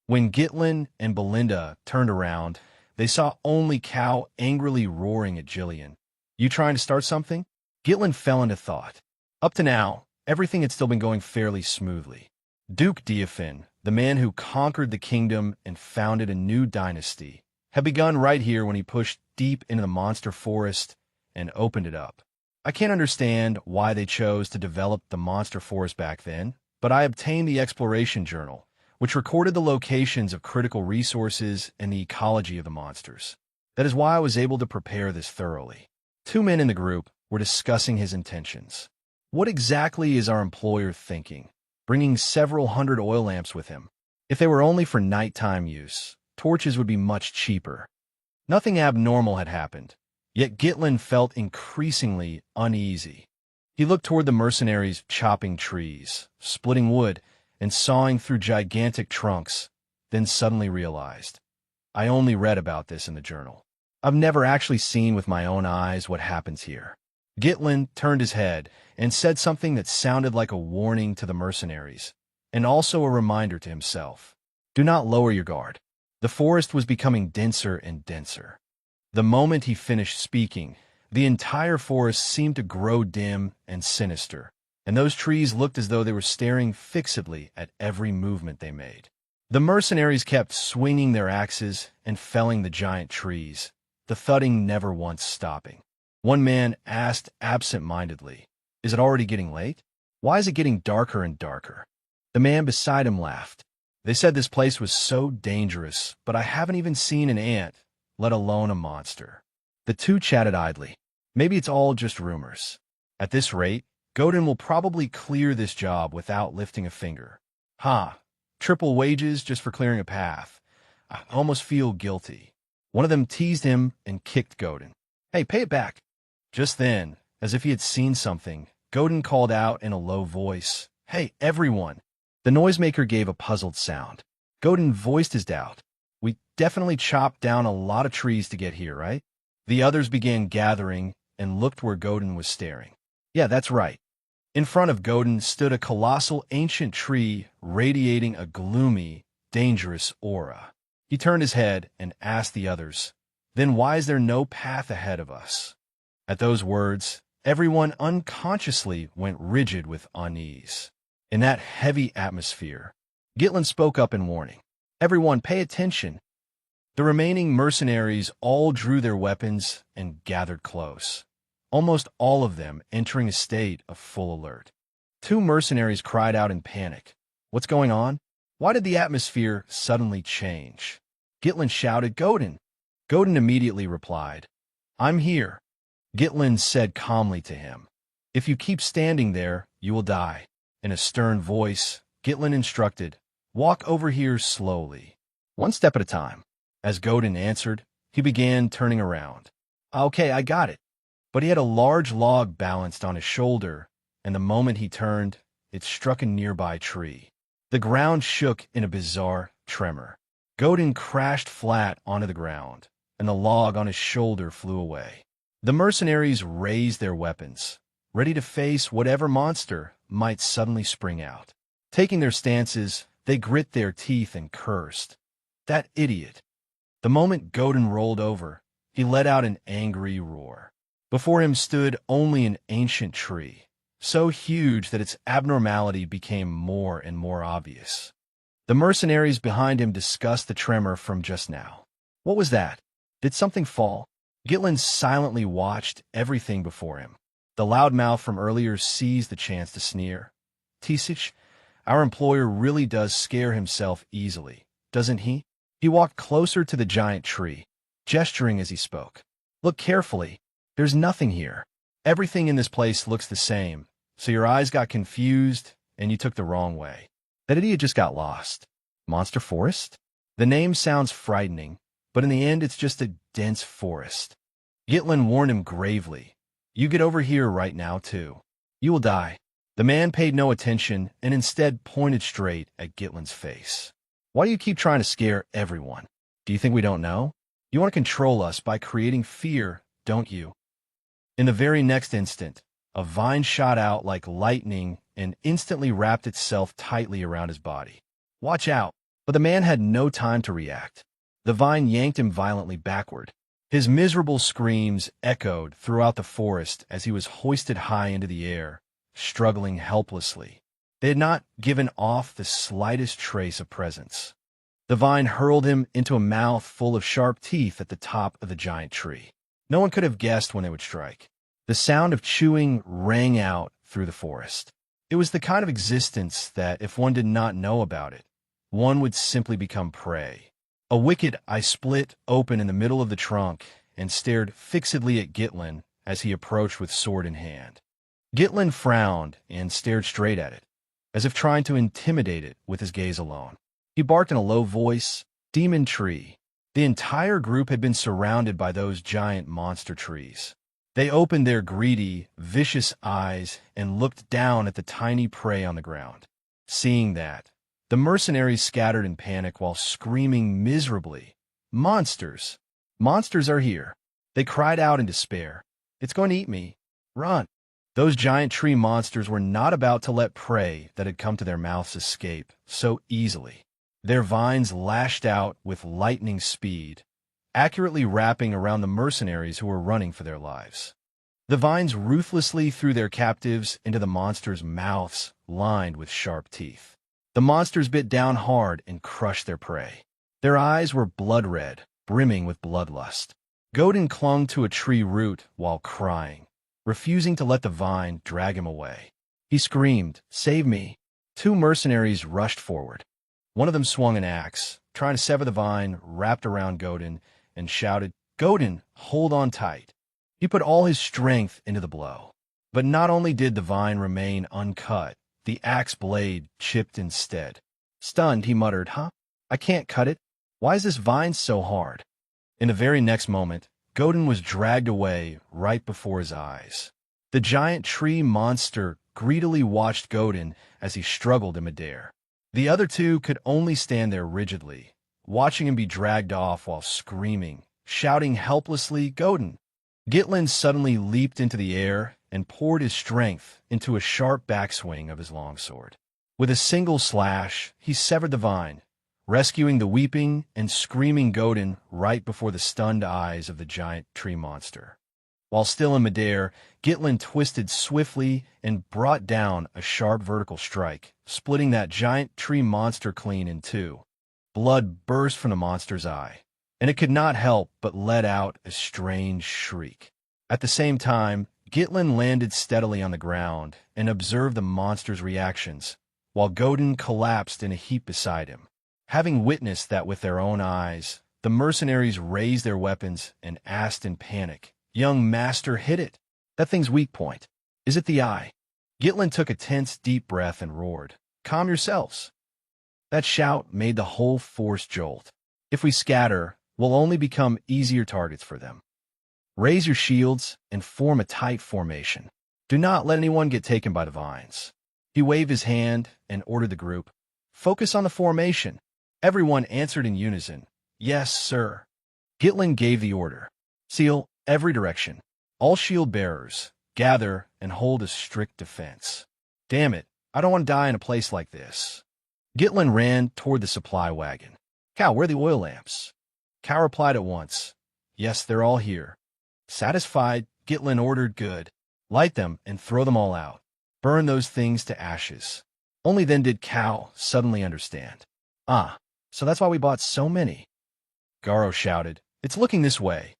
When Gitlin and Belinda turned around, they saw only Cal angrily roaring at Jillian. "You trying to start something?" Gitlin fell into thought. Up to now, everything had still been going fairly smoothly. Duke Diafin, the man who conquered the kingdom and founded a new dynasty, had begun right here when he pushed deep into the monster forest and opened it up. I can't understand why they chose to develop the monster forest back then, but I obtained the Exploration Journal, which recorded the locations of critical resources and the ecology of the monsters. That is why I was able to prepare this thoroughly. Two men in the group were discussing his intentions. What exactly is our employer thinking, bringing several hundred oil lamps with him? If they were only for nighttime use, torches would be much cheaper. Nothing abnormal had happened, yet Gitlin felt increasingly uneasy. He looked toward the mercenaries chopping trees, splitting wood, and sawing through gigantic trunks, then suddenly realized, I only read about this in the journal. I've never actually seen with my own eyes what happens here. Gitlin turned his head and said something that sounded like a warning to the mercenaries, and also a reminder to himself. Do not lower your guard. The forest was becoming denser and denser. The moment he finished speaking, the entire forest seemed to grow dim and sinister, and those trees looked as though they were staring fixedly at every movement they made. The mercenaries kept swinging their axes and felling the giant trees, the thudding never once stopping. One man asked absent-mindedly, "Is it already getting late? Why is it getting darker and darker?" The man beside him laughed. "They said this place was so dangerous, but I haven't even seen an ant, let alone a monster." The two chatted idly. Maybe it's all just rumors. At this rate, Godin will probably clear this job without lifting a finger. Triple wages just for clearing a path. I almost feel guilty. One of them teased him and kicked Godin. "Hey, pay it back." Just then, as if he had seen something, Godin called out in a low voice, "Hey, everyone." The noisemaker gave a puzzled sound. Godin voiced his doubt. "We definitely chopped down a lot of trees to get here, right?" The others began gathering and looked where Godin was staring. "Yeah, that's right." In front of Godin stood a colossal ancient tree radiating a gloomy, dangerous aura. He turned his head and asked the others, "Then why is there no path ahead of us?" At those words, everyone unconsciously went rigid with unease. In that heavy atmosphere, Gitlin spoke up in warning. "Everyone, pay attention." The remaining mercenaries all drew their weapons and gathered close, almost all of them entering a state of full alert. Two mercenaries cried out in panic. "What's going on? Why did the atmosphere suddenly change?" Gitlin shouted, "Godin!" Godin immediately replied, "I'm here." Gitlin said calmly to him, "If you keep standing there, you will die." In a stern voice, Gitlin instructed, "Walk over here slowly, one step at a time." As Godin answered, he began turning around. "Okay, I got it." But he had a large log balanced on his shoulder, and the moment he turned, it struck a nearby tree. The ground shook in a bizarre tremor. Godin crashed flat onto the ground, and the log on his shoulder flew away. The mercenaries raised their weapons, ready to face whatever monster might suddenly spring out. Taking their stances, They grit their teeth and cursed. That idiot. The moment Godin rolled over, he let out an angry roar. Before him stood only an ancient tree, so huge that its abnormality became more and more obvious. The mercenaries behind him discussed the tremor from just now. What was that? Did something fall? Gitlin silently watched everything before him. The loudmouth from earlier seized the chance to sneer. Tisich, our employer really does scare himself easily, doesn't he? He walked closer to the giant tree, gesturing as he spoke. Look carefully. There's nothing here. Everything in this place looks the same, so your eyes got confused and you took the wrong way. That idiot just got lost. Monster Forest? The name sounds frightening, but in the end it's just a dense forest. Gitlin warned him gravely. You get over here right now, too. You will die. The man paid no attention and instead pointed straight at Gitlin's face. Why do you keep trying to scare everyone? Do you think we don't know? You want to control us by creating fear, don't you? In the very next instant, a vine shot out like lightning and instantly wrapped itself tightly around his body. Watch out! But the man had no time to react. The vine yanked him violently backward. His miserable screams echoed throughout the forest as he was hoisted high into the air, struggling helplessly. They had not given off the slightest trace of presence. The vine hurled him into a mouth full of sharp teeth at the top of the giant tree. No one could have guessed when they would strike. The sound of chewing rang out through the forest. It was the kind of existence that, if one did not know about it, one would simply become prey. A wicked eye split open in the middle of the trunk and stared fixedly at Gitlin as he approached with sword in hand. Gitlin frowned and stared straight at it, as if trying to intimidate it with his gaze alone. He barked in a low voice, "Demon tree." The entire group had been surrounded by those giant monster trees. They opened their greedy, vicious eyes and looked down at the tiny prey on the ground. Seeing that, the mercenaries scattered in panic while screaming miserably, "Monsters! Monsters are here!" They cried out in despair. "It's going to eat me! Run!" Those giant tree monsters were not about to let prey that had come to their mouths escape so easily. Their vines lashed out with lightning speed, accurately wrapping around the mercenaries who were running for their lives. The vines ruthlessly threw their captives into the monsters' mouths lined with sharp teeth. The monsters bit down hard and crushed their prey. Their eyes were blood red, brimming with bloodlust. Godin clung to a tree root while crying, refusing to let the vine drag him away. He screamed, "Save me!" Two mercenaries rushed forward. One of them swung an axe, trying to sever the vine wrapped around Godin, and shouted, "Godin, hold on tight." He put all his strength into the blow. But not only did the vine remain uncut, the axe blade chipped instead. Stunned, he muttered, I can't cut it. Why is this vine so hard?" In the very next moment, Godin was dragged away right before his eyes. The giant tree monster greedily watched Godin as he struggled in midair. The other two could only stand there rigidly, watching him be dragged off while screaming, shouting helplessly, "Godin!" Gitlin suddenly leaped into the air and poured his strength into a sharp backswing of his longsword. With a single slash, he severed the vine, rescuing the weeping and screaming Godin right before the stunned eyes of the giant tree monster. While still in midair, Gitlin twisted swiftly and brought down a sharp vertical strike, splitting that giant tree monster clean in two. Blood burst from the monster's eye, and it could not help but let out a strange shriek. At the same time, Gitlin landed steadily on the ground and observed the monster's reactions, while Godin collapsed in a heap beside him. Having witnessed that with their own eyes, the mercenaries raised their weapons and asked in panic, "Young master, hit it! That thing's weak point. Is it the eye?" Gitlin took a tense, deep breath and roared, "Calm yourselves." That shout made the whole force jolt. "If we scatter, we'll only become easier targets for them. Raise your shields and form a tight formation. Do not let anyone get taken by the vines." He waved his hand and ordered the group, "Focus on the formation." Everyone answered in unison, "Yes, sir." Gitlin gave the order, "Seal every direction. All shield bearers, gather and hold a strict defense." "Damn it, I don't want to die in a place like this." Gitlin ran toward the supply wagon. Cow, where are the oil lamps? Cow replied at once. Yes, they're all here. Satisfied, Gitlin ordered, good. Light them and throw them all out. Burn those things to ashes. Only then did Cow suddenly understand. Ah, so that's why we bought so many. Garo shouted, it's looking this way.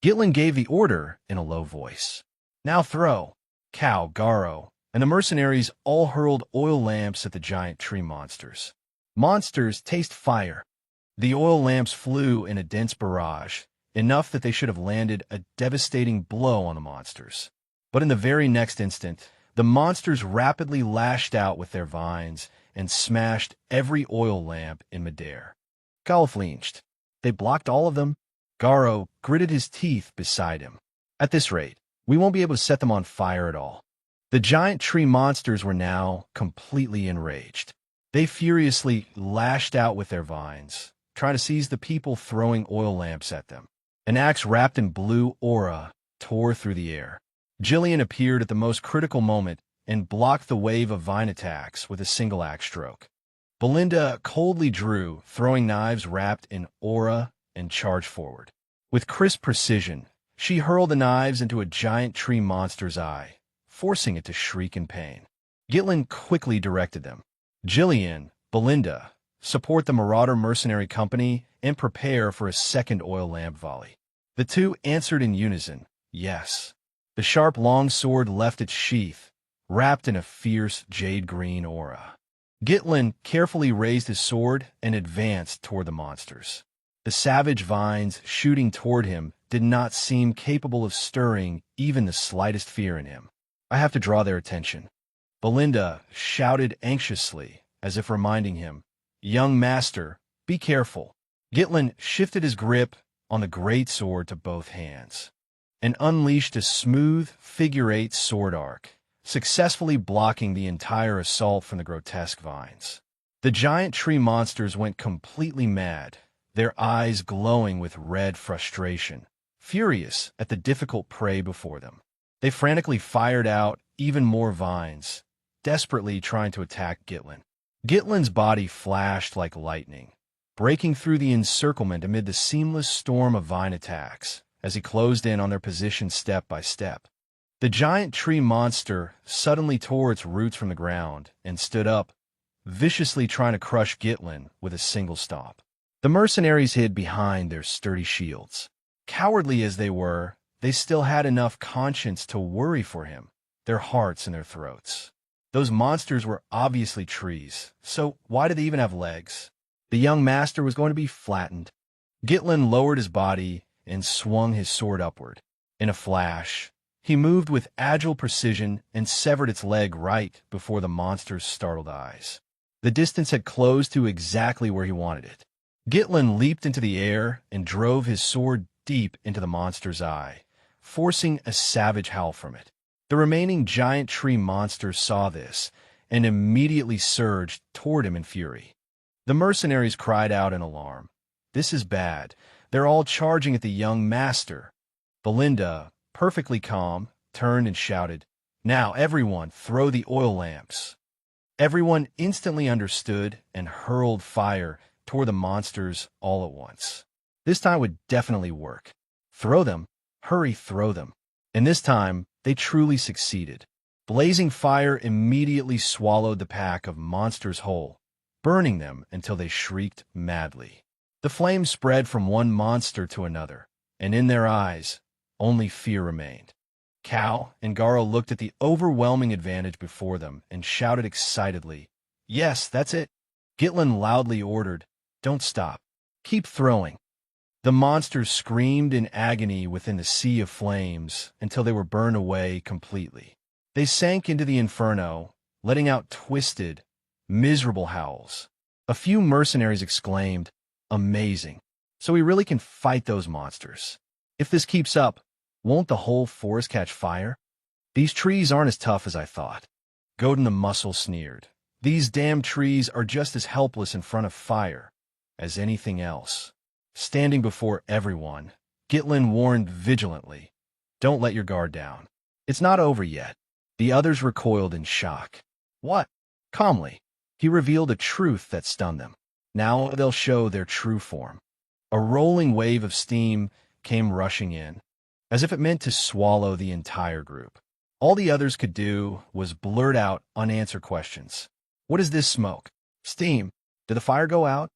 Gitlin gave the order in a low voice. Now throw. Cow, Garo, and the mercenaries all hurled oil lamps at the giant tree monsters. Monsters taste fire. The oil lamps flew in a dense barrage, enough that they should have landed a devastating blow on the monsters. But in the very next instant, the monsters rapidly lashed out with their vines and smashed every oil lamp in midair. Gal flinched. They blocked all of them? Garo gritted his teeth beside him. At this rate, we won't be able to set them on fire at all. The giant tree monsters were now completely enraged. They furiously lashed out with their vines, trying to seize the people throwing oil lamps at them. An axe wrapped in blue aura tore through the air. Jillian appeared at the most critical moment and blocked the wave of vine attacks with a single axe stroke. Belinda coldly drew, throwing knives wrapped in aura, and charged forward. With crisp precision, she hurled the knives into a giant tree monster's eye, forcing it to shriek in pain. Gitlin quickly directed them. Jillian, Belinda, support the Marauder Mercenary Company and prepare for a second oil lamp volley. The two answered in unison, yes. The sharp long sword left its sheath, wrapped in a fierce jade-green aura. Gitlin carefully raised his sword and advanced toward the monsters. The savage vines shooting toward him did not seem capable of stirring even the slightest fear in him. I have to draw their attention. Belinda shouted anxiously, as if reminding him, young master, be careful. Gitlin shifted his grip on the great sword to both hands and unleashed a smooth figure-8 sword arc, successfully blocking the entire assault from the grotesque vines. The giant tree monsters went completely mad, their eyes glowing with red frustration, furious at the difficult prey before them. They frantically fired out even more vines, desperately trying to attack Gitlin. Gitlin's body flashed like lightning, breaking through the encirclement amid the seamless storm of vine attacks as he closed in on their position step by step. The giant tree monster suddenly tore its roots from the ground and stood up, viciously trying to crush Gitlin with a single stomp. The mercenaries hid behind their sturdy shields. Cowardly as they were, they still had enough conscience to worry for him, their hearts in their throats. Those monsters were obviously trees, so why did they even have legs? The young master was going to be flattened. Gitlin lowered his body and swung his sword upward. In a flash, he moved with agile precision and severed its leg right before the monster's startled eyes. The distance had closed to exactly where he wanted it. Gitlin leaped into the air and drove his sword deep into the monster's eye, forcing a savage howl from it. The remaining giant tree monsters saw this and immediately surged toward him in fury. The mercenaries cried out in alarm. This is bad. They're all charging at the young master. Belinda, perfectly calm, turned and shouted, now everyone throw the oil lamps. Everyone instantly understood and hurled fire toward the monsters all at once. This time would definitely work. Throw them. Hurry, throw them. And this time, they truly succeeded. Blazing fire immediately swallowed the pack of monsters whole, burning them until they shrieked madly. The flames spread from one monster to another, and in their eyes, only fear remained. Cow and Garo looked at the overwhelming advantage before them and shouted excitedly, yes, that's it. Gitlin loudly ordered, don't stop. Keep throwing. The monsters screamed in agony within the sea of flames until they were burned away completely. They sank into the inferno, letting out twisted, miserable howls. A few mercenaries exclaimed, amazing. So we really can fight those monsters. If this keeps up, won't the whole forest catch fire? These trees aren't as tough as I thought. Godin the Muscle sneered. These damn trees are just as helpless in front of fire as anything else. Standing before everyone, Gitlin warned vigilantly, don't let your guard down. It's not over yet. The others recoiled in shock. What? Calmly. He revealed a truth that stunned them. Now they'll show their true form. A rolling wave of steam came rushing in, as if it meant to swallow the entire group. All the others could do was blurt out unanswered questions. What is this smoke? Steam? Did the fire go out?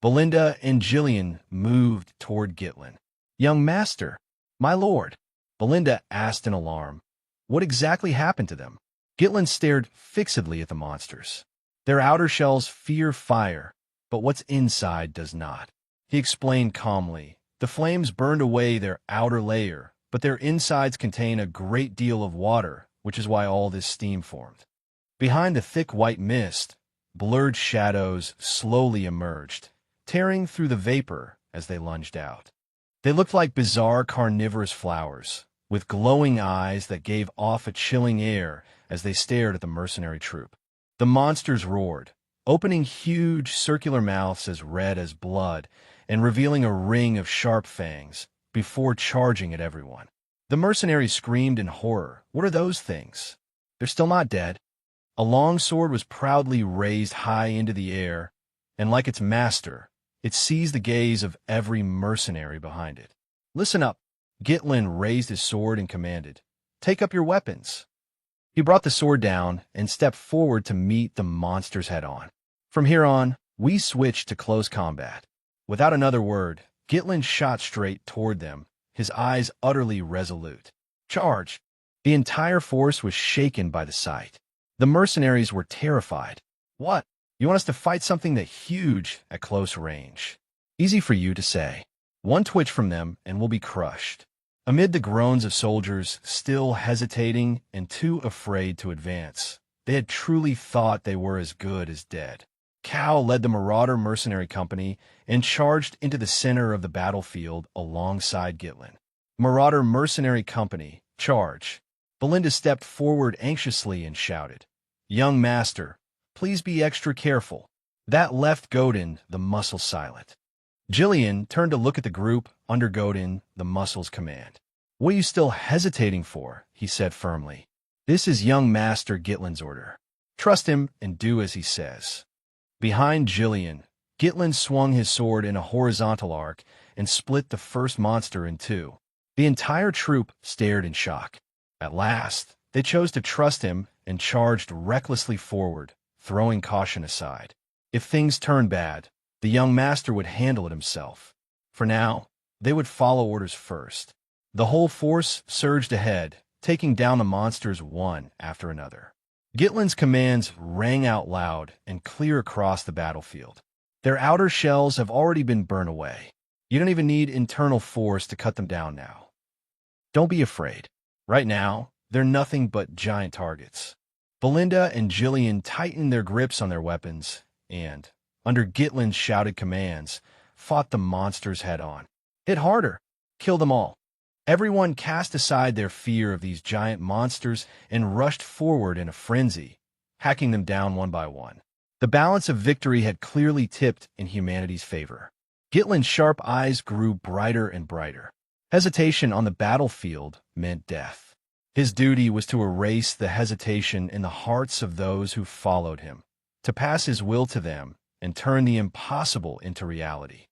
Belinda and Jillian moved toward Gitlin. Young master, my lord, Belinda asked in alarm. What exactly happened to them? Gitlin stared fixedly at the monsters. Their outer shells fear fire, but what's inside does not. He explained calmly. The flames burned away their outer layer, but their insides contain a great deal of water, which is why all this steam formed. Behind the thick white mist, blurred shadows slowly emerged, tearing through the vapor as they lunged out. They looked like bizarre carnivorous flowers, with glowing eyes that gave off a chilling air as they stared at the mercenary troop. The monsters roared, opening huge circular mouths as red as blood and revealing a ring of sharp fangs before charging at everyone. The mercenaries screamed in horror. What are those things? They're still not dead. A long sword was proudly raised high into the air, and like its master, it seized the gaze of every mercenary behind it. Listen up. Gitlin raised his sword and commanded, take up your weapons. He brought the sword down and stepped forward to meet the monsters head-on. From here on, we switched to close combat. Without another word, Gitlin shot straight toward them, his eyes utterly resolute. Charge! The entire force was shaken by the sight. The mercenaries were terrified. What? You want us to fight something that huge at close range? Easy for you to say. One twitch from them and we'll be crushed. Amid the groans of soldiers still hesitating and too afraid to advance, they had truly thought they were as good as dead. Cal led the Marauder Mercenary Company and charged into the center of the battlefield alongside Gitlin. Marauder Mercenary Company, charge. Belinda stepped forward anxiously and shouted, Young master, please be extra careful. That left Godin, the muscle, silent. Jillian turned to look at the group under Godin, the muscle's command. What are you still hesitating for? He said firmly. This is young master Gitlin's order. Trust him and do as he says. Behind Jillian, Gitlin swung his sword in a horizontal arc and split the first monster in two. The entire troop stared in shock. At last, they chose to trust him and charged recklessly forward, throwing caution aside. If things turned bad, the young master would handle it himself. For now, they would follow orders first. The whole force surged ahead, taking down the monsters one after another. Gitlin's commands rang out loud and clear across the battlefield. Their outer shells have already been burned away. You don't even need internal force to cut them down now. Don't be afraid. Right now, they're nothing but giant targets. Belinda and Jillian tightened their grips on their weapons and, under Gitlin's shouted commands, fought the monsters head-on. Hit harder. Kill them all. Everyone cast aside their fear of these giant monsters and rushed forward in a frenzy, hacking them down one by one. The balance of victory had clearly tipped in humanity's favor. Gitlin's sharp eyes grew brighter and brighter. Hesitation on the battlefield meant death. His duty was to erase the hesitation in the hearts of those who followed him, to pass his will to them and turn the impossible into reality.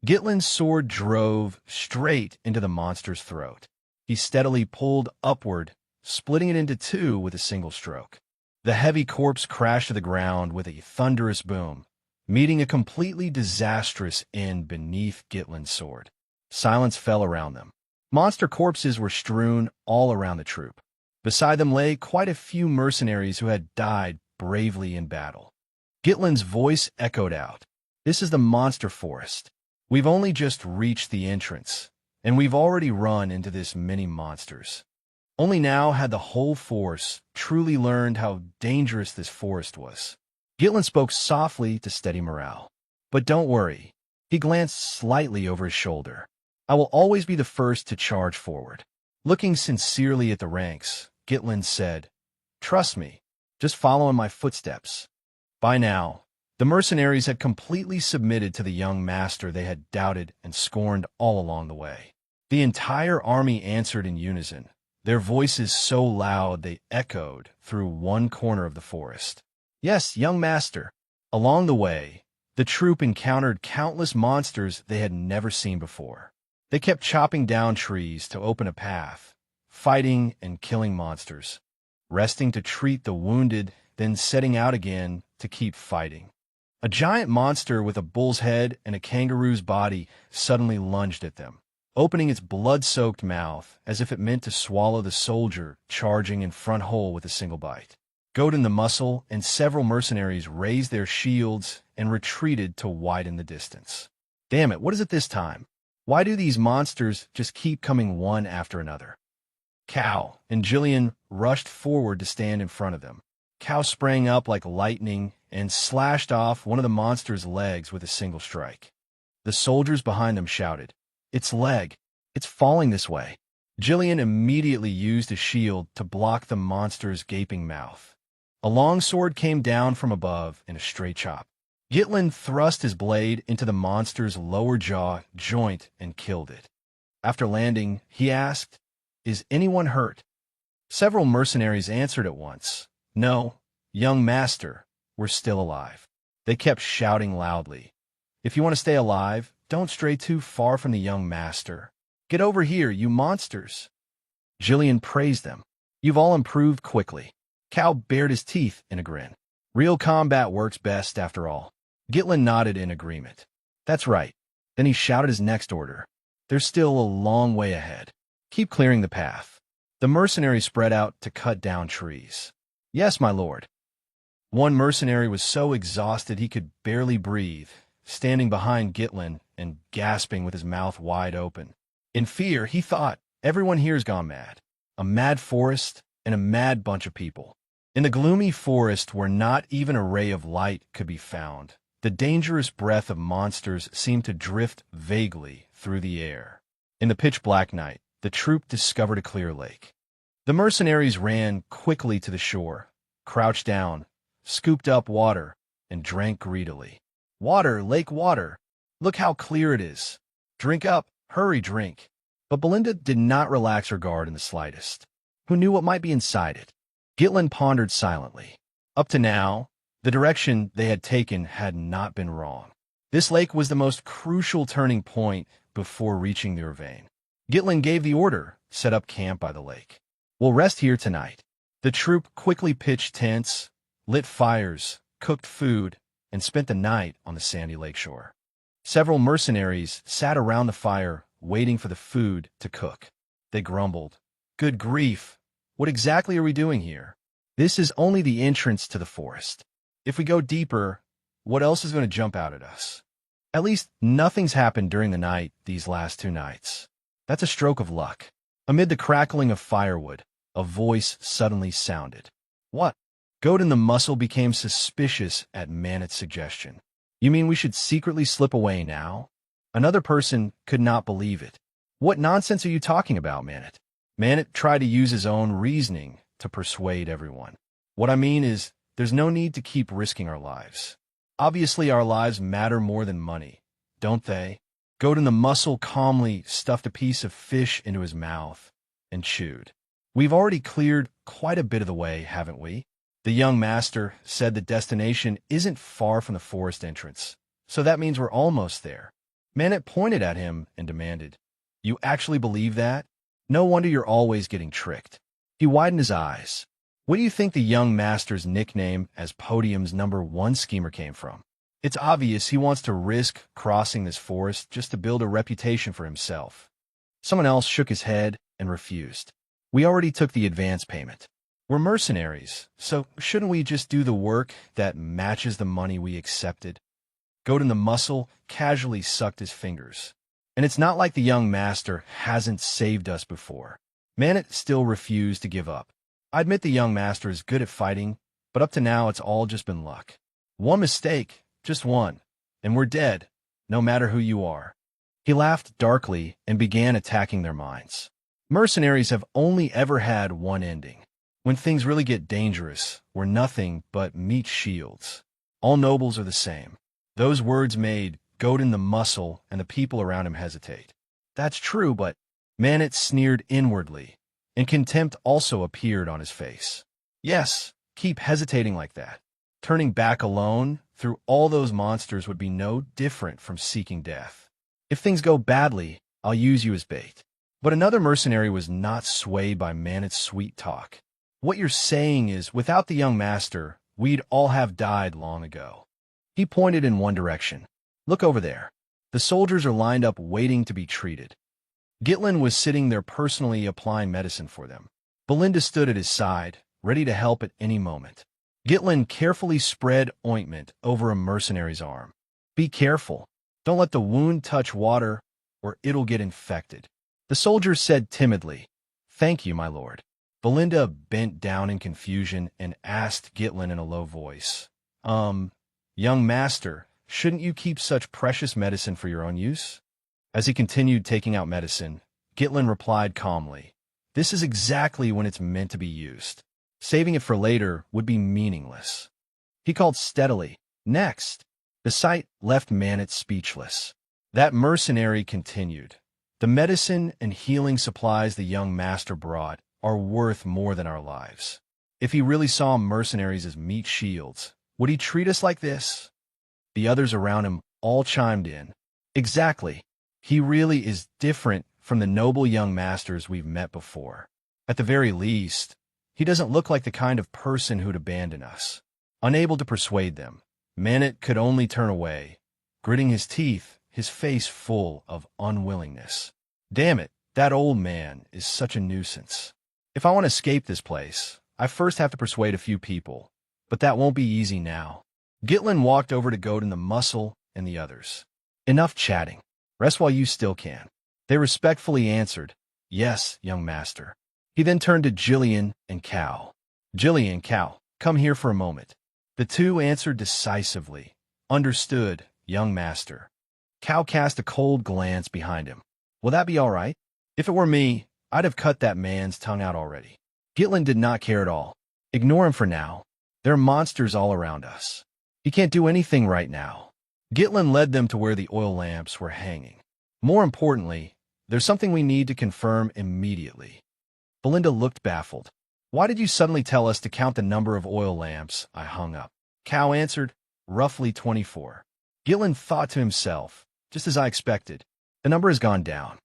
Gitlin's sword drove straight into the monster's throat. He steadily pulled upward, splitting it into two with a single stroke. The heavy corpse crashed to the ground with a thunderous boom, meeting a completely disastrous end beneath Gitlin's sword. Silence fell around them. Monster corpses were strewn all around the troop. Beside them lay quite a few mercenaries who had died bravely in battle. Gitlin's voice echoed out. This is the monster forest. We've only just reached the entrance, and we've already run into this many monsters. Only now had the whole force truly learned how dangerous this forest was. Gitlin spoke softly to steady morale. But don't worry. He glanced slightly over his shoulder. I will always be the first to charge forward. Looking sincerely at the ranks, Gitlin said, Trust me. Just follow in my footsteps. By now, the mercenaries had completely submitted to the young master they had doubted and scorned all along the way. The entire army answered in unison, their voices so loud they echoed through one corner of the forest. Yes, young master, Along the way, the troop encountered countless monsters they had never seen before. They kept chopping down trees to open a path, fighting and killing monsters, resting to treat the wounded, then setting out again to keep fighting. A giant monster with a bull's head and a kangaroo's body suddenly lunged at them, opening its blood-soaked mouth as if it meant to swallow the soldier charging in front whole with a single bite. Goten the Muscle and several mercenaries raised their shields and retreated to widen the distance. Damn it, what is it this time? Why do these monsters just keep coming one after another? Cal and Jillian rushed forward to stand in front of them. Cal sprang up like lightning and slashed off one of the monster's legs with a single strike. The soldiers behind them shouted, "Its leg! It's falling this way!" Jillian immediately used a shield to block the monster's gaping mouth. A long sword came down from above in a straight chop. Gitlin thrust his blade into the monster's lower jaw joint and killed it. After landing, he asked, "Is anyone hurt?" Several mercenaries answered at once, "No, young master, we're still alive." They kept shouting loudly, "If you want to stay alive, don't stray too far from the young master. Get over here, you monsters." Jillian praised them. "You've all improved quickly." Cal bared his teeth in a grin. "Real combat works best, after all." Gitlin nodded in agreement. "That's right." Then he shouted his next order. "There's still a long way ahead. Keep clearing the path." The mercenaries spread out to cut down trees. "Yes, my lord." One mercenary was so exhausted he could barely breathe, standing behind Gitlin and gasping with his mouth wide open. In fear, he thought, "Everyone here's gone mad. A mad forest and a mad bunch of people." In the gloomy forest where not even a ray of light could be found, the dangerous breath of monsters seemed to drift vaguely through the air. In the pitch-black night, the troop discovered a clear lake. The mercenaries ran quickly to the shore, crouched down, scooped up water, and drank greedily. "Water, lake water! Look how clear it is! Drink up! Hurry, drink!" But Belinda did not relax her guard in the slightest. Who knew what might be inside it? Gitlin pondered silently. Up to now, the direction they had taken had not been wrong. This lake was the most crucial turning point before reaching the ravine. Gitlin gave the order, set up camp by the lake. "We'll rest here tonight." The troop quickly pitched tents, lit fires, cooked food, and spent the night on the sandy lakeshore. Several mercenaries sat around the fire, waiting for the food to cook. They grumbled, "Good grief! What exactly are we doing here? This is only the entrance to the forest. If we go deeper, what else is going to jump out at us? At least nothing's happened during the night these last 2 nights. That's a stroke of luck." Amid the crackling of firewood, a voice suddenly sounded. "What?" Goten the Muscle became suspicious at Manet's suggestion. "You mean we should secretly slip away now?" Another person could not believe it. "What nonsense are you talking about, Manet?" Manet tried to use his own reasoning to persuade everyone. "What I mean is, there's no need to keep risking our lives. Obviously, our lives matter more than money, don't they?" Goten the Muscle calmly stuffed a piece of fish into his mouth and chewed. "We've already cleared quite a bit of the way, haven't we? The young master said the destination isn't far from the forest entrance, so that means we're almost there." Manet pointed at him and demanded, "You actually believe that? No wonder you're always getting tricked." He widened his eyes. "What do you think the young master's nickname as Podium's #1 schemer came from? It's obvious he wants to risk crossing this forest just to build a reputation for himself." Someone else shook his head and refused. "We already took the advance payment. We're mercenaries, so shouldn't we just do the work that matches the money we accepted?" Goten the Muscle casually sucked his fingers. "And it's not like the young master hasn't saved us before." Manet still refused to give up. "I admit the young master is good at fighting, but up to now it's all just been luck. One mistake, just one, and we're dead, no matter who you are." He laughed darkly and began attacking their minds. Mercenaries have only ever had one ending. When things really get dangerous, we're nothing but meat shields. All nobles are the same. Those words made Goten the Muscle and the people around him hesitate. "That's true, but—" Manet sneered inwardly, and contempt also appeared on his face. "Yes, keep hesitating like that. Turning back alone, through all those monsters would be no different from seeking death. If things go badly, I'll use you as bait. But another mercenary was not swayed by Manet's sweet talk. What you're saying is, without the young master, we'd all have died long ago. He pointed in one direction. Look over there. The soldiers are lined up waiting to be treated. Gitlin was sitting there personally applying medicine for them. Belinda stood at his side, ready to help at any moment. Gitlin carefully spread ointment over a mercenary's arm. Be careful. Don't let the wound touch water, or it'll get infected. The soldier said timidly, Thank you, my lord. Belinda bent down in confusion and asked Gitlin in a low voice, Young master, shouldn't you keep such precious medicine for your own use? As he continued taking out medicine, Gitlin replied calmly, This is exactly when it's meant to be used. Saving it for later would be meaningless. He called steadily, Next. The sight left Manet speechless. That mercenary continued, The medicine and healing supplies the young master brought are worth more than our lives. If he really saw mercenaries as meat shields, would he treat us like this? The others around him all chimed in. Exactly. He really is different from the noble young masters we've met before. At the very least, he doesn't look like the kind of person who'd abandon us. Unable to persuade them, Manet could only turn away, gritting his teeth, his face full of unwillingness. Damn it, that old man is such a nuisance. If I want to escape this place, I first have to persuade a few people, but that won't be easy now. Gitlin walked over to Godin the Muscle and the others. Enough chatting. Rest while you still can. They respectfully answered, Yes, young master. He then turned to Jillian and Cal. Jillian, Cal, come here for a moment. The two answered decisively. Understood, young master. Cal cast a cold glance behind him. Will that be all right? If it were me, I'd have cut that man's tongue out already. Gitlin did not care at all. Ignore him for now. There are monsters all around us. He can't do anything right now. Gitlin led them to where the oil lamps were hanging. More importantly, there's something we need to confirm immediately. Belinda looked baffled. Why did you suddenly tell us to count the number of oil lamps I hung up? Cal answered, roughly 24. Gitlin thought to himself, just as I expected. The number has gone down.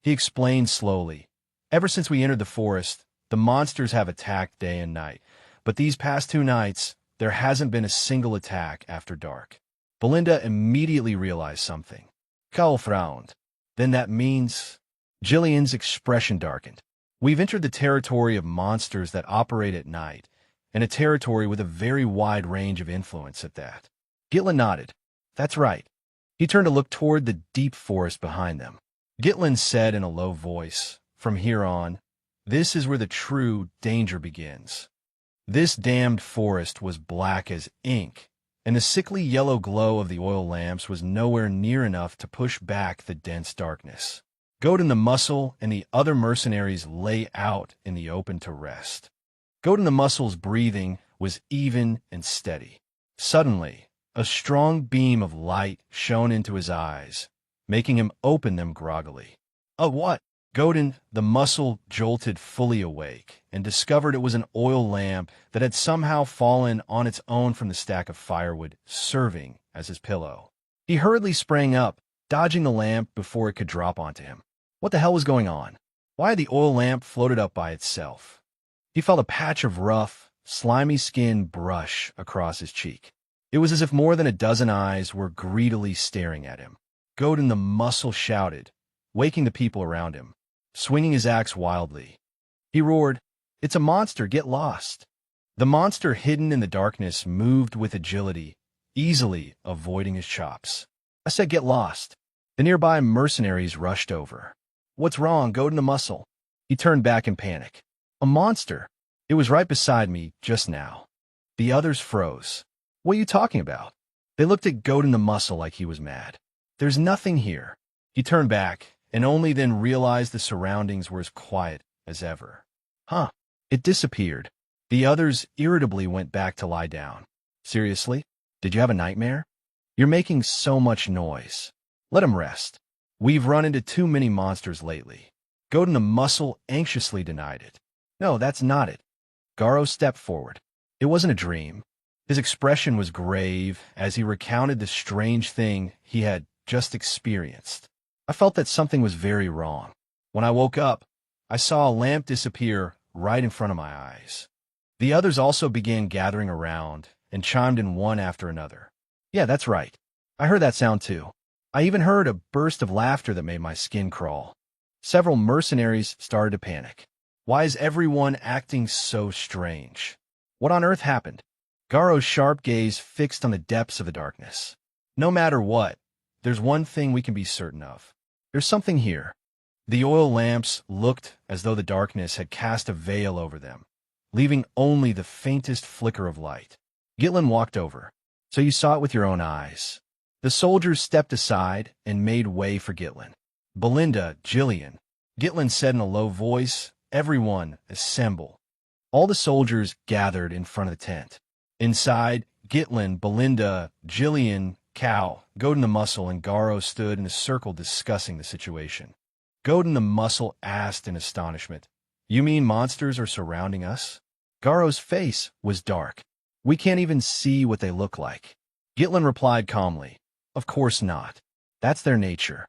He explained slowly. Ever since we entered the forest, the monsters have attacked day and night. But these past 2 nights, there hasn't been a single attack after dark. Belinda immediately realized something. Cal frowned. Then that means... Jillian's expression darkened. We've entered the territory of monsters that operate at night, and a territory with a very wide range of influence at that. Gitlin nodded. That's right. He turned to look toward the deep forest behind them. Gitlin said in a low voice, From here on, this is where the true danger begins. This damned forest was black as ink, and the sickly yellow glow of the oil lamps was nowhere near enough to push back the dense darkness. Godin the Muscle and the other mercenaries lay out in the open to rest. Godin the Muscle's breathing was even and steady. Suddenly, a strong beam of light shone into his eyes, making him open them groggily. What? Godin the Muscle jolted fully awake and discovered it was an oil lamp that had somehow fallen on its own from the stack of firewood, serving as his pillow. He hurriedly sprang up, dodging the lamp before it could drop onto him. What the hell was going on? Why had the oil lamp floated up by itself? He felt a patch of rough, slimy skin brush across his cheek. It was as if more than a dozen eyes were greedily staring at him. Godin the Muscle shouted, waking the people around him, swinging his axe wildly. He roared, It's a monster, get lost. The monster hidden in the darkness moved with agility, easily avoiding his chops. I said get lost. The nearby mercenaries rushed over. What's wrong, Godin the Muscle? He turned back in panic. A monster. It was right beside me just now. The others froze. What are you talking about? They looked at Godin the Muscle like he was mad. There's nothing here. He turned back, and only then realized the surroundings were as quiet as ever. Huh. It disappeared. The others irritably went back to lie down. Seriously? Did you have a nightmare? You're making so much noise. Let him rest. We've run into too many monsters lately. Godin the Muscle anxiously denied it. No, that's not it. Garo stepped forward. It wasn't a dream. His expression was grave as he recounted the strange thing he had just experienced. I felt that something was very wrong. When I woke up, I saw a lamp disappear right in front of my eyes. The others also began gathering around and chimed in one after another. Yeah, that's right. I heard that sound too. I even heard a burst of laughter that made my skin crawl. Several mercenaries started to panic. Why is everyone acting so strange? What on earth happened? Garo's sharp gaze fixed on the depths of the darkness. No matter what, there's one thing we can be certain of. There's something here. The oil lamps looked as though the darkness had cast a veil over them, leaving only the faintest flicker of light. Gitlin walked over. So you saw it with your own eyes. The soldiers stepped aside and made way for Gitlin. Belinda, Jillian. Gitlin said in a low voice, "Everyone, assemble." All the soldiers gathered in front of the tent. Inside, Gitlin, Belinda, Jillian, Cal, Godin the Muscle, and Garo stood in a circle discussing the situation. Godin the Muscle asked in astonishment, "You mean monsters are surrounding us?" Garo's face was dark. "We can't even see what they look like." Gitlin replied calmly, "Of course not. That's their nature."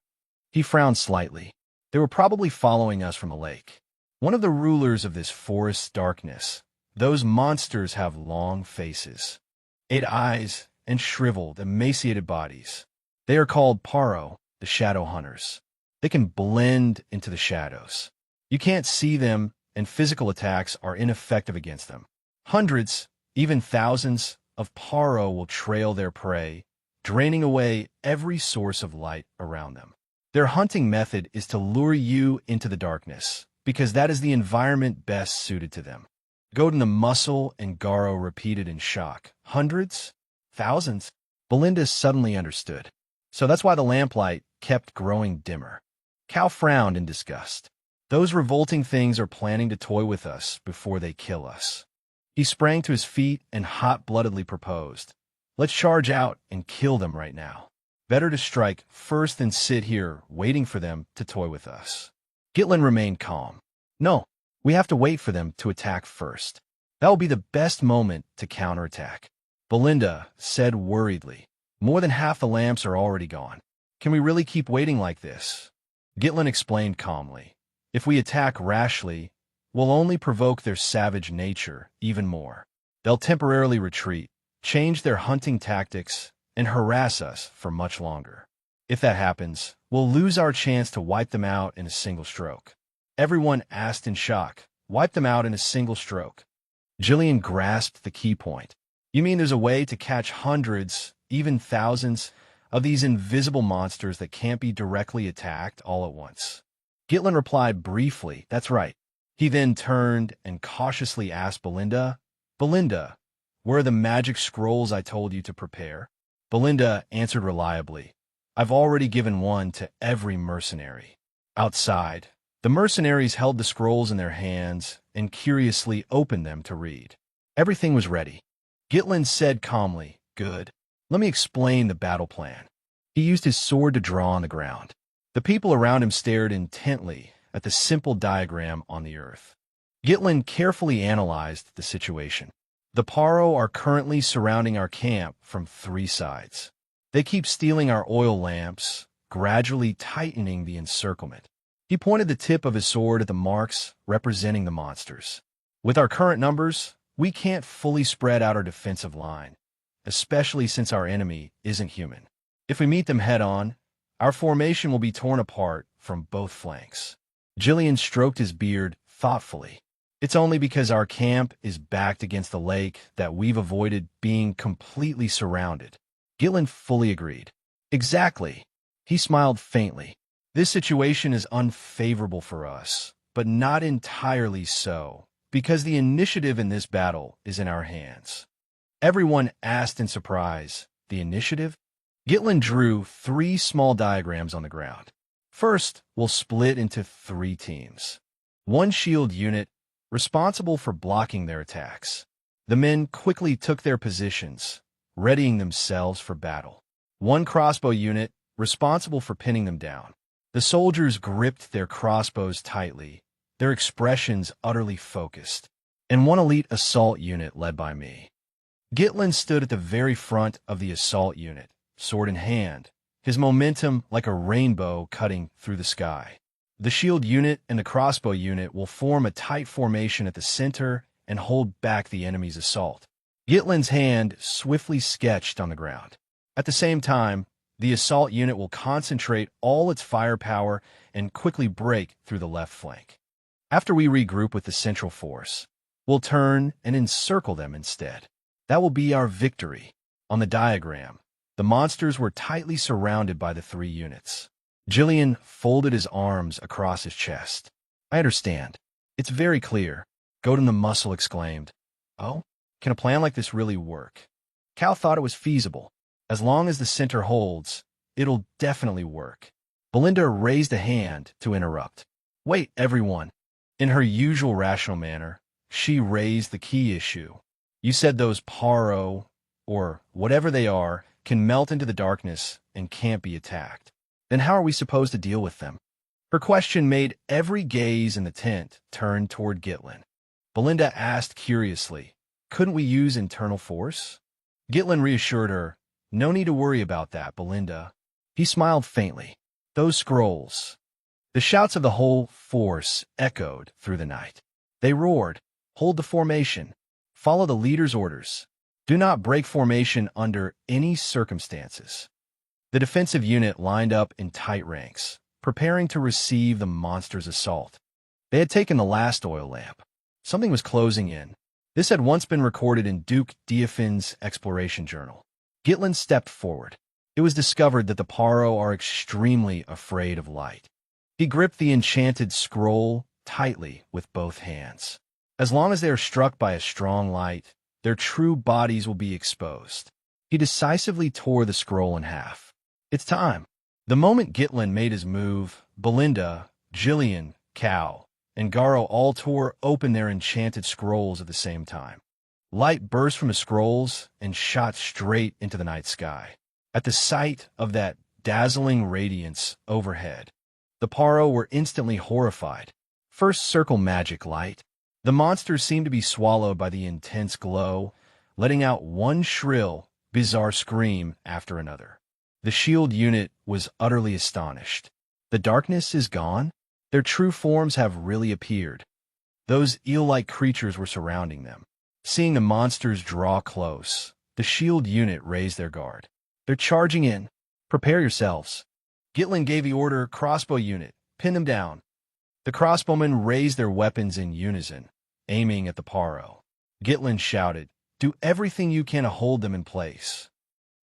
He frowned slightly. "They were probably following us from a lake. One of the rulers of this forest's darkness. Those monsters have long faces, 8 eyes, and shriveled, emaciated bodies. They are called Paro, the Shadow Hunters. They can blend into the shadows. You can't see them, and physical attacks are ineffective against them. Hundreds, even thousands, of Paro will trail their prey, draining away every source of light around them. Their hunting method is to lure you into the darkness, because that is the environment best suited to them." Godin the Muscle and Garo repeated in shock. "Hundreds? Thousands?" Belinda suddenly understood. So that's why the lamplight kept growing dimmer. Cal frowned in disgust. "Those revolting things are planning to toy with us before they kill us." He sprang to his feet and hot-bloodedly proposed, "Let's charge out and kill them right now. Better to strike first than sit here waiting for them to toy with us." Gitlin remained calm. "No, we have to wait for them to attack first. That will be the best moment to counterattack." Belinda said worriedly, "More than half the lamps are already gone. Can we really keep waiting like this?" Gitlin explained calmly, "If we attack rashly, we'll only provoke their savage nature even more. They'll temporarily retreat, change their hunting tactics, and harass us for much longer. If that happens, we'll lose our chance to wipe them out in a single stroke." Everyone asked in shock, "Wipe them out in a single stroke?" Jillian grasped the key point. "You mean there's a way to catch hundreds, even thousands, of these invisible monsters that can't be directly attacked all at once?" Gitlin replied briefly, "That's right." He then turned and cautiously asked Belinda, "Belinda, where are the magic scrolls I told you to prepare?" Belinda answered reliably, "I've already given one to every mercenary." Outside, the mercenaries held the scrolls in their hands and curiously opened them to read. Everything was ready. Gitlin said calmly, "Good. Let me explain the battle plan." He used his sword to draw on the ground. The people around him stared intently at the simple diagram on the earth. Gitlin carefully analyzed the situation. "The Paro are currently surrounding our camp from 3 sides. They keep stealing our oil lamps, gradually tightening the encirclement." He pointed the tip of his sword at the marks representing the monsters. "With our current numbers, we can't fully spread out our defensive line, especially since our enemy isn't human. If we meet them head-on, our formation will be torn apart from both flanks." Jillian stroked his beard thoughtfully. "It's only because our camp is backed against the lake that we've avoided being completely surrounded." Gitlin fully agreed. "Exactly." He smiled faintly. "This situation is unfavorable for us, but not entirely so, because the initiative in this battle is in our hands." Everyone asked in surprise, "The initiative?" Gitlin drew 3 small diagrams on the ground. "First, we'll split into 3 teams. 1 shield unit, responsible for blocking their attacks. The men quickly took their positions, readying themselves for battle. 1 crossbow unit, responsible for pinning them down. The soldiers gripped their crossbows tightly, their expressions utterly focused. And 1 elite assault unit led by me. Gitlin stood at the very front of the assault unit, sword in hand, his momentum like a rainbow cutting through the sky. The shield unit and the crossbow unit will form a tight formation at the center and hold back the enemy's assault. Gitlin's hand swiftly sketched on the ground. At the same time, the assault unit will concentrate all its firepower and quickly break through the left flank. After we regroup with the central force, we'll turn and encircle them instead. That will be our victory. On the diagram, the monsters were tightly surrounded by the three units. Jillian folded his arms across his chest. I understand. It's very clear. Godin the Muscle exclaimed. Oh? Can a plan like this really work? Cal thought it was feasible. As long as the center holds, it'll definitely work. Belinda raised a hand to interrupt. Wait, everyone. In her usual rational manner, she raised the key issue. You said those Paro, or whatever they are, can melt into the darkness and can't be attacked. Then how are we supposed to deal with them? Her question made every gaze in the tent turn toward Gitlin. Belinda asked curiously, couldn't we use internal force? Gitlin reassured her, no need to worry about that, Belinda. He smiled faintly. Those scrolls. The shouts of the whole force echoed through the night. They roared, hold the formation. Follow the leader's orders. Do not break formation under any circumstances. The defensive unit lined up in tight ranks, preparing to receive the monster's assault. They had taken the last oil lamp. Something was closing in. This had once been recorded in Duke Diofin's exploration journal. Gitlin stepped forward. It was discovered that the Paro are extremely afraid of light. He gripped the enchanted scroll tightly with both hands. As long as they are struck by a strong light, their true bodies will be exposed. He decisively tore the scroll in half. It's time. The moment Gitlin made his move, Belinda, Jillian, Cal, and Garo all tore open their enchanted scrolls at the same time. Light burst from the scrolls and shot straight into the night sky. At the sight of that dazzling radiance overhead, the Paro were instantly horrified. First circle magic light. The monsters seemed to be swallowed by the intense glow, letting out one shrill, bizarre scream after another. The shield unit was utterly astonished. The darkness is gone? Their true forms have really appeared. Those eel-like creatures were surrounding them. Seeing the monsters draw close, the shield unit raised their guard. They're charging in. Prepare yourselves. Gitlin gave the order, crossbow unit, pin them down. The crossbowmen raised their weapons in unison, aiming at the Paro. Gitlin shouted, do everything you can to hold them in place.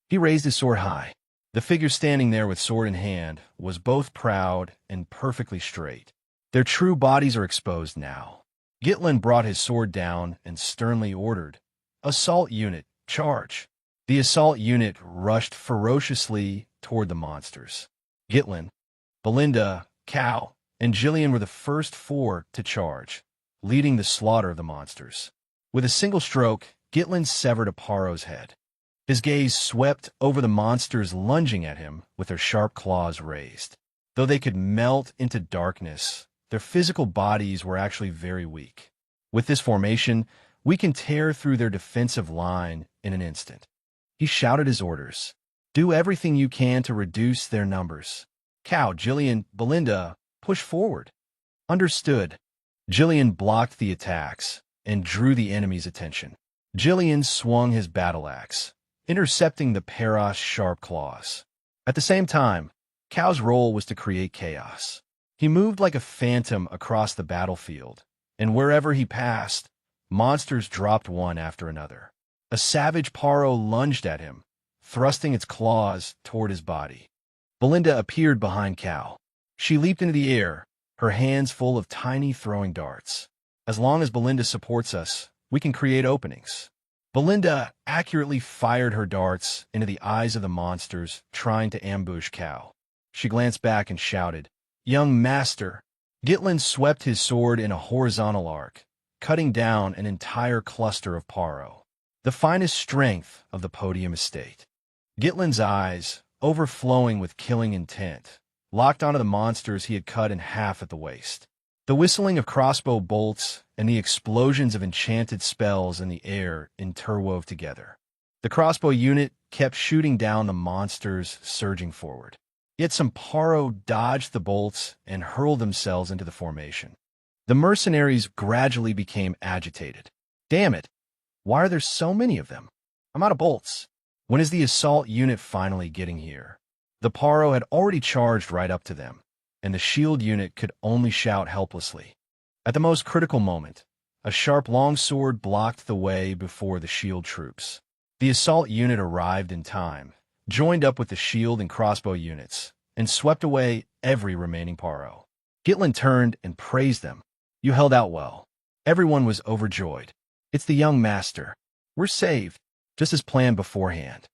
He raised his sword high. The figure standing there with sword in hand was both proud and perfectly straight. Their true bodies are exposed now. Gitlin brought his sword down and sternly ordered, assault unit, charge. The assault unit rushed ferociously toward the monsters. Gitlin, Belinda, Cal, and Jillian were the first four to charge, leading the slaughter of the monsters. With a single stroke, Gitlin severed a Paro's head. His gaze swept over the monsters lunging at him with their sharp claws raised. Though they could melt into darkness, their physical bodies were actually very weak. With this formation, we can tear through their defensive line in an instant. He shouted his orders. Do everything you can to reduce their numbers. Cal, Jillian, Belinda, push forward. Understood. Jillian blocked the attacks and drew the enemy's attention. Jillian swung his battle axe, intercepting the Paros' sharp claws. At the same time, Cal's role was to create chaos. He moved like a phantom across the battlefield, and wherever he passed, monsters dropped one after another. A savage Paro lunged at him, thrusting its claws toward his body. Belinda appeared behind Cal. She leaped into the air, her hands full of tiny throwing darts. As long as Belinda supports us, we can create openings. Belinda accurately fired her darts into the eyes of the monsters trying to ambush Cal. She glanced back and shouted, Young master! Gitlin swept his sword in a horizontal arc, cutting down an entire cluster of Paro, the finest strength of the Podium estate. Gitlin's eyes, overflowing with killing intent, locked onto the monsters he had cut in half at the waist. The whistling of crossbow bolts and the explosions of enchanted spells in the air interwove together. The crossbow unit kept shooting down the monsters surging forward. Yet some Paro dodged the bolts and hurled themselves into the formation. The mercenaries gradually became agitated. Damn it! Why are there so many of them? I'm out of bolts. When is the assault unit finally getting here? The Paro had already charged right up to them, and the shield unit could only shout helplessly. At the most critical moment, a sharp longsword blocked the way before the shield troops. The assault unit arrived in time, joined up with the shield and crossbow units, and swept away every remaining Paro. Gitlin turned and praised them. You held out well. Everyone was overjoyed. It's the young master. We're saved, just as planned beforehand.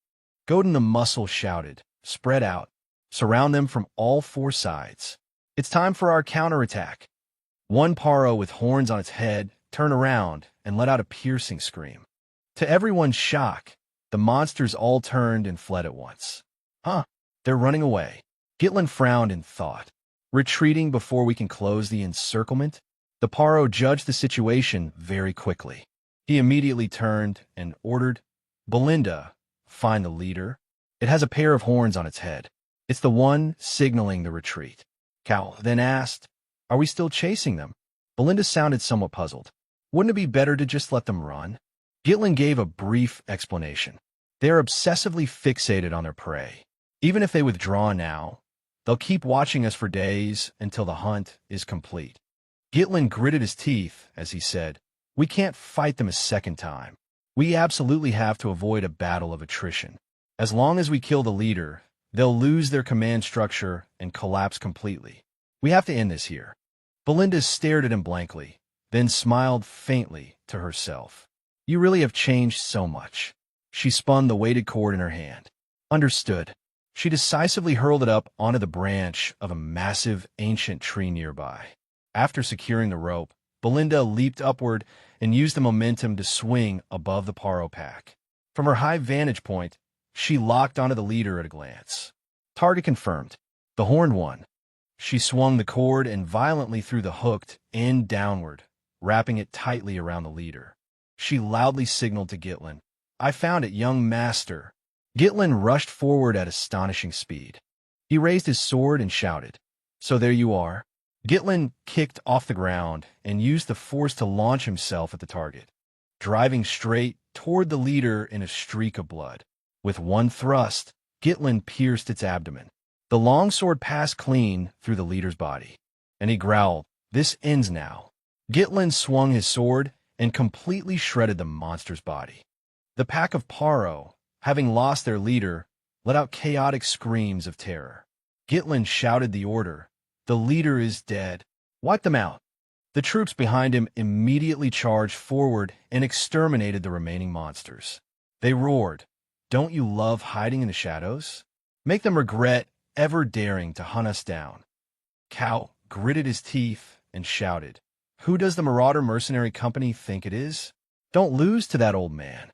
Godin the Muscle shouted, spread out, surround them from all four sides. It's time for our counterattack. One Paro with horns on its head turned around and let out a piercing scream. To everyone's shock, the monsters all turned and fled at once. Huh, they're running away. Gitlin frowned in thought. Retreating before we can close the encirclement? The Paro judged the situation very quickly. He immediately turned and ordered, Belinda, find the leader. It has a pair of horns on its head. It's the one signaling the retreat. Cal then asked, are we still chasing them? Belinda sounded somewhat puzzled. Wouldn't it be better to just let them run? Gitlin gave a brief explanation. They're obsessively fixated on their prey. Even if they withdraw now, they'll keep watching us for days until the hunt is complete. Gitlin gritted his teeth as he said, we can't fight them a second time. We absolutely have to avoid a battle of attrition. As long as we kill the leader, they'll lose their command structure and collapse completely. We have to end this here. Belinda stared at him blankly, then smiled faintly to herself. You really have changed so much. She spun the weighted cord in her hand. Understood. She decisively hurled it up onto the branch of a massive ancient tree nearby. After securing the rope, Belinda leaped upward and used the momentum to swing above the Paro pack. From her high vantage point, she locked onto the leader at a glance. Target confirmed. The horned one. She swung the cord and violently threw the hooked end downward, wrapping it tightly around the leader. She loudly signaled to Gitlin. I found it, young master. Gitlin rushed forward at astonishing speed. He raised his sword and shouted. So there you are. Gitlin kicked off the ground and used the force to launch himself at the target, driving straight toward the leader in a streak of blood. With one thrust, Gitlin pierced its abdomen. The longsword passed clean through the leader's body, and he growled, this ends now. Gitlin swung his sword and completely shredded the monster's body. The pack of Paro, having lost their leader, let out chaotic screams of terror. Gitlin shouted the order. The leader is dead. Wipe them out. The troops behind him immediately charged forward and exterminated the remaining monsters. They roared, don't you love hiding in the shadows? Make them regret ever daring to hunt us down. Cal gritted his teeth and shouted, who does the Marauder Mercenary Company think it is? Don't lose to that old man.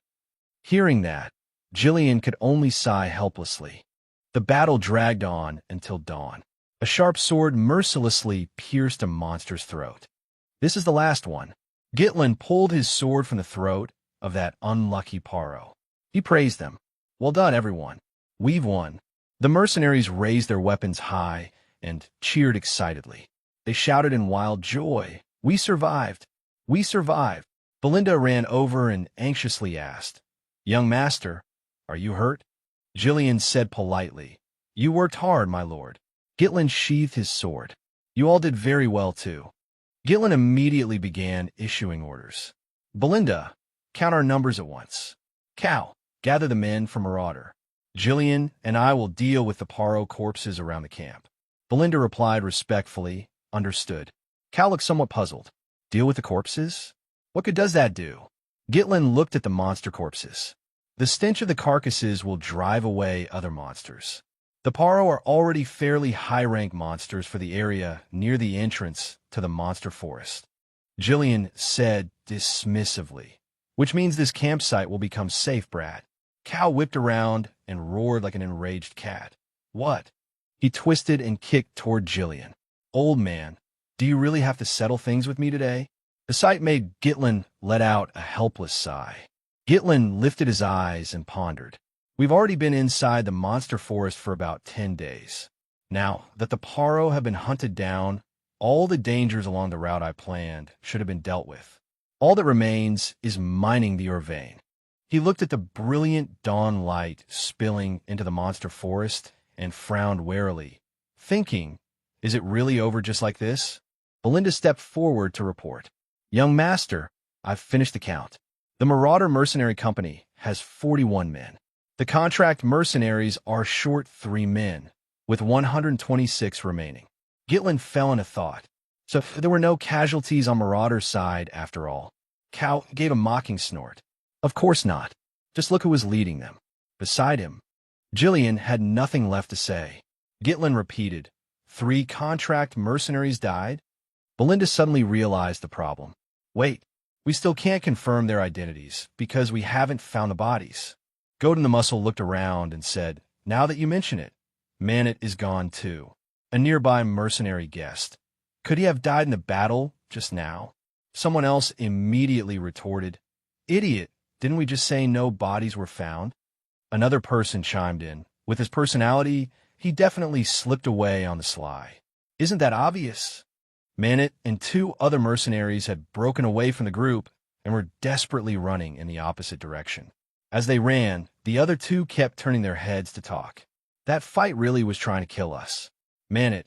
Hearing that, Jillian could only sigh helplessly. The battle dragged on until dawn. A sharp sword mercilessly pierced a monster's throat. This is the last one. Gitlin pulled his sword from the throat of that unlucky Paro. He praised them. Well done, everyone. We've won. The mercenaries raised their weapons high and cheered excitedly. They shouted in wild joy, we survived. We survived. Belinda ran over and anxiously asked, young master, are you hurt? Jillian said politely, you worked hard, my lord. Gitlin sheathed his sword. You all did very well, too. Gitlin immediately began issuing orders. Belinda, count our numbers at once. Cal, gather the men from Marauder. Jillian and I will deal with the Paro corpses around the camp. Belinda replied respectfully, understood. Cal looked somewhat puzzled. Deal with the corpses? What good does that do? Gitlin looked at the monster corpses. The stench of the carcasses will drive away other monsters. The Paro are already fairly high-rank monsters for the area near the entrance to the monster forest. Jillian said dismissively, which means this campsite will become safe, Brad. Cal whipped around and roared like an enraged cat. What? He twisted and kicked toward Jillian. Old man, do you really have to settle things with me today? The sight made Gitlin let out a helpless sigh. Gitlin lifted his eyes and pondered. We've already been inside the monster forest for about 10 days. Now that the Paro have been hunted down, all the dangers along the route I planned should have been dealt with. All that remains is mining the ore vein. He looked at the brilliant dawn light spilling into the monster forest and frowned warily, thinking, is it really over just like this? Belinda stepped forward to report. Young master, I've finished the count. The Marauder Mercenary Company has 41 men. The contract mercenaries are short 3 men, with 126 remaining. Gitlin fell into thought. So there were no casualties on Marauder's side after all. Cal gave a mocking snort. Of course not. Just look who was leading them. Beside him, Jillian had nothing left to say. Gitlin repeated, 3 contract mercenaries died? Belinda suddenly realized the problem. Wait, we still can't confirm their identities because we haven't found the bodies. Godin the Muscle looked around and said, now that you mention it, Manet is gone too. A nearby mercenary guessed. Could he have died in the battle just now? Someone else immediately retorted, idiot, didn't we just say no bodies were found? Another person chimed in. With his personality, he definitely slipped away on the sly. Isn't that obvious? Manet and 2 other mercenaries had broken away from the group and were desperately running in the opposite direction. As they ran, the other 2 kept turning their heads to talk. That fight really was trying to kill us. Manet,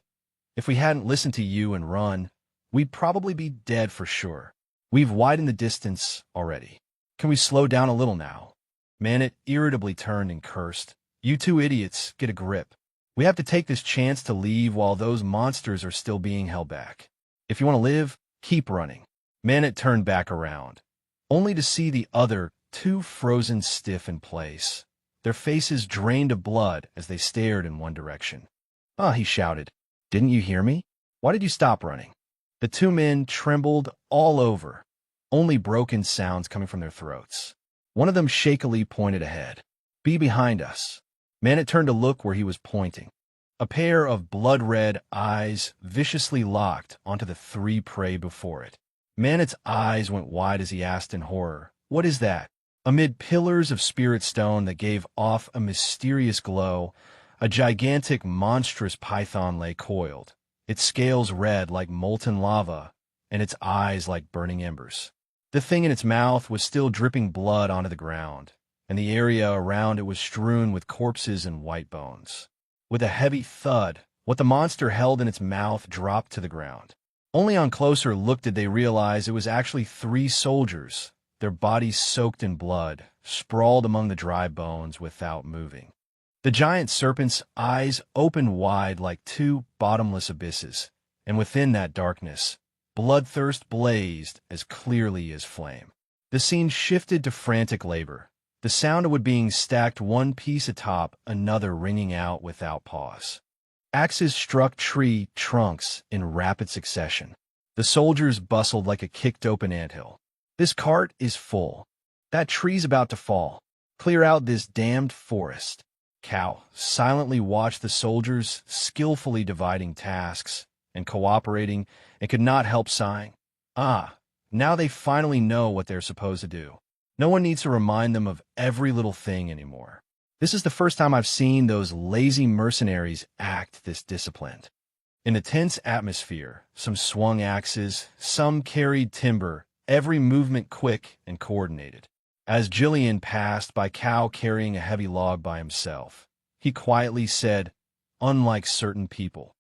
if we hadn't listened to you and run, we'd probably be dead for sure. We've widened the distance already. Can we slow down a little now? Manet irritably turned and cursed. You 2 idiots, get a grip. We have to take this chance to leave while those monsters are still being held back. If you want to live, keep running. Manet turned back around, only to see the other 2 frozen stiff in place, their faces drained of blood as they stared in one direction. Ah, he shouted. Didn't you hear me? Why did you stop running? The 2 men trembled all over, only broken sounds coming from their throats. One of them shakily pointed ahead. Be behind us. Manet turned to look where he was pointing. A pair of blood-red eyes viciously locked onto the 3 prey before it. Manet's eyes went wide as he asked in horror, what is that? Amid pillars of spirit stone that gave off a mysterious glow, a gigantic, monstrous python lay coiled, its scales red like molten lava, and its eyes like burning embers. The thing in its mouth was still dripping blood onto the ground, and the area around it was strewn with corpses and white bones. With a heavy thud, what the monster held in its mouth dropped to the ground. Only on closer look did they realize it was actually 3 soldiers, their bodies soaked in blood, sprawled among the dry bones without moving. The giant serpent's eyes opened wide like 2 bottomless abysses, and within that darkness, bloodthirst blazed as clearly as flame. The scene shifted to frantic labor, the sound of wood being stacked one piece atop another ringing out without pause. Axes struck tree trunks in rapid succession. The soldiers bustled like a kicked-open anthill. This cart is full. That tree's about to fall. Clear out this damned forest. Cal silently watched the soldiers skillfully dividing tasks and cooperating and could not help sighing. Ah, now they finally know what they're supposed to do. No one needs to remind them of every little thing anymore. This is the first time I've seen those lazy mercenaries act this disciplined. In the tense atmosphere, some swung axes, some carried timber, every movement quick and coordinated. As Jillian passed by Cal carrying a heavy log by himself, he quietly said, unlike certain people.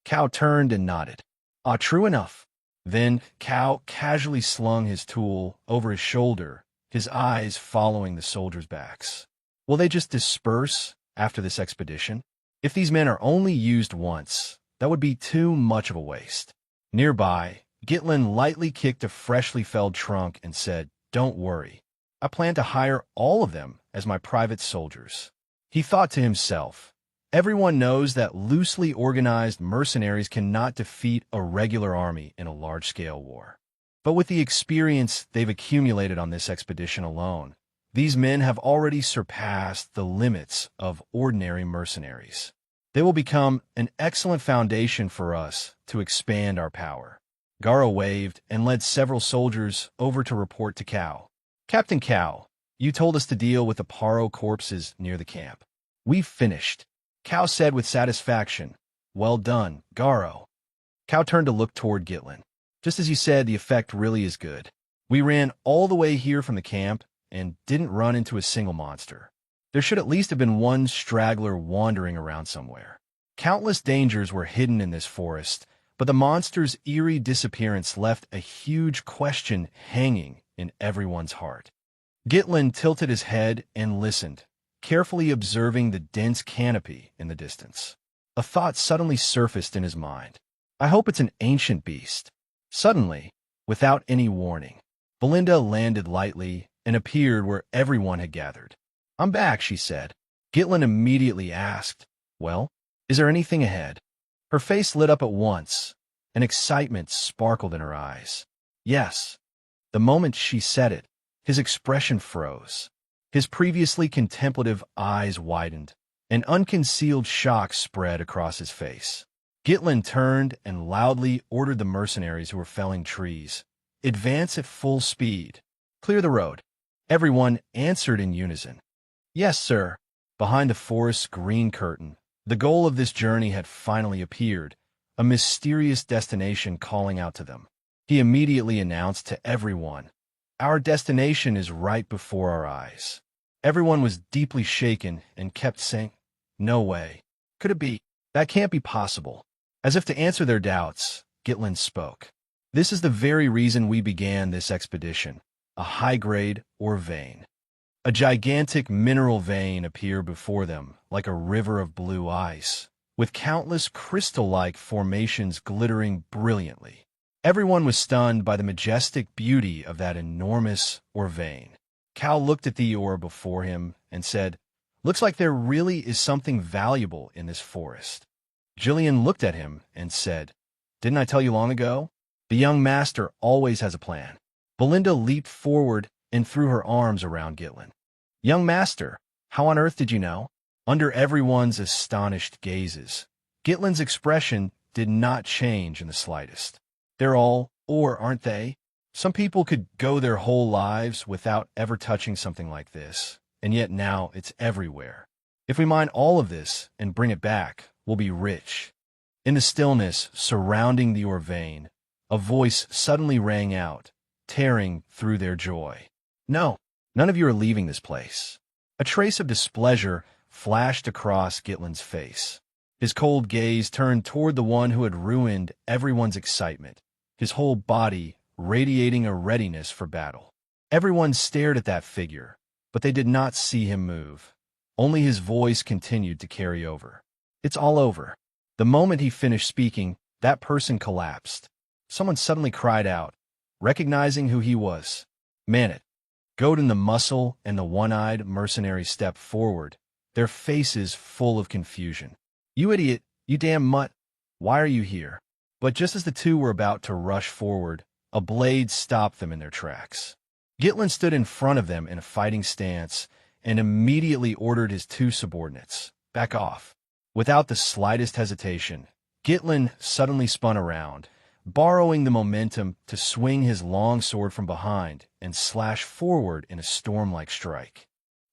Cal turned and nodded. Ah, true enough. Then Cal casually slung his tool over his shoulder, his eyes following the soldiers' backs. Will they just disperse after this expedition? If these men are only used once, that would be too much of a waste. Nearby, Gitlin lightly kicked a freshly felled trunk and said, don't worry. I plan to hire all of them as my private soldiers. He thought to himself, everyone knows that loosely organized mercenaries cannot defeat a regular army in a large-scale war. But with the experience they've accumulated on this expedition alone, these men have already surpassed the limits of ordinary mercenaries. They will become an excellent foundation for us to expand our power. Garo waved and led several soldiers over to report to Cal. Captain Cal, You told us to deal with the Paro corpses near the camp. We've finished. Kao said with satisfaction. Well done, Garo. Kao turned to look toward Gitlin. Just as you said, the effect really is good. We ran all the way here from the camp and didn't run into a single monster. There should at least have been one straggler wandering around somewhere. Countless dangers were hidden in this forest, but the monster's eerie disappearance left a huge question hanging in everyone's heart. Gitlin tilted his head and listened, carefully observing the dense canopy in the distance. A thought suddenly surfaced in his mind. I hope it's an ancient beast. Suddenly, without any warning, Belinda landed lightly and appeared where everyone had gathered. I'm back, she said. Gitlin immediately asked, well, is there anything ahead? Her face lit up at once, and excitement sparkled in her eyes. Yes. The moment she said it, his expression froze. His previously contemplative eyes widened. An unconcealed shock spread across his face. Gitlin turned and loudly ordered the mercenaries who were felling trees, advance at full speed. Clear the road. Everyone answered in unison. Yes, sir. Behind the forest's green curtain, the goal of this journey had finally appeared, a mysterious destination calling out to them. He immediately announced to everyone, our destination is right before our eyes. Everyone was deeply shaken and kept saying, no way. Could it be? That can't be possible. As if to answer their doubts, Gitlin spoke. This is the very reason we began this expedition, a high-grade ore vein. A gigantic mineral vein appeared before them like a river of blue ice, with countless crystal-like formations glittering brilliantly. Everyone was stunned by the majestic beauty of that enormous ore vein. Cal looked at the ore before him and said, looks like there really is something valuable in this forest. Jillian looked at him and said, didn't I tell you long ago? The young master always has a plan. Belinda leaped forward and threw her arms around Gitlin. Young master, how on earth did you know? Under everyone's astonished gazes, Gitlin's expression did not change in the slightest. They're all, or aren't they? Some people could go their whole lives without ever touching something like this, and yet now it's everywhere. If we mine all of this and bring it back, we'll be rich. In the stillness surrounding the ore vein, a voice suddenly rang out, tearing through their joy. No, none of you are leaving this place. A trace of displeasure flashed across Gitlin's face. His cold gaze turned toward the one who had ruined everyone's excitement, his whole body radiating a readiness for battle. Everyone stared at that figure, but they did not see him move. Only his voice continued to carry over. It's all over. The moment he finished speaking, that person collapsed. Someone suddenly cried out, recognizing who he was. Manit. Godin the muscle and the one-eyed mercenary stepped forward, their faces full of confusion. You idiot, you damn mutt, why are you here? But just as the two were about to rush forward, a blade stopped them in their tracks. Gitlin stood in front of them in a fighting stance and immediately ordered his two subordinates, back off. Without the slightest hesitation, Gitlin suddenly spun around, borrowing the momentum to swing his long sword from behind and slash forward in a storm-like strike.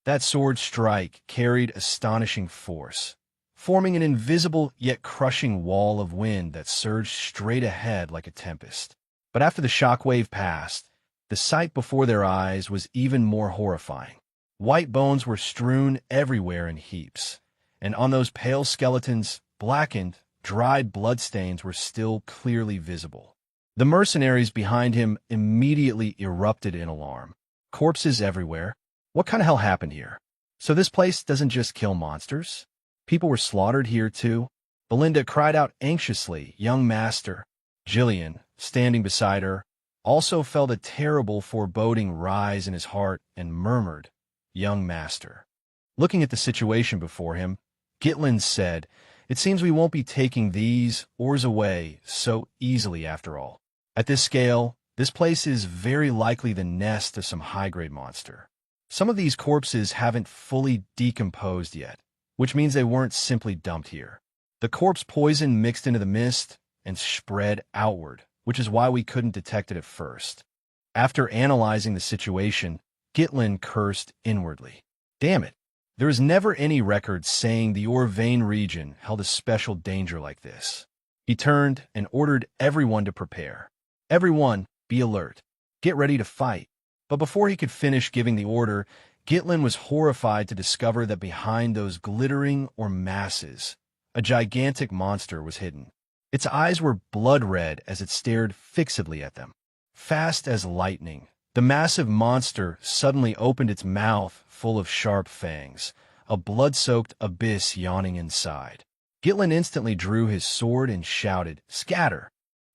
That sword strike carried astonishing force, forming an invisible yet crushing wall of wind that surged straight ahead like a tempest. But after the shockwave passed, the sight before their eyes was even more horrifying. White bones were strewn everywhere in heaps, and on those pale skeletons, blackened, dried bloodstains were still clearly visible. The mercenaries behind him immediately erupted in alarm. Corpses everywhere. What kind of hell happened here? So this place doesn't just kill monsters? People were slaughtered here too? Belinda cried out anxiously, young master. Jillian, standing beside her, also felt a terrible foreboding rise in his heart and murmured, young master. Looking at the situation before him, Gitlin said, it seems we won't be taking these ores away so easily after all. At this scale, this place is very likely the nest of some high-grade monster. Some of these corpses haven't fully decomposed yet, which means they weren't simply dumped here. The corpse poison mixed into the mist and spread outward, which is why we couldn't detect it at first. After analyzing the situation, Gitlin cursed inwardly. Damn it. There is never any record saying the Orvane region held a special danger like this. He turned and ordered everyone to prepare. Everyone, be alert. Get ready to fight. But before he could finish giving the order, Gitlin was horrified to discover that behind those glittering masses, a gigantic monster was hidden. Its eyes were blood red as it stared fixedly at them. Fast as lightning, the massive monster suddenly opened its mouth full of sharp fangs, a blood-soaked abyss yawning inside. Gitlin instantly drew his sword and shouted, "Scatter!"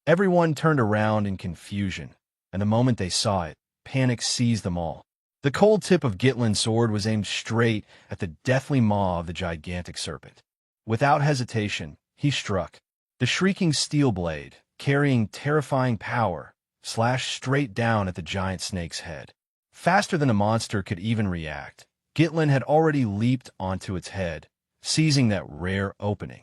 Everyone turned around in confusion, and the moment they saw it, panic seized them all. The cold tip of Gitlin's sword was aimed straight at the deathly maw of the gigantic serpent. Without hesitation, he struck. The shrieking steel blade, carrying terrifying power, slashed straight down at the giant snake's head. Faster than the monster could even react, Gitlin had already leaped onto its head, seizing that rare opening.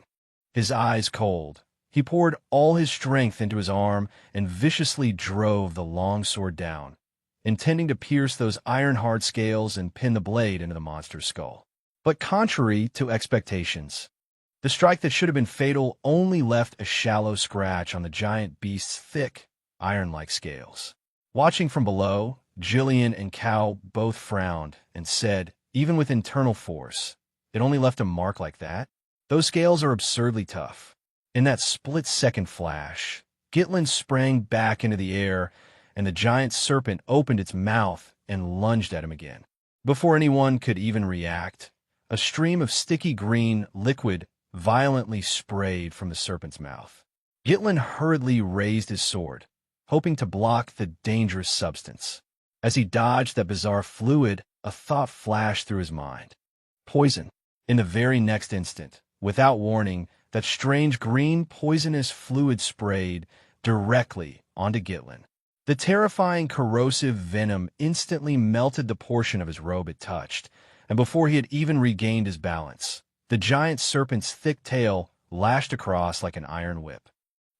His eyes cold, he poured all his strength into his arm and viciously drove the long sword down, intending to pierce those iron-hard scales and pin the blade into the monster's skull. But contrary to expectations, the strike that should have been fatal only left a shallow scratch on the giant beast's thick, iron-like scales. Watching from below, Jillian and Cal both frowned and said, even with internal force, it only left a mark like that? Those scales are absurdly tough. In that split-second flash, Gitlin sprang back into the air, and the giant serpent opened its mouth and lunged at him again. Before anyone could even react, a stream of sticky green liquid violently sprayed from the serpent's mouth. Gitlin hurriedly raised his sword, hoping to block the dangerous substance. As he dodged that bizarre fluid, a thought flashed through his mind. Poison. In the very next instant, without warning, that strange green poisonous fluid sprayed directly onto Gitlin. The terrifying corrosive venom instantly melted the portion of his robe it touched, and before he had even regained his balance, the giant serpent's thick tail lashed across like an iron whip.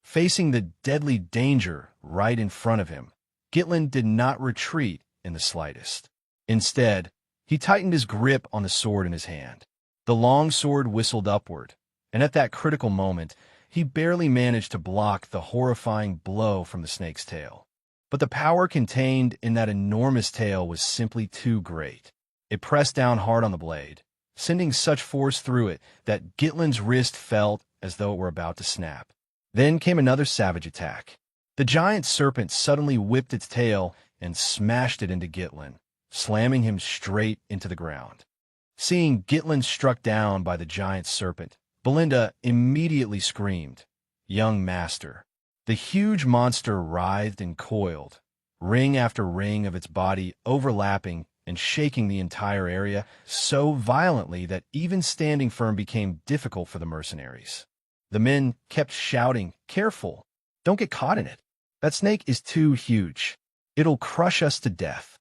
Facing the deadly danger right in front of him, Gitlin did not retreat in the slightest. Instead, he tightened his grip on the sword in his hand. The long sword whistled upward, and at that critical moment, he barely managed to block the horrifying blow from the snake's tail. But the power contained in that enormous tail was simply too great. It pressed down hard on the blade, sending such force through it that Gitlin's wrist felt as though it were about to snap. Then came another savage attack. The giant serpent suddenly whipped its tail and smashed it into Gitlin, slamming him straight into the ground. Seeing Gitlin struck down by the giant serpent, Belinda immediately screamed, "Young master." The huge monster writhed and coiled, ring after ring of its body overlapping and shaking the entire area so violently that even standing firm became difficult for the mercenaries. The men kept shouting, "Careful! Don't get caught in it. That snake is too huge. It'll crush us to death."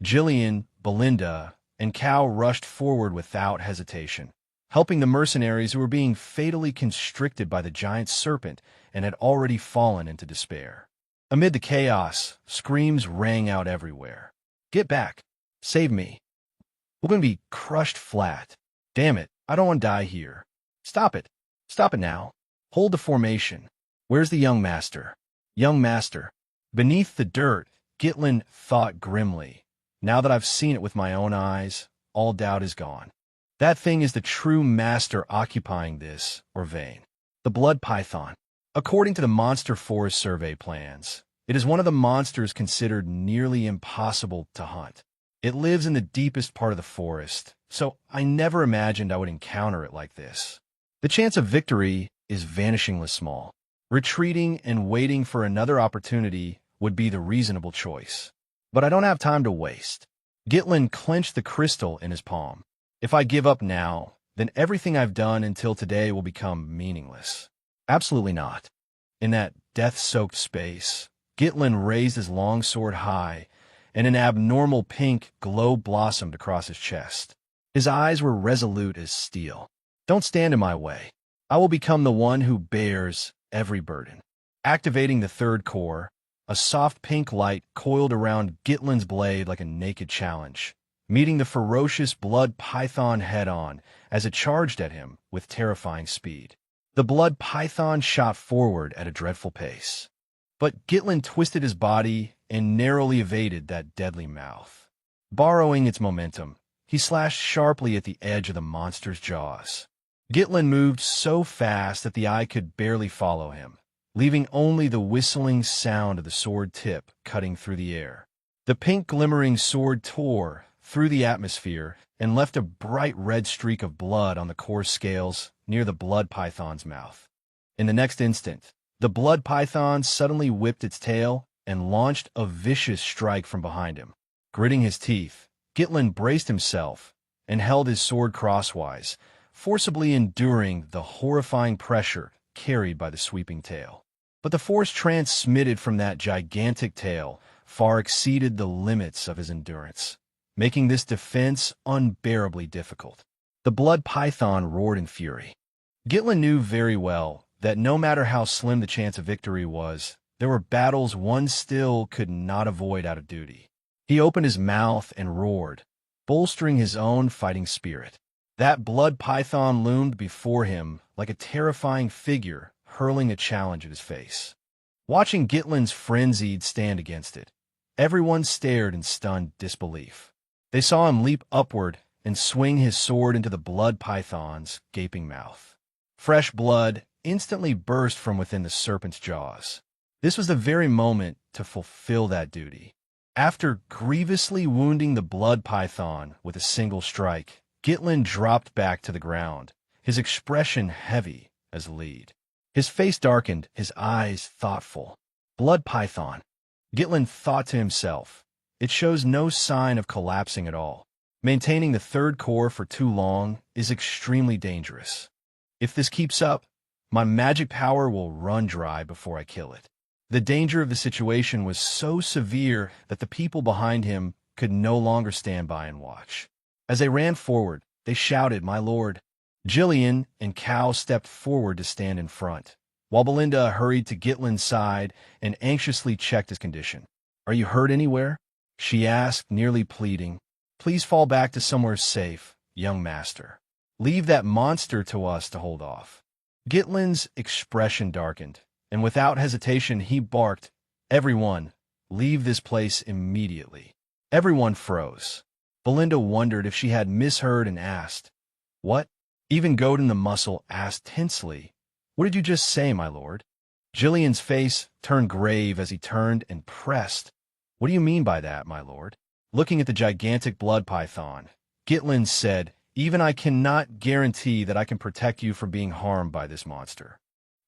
Jillian, Belinda, and Cal rushed forward without hesitation, helping the mercenaries who were being fatally constricted by the giant serpent and had already fallen into despair. Amid the chaos, screams rang out everywhere. "Get back! Save me! We're going to be crushed flat. Damn it, I don't want to die here. Stop it! Stop it now! Hold the formation. Where's the young master? Young master." Beneath the dirt, Gitlin thought grimly, "Now that I've seen it with my own eyes, all doubt is gone. That thing is the true master occupying this, Orvane. The blood python. According to the Monster Forest Survey plans, it is one of the monsters considered nearly impossible to hunt. It lives in the deepest part of the forest, so I never imagined I would encounter it like this. The chance of victory is vanishingly small. Retreating and waiting for another opportunity would be the reasonable choice. But I don't have time to waste." Gitlin clenched the crystal in his palm. "If I give up now, then everything I've done until today will become meaningless." Absolutely not. In that death-soaked space, Gitlin raised his long sword high, and an abnormal pink glow blossomed across his chest. His eyes were resolute as steel. "Don't stand in my way. I will become the one who bears every burden." Activating the third core, A soft pink light coiled around Gitlin's blade like a naked challenge, meeting the ferocious blood python head-on as it charged at him with terrifying speed. The blood python shot forward at a dreadful pace. But Gitlin twisted his body and narrowly evaded that deadly mouth. Borrowing its momentum, he slashed sharply at the edge of the monster's jaws. Gitlin moved so fast that the eye could barely follow him, leaving only the whistling sound of the sword tip cutting through the air. The pink glimmering sword tore through the atmosphere and left a bright red streak of blood on the coarse scales near the blood python's mouth. In the next instant, the blood python suddenly whipped its tail and launched a vicious strike from behind him. Gritting his teeth, Gitlin braced himself and held his sword crosswise, forcibly enduring the horrifying pressure carried by the sweeping tail. But the force transmitted from that gigantic tail far exceeded the limits of his endurance, making this defense unbearably difficult. The blood python roared in fury. Gitlin knew very well that no matter how slim the chance of victory was, there were battles one still could not avoid out of duty. He opened his mouth and roared, bolstering his own fighting spirit. That blood python loomed before him like a terrifying figure hurling a challenge at his face. Watching Gitlin's frenzied stand against it, everyone stared in stunned disbelief. They saw him leap upward and swing his sword into the blood python's gaping mouth. Fresh blood instantly burst from within the serpent's jaws. This was the very moment to fulfill that duty. After grievously wounding the blood python with a single strike, Gitlin dropped back to the ground, his expression heavy as lead. His face darkened, his eyes thoughtful. Blood python. Gitlin thought to himself. It shows no sign of collapsing at all. Maintaining the third core for too long is extremely dangerous. If this keeps up, my magic power will run dry before I kill it. The danger of the situation was so severe that the people behind him could no longer stand by and watch. As they ran forward, they shouted, "My lord!" Jillian and Cal stepped forward to stand in front, while Belinda hurried to Gitlin's side and anxiously checked his condition. "Are you hurt anywhere?" she asked, nearly pleading. "Please fall back to somewhere safe, young master. Leave that monster to us to hold off." Gitlin's expression darkened, and without hesitation he barked, "Everyone, leave this place immediately." Everyone froze. Belinda wondered if she had misheard and asked, "What?" Even Godin the Muscle asked tensely, "What did you just say, my lord?" Jillian's face turned grave as he turned and pressed, "What do you mean by that, my lord?" Looking at the gigantic blood python, Gitlin said, "Even I cannot guarantee that I can protect you from being harmed by this monster."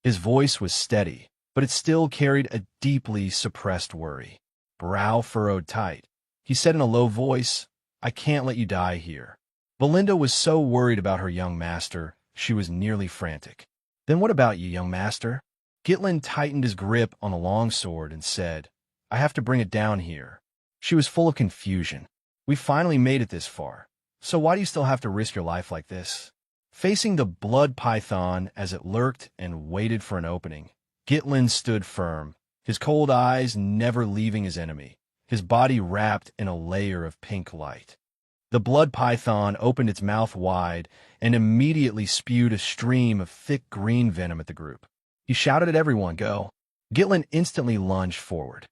His voice was steady, but it still carried a deeply suppressed worry. Brow furrowed tight, he said in a low voice, "I can't let you die here." Belinda was so worried about her young master, she was nearly frantic. "Then what about you, young master?" Gitlin tightened his grip on the longsword and said, "I have to bring it down here." She was full of confusion. "We finally made it this far, so why do you still have to risk your life like this?" Facing the blood python as it lurked and waited for an opening, Gitlin stood firm, his cold eyes never leaving his enemy, his body wrapped in a layer of pink light. The blood python opened its mouth wide and immediately spewed a stream of thick green venom at the group. He shouted at everyone, "Go!" Gitlin instantly lunged forward.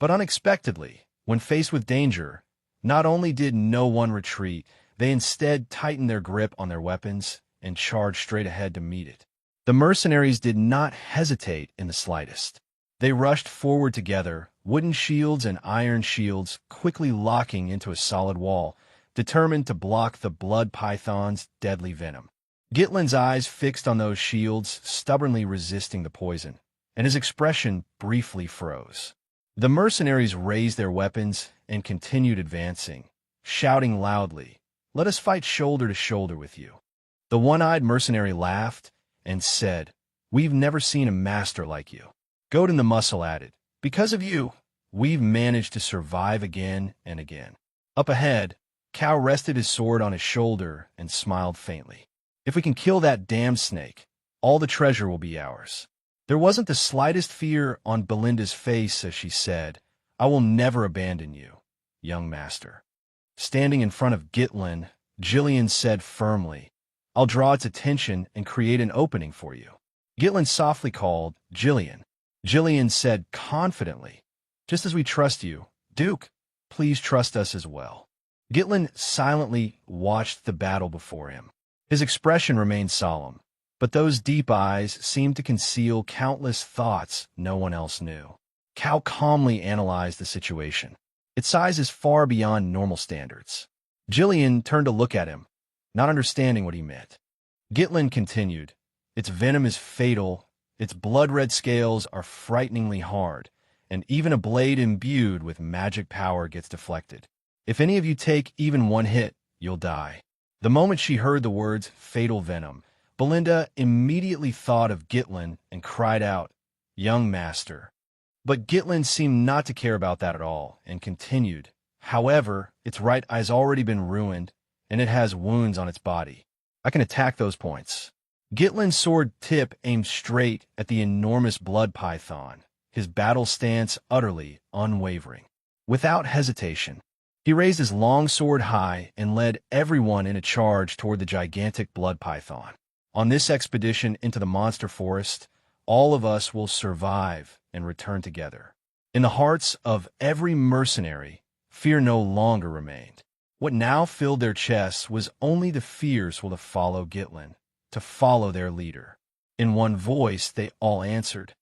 But unexpectedly, when faced with danger, not only did no one retreat, they instead tightened their grip on their weapons and charged straight ahead to meet it. The mercenaries did not hesitate in the slightest. They rushed forward together, wooden shields and iron shields quickly locking into a solid wall, determined to block the blood python's deadly venom. Gitlin's eyes fixed on those shields, stubbornly resisting the poison, and his expression briefly froze. The mercenaries raised their weapons and continued advancing, shouting loudly, "Let us fight shoulder to shoulder with you." The one-eyed mercenary laughed and said, "We've never seen a master like you." Godin the Muscle added, "Because of you, we've managed to survive again and again." Up ahead, Cal rested his sword on his shoulder and smiled faintly. "If we can kill that damned snake, all the treasure will be ours." There wasn't the slightest fear on Belinda's face as she said, "I will never abandon you, young master." Standing in front of Gitlin, Jillian said firmly, "I'll draw its attention and create an opening for you." Gitlin softly called, "Jillian." Jillian said confidently, "Just as we trust you, Duke, please trust us as well." Gitlin silently watched the battle before him. His expression remained solemn, but those deep eyes seemed to conceal countless thoughts no one else knew. Cal calmly analyzed the situation. Its size is far beyond normal standards. Jillian turned to look at him, not understanding what he meant. Gitlin continued, "Its venom is fatal, its blood-red scales are frighteningly hard, and even a blade imbued with magic power gets deflected. If any of you take even one hit, you'll die." The moment she heard the words fatal venom, Belinda immediately thought of Gitlin and cried out, "Young master." But Gitlin seemed not to care about that at all and continued, "However, its right eye's already been ruined, and it has wounds on its body. I can attack those points." Gitlin's sword tip aimed straight at the enormous blood python, his battle stance utterly unwavering. Without hesitation, he raised his long sword high and led everyone in a charge toward the gigantic blood python. On this expedition into the monster forest, all of us will survive and return together. In the hearts of every mercenary, fear no longer remained. What now filled their chests was only the fierce will to follow Gitlin, to follow their leader. In one voice, they all answered,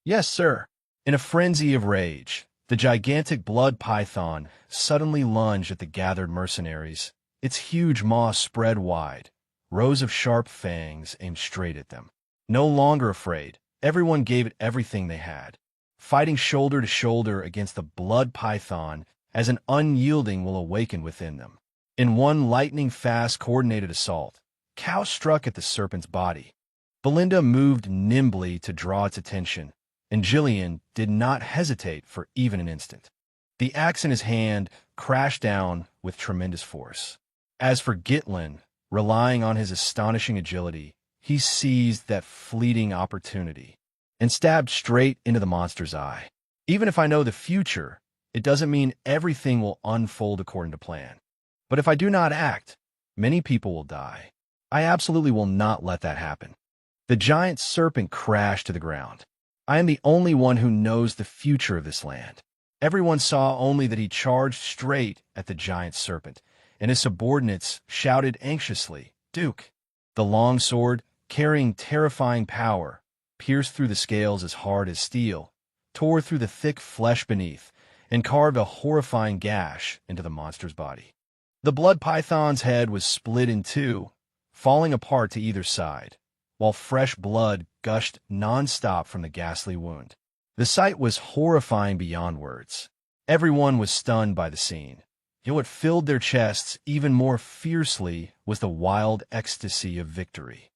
"Yes, sir." In a frenzy of rage, the gigantic blood python suddenly lunged at the gathered mercenaries. Its huge maw spread wide, rows of sharp fangs aimed straight at them. No longer afraid, everyone gave it everything they had, fighting shoulder to shoulder against the blood python as an unyielding will awaken within them. In one lightning-fast coordinated assault, Cal struck at the serpent's body. Belinda moved nimbly to draw its attention, and Jillian did not hesitate for even an instant. The axe in his hand crashed down with tremendous force. As for Gitlin, relying on his astonishing agility, he seized that fleeting opportunity and stabbed straight into the monster's eye. Even if I know the future, it doesn't mean everything will unfold according to plan. But if I do not act, many people will die. I absolutely will not let that happen. The giant serpent crashed to the ground. I am the only one who knows the future of this land. Everyone saw only that he charged straight at the giant serpent, and his subordinates shouted anxiously, "Duke!" The long sword, carrying terrifying power, pierced through the scales as hard as steel, tore through the thick flesh beneath, and carved a horrifying gash into the monster's body. The blood python's head was split in two, falling apart to either side, while fresh blood gushed non-stop from the ghastly wound. The sight was horrifying beyond words. Everyone was stunned by the scene. Yet what filled their chests even more fiercely was the wild ecstasy of victory.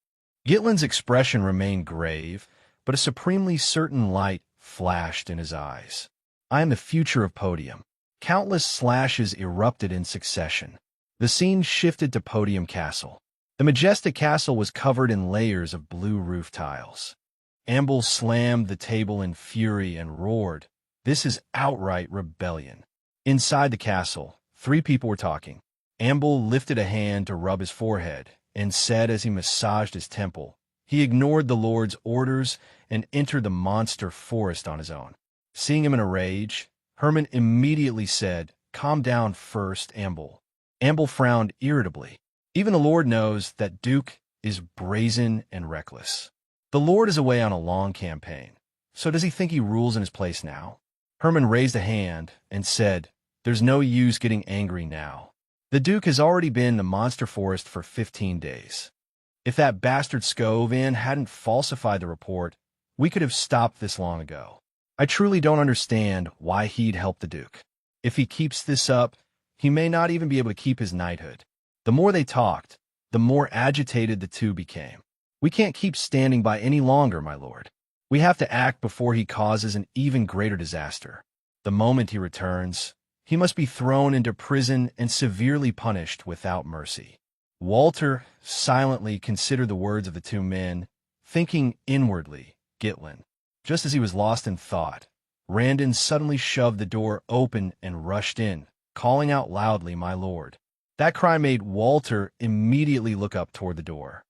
Gitlin's expression remained grave, but a supremely certain light flashed in his eyes. "I am the future of Podium." Countless slashes erupted in succession. The scene shifted to Podium Castle. The majestic castle was covered in layers of blue roof tiles. Amble slammed the table in fury and roared, "This is outright rebellion." Inside the castle, three people were talking. Amble lifted a hand to rub his forehead and said as he massaged his temple, he ignored the Lord's orders and entered the monster forest on his own. Seeing him in a rage, Herman immediately said, "Calm down first, Amble." Amble frowned irritably. Even the Lord knows that Duke is brazen and reckless. The Lord is away on a long campaign, so does he think he rules in his place now? Herman raised a hand and said, "There's no use getting angry now. The Duke has already been in the monster forest for 15 days. If that bastard Scovan hadn't falsified the report, we could have stopped this long ago. I truly don't understand why he'd help the Duke. If he keeps this up, he may not even be able to keep his knighthood." The more they talked, the more agitated the two became. "We can't keep standing by any longer, my lord. We have to act before he causes an even greater disaster. The moment he returns, he must be thrown into prison and severely punished without mercy." Walter silently considered the words of the two men, thinking inwardly, Gitlin, Just as he was lost in thought, Randon suddenly shoved the door open and rushed in, calling out loudly, "My lord." That cry made Walter immediately look up toward the door.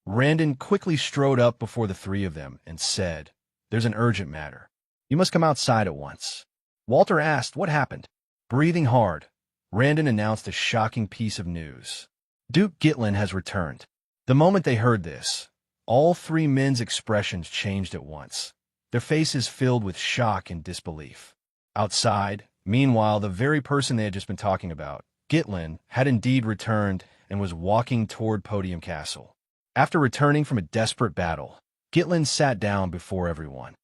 Randon quickly strode up before the three of them and said, "There's an urgent matter. You must come outside at once." Walter asked what happened. Breathing hard, Randon announced a shocking piece of news. Duke Gitlin has returned. The moment they heard this, all three men's expressions changed at once, their faces filled with shock and disbelief. Outside, meanwhile, the very person they had just been talking about, Gitlin, had indeed returned and was walking toward Podium Castle. After returning from a desperate battle, Gitlin sat down before everyone.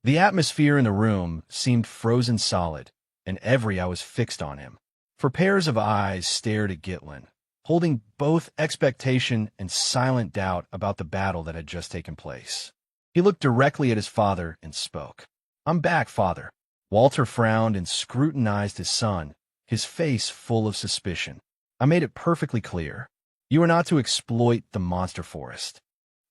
The atmosphere in the room seemed frozen solid, and every eye was fixed on him. For pairs of eyes stared at Gitlin, holding both expectation and silent doubt about the battle that had just taken place. He looked directly at his father and spoke. "I'm back, father." Walter frowned and scrutinized his son, his face full of suspicion. "I made it perfectly clear. You are not to exploit the monster forest."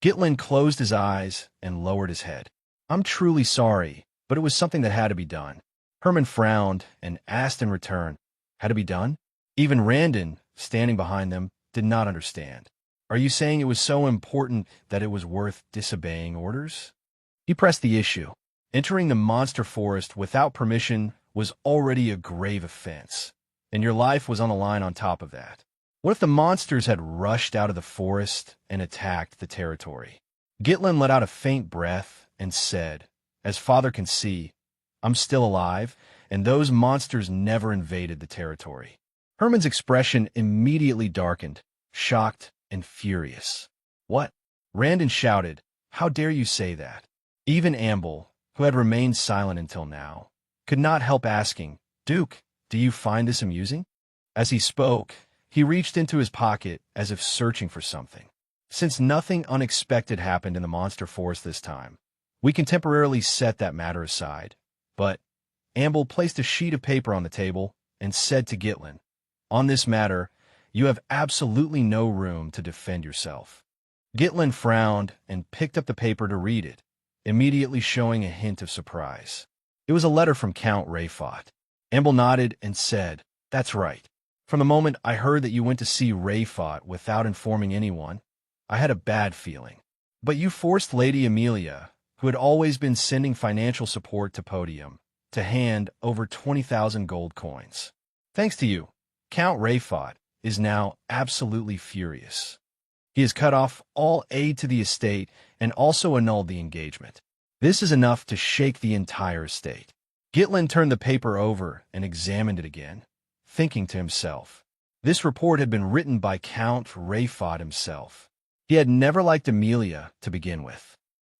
Gitlin closed his eyes and lowered his head. "I'm truly sorry, but it was something that had to be done." Herman frowned and asked in return, "Had to be done?" Even Randon, standing behind them, did not understand. "Are you saying it was so important that it was worth disobeying orders?" He pressed the issue. Entering the monster forest without permission was already a grave offense, and your life was on the line on top of that. What if the monsters had rushed out of the forest and attacked the territory? Gitlin let out a faint breath and said, "As father can see, I'm still alive, and those monsters never invaded the territory." Herman's expression immediately darkened, shocked and furious. "What?" Randon shouted. "How dare you say that?" Even Amble, who had remained silent until now, could not help asking, "Duke, do you find this amusing?" As he spoke, he reached into his pocket as if searching for something. "Since nothing unexpected happened in the monster forest this time, we can temporarily set that matter aside." But Amble placed a sheet of paper on the table and said to Gitlin, "On this matter, you have absolutely no room to defend yourself." Gitlin frowned and picked up the paper to read it, immediately showing a hint of surprise. It was a letter from Count Rayfot. Amble nodded and said, "That's right. From the moment I heard that you went to see Rayfot without informing anyone, I had a bad feeling. But you forced Lady Amelia, who had always been sending financial support to Podium, to hand over 20,000 gold coins. Thanks to you, Count Rayfot is now absolutely furious. He has cut off all aid to the estate and also annulled the engagement. This is enough to shake the entire estate." Gitlin turned the paper over and examined it again, thinking to himself, this report had been written by Count Rayfot himself. He had never liked Amelia to begin with,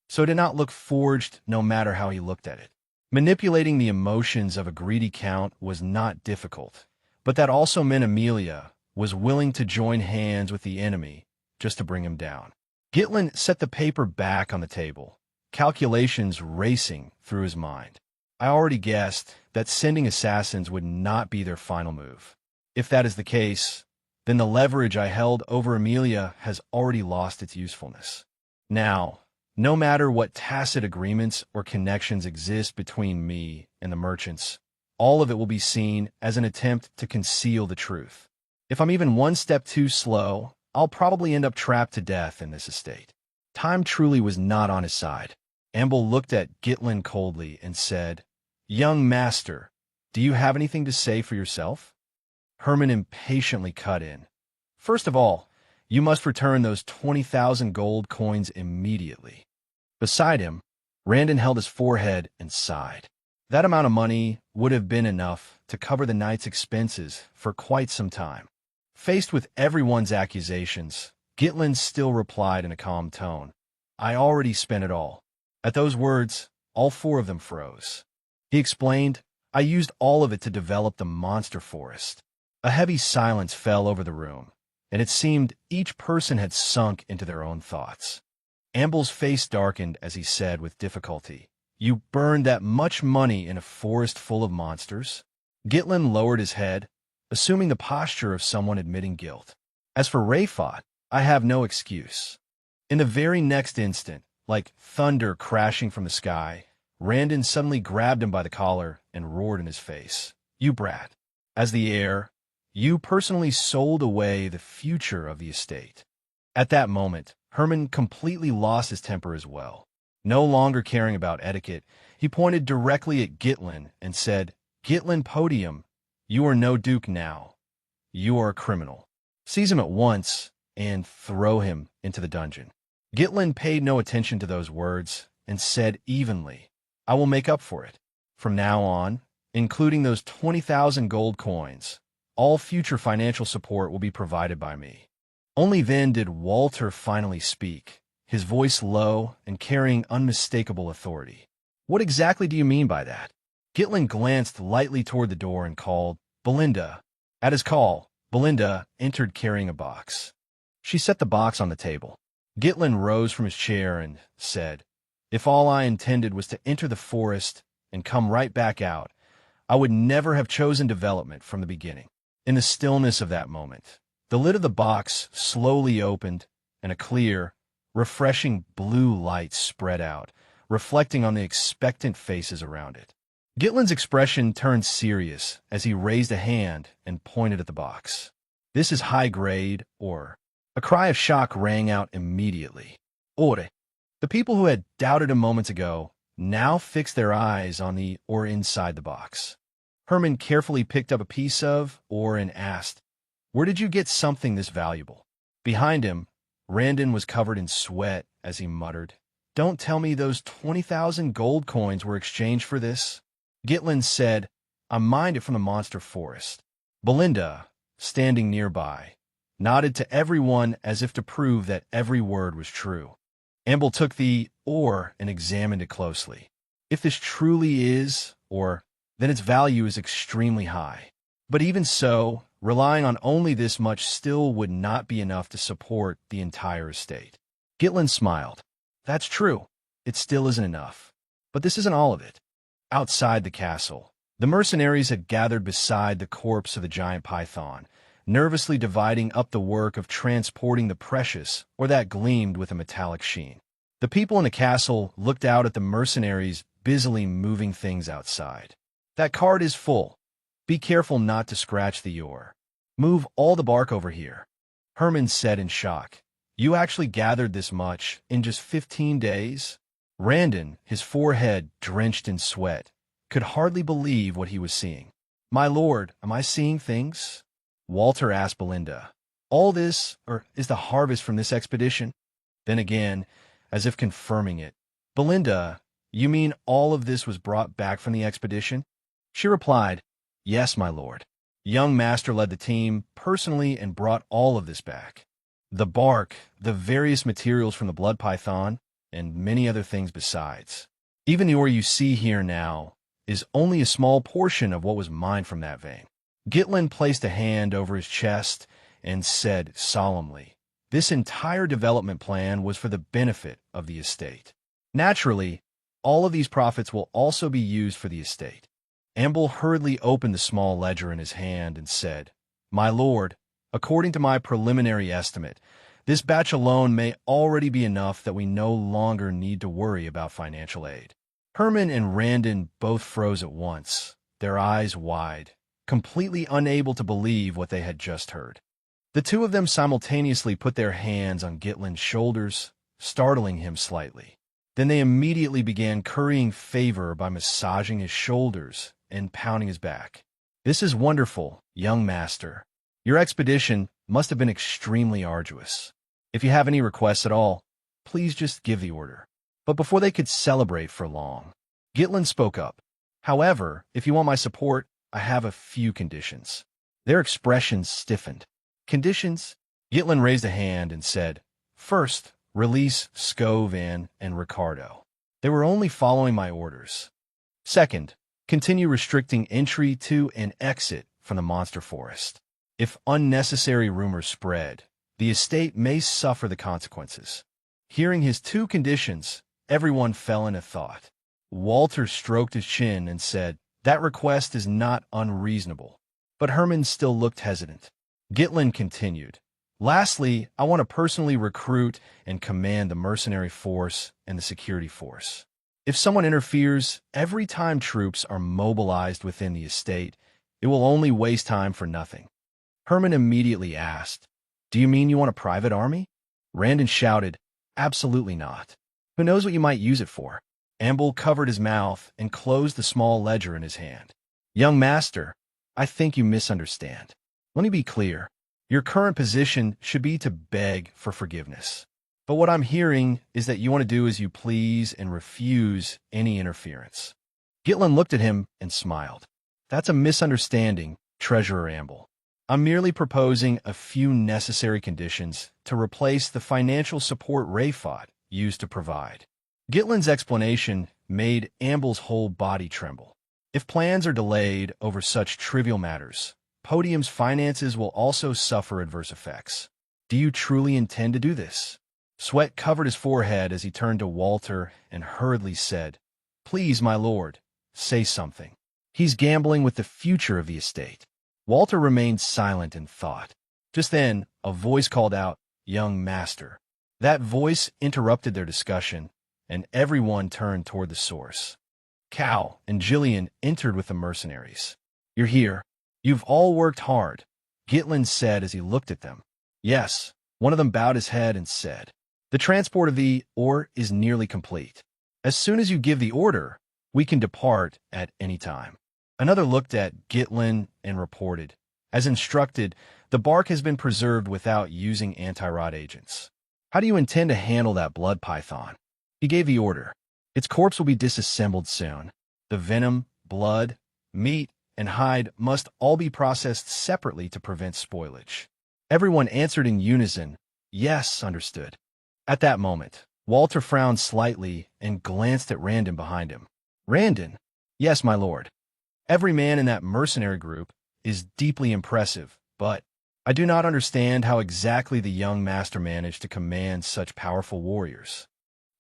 so it did not look forged no matter how he looked at it. Manipulating the emotions of a greedy count was not difficult, but that also meant Amelia was willing to join hands with the enemy just to bring him down. Gitlin set the paper back on the table, calculations racing through his mind. I already guessed that sending assassins would not be their final move. If that is the case, then the leverage I held over Amelia has already lost its usefulness. Now, no matter what tacit agreements or connections exist between me and the merchants, all of it will be seen as an attempt to conceal the truth. If I'm even one step too slow, I'll probably end up trapped to death in this estate." Time truly was not on his side. Amble looked at Gitlin coldly and said, "Young master, do you have anything to say for yourself?" Herman impatiently cut in. "First of all, you must return those 20,000 gold coins immediately." Beside him, Randon held his forehead and sighed. That amount of money would have been enough to cover the night's expenses for quite some time. Faced with everyone's accusations, Gitlin still replied in a calm tone, "I already spent it all." At those words, all four of them froze. He explained, "I used all of it to develop the monster forest." A heavy silence fell over the room, and it seemed each person had sunk into their own thoughts. Amble's face darkened as he said with difficulty, "You burned that much money in a forest full of monsters?" Gitlin lowered his head, assuming the posture of someone admitting guilt. "As for Rayfot, I have no excuse." In the very next instant, like thunder crashing from the sky, Randon suddenly grabbed him by the collar and roared in his face. "You brat! As the heir, you personally sold away the future of the estate." At that moment, Herman completely lost his temper as well. No longer caring about etiquette, he pointed directly at Gitlin and said, "Gitlin Podium, you are no duke now. You are a criminal. Seize him at once and throw him into the dungeon." Gitlin paid no attention to those words and said evenly, "I will make up for it. From now on, including those 20,000 gold coins, all future financial support will be provided by me." Only then did Walter finally speak, his voice low and carrying unmistakable authority. "What exactly do you mean by that?" Gitlin glanced lightly toward the door and called, "Belinda." At his call, Belinda entered carrying a box. She set the box on the table. Gitlin rose from his chair and said, "If all I intended was to enter the forest and come right back out, I would never have chosen development from the beginning." In the stillness of that moment, the lid of the box slowly opened, and a clear, refreshing blue light spread out, reflecting on the expectant faces around it. Gitlin's expression turned serious as he raised a hand and pointed at the box. "This is high grade ore." A cry of shock rang out immediately. "Ore!" The people who had doubted him moments ago now fixed their eyes on the ore inside the box. Herman carefully picked up a piece of ore and asked, "Where did you get something this valuable?" Behind him, Randon was covered in sweat as he muttered, "Don't tell me those 20,000 gold coins were exchanged for this." Gitlin said, "I mined it from the monster forest." Belinda, standing nearby, nodded to everyone as if to prove that every word was true. Amble took the ore and examined it closely. If this truly is ore, then its value is extremely high. But even so, relying on only this much still would not be enough to support the entire estate. Gitlin smiled. "That's true. It still isn't enough. But this isn't all of it." Outside the castle, the mercenaries had gathered beside the corpse of the giant python, nervously dividing up the work of transporting the precious or that gleamed with a metallic sheen. The people in the castle looked out at the mercenaries busily moving things outside. "That cart is full. Be careful not to scratch the ore. Move all the bark over here." Herman said in shock, "You actually gathered this much in just 15 days? Randon, his forehead drenched in sweat, could hardly believe what he was seeing. "My lord, am I seeing things?" Walter asked Belinda. "All this, or is the harvest from this expedition?" Then again, as if confirming it, "Belinda, you mean all of this was brought back from the expedition?" She replied, "Yes, my lord. Young master led the team personally and brought all of this back. The bark, the various materials from the blood python, and many other things besides. Even the ore you see here now is only a small portion of what was mined from that vein." Gitlin placed a hand over his chest and said solemnly, "This entire development plan was for the benefit of the estate. Naturally, all of these profits will also be used for the estate." Amble hurriedly opened the small ledger in his hand and said, "My lord, according to my preliminary estimate, this batch alone may already be enough that we no longer need to worry about financial aid." Herman and Randon both froze at once, their eyes wide, completely unable to believe what they had just heard. The two of them simultaneously put their hands on Gitlin's shoulders, startling him slightly. Then they immediately began currying favor by massaging his shoulders and pounding his back. "This is wonderful, young master. Your expedition must have been extremely arduous. If you have any requests at all, please just give the order." But before they could celebrate for long, Gitlin spoke up. "However, if you want my support, I have a few conditions." Their expressions stiffened. "Conditions?" Gitlin raised a hand and said, "First, release Scovan and Ricardo. They were only following my orders. Second, continue restricting entry to and exit from the monster forest. If unnecessary rumors spread, the estate may suffer the consequences." Hearing his two conditions, everyone fell into thought. Walter stroked his chin and said, "That request is not unreasonable." But Herman still looked hesitant. Gitlin continued, "Lastly, I want to personally recruit and command the mercenary force and the security force. If someone interferes, every time troops are mobilized within the estate, it will only waste time for nothing. Herman immediately asked, "Do you mean you want a private army?" Randon shouted, "Absolutely not. Who knows what you might use it for?" Amble covered his mouth and closed the small ledger in his hand. "Young master, I think you misunderstand. Let me be clear. Your current position should be to beg for forgiveness. But what I'm hearing is that you want to do as you please and refuse any interference." Gitlin looked at him and smiled. "That's a misunderstanding, Treasurer Amble. I'm merely proposing a few necessary conditions to replace the financial support Rayfot used to provide." Gitlin's explanation made Amble's whole body tremble. If plans are delayed over such trivial matters, Podium's finances will also suffer adverse effects. Do you truly intend to do this? Sweat covered his forehead as he turned to Walter and hurriedly said, "Please, my lord, say something. He's gambling with the future of the estate." Walter remained silent in thought. Just then, a voice called out, "Young master." That voice interrupted their discussion, and everyone turned toward the source. Cal and Jillian entered with the mercenaries. "You're here. You've all worked hard," Gitlin said as he looked at them. "Yes," one of them bowed his head and said, "the transport of the ore is nearly complete. As soon as you give the order, we can depart at any time." Another looked at Gitlin and reported, "As instructed, the bark has been preserved without using anti-rot agents. How do you intend to handle that blood python?" He gave the order. "Its corpse will be disassembled soon. The venom, blood, meat, and hide must all be processed separately to prevent spoilage." Everyone answered in unison, "Yes, understood." At that moment, Walter frowned slightly and glanced at Randon behind him. "Randon?" "Yes, my lord. Every man in that mercenary group is deeply impressive, but I do not understand how exactly the young master managed to command such powerful warriors."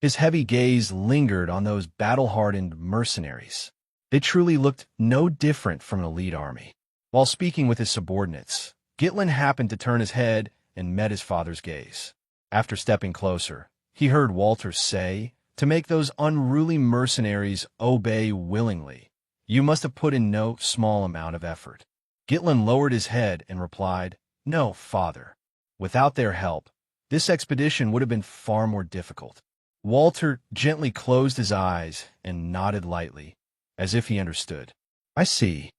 His heavy gaze lingered on those battle-hardened mercenaries. They truly looked no different from an elite army. While speaking with his subordinates, Gitlin happened to turn his head and met his father's gaze. After stepping closer, he heard Walter say, "To make those unruly mercenaries obey willingly, you must have put in no small amount of effort." Gitlin lowered his head and replied, "No, father. Without their help, this expedition would have been far more difficult." Walter gently closed his eyes and nodded lightly, as if he understood. "I see."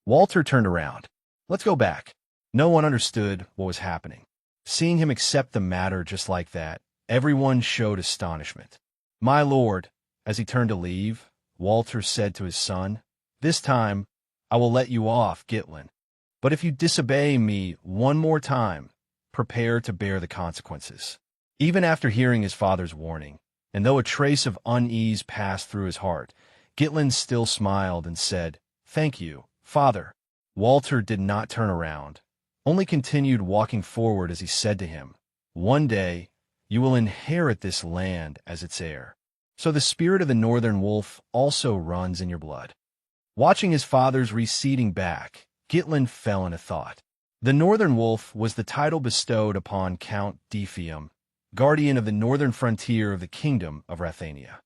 Walter turned around. "Let's go back." No one understood what was happening. Seeing him accept the matter just like that, everyone showed astonishment. "My lord," as he turned to leave, Walter said to his son, "This time, I will let you off, Gitlin. But if you disobey me one more time, prepare to bear the consequences." Even after hearing his father's warning, and though a trace of unease passed through his heart, Gitlin still smiled and said, "Thank you, father." Walter did not turn around, only continued walking forward as he said to him, "One day, you will inherit this land as its heir. So the spirit of the northern wolf also runs in your blood." Watching his father's receding back, Gitlin fell into thought. The northern wolf was the title bestowed upon Count Defium, guardian of the northern frontier of the kingdom of Rathania.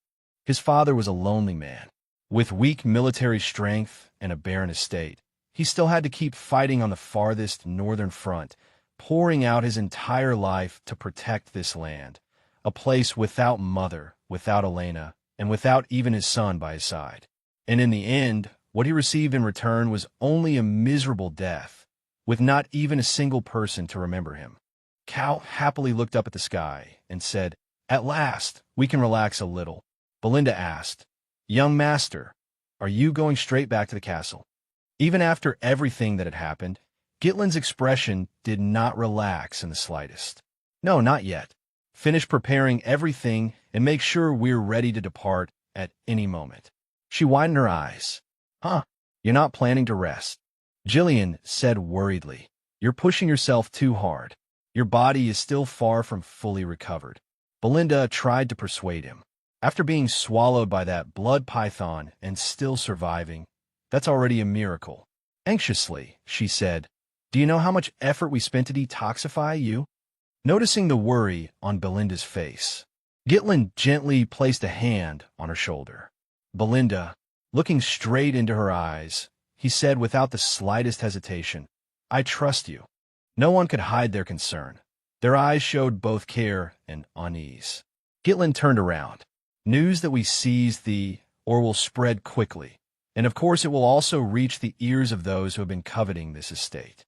His father was a lonely man. With weak military strength and a barren estate, he still had to keep fighting on the farthest northern front, pouring out his entire life to protect this land, a place without mother, without Elena, and without even his son by his side. And in the end, what he received in return was only a miserable death, with not even a single person to remember him. Cal happily looked up at the sky and said, "At last, we can relax a little." Belinda asked, "Young master, are you going straight back to the castle?" Even after everything that had happened, Gitlin's expression did not relax in the slightest. "No, not yet. Finish preparing everything and make sure we're ready to depart at any moment." She widened her eyes. "Huh, you're not planning to rest?" Jillian said worriedly, "You're pushing yourself too hard. Your body is still far from fully recovered." Belinda tried to persuade him. "After being swallowed by that blood python and still surviving, that's already a miracle." Anxiously, she said, "Do you know how much effort we spent to detoxify you?" Noticing the worry on Belinda's face, Gitlin gently placed a hand on her shoulder. Belinda, looking straight into her eyes, he said without the slightest hesitation, I trust you. No one could hide their concern. Their eyes showed both care and unease. Gitlin turned around. News that we seized the, or will spread quickly. And of course it will also reach the ears of those who have been coveting this estate.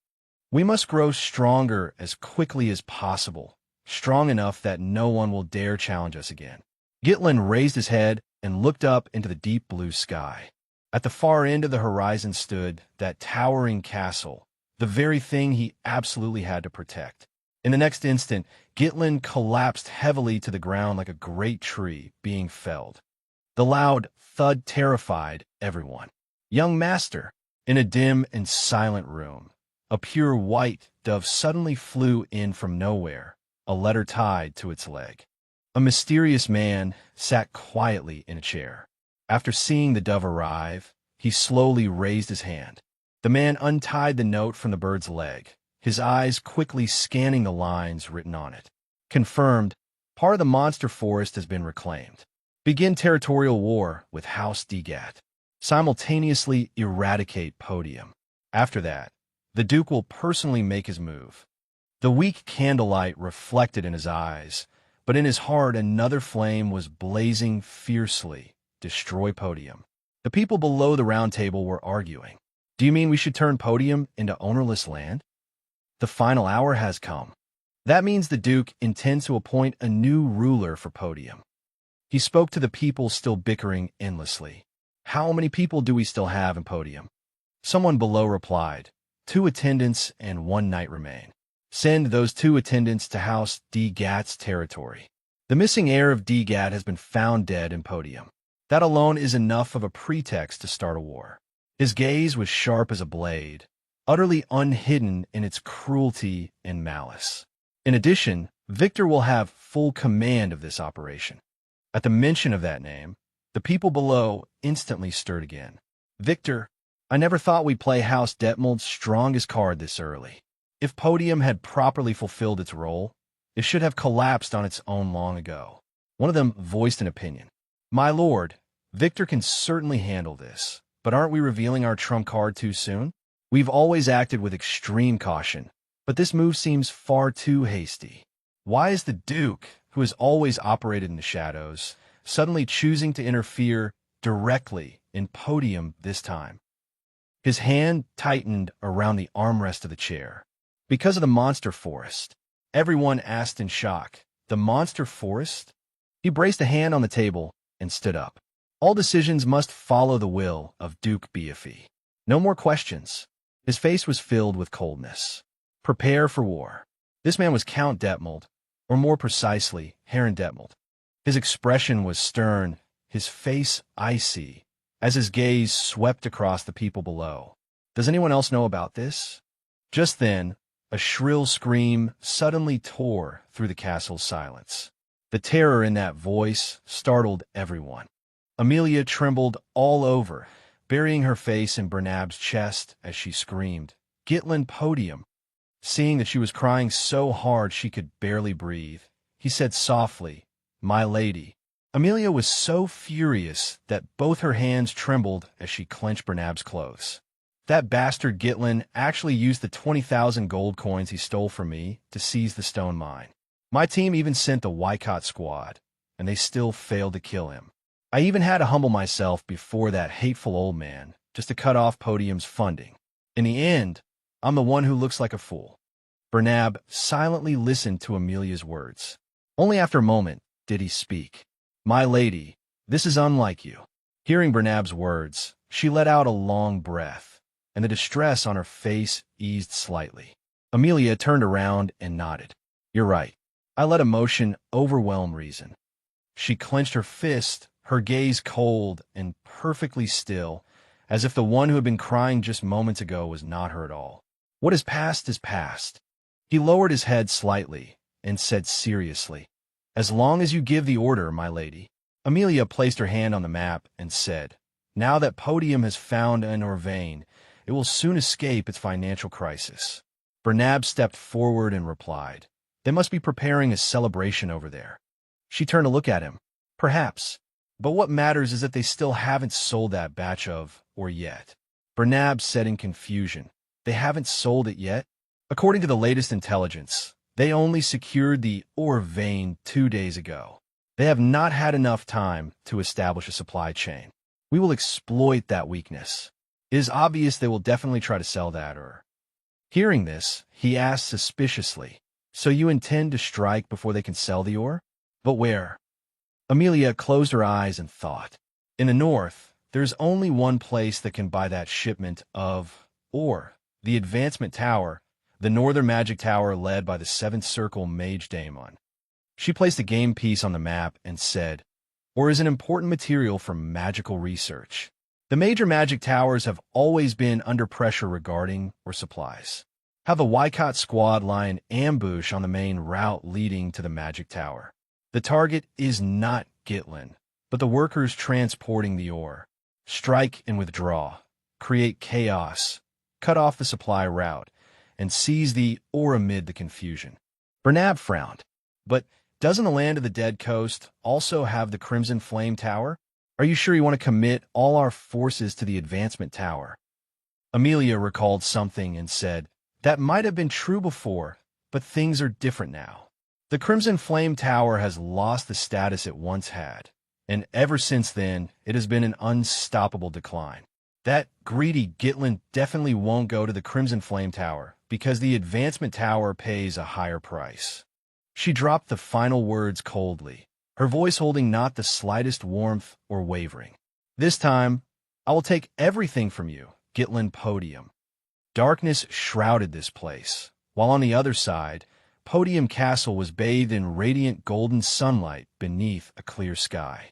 We must grow stronger as quickly as possible, strong enough that no one will dare challenge us again. Gitlin raised his head and looked up into the deep blue sky. At the far end of the horizon stood that towering castle, the very thing he absolutely had to protect. In the next instant, Gitlin collapsed heavily to the ground like a great tree being felled. The loud thud terrified everyone. Young master, in a dim and silent room, a pure white dove suddenly flew in from nowhere, a letter tied to its leg. A mysterious man sat quietly in a chair. After seeing the dove arrive, he slowly raised his hand. The man untied the note from the bird's leg, his eyes quickly scanning the lines written on it. Confirmed, part of the monster forest has been reclaimed. Begin territorial war with House Degat. Simultaneously eradicate Podium. After that, the Duke will personally make his move. The weak candlelight reflected in his eyes, but in his heart another flame was blazing fiercely. Destroy Podium. The people below the round table were arguing. Do you mean we should turn Podium into ownerless land? The final hour has come. That means the Duke intends to appoint a new ruler for Podium. He spoke to the people still bickering endlessly. How many people do we still have in Podium? Someone below replied, 2 attendants and 1 knight remain. Send those 2 attendants to House Degat's territory. The missing heir of Degat has been found dead in Podium. That alone is enough of a pretext to start a war. His gaze was sharp as a blade, utterly unhidden in its cruelty and malice. In addition, Victor will have full command of this operation. At the mention of that name, the people below instantly stirred again. Victor, I never thought we'd play House Detmold's strongest card this early. If Podium had properly fulfilled its role, it should have collapsed on its own long ago. One of them voiced an opinion. My lord, Victor can certainly handle this, but aren't we revealing our trump card too soon? We've always acted with extreme caution, but this move seems far too hasty. Why is the Duke, who has always operated in the shadows, suddenly choosing to interfere directly in Podium this time? His hand tightened around the armrest of the chair. Because of the monster forest. Everyone asked in shock, the monster forest? He braced a hand on the table and stood up. All decisions must follow the will of Duke Beefy. No more questions. His face was filled with coldness. Prepare for war. This man was Count Detmold, or more precisely, Herren Detmold. His expression was stern, his face icy, as his gaze swept across the people below. Does anyone else know about this? Just then, a shrill scream suddenly tore through the castle's silence. The terror in that voice startled everyone. Amelia trembled all over, burying her face in Bernab's chest as she screamed, Gitlin Podium. Seeing that she was crying so hard she could barely breathe, he said softly, My lady. Amelia was so furious that both her hands trembled as she clenched Bernab's clothes. That bastard Gitlin actually used the 20,000 gold coins he stole from me to seize the stone mine. My team even sent the Wycott squad, and they still failed to kill him. I even had to humble myself before that hateful old man just to cut off Podium's funding. In the end, I'm the one who looks like a fool. Bernab silently listened to Amelia's words. Only after a moment did he speak. My lady, this is unlike you. Hearing Bernab's words, she let out a long breath, and the distress on her face eased slightly. Amelia turned around and nodded. You're right. I let emotion overwhelm reason. She clenched her fist, her gaze cold and perfectly still, as if the one who had been crying just moments ago was not her at all. What is past is past. He lowered his head slightly and said seriously, As long as you give the order, my lady. Amelia placed her hand on the map and said, Now that Podium has found an Orvain, it will soon escape its financial crisis. Bernab stepped forward and replied, They must be preparing a celebration over there. She turned to look at him. Perhaps. But what matters is that they still haven't sold that batch of, or yet. Bernab said in confusion. They haven't sold it yet? According to the latest intelligence, they only secured the ore vein 2 days ago. They have not had enough time to establish a supply chain. We will exploit that weakness. It is obvious they will definitely try to sell that ore. Hearing this, he asked suspiciously, so you intend to strike before they can sell the ore? But where? Amelia closed her eyes and thought. In the north, there's only one place that can buy that shipment of ore, the Advancement Tower, the northern magic tower led by the Seventh Circle Mage Daemon. She placed a game piece on the map and said, ore is an important material for magical research. The major magic towers have always been under pressure regarding ore supplies. Have the Wycott squad lie in ambush on the main route leading to the magic tower. The target is not Gitlin, but the workers transporting the ore. Strike and withdraw, create chaos, cut off the supply route, and seize the ore amid the confusion. Bernab frowned. But doesn't the land of the Dead Coast also have the Crimson Flame Tower? Are you sure you want to commit all our forces to the Advancement Tower? Amelia recalled something and said, that might have been true before, but things are different now. The Crimson Flame Tower has lost the status it once had, and ever since then, it has been an unstoppable decline. That greedy Gitlin definitely won't go to the Crimson Flame Tower, because the Advancement Tower pays a higher price. She dropped the final words coldly, her voice holding not the slightest warmth or wavering. This time, I will take everything from you, Gitlin Podium. Darkness shrouded this place, while on the other side, Podium Castle was bathed in radiant golden sunlight beneath a clear sky.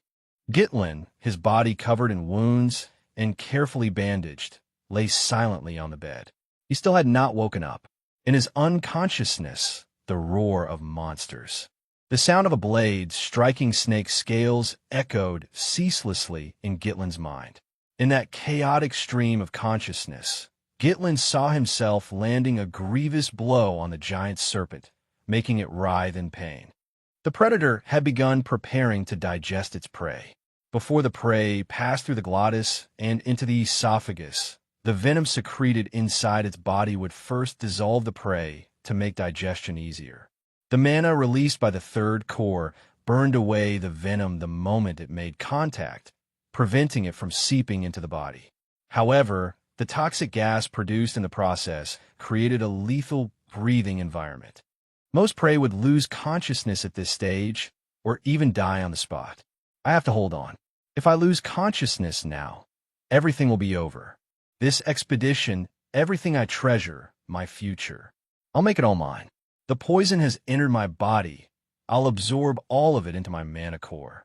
Gitlin, his body covered in wounds and carefully bandaged, lay silently on the bed. He still had not woken up. In his unconsciousness, the roar of monsters. The sound of a blade striking snake's scales echoed ceaselessly in Gitlin's mind. In that chaotic stream of consciousness, Gitlin saw himself landing a grievous blow on the giant serpent, making it writhe in pain. The predator had begun preparing to digest its prey. Before the prey passed through the glottis and into the esophagus, the venom secreted inside its body would first dissolve the prey to make digestion easier. The mana released by the third core burned away the venom the moment it made contact, preventing it from seeping into the body. However, the toxic gas produced in the process created a lethal breathing environment. Most prey would lose consciousness at this stage, or even die on the spot. I have to hold on. If I lose consciousness now, everything will be over. This expedition, everything I treasure, my future. I'll make it all mine. The poison has entered my body. I'll absorb all of it into my mana core.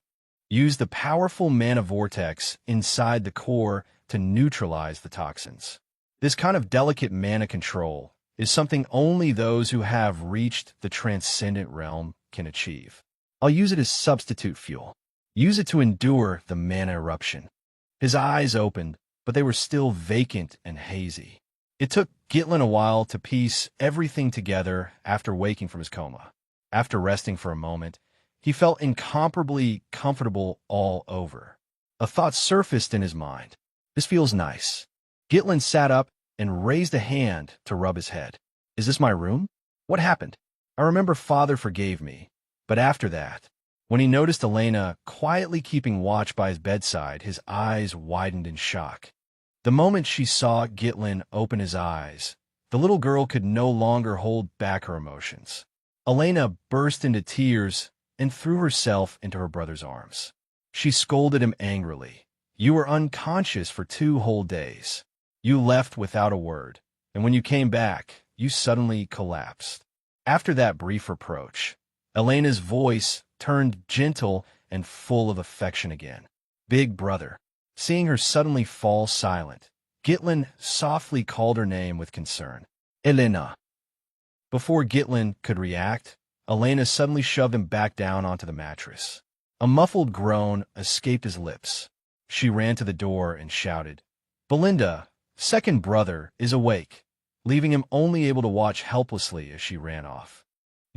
Use the powerful mana vortex inside the core to neutralize the toxins. This kind of delicate mana control is something only those who have reached the transcendent realm can achieve. I'll use it as substitute fuel. Use it to endure the mana eruption. His eyes opened, but they were still vacant and hazy. It took Gitlin a while to piece everything together after waking from his coma. After resting for a moment, he felt incomparably comfortable all over. A thought surfaced in his mind. This feels nice. Gitlin sat up and raised a hand to rub his head. Is this my room? What happened? I remember Father forgave me, but after that, when he noticed Elena quietly keeping watch by his bedside, his eyes widened in shock. The moment she saw Gitlin open his eyes, the little girl could no longer hold back her emotions. Elena burst into tears and threw herself into her brother's arms. She scolded him angrily. You were unconscious for 2 whole days. You left without a word, and when you came back, you suddenly collapsed. After that brief reproach, Elena's voice turned gentle and full of affection again. Big brother. Seeing her suddenly fall silent, Gitlin softly called her name with concern. Elena. Before Gitlin could react, Elena suddenly shoved him back down onto the mattress. A muffled groan escaped his lips. She ran to the door and shouted, Belinda, second brother, is awake, leaving him only able to watch helplessly as she ran off.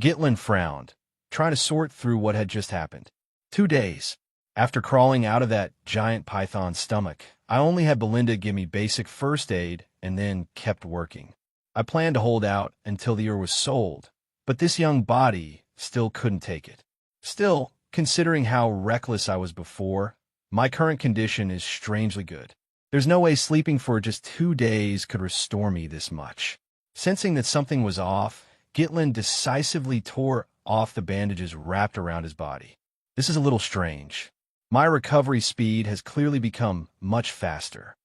Gitlin frowned, trying to sort through what had just happened. 2 days. After crawling out of that giant python's stomach, I only had Belinda give me basic first aid and then kept working. I planned to hold out until the ear was sold, but this young body still couldn't take it. Still, considering how reckless I was before, my current condition is strangely good. There's no way sleeping for just 2 days could restore me this much. Sensing that something was off, Gitlin decisively tore off the bandages wrapped around his body. This is a little strange. My recovery speed has clearly become much faster.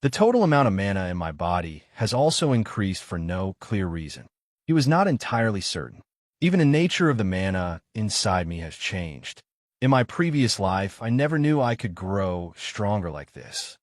The total amount of mana in my body has also increased for no clear reason. He was not entirely certain. Even the nature of the mana inside me has changed. In my previous life, I never knew I could grow stronger like this.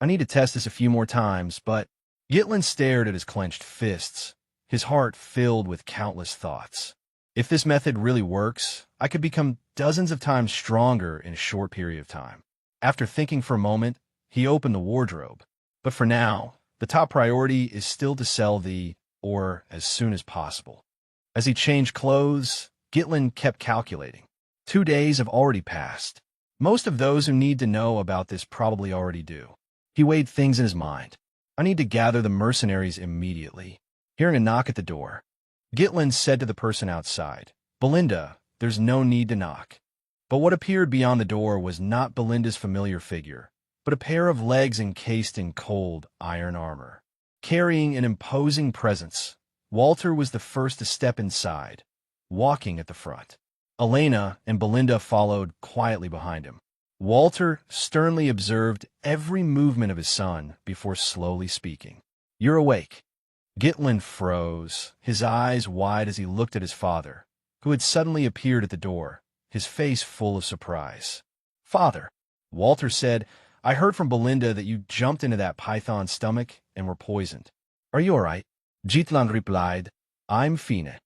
I need to test this a few more times, but Gitlin stared at his clenched fists, his heart filled with countless thoughts. If this method really works, I could become dozens of times stronger in a short period of time. After thinking for a moment, he opened the wardrobe. But for now, the top priority is still to sell the ore as soon as possible. As he changed clothes, Gitlin kept calculating. 2 days have already passed. Most of those who need to know about this probably already do. He weighed things in his mind. I need to gather the mercenaries immediately. Hearing a knock at the door, Gitlin said to the person outside, "Belinda, there's no need to knock." But what appeared beyond the door was not Belinda's familiar figure, but a pair of legs encased in cold iron armor. Carrying an imposing presence, Walter was the first to step inside, walking at the front. Elena and Belinda followed quietly behind him. Walter sternly observed every movement of his son before slowly speaking. "You're awake." Gitlin froze, his eyes wide as he looked at his father, who had suddenly appeared at the door, his face full of surprise. "Father," Walter said, "I heard from Belinda that you jumped into that python's stomach and were poisoned. Are you all right?" Gitlin replied, "I'm fine."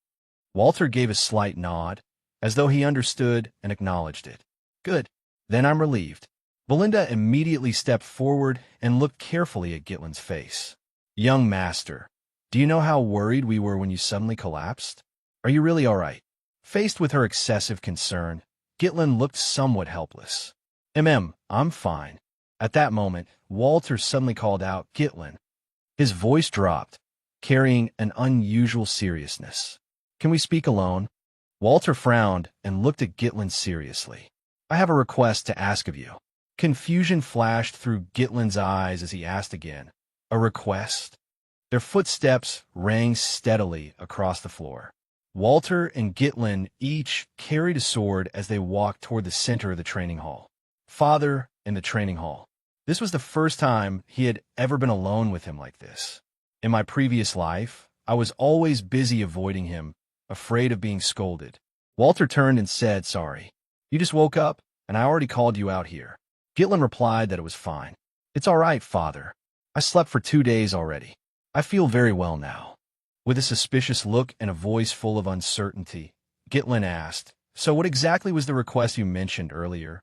Walter gave a slight nod, as though he understood and acknowledged it. "Good. Then I'm relieved." Belinda immediately stepped forward and looked carefully at Gitlin's face. "Young master, do you know how worried we were when you suddenly collapsed? Are you really all right?" Faced with her excessive concern, Gitlin looked somewhat helpless. I'm fine." At that moment, Walter suddenly called out, "Gitlin." His voice dropped, carrying an unusual seriousness. "Can we speak alone?" Walter frowned and looked at Gitlin seriously. "I have a request to ask of you." Confusion flashed through Gitlin's eyes as he asked again, "A request?" Their footsteps rang steadily across the floor. Walter and Gitlin each carried a sword as they walked toward the center of the training hall. Father in the training hall. This was the first time he had ever been alone with him like this. In my previous life, I was always busy avoiding him, afraid of being scolded. Walter turned and said, "Sorry. You just woke up, and I already called you out here." Gitlin replied that it was fine. "It's all right, Father. I slept for 2 days already. I feel very well now." With a suspicious look and a voice full of uncertainty, Gitlin asked, "So what exactly was the request you mentioned earlier?"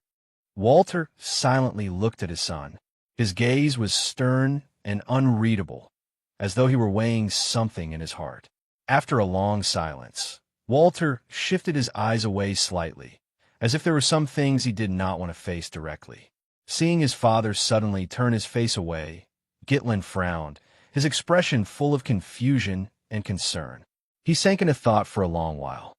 Walter silently looked at his son. His gaze was stern and unreadable, as though he were weighing something in his heart. After a long silence, Walter shifted his eyes away slightly, as if there were some things he did not want to face directly. Seeing his father suddenly turn his face away, Gitlin frowned, his expression full of confusion and concern. He sank into thought for a long while.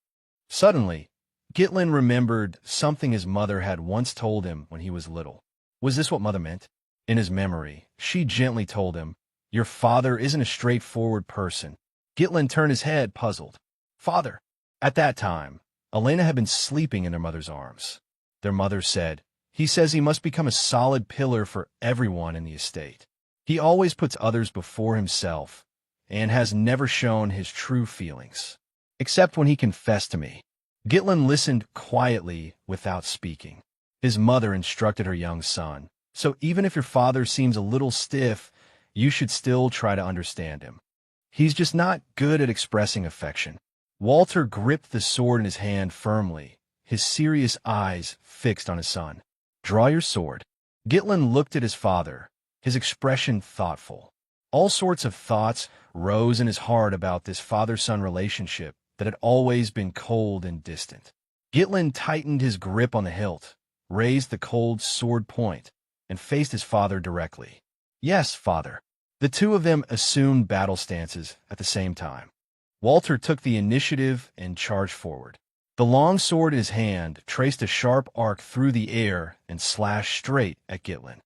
Suddenly, Gitlin remembered something his mother had once told him when he was little. Was this what Mother meant? In his memory, she gently told him, "Your father isn't a straightforward person." Gitlin turned his head, puzzled. "Father." At that time, Elena had been sleeping in their mother's arms. Their mother said, "He says he must become a solid pillar for everyone in the estate. He always puts others before himself and has never shown his true feelings, except when he confessed to me." Gitlin listened quietly without speaking. His mother instructed her young son, "So even if your father seems a little stiff, you should still try to understand him. He's just not good at expressing affection." Walter gripped the sword in his hand firmly, his serious eyes fixed on his son. "Draw your sword." Gitlin looked at his father, his expression thoughtful. All sorts of thoughts rose in his heart about this father-son relationship that had always been cold and distant. Gitlin tightened his grip on the hilt, raised the cold sword point and faced his father directly. Yes, father. The two of them assumed battle stances at the same time. Walter took the initiative and charged forward. The long sword in his hand traced a sharp arc through the air and slashed straight at Gitlin.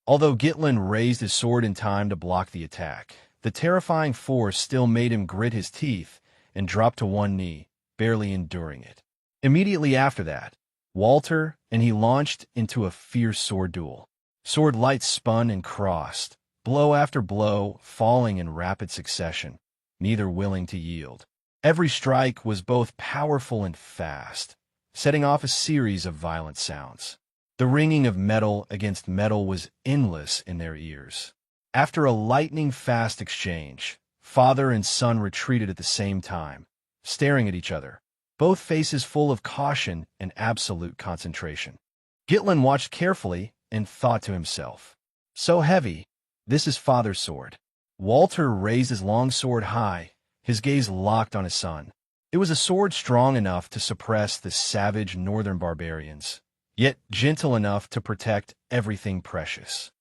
Although Gitlin raised his sword in time to block the attack, the terrifying force still made him grit his teeth and drop to one knee, barely enduring it. Immediately after that, Walter and he launched into a fierce sword duel. Sword lights spun and crossed, blow after blow falling in rapid succession, neither willing to yield. Every strike was both powerful and fast, setting off a series of violent sounds. The ringing of metal against metal was endless in their ears. After a lightning-fast exchange, father and son retreated at the same time, staring at each other, both faces full of caution and absolute concentration. Gitlin watched carefully and thought to himself, "So heavy, this is father's sword." Walter raised his long sword high, his gaze locked on his son. It was a sword strong enough to suppress the savage northern barbarians, yet gentle enough to protect everything precious.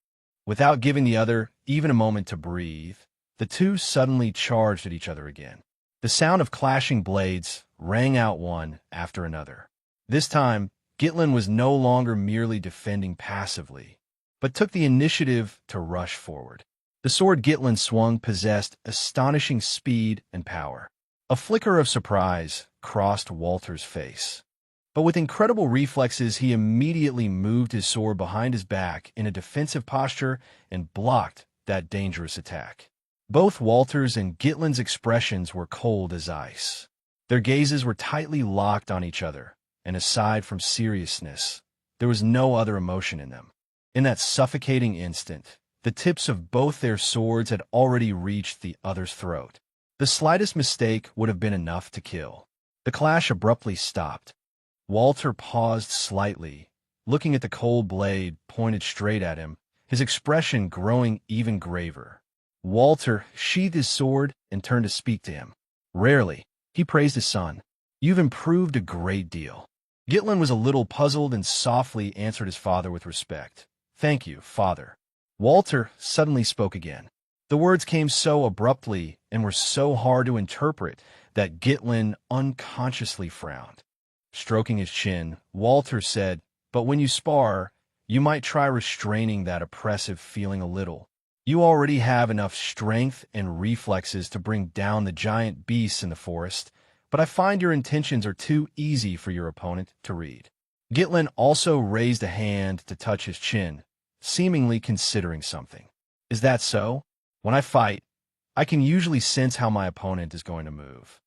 Without giving the other even a moment to breathe, the two suddenly charged at each other again. The sound of clashing blades rang out one after another. This time, Gitlin was no longer merely defending passively, but took the initiative to rush forward. The sword Gitlin swung possessed astonishing speed and power. A flicker of surprise crossed Walter's face. But with incredible reflexes, he immediately moved his sword behind his back in a defensive posture and blocked that dangerous attack. Both Walter's and Gitlin's expressions were cold as ice. Their gazes were tightly locked on each other, and aside from seriousness, there was no other emotion in them. In that suffocating instant, the tips of both their swords had already reached the other's throat. The slightest mistake would have been enough to kill. The clash abruptly stopped. Walter paused slightly, looking at the cold blade pointed straight at him, his expression growing even graver. Walter sheathed his sword and turned to speak to him. Rarely, he praised his son. "You've improved a great deal." Gitlin was a little puzzled and softly answered his father with respect. "Thank you, father." Walter suddenly spoke again. The words came so abruptly and were so hard to interpret that Gitlin unconsciously frowned. Stroking his chin, Walter said, "But when you spar, you might try restraining that oppressive feeling a little. You already have enough strength and reflexes to bring down the giant beasts in the forest, but I find your intentions are too easy for your opponent to read." Gitlin also raised a hand to touch his chin, seemingly considering something. "Is that so? When I fight, I can usually sense how my opponent is going to move."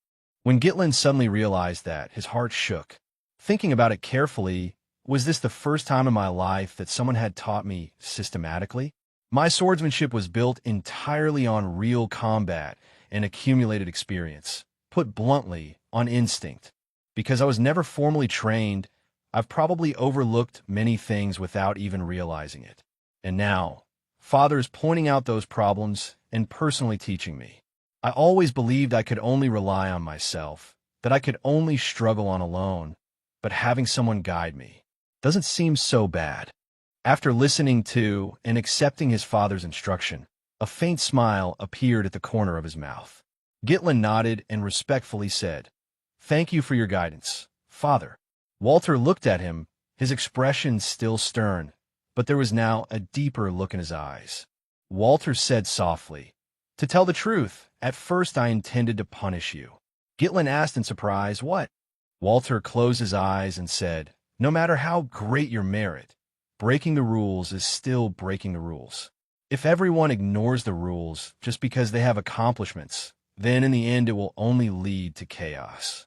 When Gitlin suddenly realized that, his heart shook. Thinking about it carefully, was this the first time in my life that someone had taught me systematically? My swordsmanship was built entirely on real combat and accumulated experience, put bluntly, on instinct. Because I was never formally trained, I've probably overlooked many things without even realizing it. And now, Father's pointing out those problems and personally teaching me. I always believed I could only rely on myself, that I could only struggle on alone, but having someone guide me doesn't seem so bad. After listening to and accepting his father's instruction, a faint smile appeared at the corner of his mouth. Gitlin nodded and respectfully said, "Thank you for your guidance, father." Walter looked at him, his expression still stern, but there was now a deeper look in his eyes. Walter said softly, "To tell the truth, at first I intended to punish you." Gitlin asked in surprise, "What?" Walter closed his eyes and said, "No matter how great your merit, breaking the rules is still breaking the rules. If everyone ignores the rules just because they have accomplishments, then in the end it will only lead to chaos."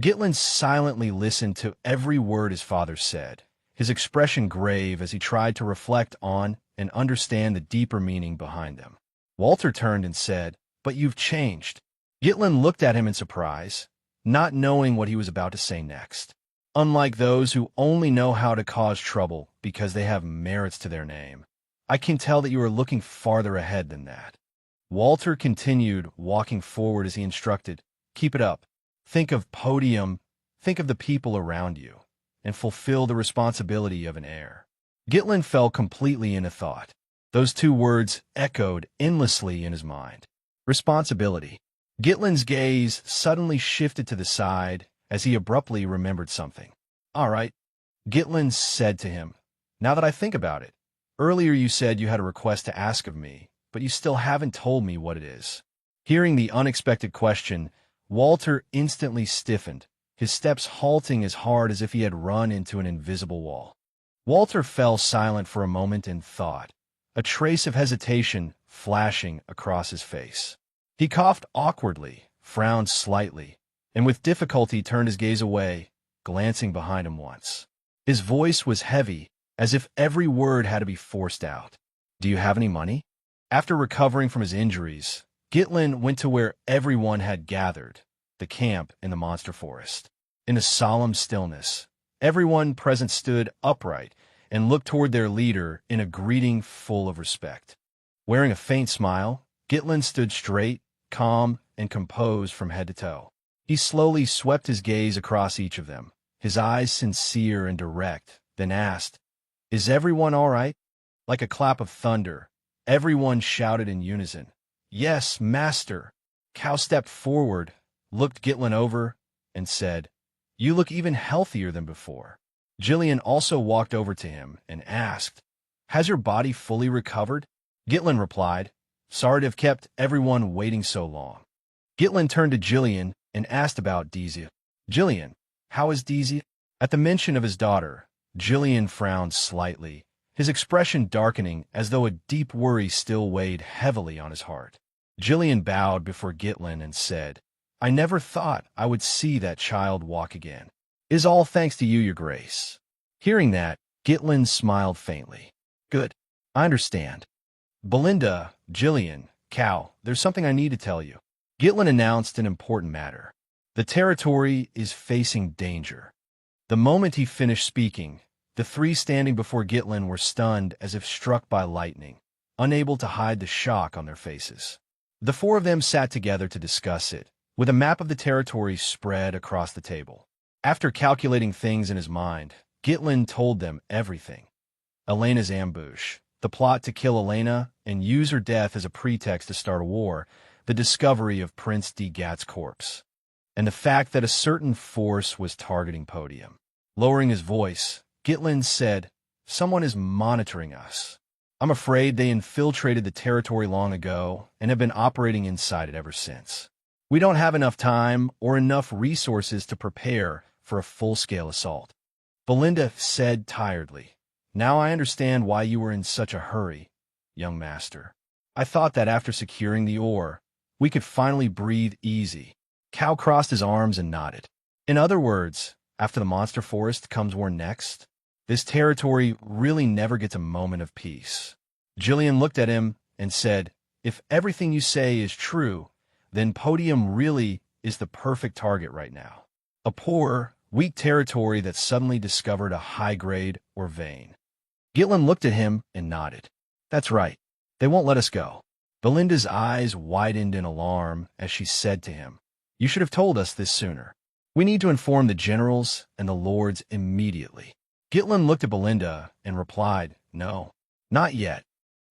Gitlin silently listened to every word his father said, his expression grave as he tried to reflect on and understand the deeper meaning behind them. Walter turned and said, "But you've changed." Gitlin looked at him in surprise, not knowing what he was about to say next. "Unlike those who only know how to cause trouble because they have merits to their name, I can tell that you are looking farther ahead than that." Walter continued, walking forward as he instructed, "Keep it up. Think of podium. Think of the people around you. and fulfill the responsibility of an heir. Gitlin fell completely into thought. Those two words echoed endlessly in his mind. Responsibility. Gitlin's gaze suddenly shifted to the side as he abruptly remembered something. All right, Gitlin said to him. Now that I think about it, earlier you said you had a request to ask of me, but you still haven't told me what it is. Hearing the unexpected question, Walter instantly stiffened, his steps halting as hard as if he had run into an invisible wall. Walter fell silent for a moment in thought, a trace of hesitation flashing across his face. He coughed awkwardly, frowned slightly, and with difficulty turned his gaze away, glancing behind him once. His voice was heavy, as if every word had to be forced out. Do you have any money? After recovering from his injuries, Gitlin went to where everyone had gathered, the camp in the monster forest. In a solemn stillness, everyone present stood upright and looked toward their leader in a greeting full of respect. Wearing a faint smile, Gitlin stood straight, calm, and composed from head to toe. He slowly swept his gaze across each of them, his eyes sincere and direct, then asked, "Is everyone all right?" Like a clap of thunder, everyone shouted in unison, "Yes, master." Cal stepped forward, looked Gitlin over, and said, "You look even healthier than before." Jillian also walked over to him and asked, "Has your body fully recovered?" Gitlin replied, "Sorry to have kept everyone waiting so long." Gitlin turned to Jillian and asked about Dizia. "Jillian, how is Dizia?" At the mention of his daughter, Jillian frowned slightly, his expression darkening as though a deep worry still weighed heavily on his heart. Jillian bowed before Gitlin and said, "I never thought I would see that child walk again. It is all thanks to you, your grace." Hearing that, Gitlin smiled faintly. "Good. I understand. Belinda, Jillian, Cal, there's something I need to tell you." Gitlin announced an important matter. The territory is facing danger. The moment he finished speaking, the three standing before Gitlin were stunned as if struck by lightning, unable to hide the shock on their faces. The four of them sat together to discuss it, with a map of the territory spread across the table. After calculating things in his mind, Gitlin told them everything. Elena's ambush, the plot to kill Elena and use her death as a pretext to start a war, the discovery of Prince D. Gat's corpse, and the fact that a certain force was targeting Podium. Lowering his voice, Gitlin said, "Someone is monitoring us. I'm afraid they infiltrated the territory long ago and have been operating inside it ever since. We don't have enough time or enough resources to prepare for a full-scale assault." Belinda said tiredly, "Now I understand why you were in such a hurry, young master. I thought that after securing the ore, we could finally breathe easy." Cal crossed his arms and nodded. "In other words, after the monster forest comes war next? This territory really never gets a moment of peace." Jillian looked at him and said, "If everything you say is true, then Podium really is the perfect target right now. A poor, weak territory that suddenly discovered a high-grade or vein." Gitlin looked at him and nodded. "That's right. They won't let us go." Belinda's eyes widened in alarm as she said to him, "You should have told us this sooner. We need to inform the generals and the lords immediately." Gitlin looked at Belinda and replied, "No, not yet.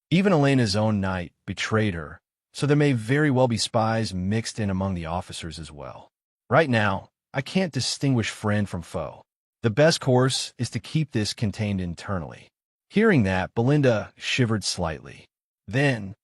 Even Elena's own knight betrayed her, so there may very well be spies mixed in among the officers as well. Right now, I can't distinguish friend from foe. The best course is to keep this contained internally." Hearing that, Belinda shivered slightly. Then,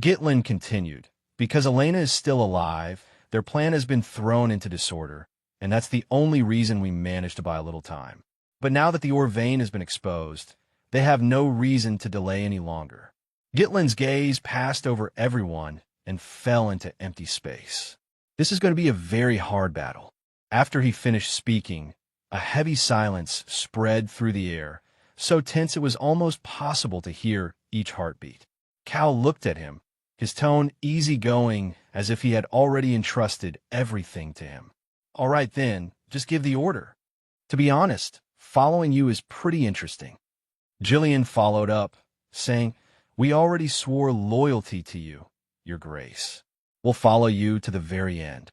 Gitlin continued, "Because Elena is still alive, their plan has been thrown into disorder, and that's the only reason we managed to buy a little time. But now that the ore vein has been exposed, they have no reason to delay any longer." Gitlin's gaze passed over everyone and fell into empty space. This is going to be a very hard battle. After he finished speaking, a heavy silence spread through the air, so tense it was almost possible to hear each heartbeat. Cal looked at him, his tone easygoing as if he had already entrusted everything to him. "All right then, just give the order. To be honest, following you is pretty interesting." Jillian followed up, saying, "We already swore loyalty to you, your grace. We'll follow you to the very end."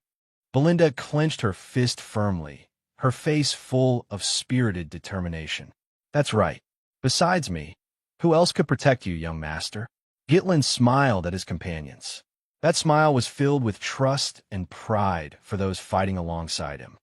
Belinda clenched her fist firmly, her face full of spirited determination. That's right. Besides me, who else could protect you, young master? Gitlin smiled at his companions. That smile was filled with trust and pride for those fighting alongside him.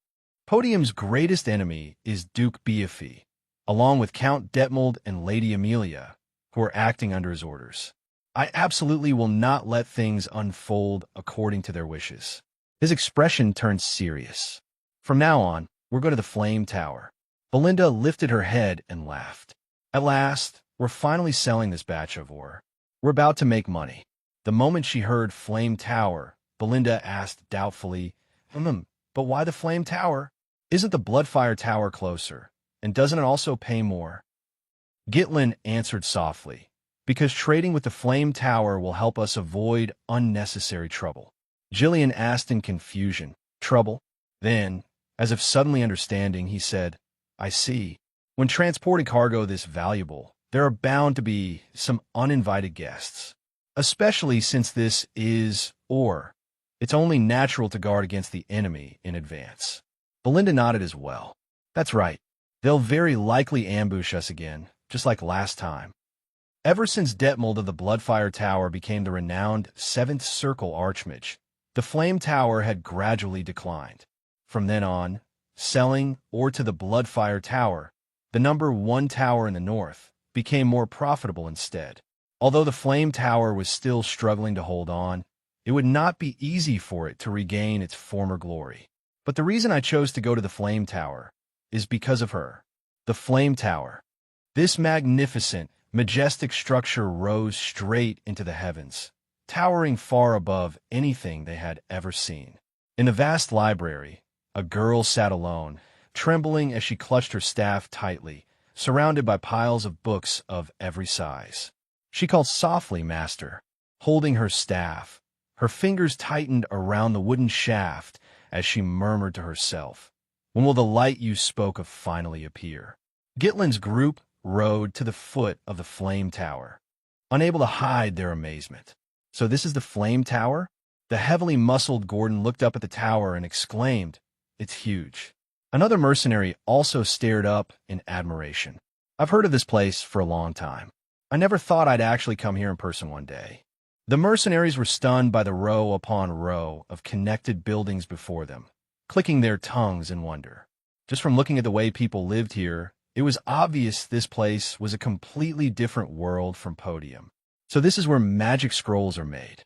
Podium's greatest enemy is Duke Beefy, along with Count Detmold and Lady Amelia, who are acting under his orders. I absolutely will not let things unfold according to their wishes. His expression turned serious. From now on, we're going to the Flame Tower. Belinda lifted her head and laughed. At last, we're finally selling this batch of ore. We're about to make money. The moment she heard Flame Tower, Belinda asked doubtfully, but why the Flame Tower? Isn't the Bloodfire Tower closer? And doesn't it also pay more? Gitlin answered softly, because trading with the Flame Tower will help us avoid unnecessary trouble. Jillian asked in confusion, trouble? Then, as if suddenly understanding, he said, I see. When transporting cargo this valuable, there are bound to be some uninvited guests. Especially since this is ore. It's only natural to guard against the enemy in advance. Belinda nodded as well. That's right. They'll very likely ambush us again, just like last time. Ever since Detmold of the Bloodfire Tower became the renowned Seventh Circle Archmage, the Flame Tower had gradually declined. From then on, selling ore to the Bloodfire Tower, the number one tower in the north, became more profitable instead. Although the Flame Tower was still struggling to hold on, it would not be easy for it to regain its former glory. But the reason I chose to go to the Flame Tower is because of her. The Flame Tower. This magnificent, majestic structure rose straight into the heavens, towering far above anything they had ever seen. In the vast library, a girl sat alone, trembling as she clutched her staff tightly, surrounded by piles of books of every size. She called softly, Master, holding her staff. Her fingers tightened around the wooden shaft as she murmured to herself, when will the light you spoke of finally appear? Gitlin's group rode to the foot of the Flame Tower, unable to hide their amazement. So this is the Flame Tower? The heavily muscled Gordon looked up at the tower and exclaimed, It's huge. Another mercenary also stared up in admiration. I've heard of this place for a long time. I never thought I'd actually come here in person one day. The mercenaries were stunned by the row upon row of connected buildings before them, clicking their tongues in wonder. Just from looking at the way people lived here, it was obvious this place was a completely different world from Podium. So this is where magic scrolls are made.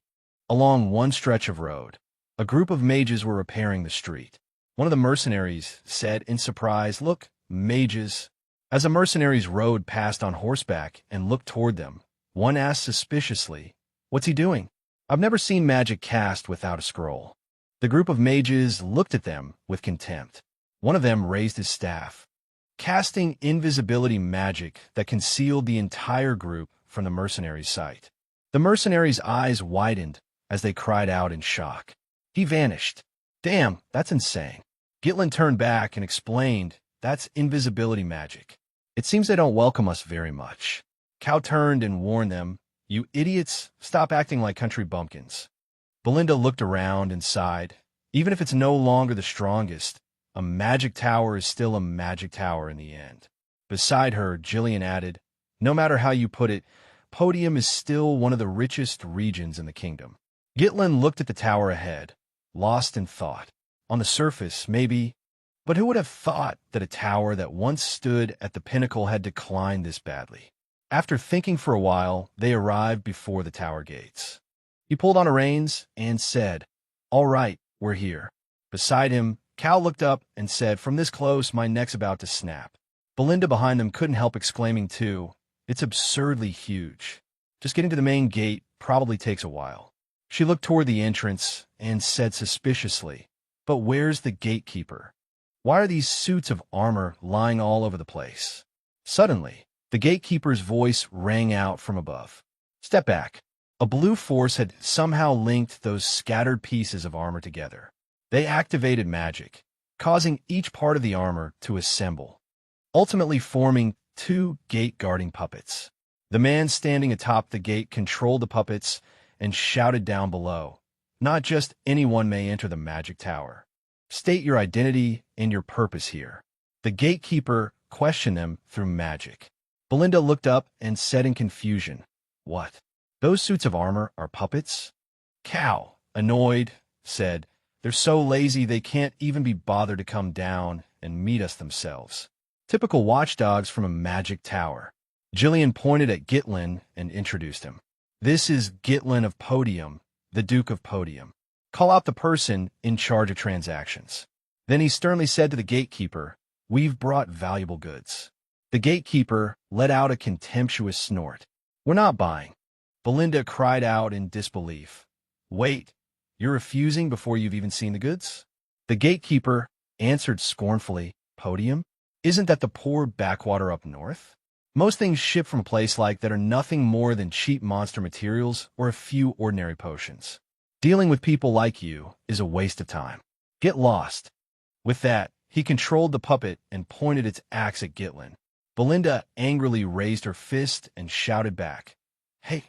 Along one stretch of road, a group of mages were repairing the street. One of the mercenaries said in surprise, Look, mages. As the mercenaries rode past on horseback and looked toward them, one asked suspiciously, What's he doing? I've never seen magic cast without a scroll. The group of mages looked at them with contempt. One of them raised his staff, casting invisibility magic that concealed the entire group from the mercenaries' sight. The mercenaries' eyes widened as they cried out in shock. He vanished. Damn, that's insane. Gitlin turned back and explained, That's invisibility magic. It seems they don't welcome us very much. Cow turned and warned them, You idiots, stop acting like country bumpkins. Belinda looked around and sighed. Even if it's no longer the strongest, a magic tower is still a magic tower in the end. Beside her, Jillian added, No matter how you put it, Podium is still one of the richest regions in the kingdom. Gitlin looked at the tower ahead, lost in thought. On the surface, maybe, but who would have thought that a tower that once stood at the pinnacle had declined this badly? After thinking for a while, they arrived before the tower gates. He pulled on the reins and said, All right, we're here. Beside him, Cal looked up and said, From this close, my neck's about to snap. Belinda behind them couldn't help exclaiming too, It's absurdly huge. Just getting to the main gate probably takes a while. She looked toward the entrance and said suspiciously, But where's the gatekeeper? Why are these suits of armor lying all over the place? Suddenly, the gatekeeper's voice rang out from above. Step back. A blue force had somehow linked those scattered pieces of armor together. They activated magic, causing each part of the armor to assemble, ultimately forming two gate-guarding puppets. The man standing atop the gate controlled the puppets and shouted down below, Not just anyone may enter the magic tower. State your identity and your purpose here. The gatekeeper questioned them through magic. Belinda looked up and said in confusion, "What? Those suits of armor are puppets?" Cow, annoyed, said, "They're so lazy they can't even be bothered to come down and meet us themselves. Typical watchdogs from a magic tower." Jillian pointed at Gitlin and introduced him. "This is Gitlin of Podium, the Duke of Podium. Call out the person in charge of transactions." Then he sternly said to the gatekeeper, "We've brought valuable goods." The gatekeeper let out a contemptuous snort. "We're not buying." Belinda cried out in disbelief. "Wait, you're refusing before you've even seen the goods?" The gatekeeper answered scornfully, "Podium? Isn't that the poor backwater up north? Most things ship from a place like that are nothing more than cheap monster materials or a few ordinary potions. Dealing with people like you is a waste of time. Get lost." With that, he controlled the puppet and pointed its axe at Gitlin. Belinda angrily raised her fist and shouted back, "Hey,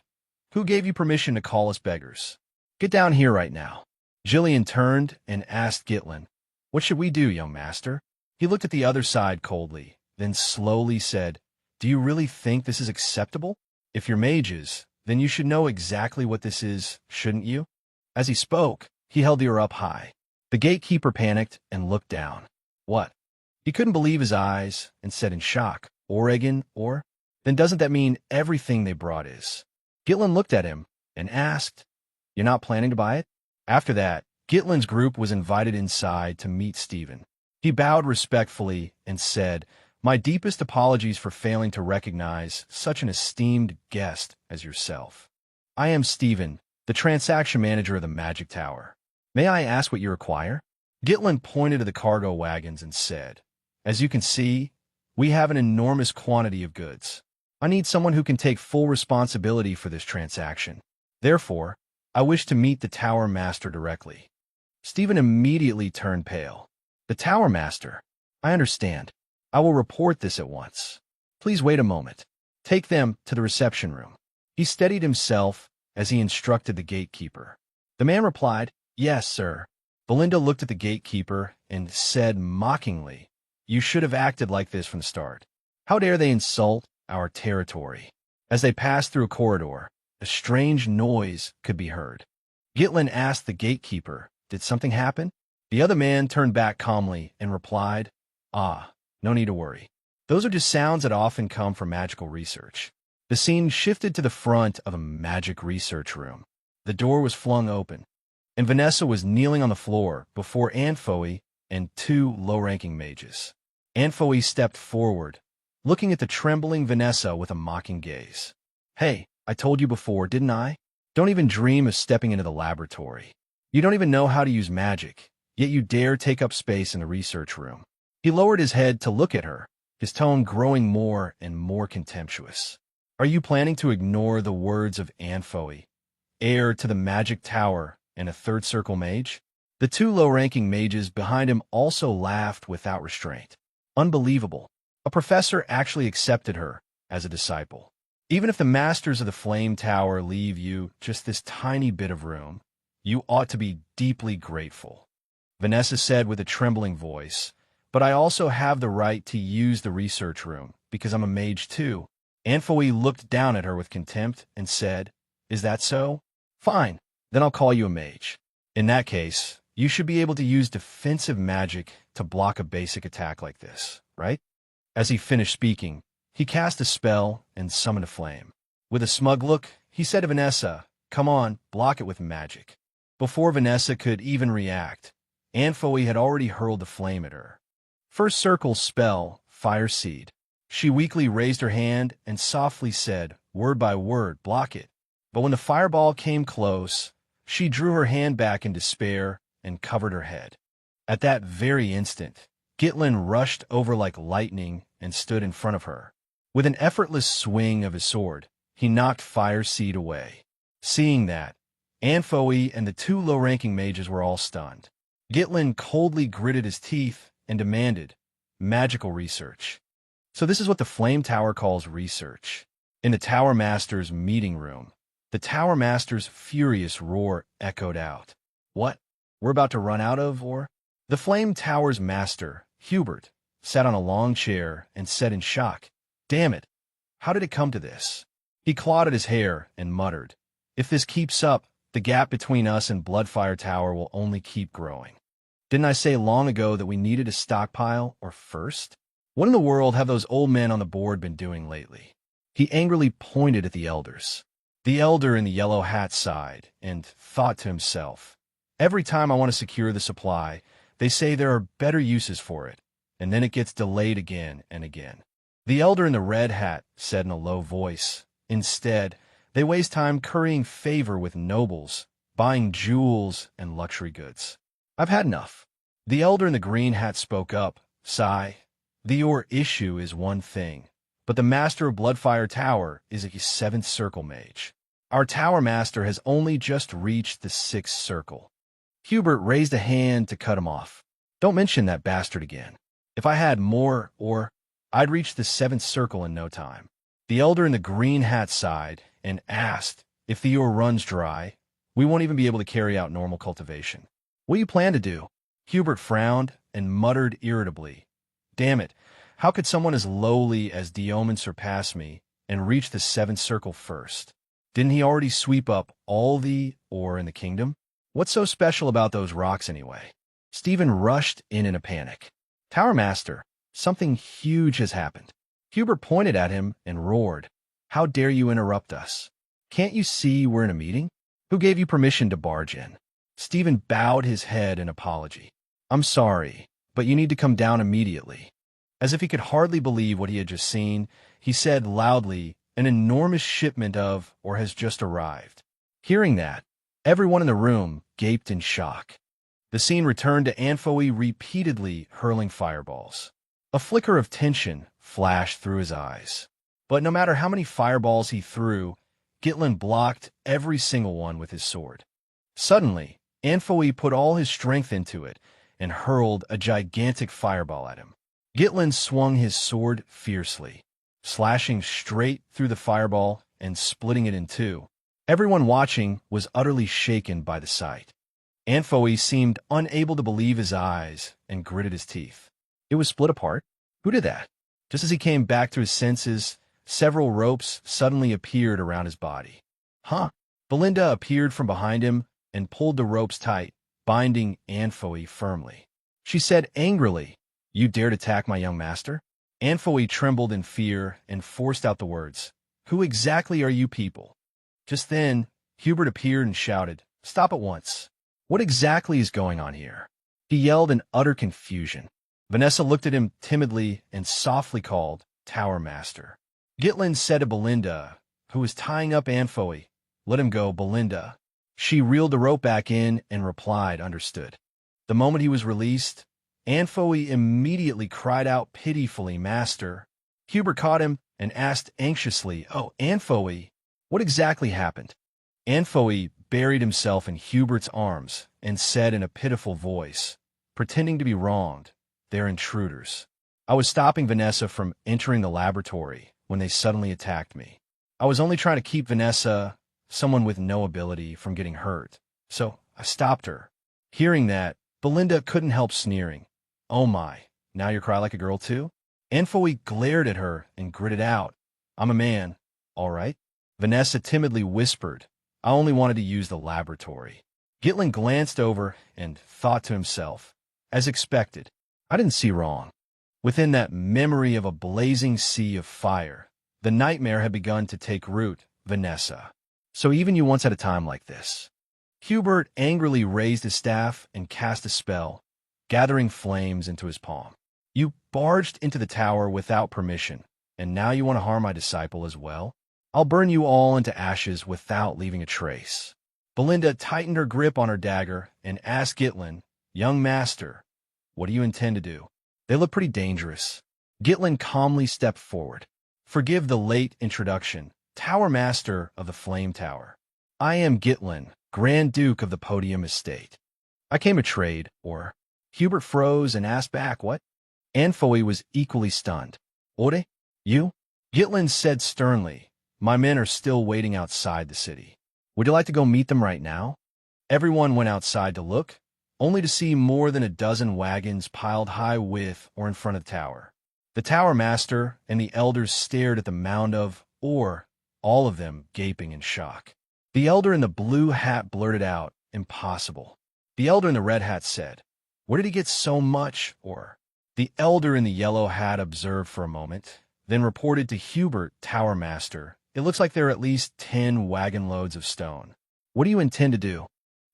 who gave you permission to call us beggars? Get down here right now." Jillian turned and asked Gitlin, "What should we do, young master?" He looked at the other side coldly, then slowly said, "Do you really think this is acceptable? If you're mages, then you should know exactly what this is, shouldn't you?" As he spoke, he held the oar up high. The gatekeeper panicked and looked down. "What?" He couldn't believe his eyes and said in shock, "Oregon, or? Then doesn't that mean everything they brought is?" Gitlin looked at him and asked, "You're not planning to buy it?" After that, Gitlin's group was invited inside to meet Stephen. He bowed respectfully and said, "My deepest apologies for failing to recognize such an esteemed guest as yourself. I am Stephen, the transaction manager of the Magic Tower. May I ask what you require?" Gitlin pointed to the cargo wagons and said, "As you can see, we have an enormous quantity of goods. I need someone who can take full responsibility for this transaction. Therefore, I wish to meet the Tower Master directly." Stephen immediately turned pale. "The Tower Master? I understand. I will report this at once. Please wait a moment. Take them to the reception room." He steadied himself as he instructed the gatekeeper. The man replied, "Yes, sir." Belinda looked at the gatekeeper and said mockingly, "You should have acted like this from the start. How dare they insult our territory?" As they passed through a corridor, a strange noise could be heard. Gitlin asked the gatekeeper, "Did something happen?" The other man turned back calmly and replied, "Ah, no need to worry. Those are just sounds that often come from magical research." The scene shifted to the front of a magic research room. The door was flung open, and Vanessa was kneeling on the floor before Anfoe and two low-ranking mages. Anfoe stepped forward, looking at the trembling Vanessa with a mocking gaze. "Hey, I told you before, didn't I? Don't even dream of stepping into the laboratory. You don't even know how to use magic, yet you dare take up space in the research room." He lowered his head to look at her, his tone growing more and more contemptuous. "Are you planning to ignore the words of Anfoe, heir to the Magic Tower and a Third Circle mage?" The two low-ranking mages behind him also laughed without restraint. Unbelievable. A professor actually accepted her as a disciple. "Even if the masters of the Flame Tower leave you just this tiny bit of room, you ought to be deeply grateful," Vanessa said with a trembling voice. "But I also have the right to use the research room because I'm a mage too." Anfoe looked down at her with contempt and said, "Is that so? Fine, then I'll call you a mage. In that case, you should be able to use defensive magic to block a basic attack like this, right?" As he finished speaking, he cast a spell and summoned a flame. With a smug look, he said to Vanessa, "Come on, block it with magic." Before Vanessa could even react, Anfoe had already hurled the flame at her. First circle spell, Fire Seed. She weakly raised her hand and softly said, word by word, "Block it." But when the fireball came close, she drew her hand back in despair and covered her head. At that very instant, Gitlin rushed over like lightning and stood in front of her. With an effortless swing of his sword, he knocked Fire Seed away. Seeing that, Anfoe and the two low-ranking mages were all stunned. Gitlin coldly gritted his teeth and demanded, "Magical research." So this is what the Flame Tower calls research. In the Tower Master's meeting room, the Tower Master's furious roar echoed out. "What? We're about to run out of, or?" The Flame Tower's master, Hubert, sat on a long chair and said in shock, "Damn it, how did it come to this?" He clawed at his hair and muttered, "If this keeps up, the gap between us and Bloodfire Tower will only keep growing. Didn't I say long ago that we needed a stockpile, or first? What in the world have those old men on the board been doing lately?" He angrily pointed at the elders. The elder in the yellow hat sighed and thought to himself, "Every time I want to secure the supply, they say there are better uses for it, and then it gets delayed again and again." The elder in the red hat said in a low voice, "Instead, they waste time currying favor with nobles, buying jewels and luxury goods. I've had enough." The elder in the green hat spoke up, "Sigh, your issue is one thing, but the master of Bloodfire Tower is a seventh circle mage. Our tower master has only just reached the sixth circle." Hubert raised a hand to cut him off. "Don't mention that bastard again. If I had more, I'd reach the seventh circle in no time." The elder in the green hat sighed and asked, "If the ore runs dry, we won't even be able to carry out normal cultivation. What do you plan to do?" Hubert frowned and muttered irritably, "Damn it, how could someone as lowly as Diomen surpass me and reach the seventh circle first? Didn't he already sweep up all the ore in the kingdom? What's so special about those rocks anyway?" Stephen rushed in a panic. "Tower Master, something huge has happened." Hubert pointed at him and roared, "How dare you interrupt us? Can't you see we're in a meeting? Who gave you permission to barge in?" Stephen bowed his head in apology. "I'm sorry, but you need to come down immediately." As if he could hardly believe what he had just seen, he said loudly, "An enormous shipment of ore has just arrived." Hearing that, everyone in the room gaped in shock. The scene returned to Anfoe repeatedly hurling fireballs. A flicker of tension flashed through his eyes. But no matter how many fireballs he threw, Gitlin blocked every single one with his sword. Suddenly, Anfoe put all his strength into it and hurled a gigantic fireball at him. Gitlin swung his sword fiercely, slashing straight through the fireball and splitting it in two. Everyone watching was utterly shaken by the sight. Anfoe seemed unable to believe his eyes and gritted his teeth. It was split apart? Who did that? Just as he came back to his senses, several ropes suddenly appeared around his body. "Huh?" Belinda appeared from behind him and pulled the ropes tight, binding Anfoe firmly. She said angrily, "You dared attack my young master?" Anfoe trembled in fear and forced out the words, "Who exactly are you people?" Just then, Hubert appeared and shouted, "Stop at once. What exactly is going on here?" He yelled in utter confusion. Vanessa looked at him timidly and softly called, "Tower Master." Gitlin said to Belinda, who was tying up Anfoe, "Let him go, Belinda." She reeled the rope back in and replied, "Understood." The moment he was released, Anfoe immediately cried out pitifully, "Master." Hubert caught him and asked anxiously, "Oh, Anfoe, what exactly happened?" Anfoe buried himself in Hubert's arms and said in a pitiful voice, pretending to be wronged, "They're intruders. I was stopping Vanessa from entering the laboratory when they suddenly attacked me. I was only trying to keep Vanessa, someone with no ability, from getting hurt, so I stopped her." Hearing that, Belinda couldn't help sneering. "Oh my, now you cry like a girl too?" Anfoe glared at her and gritted out, "I'm a man, all right." Vanessa timidly whispered, "I only wanted to use the laboratory." Gitlin glanced over and thought to himself, as expected, I didn't see wrong. Within that memory of a blazing sea of fire, the nightmare had begun to take root, Vanessa. So even you once had a time like this. Hubert angrily raised his staff and cast a spell, gathering flames into his palm. "You barged into the tower without permission, and now you want to harm my disciple as well? I'll burn you all into ashes without leaving a trace." Belinda tightened her grip on her dagger and asked Gitlin, "Young master, what do you intend to do? They look pretty dangerous." Gitlin calmly stepped forward. "Forgive the late introduction, Tower Master of the Flame Tower. I am Gitlin, Grand Duke of the Podium Estate. I came to trade, or..." Hubert froze and asked back, "What?" Anfoe was equally stunned. "Ore? You?" Gitlin said sternly, "My men are still waiting outside the city. Would you like to go meet them right now?" Everyone went outside to look, only to see more than a dozen wagons piled high with or in front of the tower. The tower master and the elders stared at the mound of ore, all of them gaping in shock. The elder in the blue hat blurted out, "Impossible." The elder in the red hat said, "Where did he get so much ore?" The elder in the yellow hat observed for a moment, then reported to Hubert, tower master, "It looks like there are at least 10 wagon loads of stone. What do you intend to do?"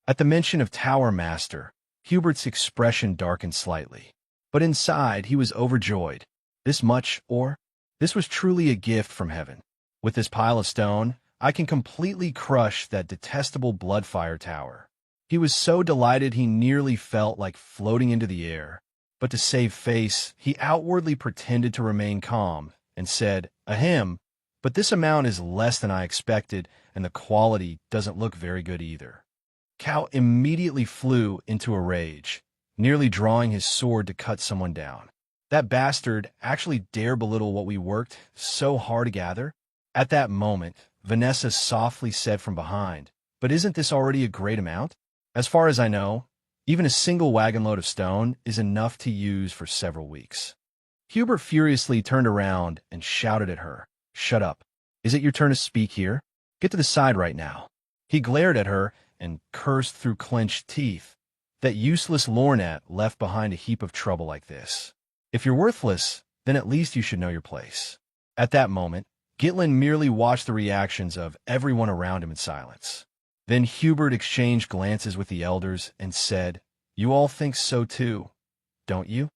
At the mention of tower master, Hubert's expression darkened slightly. But inside, he was overjoyed. This much ore? This was truly a gift from heaven. With this pile of stone, I can completely crush that detestable Bloodfire Tower. He was so delighted he nearly felt like floating into the air. But to save face, he outwardly pretended to remain calm and said, "Ahem, but this amount is less than I expected, and the quality doesn't look very good either." Cal immediately flew into a rage, nearly drawing his sword to cut someone down. That bastard actually dare belittle what we worked so hard to gather? At that moment, Vanessa softly said from behind, "But isn't this already a great amount? As far as I know, even a single wagon load of stone is enough to use for several weeks." Hubert furiously turned around and shouted at her, "Shut up. Is it your turn to speak here? Get to the side right now." He glared at her and cursed through clenched teeth. That useless lorgnette left behind a heap of trouble like this. If you're worthless, then at least you should know your place. At that moment, Gitlin merely watched the reactions of everyone around him in silence. Then Hubert exchanged glances with the elders and said, "You all think so too, don't you?"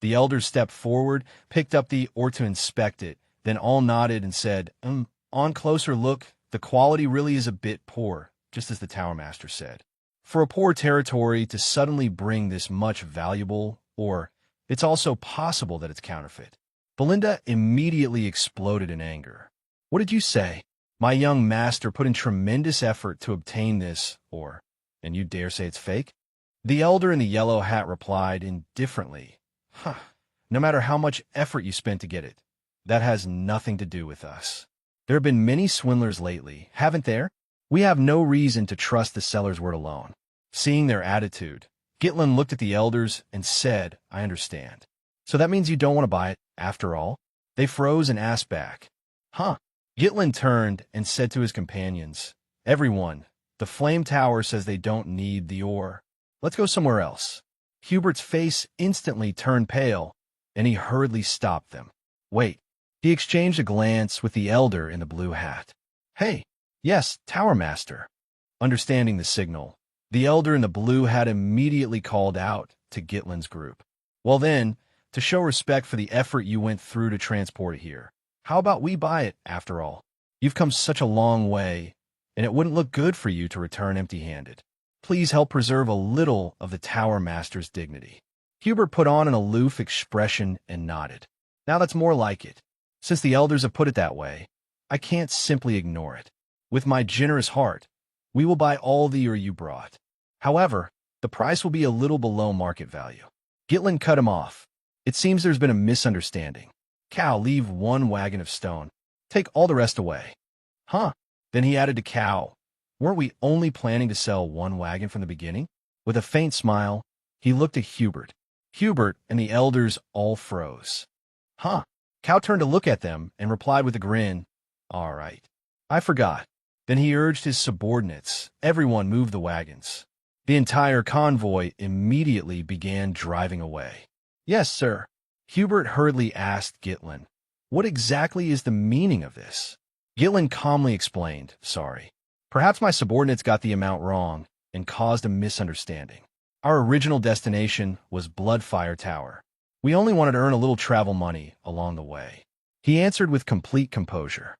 The elders stepped forward, picked up the ore to inspect it, then all nodded and said, On closer look, the quality really is a bit poor, just as the tower master said. For a poor territory to suddenly bring this much valuable ore, it's also possible that it's counterfeit." Belinda immediately exploded in anger. "What did you say? My young master put in tremendous effort to obtain this ore, and you dare say it's fake?" The elder in the yellow hat replied indifferently, "No matter how much effort you spent to get it, that has nothing to do with us. There have been many swindlers lately, haven't there? We have no reason to trust the seller's word alone." Seeing their attitude, Gitlin looked at the elders and said, "I understand. So that means you don't want to buy it, after all?" They froze and asked back, "Huh?" Gitlin turned and said to his companions, "Everyone, the Flame Tower says they don't need the ore. Let's go somewhere else." Hubert's face instantly turned pale, and he hurriedly stopped them. "Wait." He exchanged a glance with the elder in the blue hat. "Hey, yes, Tower Master." Understanding the signal, the elder in the blue hat immediately called out to Gitlin's group. "Well then, to show respect for the effort you went through to transport it here, how about we buy it, after all? You've come such a long way, and it wouldn't look good for you to return empty-handed. Please help preserve a little of the Tower Master's dignity." Hubert put on an aloof expression and nodded. "Now that's more like it. Since the elders have put it that way, I can't simply ignore it. With my generous heart, we will buy all the ore you brought. However, the price will be a little below market value." Gitlin cut him off. "It seems there's been a misunderstanding. Cal, leave 1 wagon of stone. Take all the rest away." "Huh?" Then he added to Cal, "Weren't we only planning to sell 1 wagon from the beginning?" With a faint smile, he looked at Hubert. Hubert and the elders all froze. "Huh?" Cal turned to look at them and replied with a grin, "All right. I forgot." Then he urged his subordinates, "Everyone move the wagons." The entire convoy immediately began driving away. "Yes, sir." Hubert hurriedly asked Gitlin, "What exactly is the meaning of this?" Gitlin calmly explained, "Sorry. Perhaps my subordinates got the amount wrong and caused a misunderstanding. Our original destination was Bloodfire Tower. We only wanted to earn a little travel money along the way." He answered with complete composure.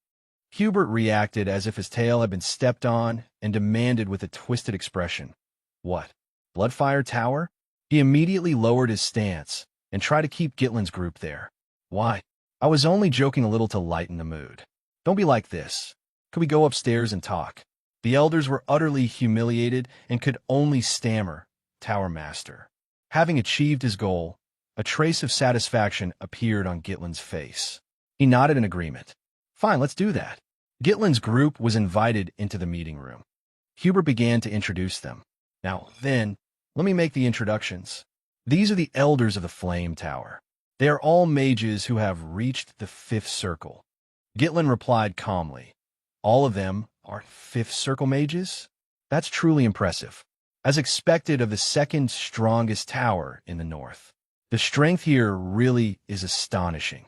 Hubert reacted as if his tail had been stepped on and demanded with a twisted expression, "What? Bloodfire Tower?" He immediately lowered his stance and tried to keep Gitlin's group there. "Why? I was only joking a little to lighten the mood. Don't be like this. Could we go upstairs and talk?" The elders were utterly humiliated and could only stammer, "Tower Master." Having achieved his goal, a trace of satisfaction appeared on Gitlin's face. He nodded in agreement. "Fine, let's do that." Gitlin's group was invited into the meeting room. Hubert began to introduce them. "Now, then, Let me make the introductions. These are the elders of the Flame Tower. They are all mages who have reached the 5th circle. Gitlin replied calmly. All of them are 5th circle mages? That's truly impressive. As expected of the 2nd strongest tower in the north. The strength here really is astonishing.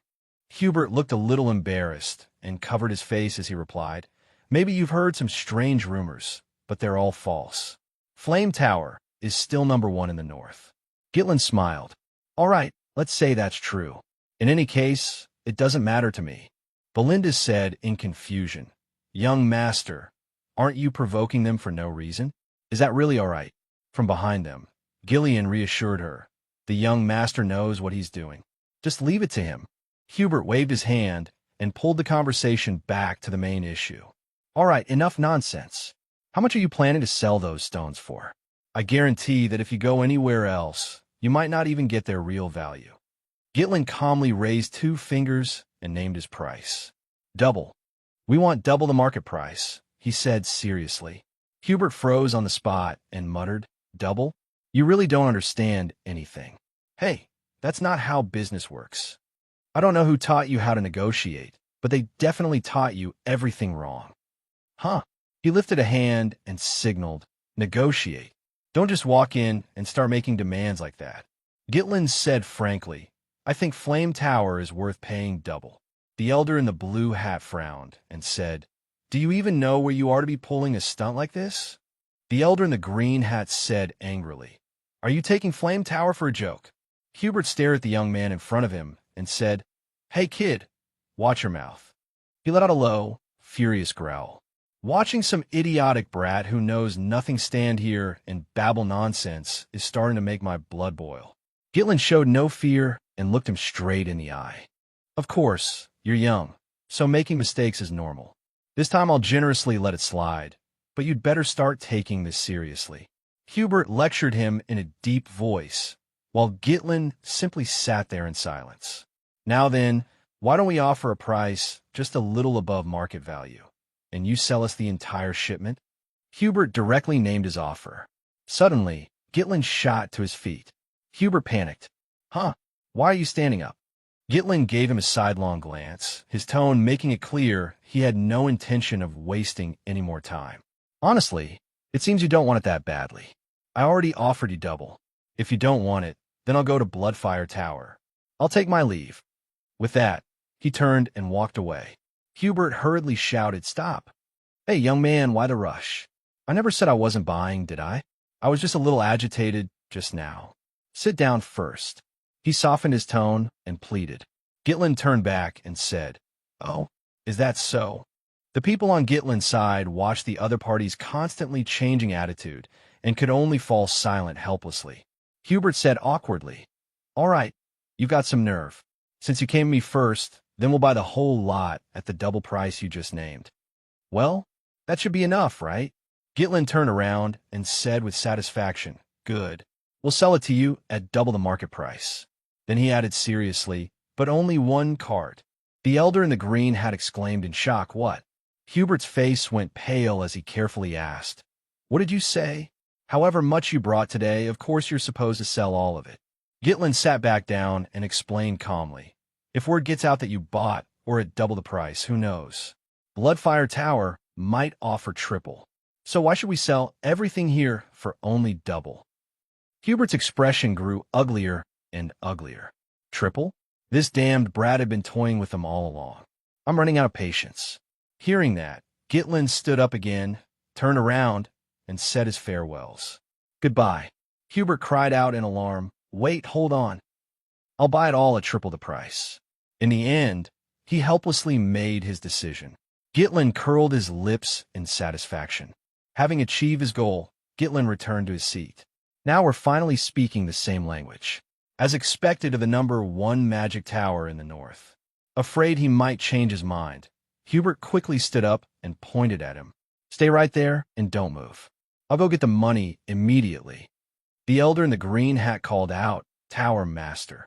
Hubert looked a little embarrassed and covered his face as he replied, maybe you've heard some strange rumors, but they're all false. Flame Tower is still number 1 in the north. Gitlin smiled. All right, let's say that's true. In any case, it doesn't matter to me. Belinda said in confusion, young master, aren't you provoking them for no reason? Is that really all right? From behind them, Gillian reassured her. The young master knows what he's doing. Just leave it to him. Hubert waved his hand and pulled the conversation back to the main issue. All right, enough nonsense. How much are you planning to sell those stones for? I guarantee that if you go anywhere else, you might not even get their real value. Gitlin calmly raised 2 fingers and named his price. Double. We want double the market price, he said seriously. Hubert froze on the spot and muttered, double? You really don't understand anything. Hey, that's not how business works. I don't know who taught you how to negotiate, but they definitely taught you everything wrong. Huh? He lifted a hand and signaled, negotiate. Don't just walk in and start making demands like that. Gitlin said frankly, I think Flame Tower is worth paying double. The elder in the blue hat frowned and said, do you even know where you are to be pulling a stunt like this? The elder in the green hat said angrily, are you taking Flame Tower for a joke? Hubert stared at the young man in front of him and said, hey kid, watch your mouth. He let out a low, furious growl. Watching some idiotic brat who knows nothing stand here and babble nonsense is starting to make my blood boil. Gitlin showed no fear and looked him straight in the eye. Of course, you're young, so making mistakes is normal. This time I'll generously let it slide, but you'd better start taking this seriously. Hubert lectured him in a deep voice, while Gitlin simply sat there in silence. Now then, why don't we offer a price just a little above market value, and you sell us the entire shipment? Hubert directly named his offer. Suddenly, Gitlin shot to his feet. Hubert panicked. Huh? Why are you standing up? Gitlin gave him a sidelong glance, his tone making it clear he had no intention of wasting any more time. Honestly, it seems you don't want it that badly. I already offered you double. If you don't want it, then I'll go to Bloodfire Tower. I'll take my leave. With that, he turned and walked away. Hubert hurriedly shouted, stop. Hey, young man, why the rush? I never said I wasn't buying, did I? I was just a little agitated just now. Sit down first. He softened his tone and pleaded. Gitlin turned back and said, oh, is that so? The people on Gitlin's side watched the other party's constantly changing attitude and could only fall silent helplessly. Hubert said awkwardly, all right, you've got some nerve. Since you came to me first, then we'll buy the whole lot at the double price you just named. Well, that should be enough, right? Gitlin turned around and said with satisfaction, good. We'll sell it to you at double the market price. Then he added seriously, but only 1 cart. The elder in the green hat exclaimed in shock, what? Hubert's face went pale as he carefully asked, what did you say? However much you brought today, of course you're supposed to sell all of it. Gitlin sat back down and explained calmly, if word gets out that you bought, or at double the price, who knows? Bloodfire Tower might offer triple. So why should we sell everything here for only double? Hubert's expression grew uglier and uglier. Triple? This damned brat had been toying with them all along. I'm running out of patience. Hearing that, Gitlin stood up again, turned around, and said his farewells. Goodbye. Hubert cried out in alarm, wait, hold on. I'll buy it all at triple the price. In the end, he helplessly made his decision. Gitlin curled his lips in satisfaction. Having achieved his goal, Gitlin returned to his seat. Now we're finally speaking the same language. As expected of the number 1 magic tower in the north. Afraid he might change his mind, Hubert quickly stood up and pointed at him. Stay right there and don't move. I'll go get the money immediately. The elder in the green hat called out, Tower Master.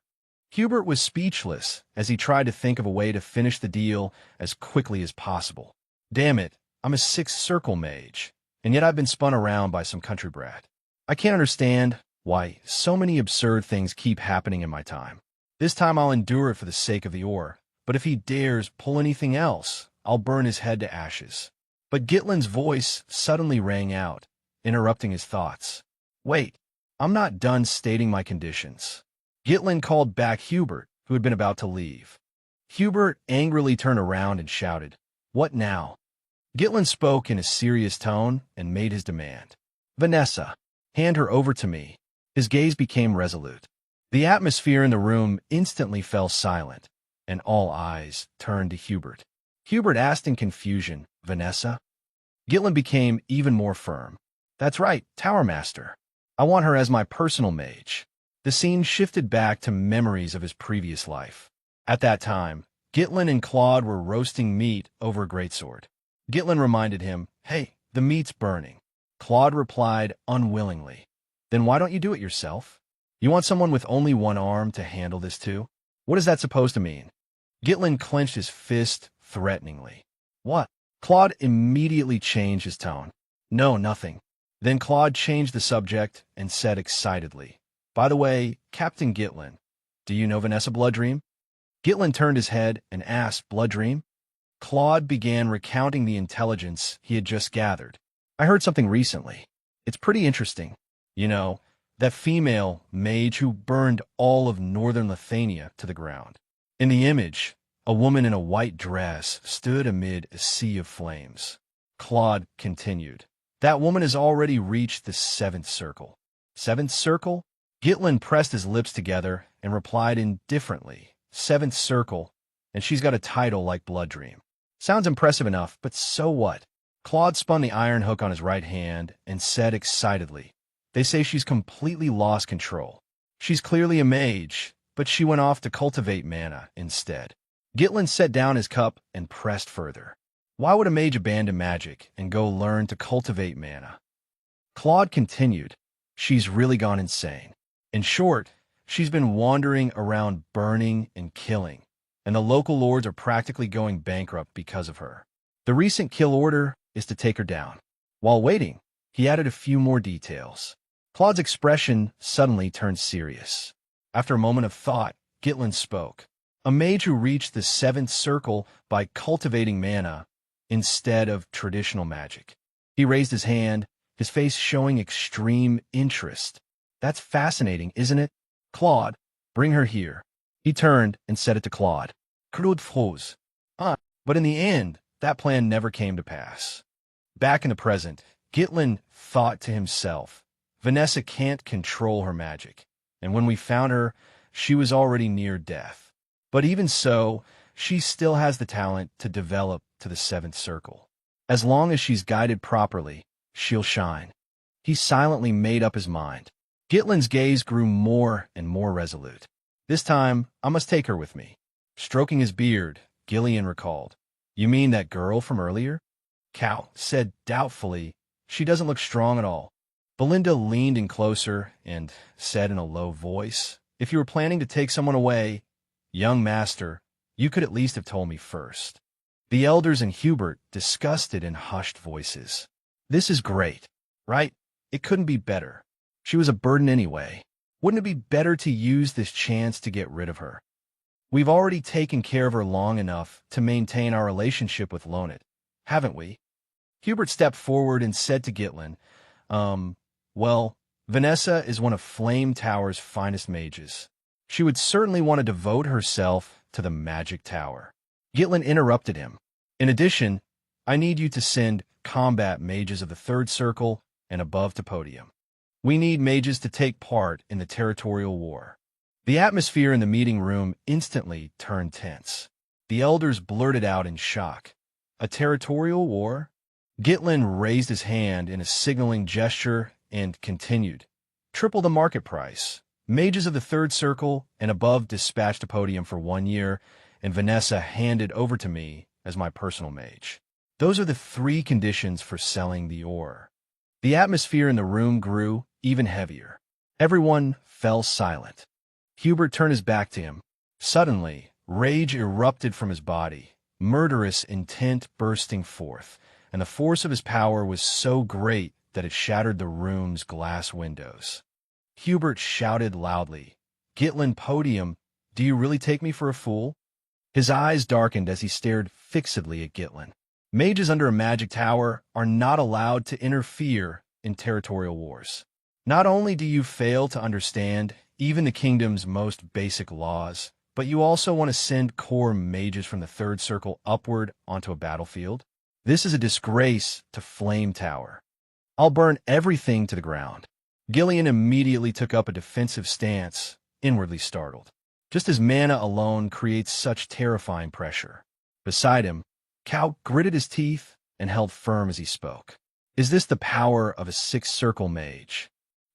Hubert was speechless as he tried to think of a way to finish the deal as quickly as possible. Damn it, I'm a 6th circle mage, and yet I've been spun around by some country brat. I can't understand Why, so many absurd things keep happening in my time. This time I'll endure it for the sake of the ore, but if he dares pull anything else, I'll burn his head to ashes. But Gitlin's voice suddenly rang out, interrupting his thoughts. Wait, I'm not done stating my conditions. Gitlin called back Hubert, who had been about to leave. Hubert angrily turned around and shouted, "What now?" Gitlin spoke in a serious tone and made his demand. "Vanessa, hand her over to me." His gaze became resolute. The atmosphere in the room instantly fell silent, and all eyes turned to Hubert. Hubert asked in confusion, "Vanessa?" Gitlin became even more firm. "That's right, Tower Master. I want her as my personal mage." The scene shifted back to memories of his previous life. At that time, Gitlin and Claude were roasting meat over a greatsword. Gitlin reminded him, "Hey, the meat's burning." Claude replied unwillingly, "Then why don't you do it yourself? You want someone with only one arm to handle this too? What is that supposed to mean?" Gitlin clenched his fist threateningly. "What?" Claude immediately changed his tone. "No, nothing." Then Claude changed the subject and said excitedly, "By the way, Captain Gitlin, do you know Vanessa Blooddream?" Gitlin turned his head and asked, "Blooddream?" Claude began recounting the intelligence he had just gathered. "I heard something recently. It's pretty interesting. You know, that female mage who burned all of northern Lithuania to the ground. In the image, a woman in a white dress stood amid a sea of flames." Claude continued, "That woman has already reached the seventh circle." "Seventh circle?" Gitlin pressed his lips together and replied indifferently, "Seventh circle, and she's got a title like Blooddream. Sounds impressive enough, but so what?" Claude spun the iron hook on his right hand and said excitedly, "They say she's completely lost control. She's clearly a mage, but she went off to cultivate mana instead." Gitlin set down his cup and pressed further. "Why would a mage abandon magic and go learn to cultivate mana?" Claude continued, "She's really gone insane. In short, she's been wandering around burning and killing, and the local lords are practically going bankrupt because of her. The recent kill order is to take her down." While waiting, he added a few more details. Claude's expression suddenly turned serious. After a moment of thought, Gitlin spoke. "A mage who reached the seventh circle by cultivating mana instead of traditional magic." He raised his hand, his face showing extreme interest. "That's fascinating, isn't it? Claude, bring her here." He turned and said it to Claude. Claude froze. But in the end, that plan never came to pass. Back in the present, Gitlin thought to himself, "Vanessa can't control her magic, and when we found her, she was already near death. But even so, she still has the talent to develop to the seventh circle. As long as she's guided properly, she'll shine." He silently made up his mind. Gitlin's gaze grew more and more resolute. "This time, I must take her with me." Stroking his beard, Gillian recalled, "You mean that girl from earlier?" Cal said doubtfully, "She doesn't look strong at all." Belinda leaned in closer and said in a low voice, "If you were planning to take someone away, young master, you could at least have told me first." The elders and Hubert discussed it in hushed voices. "This is great, right? It couldn't be better. She was a burden anyway. Wouldn't it be better to use this chance to get rid of her? We've already taken care of her long enough to maintain our relationship with Lonet, haven't we?" Hubert stepped forward and said to Gitlin, Well, Vanessa is one of Flame Tower's finest mages. She would certainly want to devote herself to the Magic Tower." Gitlin interrupted him. "In addition, I need you to send combat mages of the third circle and above to podium. We need mages to take part in the territorial war." The atmosphere in the meeting room instantly turned tense. The elders blurted out in shock, "A territorial war?" Gitlin raised his hand in a signaling gesture and continued, "Triple the market price. Mages of the third circle and above dispatched to podium for 1 year, and Vanessa handed over to me as my personal mage. Those are the 3 conditions for selling the ore." The atmosphere in the room grew even heavier. Everyone fell silent. Hubert turned his back to him. Suddenly, rage erupted from his body, murderous intent bursting forth, and the force of his power was so great that it shattered the room's glass windows. Hubert shouted loudly. "Gitlin Podium, do you really take me for a fool?" His eyes darkened as he stared fixedly at Gitlin. Mages under a magic tower are not allowed to interfere in territorial wars. Not only do you fail to understand even the kingdom's most basic laws, but you also want to send core mages from the third circle upward onto a battlefield? This is a disgrace to Flame Tower. I'll burn everything to the ground. Gillian immediately took up a defensive stance, inwardly startled. Just as mana alone creates such terrifying pressure. Beside him, Cal gritted his teeth and held firm as he spoke. "Is this the power of a sixth-circle mage?"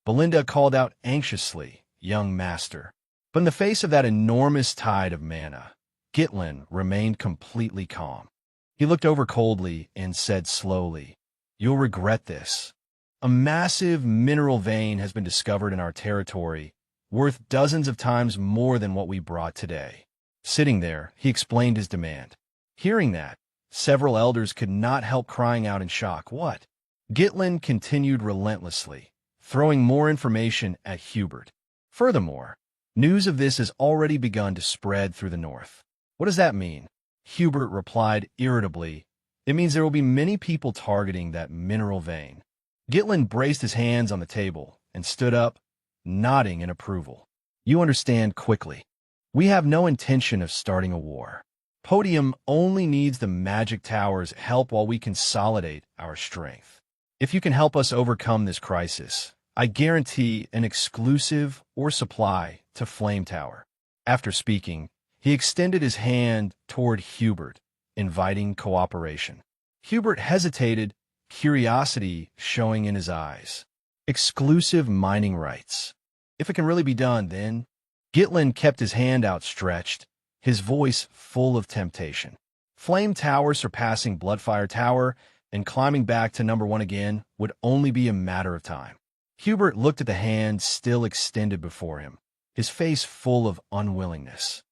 Belinda called out anxiously, "Young master." But in the face of that enormous tide of mana, Gitlin remained completely calm. He looked over coldly and said slowly, "You'll regret this. A massive mineral vein has been discovered in our territory, worth dozens of times more than what we brought today." Sitting there, he explained his demand. Hearing that, several elders could not help crying out in shock. "What?" Gitlin continued relentlessly, throwing more information at Hubert. "Furthermore, news of this has already begun to spread through the north." "What does that mean?" Hubert replied irritably. "It means there will be many people targeting that mineral vein." Gitlin braced his hands on the table and stood up, nodding in approval. "You understand quickly. We have no intention of starting a war. Podium only needs the magic tower's help while we consolidate our strength. If you can help us overcome this crisis, I guarantee an exclusive or supply to Flame Tower." After speaking, he extended his hand toward Hubert, inviting cooperation. Hubert hesitated, curiosity showing in his eyes. "Exclusive mining rights. If it can really be done, then—" Gitlin kept his hand outstretched, his voice full of temptation. Flame Tower surpassing Bloodfire Tower and climbing back to #1 again would only be a matter of time. Hubert looked at the hand still extended before him, his face full of unwillingness.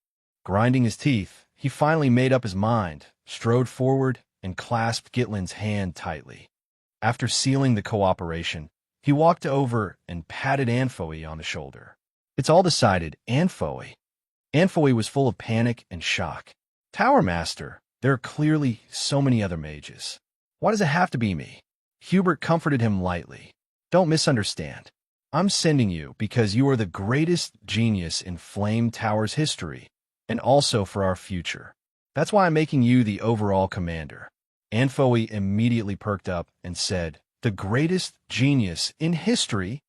Grinding his teeth, he finally made up his mind, strode forward, and clasped Gitlin's hand tightly. After sealing the cooperation, he walked over and patted Anfoe on the shoulder. "It's all decided, Anfoe." Anfoe was full of panic and shock. "Tower Master, there are clearly so many other mages. Why does it have to be me?" Hubert comforted him lightly. "Don't misunderstand. I'm sending you because you are the greatest genius in Flame Tower's history, and also for our future. That's why I'm making you the overall commander." Anfoe immediately perked up and said, "The greatest genius in history?"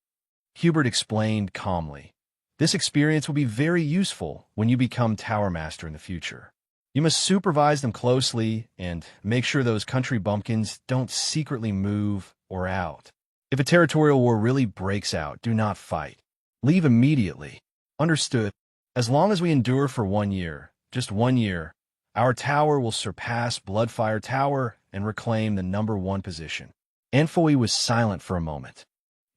Hubert explained calmly. "This experience will be very useful when you become Tower Master in the future. You must supervise them closely and make sure those country bumpkins don't secretly move or out. If a territorial war really breaks out, do not fight. Leave immediately. Understood? As long as we endure for 1 year, just 1 year, our tower will surpass Bloodfire Tower and reclaim the #1 position." Anfoe was silent for a moment.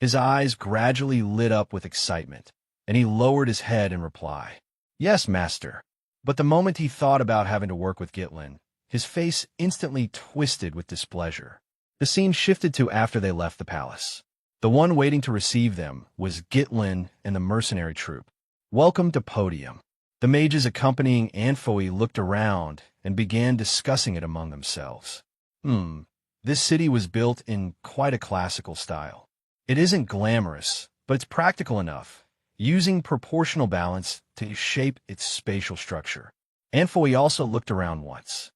His eyes gradually lit up with excitement, and he lowered his head in reply. "Yes, master." But the moment he thought about having to work with Gitlin, his face instantly twisted with displeasure. The scene shifted to after they left the palace. The one waiting to receive them was Gitlin and the mercenary troop. "Welcome to Podium." The mages accompanying Anfoe looked around and began discussing it among themselves. This city was built in quite a classical style. It isn't glamorous, but it's practical enough, using proportional balance to shape its spatial structure. Anfoe also looked around once.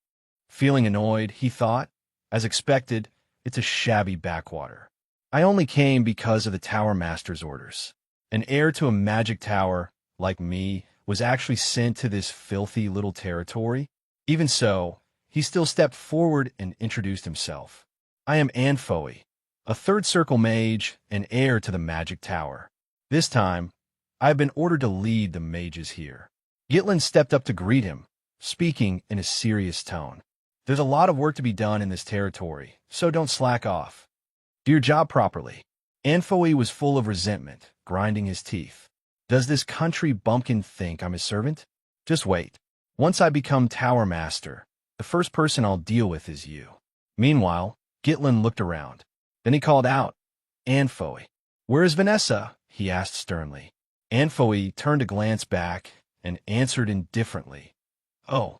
Feeling annoyed, he thought, as expected, it's a shabby backwater. "I only came because of the Tower Master's orders. An heir to a magic tower, like me, was actually sent to this filthy little territory." Even so, he still stepped forward and introduced himself. "I am Anfoe, a third circle mage and heir to the magic tower. This time, I have been ordered to lead the mages here." Gitlin stepped up to greet him, speaking in a serious tone. "There's a lot of work to be done in this territory, so don't slack off. Do your job properly." Anfoe was full of resentment, grinding his teeth. "Does this country bumpkin think I'm his servant? Just wait. Once I become Tower Master, the first person I'll deal with is you." Meanwhile, Gitlin looked around. Then he called out, "Anfoe, where is Vanessa?" he asked sternly. Anfoi turned to glance back and answered indifferently. Oh,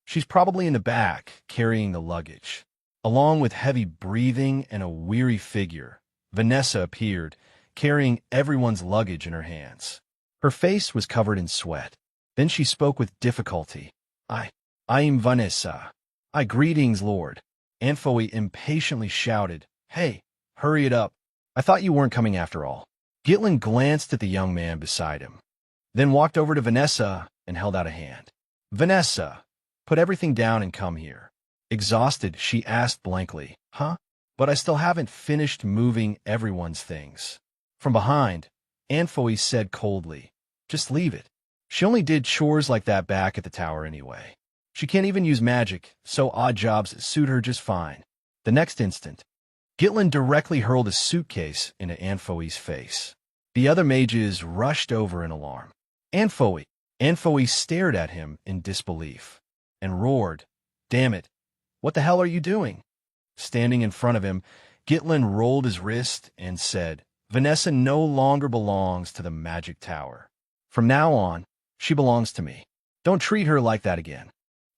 she's probably in the back, carrying the luggage. Along with heavy breathing and a weary figure, Vanessa appeared, carrying everyone's luggage in her hands. Her face was covered in sweat. Then she spoke with difficulty. I am Vanessa. Greetings, Lord. Anfoi impatiently shouted, Hey, hurry it up. I thought you weren't coming after all. Gitlin glanced at the young man beside him, then walked over to Vanessa and held out a hand. Vanessa, put everything down and come here. Exhausted, she asked blankly, Huh? But I still haven't finished moving everyone's things. From behind, Anfoi said coldly, Just leave it. She only did chores like that back at the tower anyway. She can't even use magic, so odd jobs suit her just fine. The next instant, Gitlin directly hurled a suitcase into Anfoi's face. The other mages rushed over in alarm. Anfoi stared at him in disbelief and roared, Damn it, what the hell are you doing? Standing in front of him, Gitlin rolled his wrist and said, Vanessa no longer belongs to the magic tower. From now on, she belongs to me. Don't treat her like that again.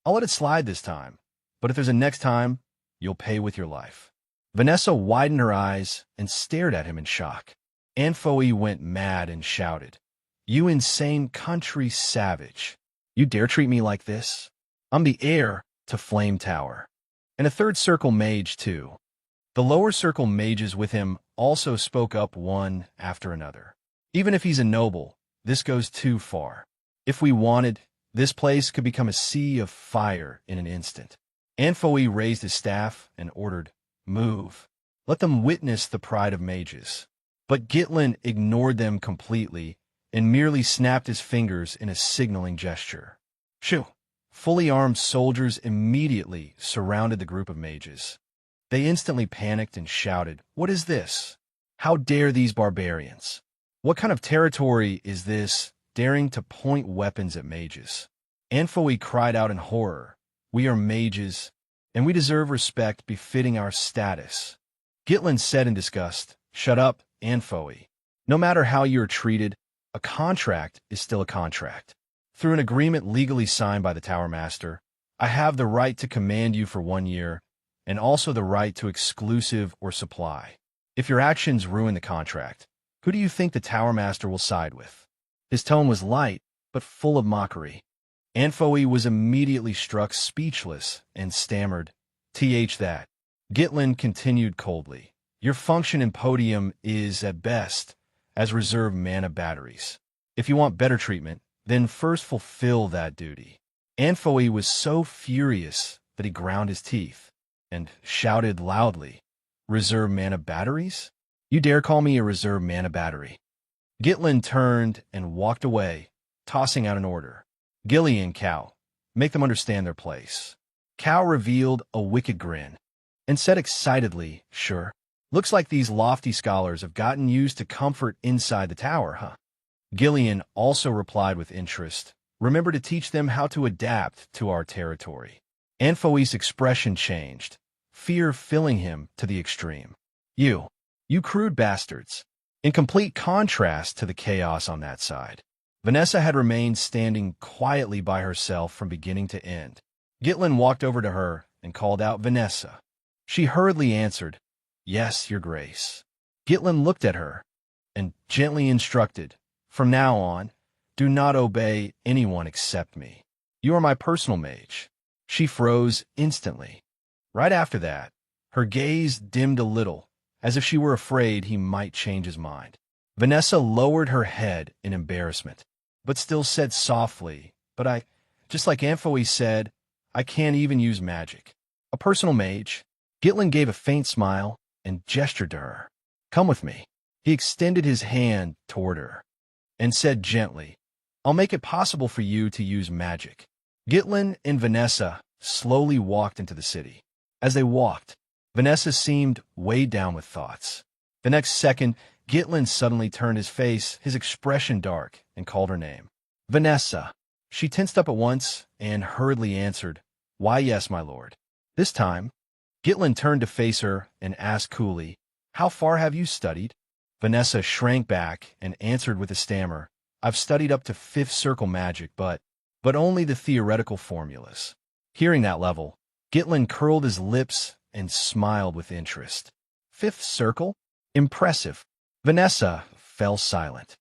I'll let it slide this time, but if there's a next time, you'll pay with your life. Vanessa widened her eyes and stared at him in shock. Anfoi went mad and shouted, You insane country savage. You dare treat me like this? I'm the heir to Flame Tower. And a third circle mage, too. The lower circle mages with him also spoke up one after another. Even if he's a noble, this goes too far. If we wanted, this place could become a sea of fire in an instant. Anfoi raised his staff and ordered, Move. Let them witness the pride of mages. But Gitlin ignored them completely and merely snapped his fingers in a signaling gesture. Shoo! Fully armed soldiers immediately surrounded the group of mages. They instantly panicked and shouted, What is this? How dare these barbarians? What kind of territory is this, daring to point weapons at mages? Anfoi cried out in horror, We are mages, and we deserve respect befitting our status. Gitlin said in disgust, Shut up, Anfoi. No matter how you are treated, a contract is still a contract. Through an agreement legally signed by the Tower Master, I have the right to command you for 1 year, and also the right to exclusive or supply. If your actions ruin the contract, who do you think the Tower Master will side with? His tone was light, but full of mockery. Anfoi was immediately struck speechless and stammered, that. Gitlin continued coldly, Your function in Podium is, at best, as reserve mana batteries. If you want better treatment, then first fulfill that duty. Anfoi was so furious that he ground his teeth and shouted loudly, Reserve mana batteries? You dare call me a reserve mana battery? Gitlin turned and walked away, tossing out an order. Gillian, Cow, make them understand their place. Cow revealed a wicked grin and said excitedly, Sure. Looks like these lofty scholars have gotten used to comfort inside the tower, huh? Gillian also replied with interest, Remember to teach them how to adapt to our territory. Anfoi's expression changed, fear filling him to the extreme. You crude bastards. In complete contrast to the chaos on that side, Vanessa had remained standing quietly by herself from beginning to end. Gitlin walked over to her and called out Vanessa. She hurriedly answered, Yes, Your Grace. Gitlin looked at her and gently instructed, From now on, do not obey anyone except me. You are my personal mage. She froze instantly. Right after that, her gaze dimmed a little, as if she were afraid he might change his mind. Vanessa lowered her head in embarrassment, but still said softly, But just like Anfoi said, I can't even use magic. A personal mage. Gitlin gave a faint smile and gestured to her. Come with me. He extended his hand toward her and said gently, I'll make it possible for you to use magic. Gitlin and Vanessa slowly walked into the city. As they walked, Vanessa seemed weighed down with thoughts. The next second, Gitlin suddenly turned his face, his expression dark, and called her name. Vanessa. She tensed up at once and hurriedly answered, Why, yes, my lord. This time, Gitlin turned to face her and asked coolly, How far have you studied? Vanessa shrank back and answered with a stammer, I've studied up to fifth circle magic, but only the theoretical formulas. Hearing that level, Gitlin curled his lips and smiled with interest. Fifth circle? Impressive. Vanessa fell silent.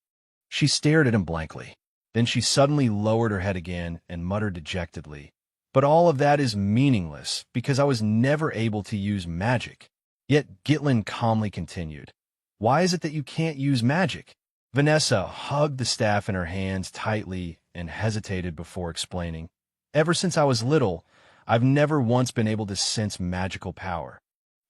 She stared at him blankly. Then she suddenly lowered her head again and muttered dejectedly, But all of that is meaningless because I was never able to use magic. Yet Gitlin calmly continued, Why is it that you can't use magic? Vanessa hugged the staff in her hands tightly and hesitated before explaining. Ever since I was little, I've never once been able to sense magical power.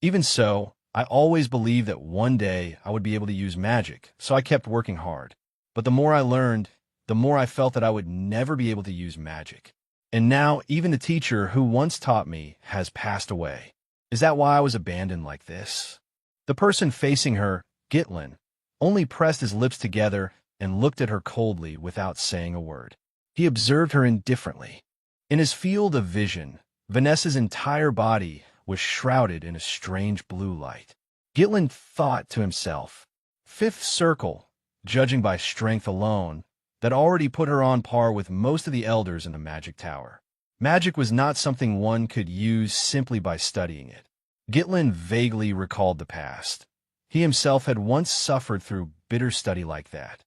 Even so, I always believed that one day I would be able to use magic, so I kept working hard. But the more I learned, the more I felt that I would never be able to use magic. And now even the teacher who once taught me has passed away. Is that why I was abandoned like this? The person facing her, Gitlin, only pressed his lips together and looked at her coldly without saying a word. He observed her indifferently. In his field of vision, Vanessa's entire body was shrouded in a strange blue light. Gitlin thought to himself, Fifth circle, judging by strength alone, that already put her on par with most of the elders in the magic tower. Magic was not something one could use simply by studying it. Gitlin vaguely recalled the past. He himself had once suffered through bitter study like that.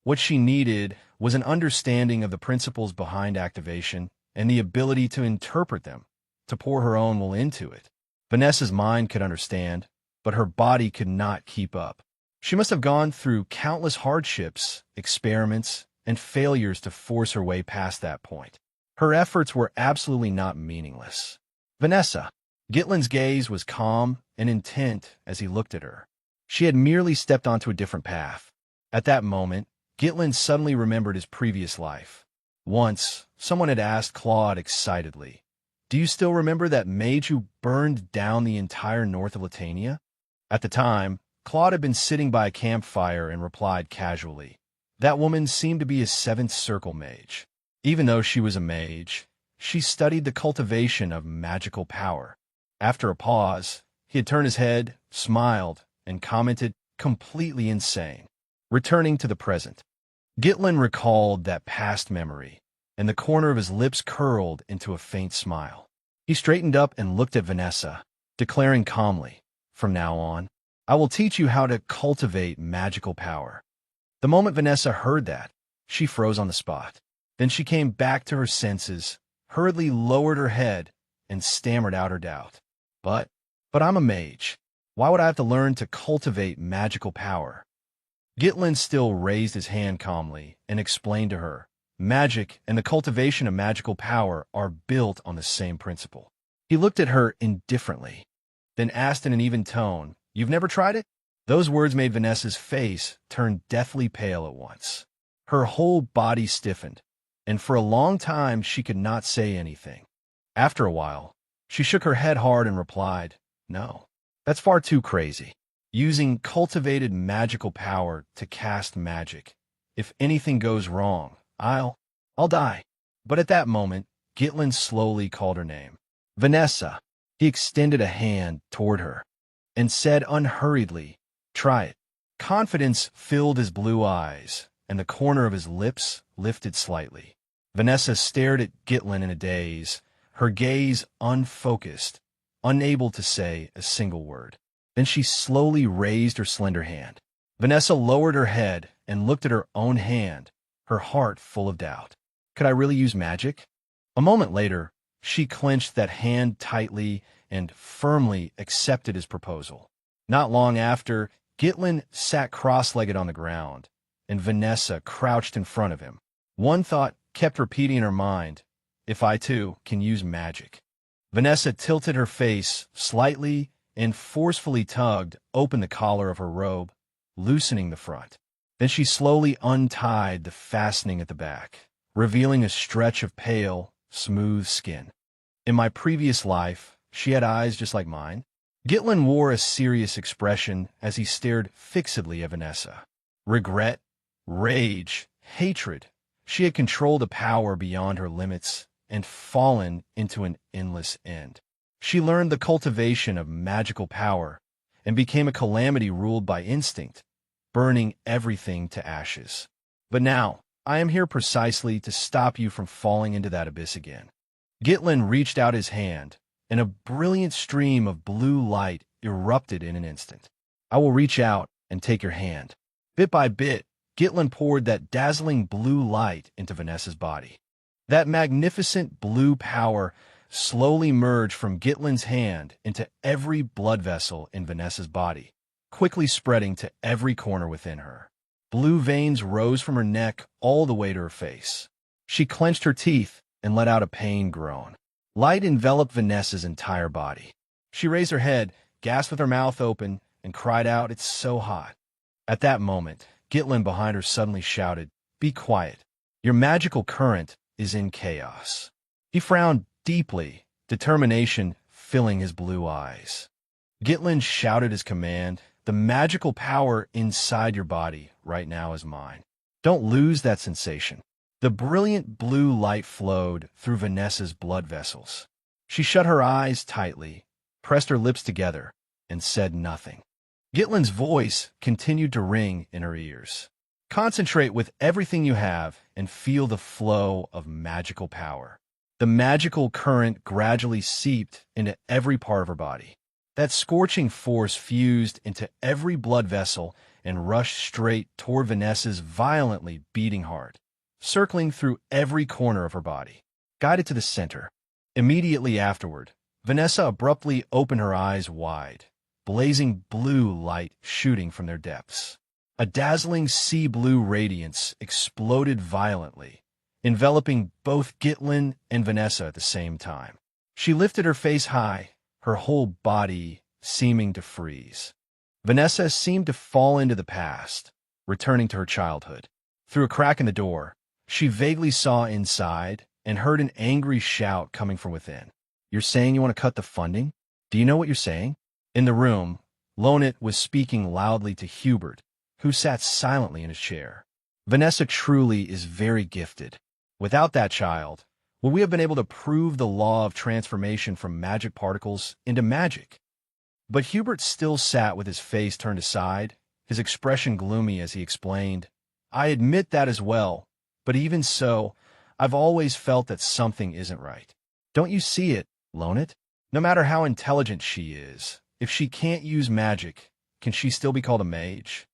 What she needed was an understanding of the principles behind activation and the ability to interpret them, to pour her own will into it. Vanessa's mind could understand, but her body could not keep up. She must have gone through countless hardships, experiments, and failures to force her way past that point. Her efforts were absolutely not meaningless. Vanessa. Gitlin's gaze was calm and intent as he looked at her. She had merely stepped onto a different path. At that moment, Gitlin suddenly remembered his previous life. Once, someone had asked Claude excitedly, Do you still remember that mage who burned down the entire north of Latania? At the time, Claude had been sitting by a campfire and replied casually, That woman seemed to be a seventh circle mage. Even though she was a mage, she studied the cultivation of magical power. After a pause, he had turned his head, smiled, and commented, completely insane. Returning to the present, Gitlin recalled that past memory, and the corner of his lips curled into a faint smile. He straightened up and looked at Vanessa, declaring calmly, From now on, I will teach you how to cultivate magical power. The moment Vanessa heard that, she froze on the spot. Then she came back to her senses, hurriedly lowered her head, and stammered out her doubt. But I'm a mage. Why would I have to learn to cultivate magical power? Gitlin still raised his hand calmly and explained to her, Magic and the cultivation of magical power are built on the same principle. He looked at her indifferently, then asked in an even tone, You've never tried it? Those words made Vanessa's face turn deathly pale at once. Her whole body stiffened, and for a long time she could not say anything. After a while, she shook her head hard and replied, No, that's far too crazy. Using cultivated magical power to cast magic. If anything goes wrong, I'll die. But at that moment, Gitlin slowly called her name. Vanessa. He extended a hand toward her and said unhurriedly, Try it. Confidence filled his blue eyes, and the corner of his lips lifted slightly. Vanessa stared at Gitlin in a daze, her gaze unfocused, unable to say a single word. Then she slowly raised her slender hand. Vanessa lowered her head and looked at her own hand, her heart full of doubt. Could I really use magic? A moment later, she clenched that hand tightly and firmly accepted his proposal. Not long after, Gitlin sat cross-legged on the ground, and Vanessa crouched in front of him. One thought kept repeating in her mind, If I too can use magic. Vanessa tilted her face slightly and forcefully tugged open the collar of her robe, loosening the front. Then she slowly untied the fastening at the back, revealing a stretch of pale, smooth skin. In my previous life, she had eyes just like mine. Gitlin wore a serious expression as he stared fixedly at Vanessa. Regret, rage, hatred. She had controlled a power beyond her limits and fallen into an endless end. She learned the cultivation of magical power and became a calamity ruled by instinct, burning everything to ashes. But now, I am here precisely to stop you from falling into that abyss again. Gitlin reached out his hand, and a brilliant stream of blue light erupted in an instant. I will reach out and take your hand. Bit by bit, Gitlin poured that dazzling blue light into Vanessa's body. That magnificent blue power slowly merged from Gitlin's hand into every blood vessel in Vanessa's body, quickly spreading to every corner within her. Blue veins rose from her neck all the way to her face. She clenched her teeth and let out a pained groan. Light enveloped Vanessa's entire body. She raised her head, gasped with her mouth open, and cried out, "It's so hot." At that moment, Gitlin behind her suddenly shouted, "Be quiet. Your magical current is in chaos." He frowned deeply, determination filling his blue eyes. Gitlin shouted his command, "The magical power inside your body right now is mine. Don't lose that sensation." The brilliant blue light flowed through Vanessa's blood vessels. She shut her eyes tightly, pressed her lips together, and said nothing. Gitlin's voice continued to ring in her ears. "Concentrate with everything you have and feel the flow of magical power." The magical current gradually seeped into every part of her body. That scorching force fused into every blood vessel and rushed straight toward Vanessa's violently beating heart, circling through every corner of her body. Guided to the center. Immediately afterward, Vanessa abruptly opened her eyes wide, blazing blue light shooting from their depths. A dazzling sea blue radiance exploded violently, enveloping both Gitlin and Vanessa at the same time. She lifted her face high, her whole body seeming to freeze. Vanessa seemed to fall into the past, returning to her childhood. Through a crack in the door, she vaguely saw inside and heard an angry shout coming from within. "You're saying you want to cut the funding? Do you know what you're saying?" In the room, Lonit was speaking loudly to Hubert, who sat silently in his chair. "Vanessa truly is very gifted. Without that child, would we have been able to prove the law of transformation from magic particles into magic?" But Hubert still sat with his face turned aside, his expression gloomy as he explained, "I admit that as well, but even so, I've always felt that something isn't right. Don't you see it, Lonit? No matter how intelligent she is, if she can't use magic, can she still be called a mage?"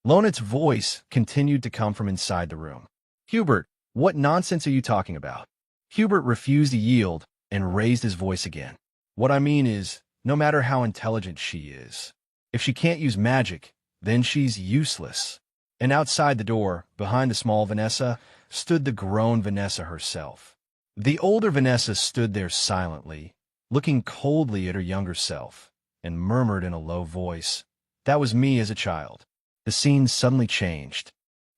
Lonit's voice continued to come from inside the room. "Hubert, what nonsense are you talking about?" Hubert refused to yield and raised his voice again. "What I mean is, no matter how intelligent she is, if she can't use magic, then she's useless." And outside the door, behind the small Vanessa, stood the grown Vanessa herself. The older Vanessa stood there silently, looking coldly at her younger self, and murmured in a low voice, "That was me as a child." The scene suddenly changed,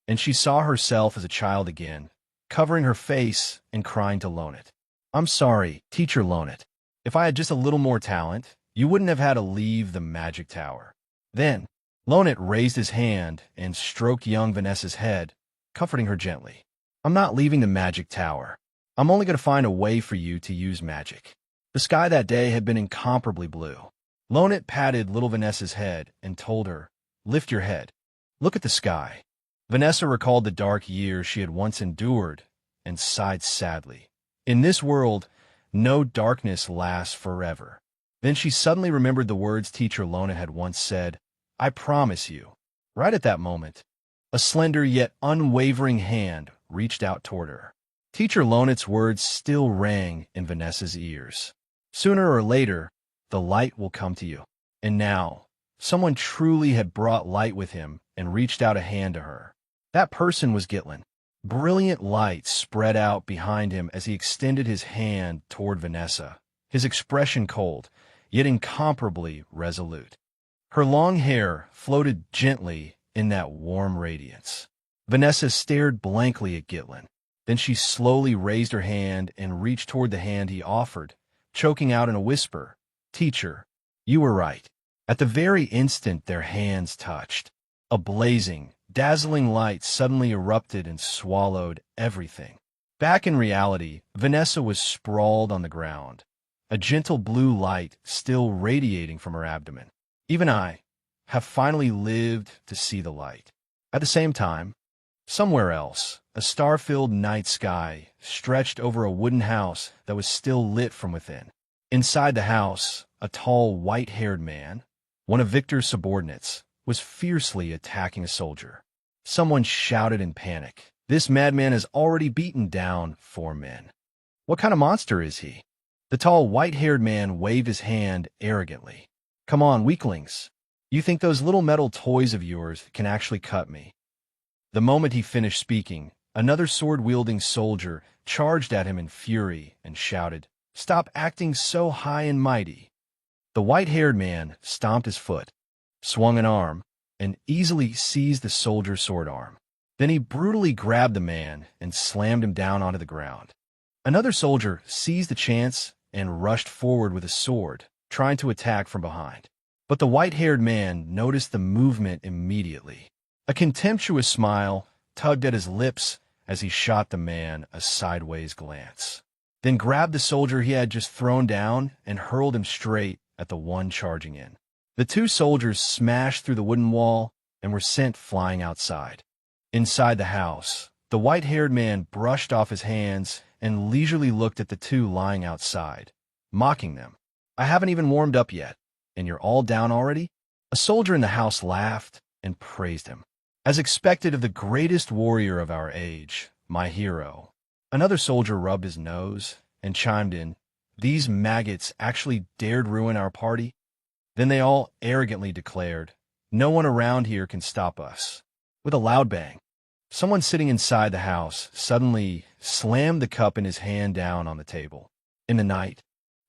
and she saw herself as a child again, covering her face and crying to Lonit. "I'm sorry, Teacher Lonit. If I had just a little more talent, you wouldn't have had to leave the magic tower." Then, Lonit raised his hand and stroked young Vanessa's head, comforting her gently. "I'm not leaving the magic tower. I'm only going to find a way for you to use magic." The sky that day had been incomparably blue. Lonit patted little Vanessa's head and told her, "Lift your head. Look at the sky." Vanessa recalled the dark years she had once endured and sighed sadly. In this world, no darkness lasts forever. Then she suddenly remembered the words Teacher Lonit had once said, "I promise you." Right at that moment, a slender yet unwavering hand reached out toward her. Teacher Lonit's words still rang in Vanessa's ears. "Sooner or later, the light will come to you." And now, someone truly had brought light with him and reached out a hand to her. That person was Gitlin. Brilliant light spread out behind him as he extended his hand toward Vanessa, his expression cold, yet incomparably resolute. Her long hair floated gently in that warm radiance. Vanessa stared blankly at Gitlin. Then she slowly raised her hand and reached toward the hand he offered, choking out in a whisper, "Teacher, you were right." At the very instant their hands touched, a blazing, dazzling light suddenly erupted and swallowed everything. Back in reality, Vanessa was sprawled on the ground, a gentle blue light still radiating from her abdomen. "Even I have finally lived to see the light." At the same time, somewhere else, a star-filled night sky stretched over a wooden house that was still lit from within. Inside the house, a tall, white-haired man, one of Victor's subordinates, was fiercely attacking a soldier. Someone shouted in panic, "This madman has already beaten down 4 men. What kind of monster is he?" The tall, white-haired man waved his hand arrogantly. "Come on, weaklings. You think those little metal toys of yours can actually cut me?" The moment he finished speaking, another sword-wielding soldier charged at him in fury and shouted, "Stop acting so high and mighty." The white-haired man stomped his foot, swung an arm, and easily seized the soldier's sword arm. Then he brutally grabbed the man and slammed him down onto the ground. Another soldier seized the chance and rushed forward with a sword, trying to attack from behind. But the white-haired man noticed the movement immediately. A contemptuous smile tugged at his lips as he shot the man a sideways glance, then grabbed the soldier he had just thrown down and hurled him straight at the one charging in. The 2 soldiers smashed through the wooden wall and were sent flying outside. Inside the house, the white-haired man brushed off his hands and leisurely looked at the 2 lying outside, mocking them. "I haven't even warmed up yet, and you're all down already?" A soldier in the house laughed and praised him. "As expected of the greatest warrior of our age, my hero." Another soldier rubbed his nose and chimed in, "These maggots actually dared ruin our party?" Then they all arrogantly declared, "No one around here can stop us." With a loud bang, someone sitting inside the house suddenly slammed the cup in his hand down on the table. In the night,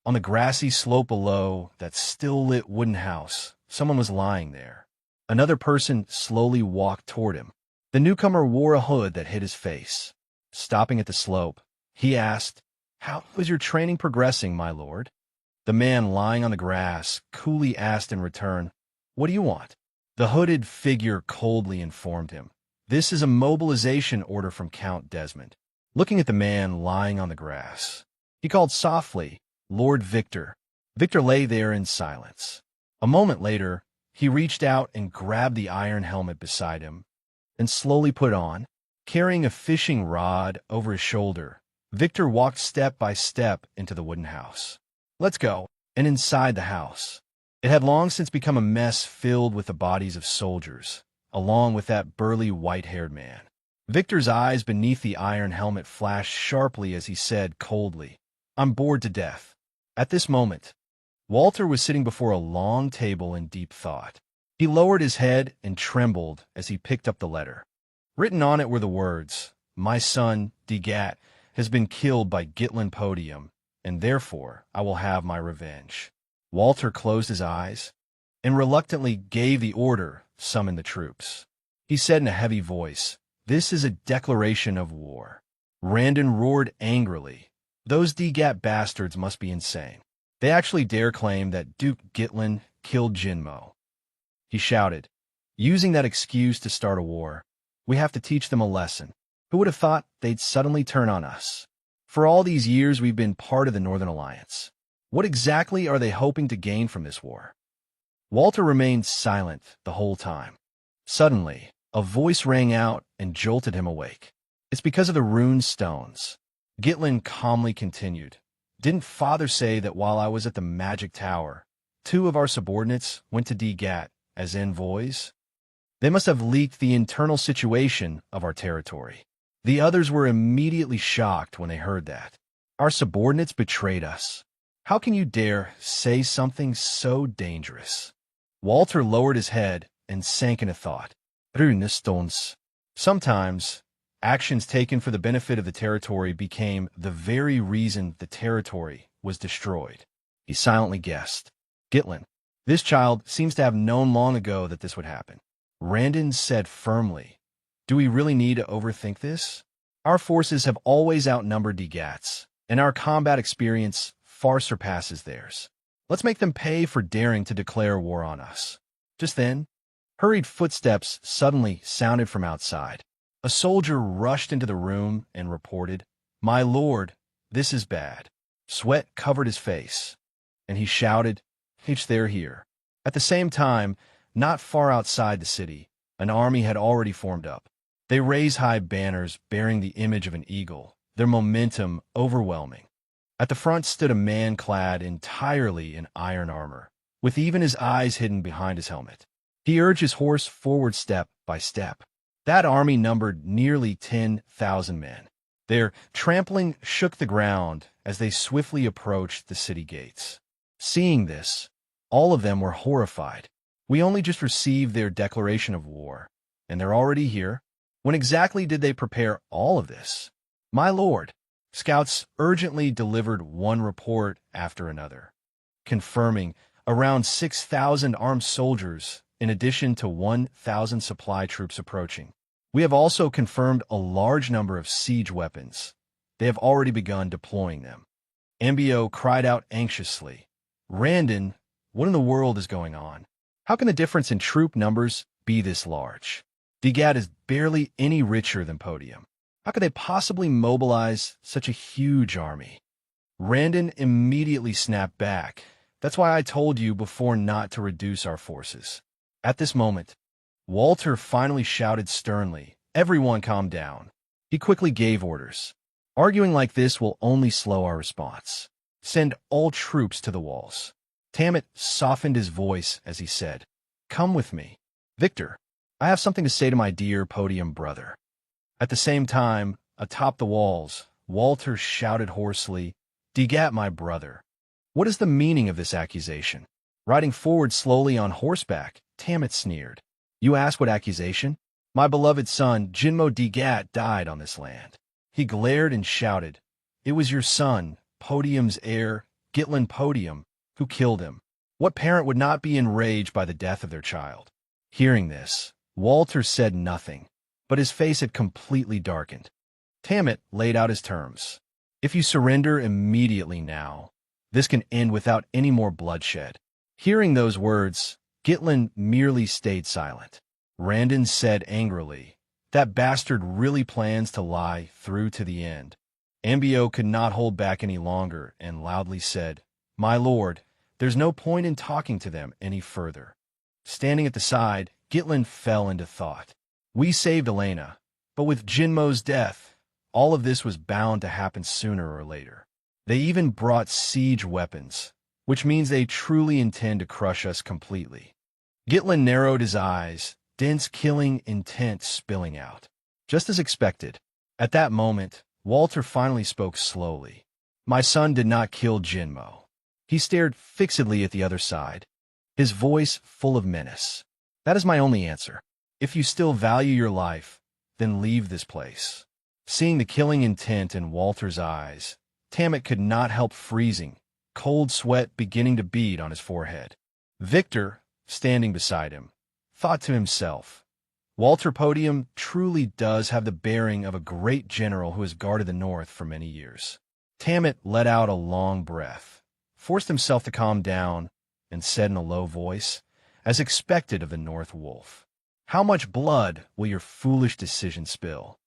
on the grassy slope below that still-lit wooden house, someone was lying there. Another person slowly walked toward him. The newcomer wore a hood that hid his face. Stopping at the slope, he asked, "How is your training progressing, my lord?" The man lying on the grass coolly asked in return, "What do you want?" The hooded figure coldly informed him, "This is a mobilization order from Count Desmond." Looking at the man lying on the grass, he called softly, "Lord Victor." Victor lay there in silence. A moment later, he reached out and grabbed the iron helmet beside him and slowly put it on. Carrying a fishing rod over his shoulder, Victor walked step by step into the wooden house. "Let's go." And inside the house, it had long since become a mess filled with the bodies of soldiers, along with that burly white-haired man. Victor's eyes beneath the iron helmet flashed sharply as he said coldly, "I'm bored to death." At this moment, Walter was sitting before a long table in deep thought. He lowered his head and trembled as he picked up the letter. Written on it were the words, "My son, Degat, has been killed by Gitlin Podium, and therefore I will have my revenge." Walter closed his eyes and reluctantly gave the order, "Summon the troops." He said in a heavy voice, "This is a declaration of war." Randon roared angrily, "Those Degat bastards must be insane. They actually dare claim that Duke Gitlin killed Jinmo." He shouted, "Using that excuse to start a war. We have to teach them a lesson. Who would have thought they'd suddenly turn on us? For all these years we've been part of the Northern Alliance. What exactly are they hoping to gain from this war?" Walter remained silent the whole time. Suddenly, a voice rang out and jolted him awake. "It's because of the rune stones." Gitlin calmly continued, "Didn't Father say that while I was at the Magic Tower, 2 of our subordinates went to Degat as envoys? They must have leaked the internal situation of our territory." The others were immediately shocked when they heard that. "Our subordinates betrayed us. How can you dare say something so dangerous?" Walter lowered his head and sank into thought. Runestones. Sometimes, actions taken for the benefit of the territory became the very reason the territory was destroyed. He silently guessed. Gitlin. This child seems to have known long ago that this would happen. Randon said firmly, "Do we really need to overthink this? Our forces have always outnumbered Degats, and our combat experience far surpasses theirs. Let's make them pay for daring to declare war on us." Just then, hurried footsteps suddenly sounded from outside. A soldier rushed into the room and reported, "My lord, this is bad." Sweat covered his face, and he shouted, "It's there here." At the same time, not far outside the city, An army had already formed up. They raised high banners bearing the image of an eagle, their momentum overwhelming. At the front stood a man clad entirely in iron armor, with even his eyes hidden behind his helmet. He urged his horse forward step by step. That army numbered nearly 10,000 men. Their trampling shook the ground as they swiftly approached the city gates. Seeing this, all of them were horrified. We only just received their declaration of war, and they're already here. When exactly did they prepare all of this? My lord, scouts urgently delivered one report after another, confirming around 6,000 armed soldiers in addition to 1,000 supply troops approaching. We have also confirmed a large number of siege weapons. They have already begun deploying them. Ambio cried out anxiously. Randon, what in the world is going on? How can the difference in troop numbers be this large? Digat is barely any richer than Podium. How could they possibly mobilize such a huge army? Randon immediately snapped back. That's why I told you before not to reduce our forces. At this moment, Walter finally shouted sternly, "Everyone calm down." He quickly gave orders. Arguing like this will only slow our response. Send all troops to the walls. Tammet softened his voice as he said, "Come with me. Victor, I have something to say to my dear Podium brother." At the same time, atop the walls, Walter shouted hoarsely, "Digat, my brother. What is the meaning of this accusation?" Riding forward slowly on horseback, Tammet sneered. "You ask what accusation? My beloved son, Jinmo Digat, died on this land." He glared and shouted, "It was your son, Podium's heir, Gitlin Podium, who killed him. What parent would not be enraged by the death of their child?" Hearing this, Walter said nothing, but his face had completely darkened. Tammet laid out his terms. "If you surrender immediately now, this can end without any more bloodshed." Hearing those words, Gitlin merely stayed silent. Randon said angrily, "That bastard really plans to lie through to the end." Ambio could not hold back any longer and loudly said, "My lord, there's no point in talking to them any further." Standing at the side, Gitlin fell into thought. We saved Elena, but with Jinmo's death, all of this was bound to happen sooner or later. They even brought siege weapons, which means they truly intend to crush us completely. Gitlin narrowed his eyes, dense killing intent spilling out. Just as expected, at that moment, Walter finally spoke slowly. "My son did not kill Jinmo." He stared fixedly at the other side, his voice full of menace. "That is my only answer. If you still value your life, then leave this place." Seeing the killing intent in Walter's eyes, Tammet could not help freezing, cold sweat beginning to bead on his forehead. Victor, standing beside him, thought to himself, Walter Podium truly does have the bearing of a great general who has guarded the North for many years. Tammet let out a long breath, forced himself to calm down, and said in a low voice, as expected of the North Wolf, "How much blood will your foolish decision spill,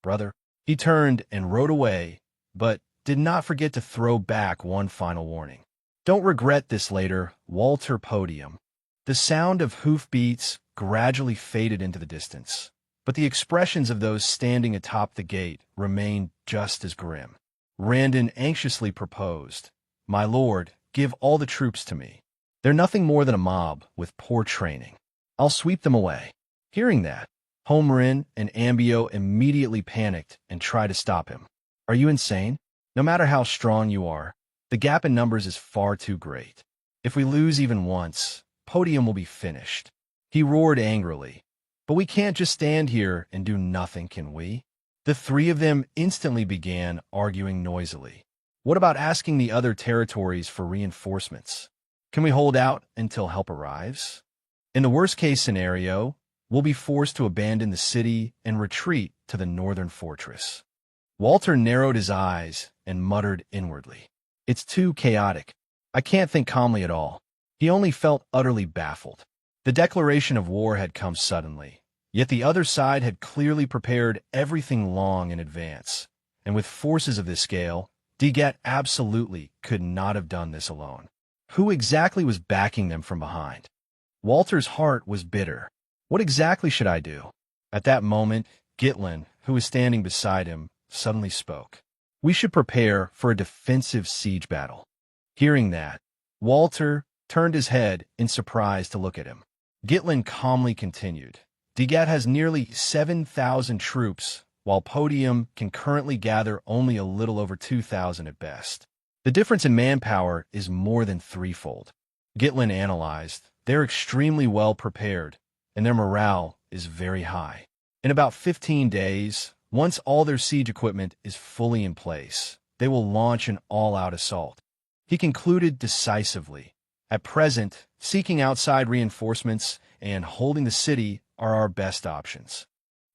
brother?" He turned and rode away, but did not forget to throw back one final warning. "Don't regret this later, Walter Podium." The sound of hoofbeats gradually faded into the distance, but the expressions of those standing atop the gate remained just as grim. Randon anxiously proposed, "My lord, give all the troops to me. They're nothing more than a mob with poor training. I'll sweep them away." Hearing that, Homerin and Ambio immediately panicked and tried to stop him. "Are you insane? No matter how strong you are, the gap in numbers is far too great. If we lose even once, Podium will be finished." He roared angrily. "But we can't just stand here and do nothing, can we?" The three of them instantly began arguing noisily. "What about asking the other territories for reinforcements? Can we hold out until help arrives? In the worst-case scenario, we'll be forced to abandon the city and retreat to the northern fortress." Walter narrowed his eyes and muttered inwardly, "It's too chaotic. I can't think calmly at all." He only felt utterly baffled. The declaration of war had come suddenly, yet the other side had clearly prepared everything long in advance, and with forces of this scale, Digat absolutely could not have done this alone. Who exactly was backing them from behind? Walter's heart was bitter. What exactly should I do? At that moment, Gitlin, who was standing beside him, suddenly spoke. We should prepare for a defensive siege battle. Hearing that, Walter turned his head in surprise to look at him. Gitlin calmly continued. Digat has nearly 7,000 troops, while Podium can currently gather only a little over 2,000 at best. The difference in manpower is more than threefold. Gitlin analyzed. They're extremely well prepared, and their morale is very high. In about 15 days, once all their siege equipment is fully in place, they will launch an all-out assault. He concluded decisively. At present, seeking outside reinforcements and holding the city are our best options.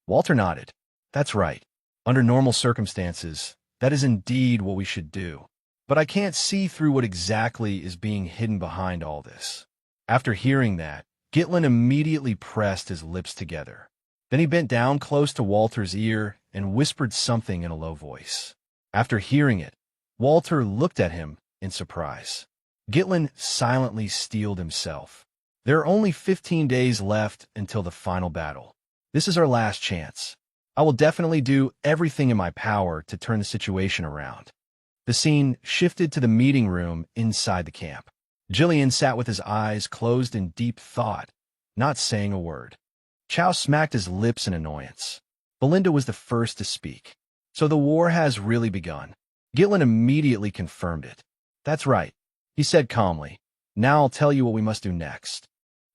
Walter nodded. That's right. Under normal circumstances, that is indeed what we should do. But I can't see through what exactly is being hidden behind all this. After hearing that, Gitlin immediately pressed his lips together. Then he bent down close to Walter's ear and whispered something in a low voice. After hearing it, Walter looked at him in surprise. Gitlin silently steeled himself. There are only 15 days left until the final battle. This is our last chance. I will definitely do everything in my power to turn the situation around. The scene shifted to the meeting room inside the camp. Jillian sat with his eyes closed in deep thought, not saying a word. Chow smacked his lips in annoyance. Belinda was the first to speak. So the war has really begun. Gitlin immediately confirmed it. That's right, he said calmly. Now I'll tell you what we must do next.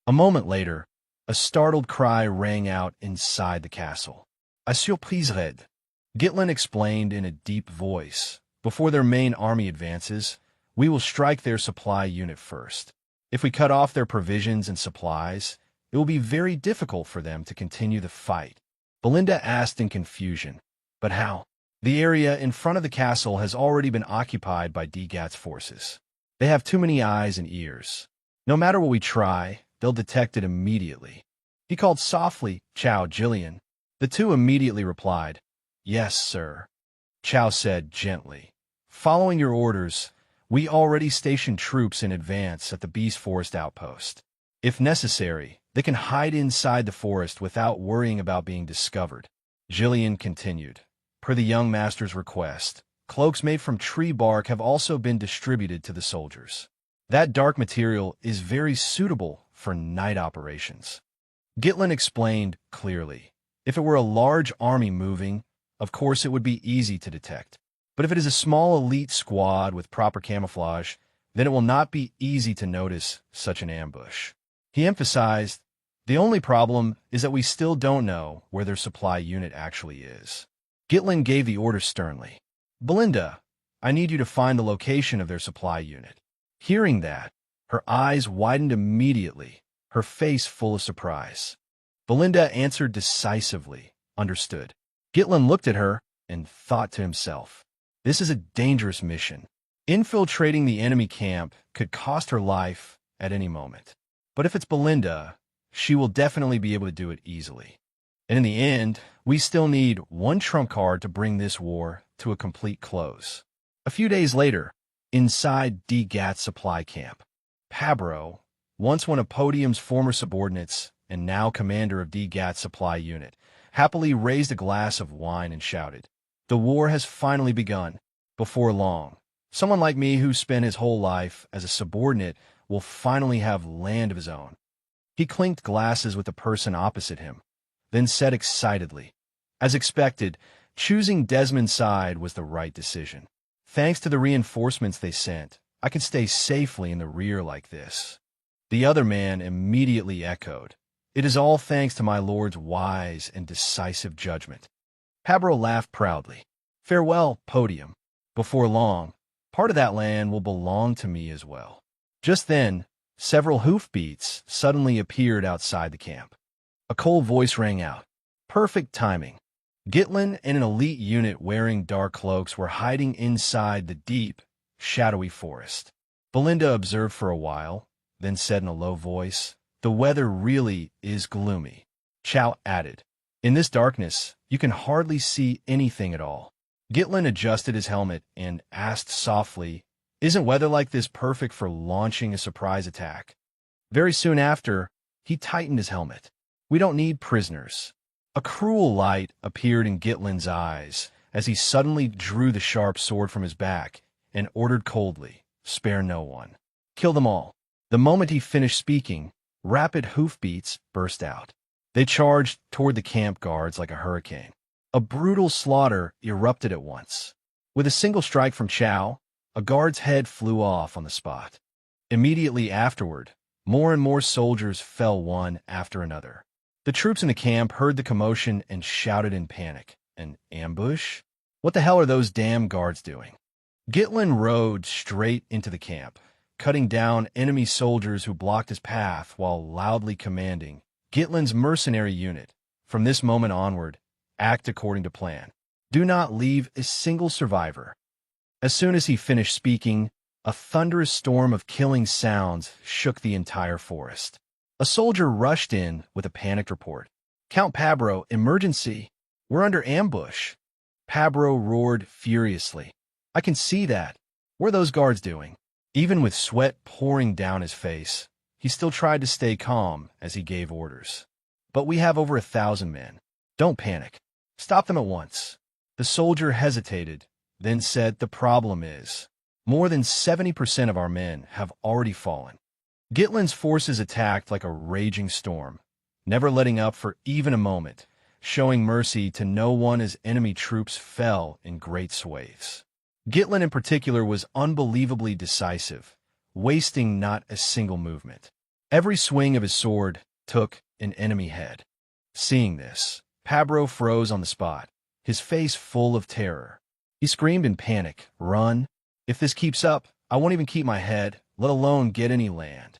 A moment later, a startled cry rang out inside the castle. A surprise raid. Gitlin explained in a deep voice. Before their main army advances, we will strike their supply unit first. If we cut off their provisions and supplies, it will be very difficult for them to continue the fight. Belinda asked in confusion. But how? The area in front of the castle has already been occupied by Digat's forces. They have too many eyes and ears. No matter what we try, they'll detect it immediately. He called softly, Chow, Jillian. The two immediately replied, Yes, sir. Chow said gently, Following your orders, we already stationed troops in advance at the Beast Forest outpost. If necessary, they can hide inside the forest without worrying about being discovered. Jillian continued. Per the young master's request, cloaks made from tree bark have also been distributed to the soldiers. That dark material is very suitable for night operations. Gitlin explained clearly. If it were a large army moving, of course it would be easy to detect. But if it is a small elite squad with proper camouflage, then it will not be easy to notice such an ambush. He emphasized, the only problem is that we still don't know where their supply unit actually is. Gitlin gave the order sternly. Belinda, I need you to find the location of their supply unit. Hearing that, her eyes widened immediately, her face full of surprise. Belinda answered decisively, understood. Gitlin looked at her and thought to himself, this is a dangerous mission. Infiltrating the enemy camp could cost her life at any moment. But if it's Belinda, she will definitely be able to do it easily. And in the end, we still need one trump card to bring this war to a complete close. A few days later, inside Digat's supply camp, Pabro, once one of Podium's former subordinates and now commander of Digat's supply unit, happily raised a glass of wine and shouted, The war has finally begun. Before long, someone like me who spent his whole life as a subordinate will finally have land of his own. He clinked glasses with the person opposite him, then said excitedly, As expected, choosing Desmond's side was the right decision. Thanks to the reinforcements they sent, I can stay safely in the rear like this. The other man immediately echoed, It is all thanks to my lord's wise and decisive judgment. Pabro laughed proudly. Farewell, Podium. Before long, part of that land will belong to me as well. Just then, several hoofbeats suddenly appeared outside the camp. A cold voice rang out. Perfect timing. Gitlin and an elite unit wearing dark cloaks were hiding inside the deep, shadowy forest. Belinda observed for a while, then said in a low voice, The weather really is gloomy. Chow added, In this darkness, you can hardly see anything at all. Gitlin adjusted his helmet and asked softly, Isn't weather like this perfect for launching a surprise attack? Very soon after, he tightened his helmet. We don't need prisoners. A cruel light appeared in Gitlin's eyes as he suddenly drew the sharp sword from his back and ordered coldly, "Spare no one. Kill them all." The moment he finished speaking, rapid hoofbeats burst out. They charged toward the camp guards like a hurricane. A brutal slaughter erupted at once. With a single strike from Chow, a guard's head flew off on the spot. Immediately afterward, more and more soldiers fell one after another. The troops in the camp heard the commotion and shouted in panic. "An ambush? What the hell are those damn guards doing?" Gitlin rode straight into the camp, cutting down enemy soldiers who blocked his path while loudly commanding, "Gitlin's mercenary unit, from this moment onward, act according to plan. Do not leave a single survivor." As soon as he finished speaking, a thunderous storm of killing sounds shook the entire forest. A soldier rushed in with a panicked report. "Count Pabro, emergency! We're under ambush!" Pabro roared furiously. "I can see that. What are those guards doing?" Even with sweat pouring down his face, he still tried to stay calm as he gave orders. "But we have over 1,000 men. Don't panic. Stop them at once." The soldier hesitated, then said, "The problem is, more than 70% of our men have already fallen." Gitlin's forces attacked like a raging storm, never letting up for even a moment, showing mercy to no one as enemy troops fell in great swathes. Gitlin in particular was unbelievably decisive, wasting not a single movement. Every swing of his sword took an enemy head. Seeing this, Pabro froze on the spot, his face full of terror. He screamed in panic, "Run! If this keeps up, I won't even keep my head, let alone get any land."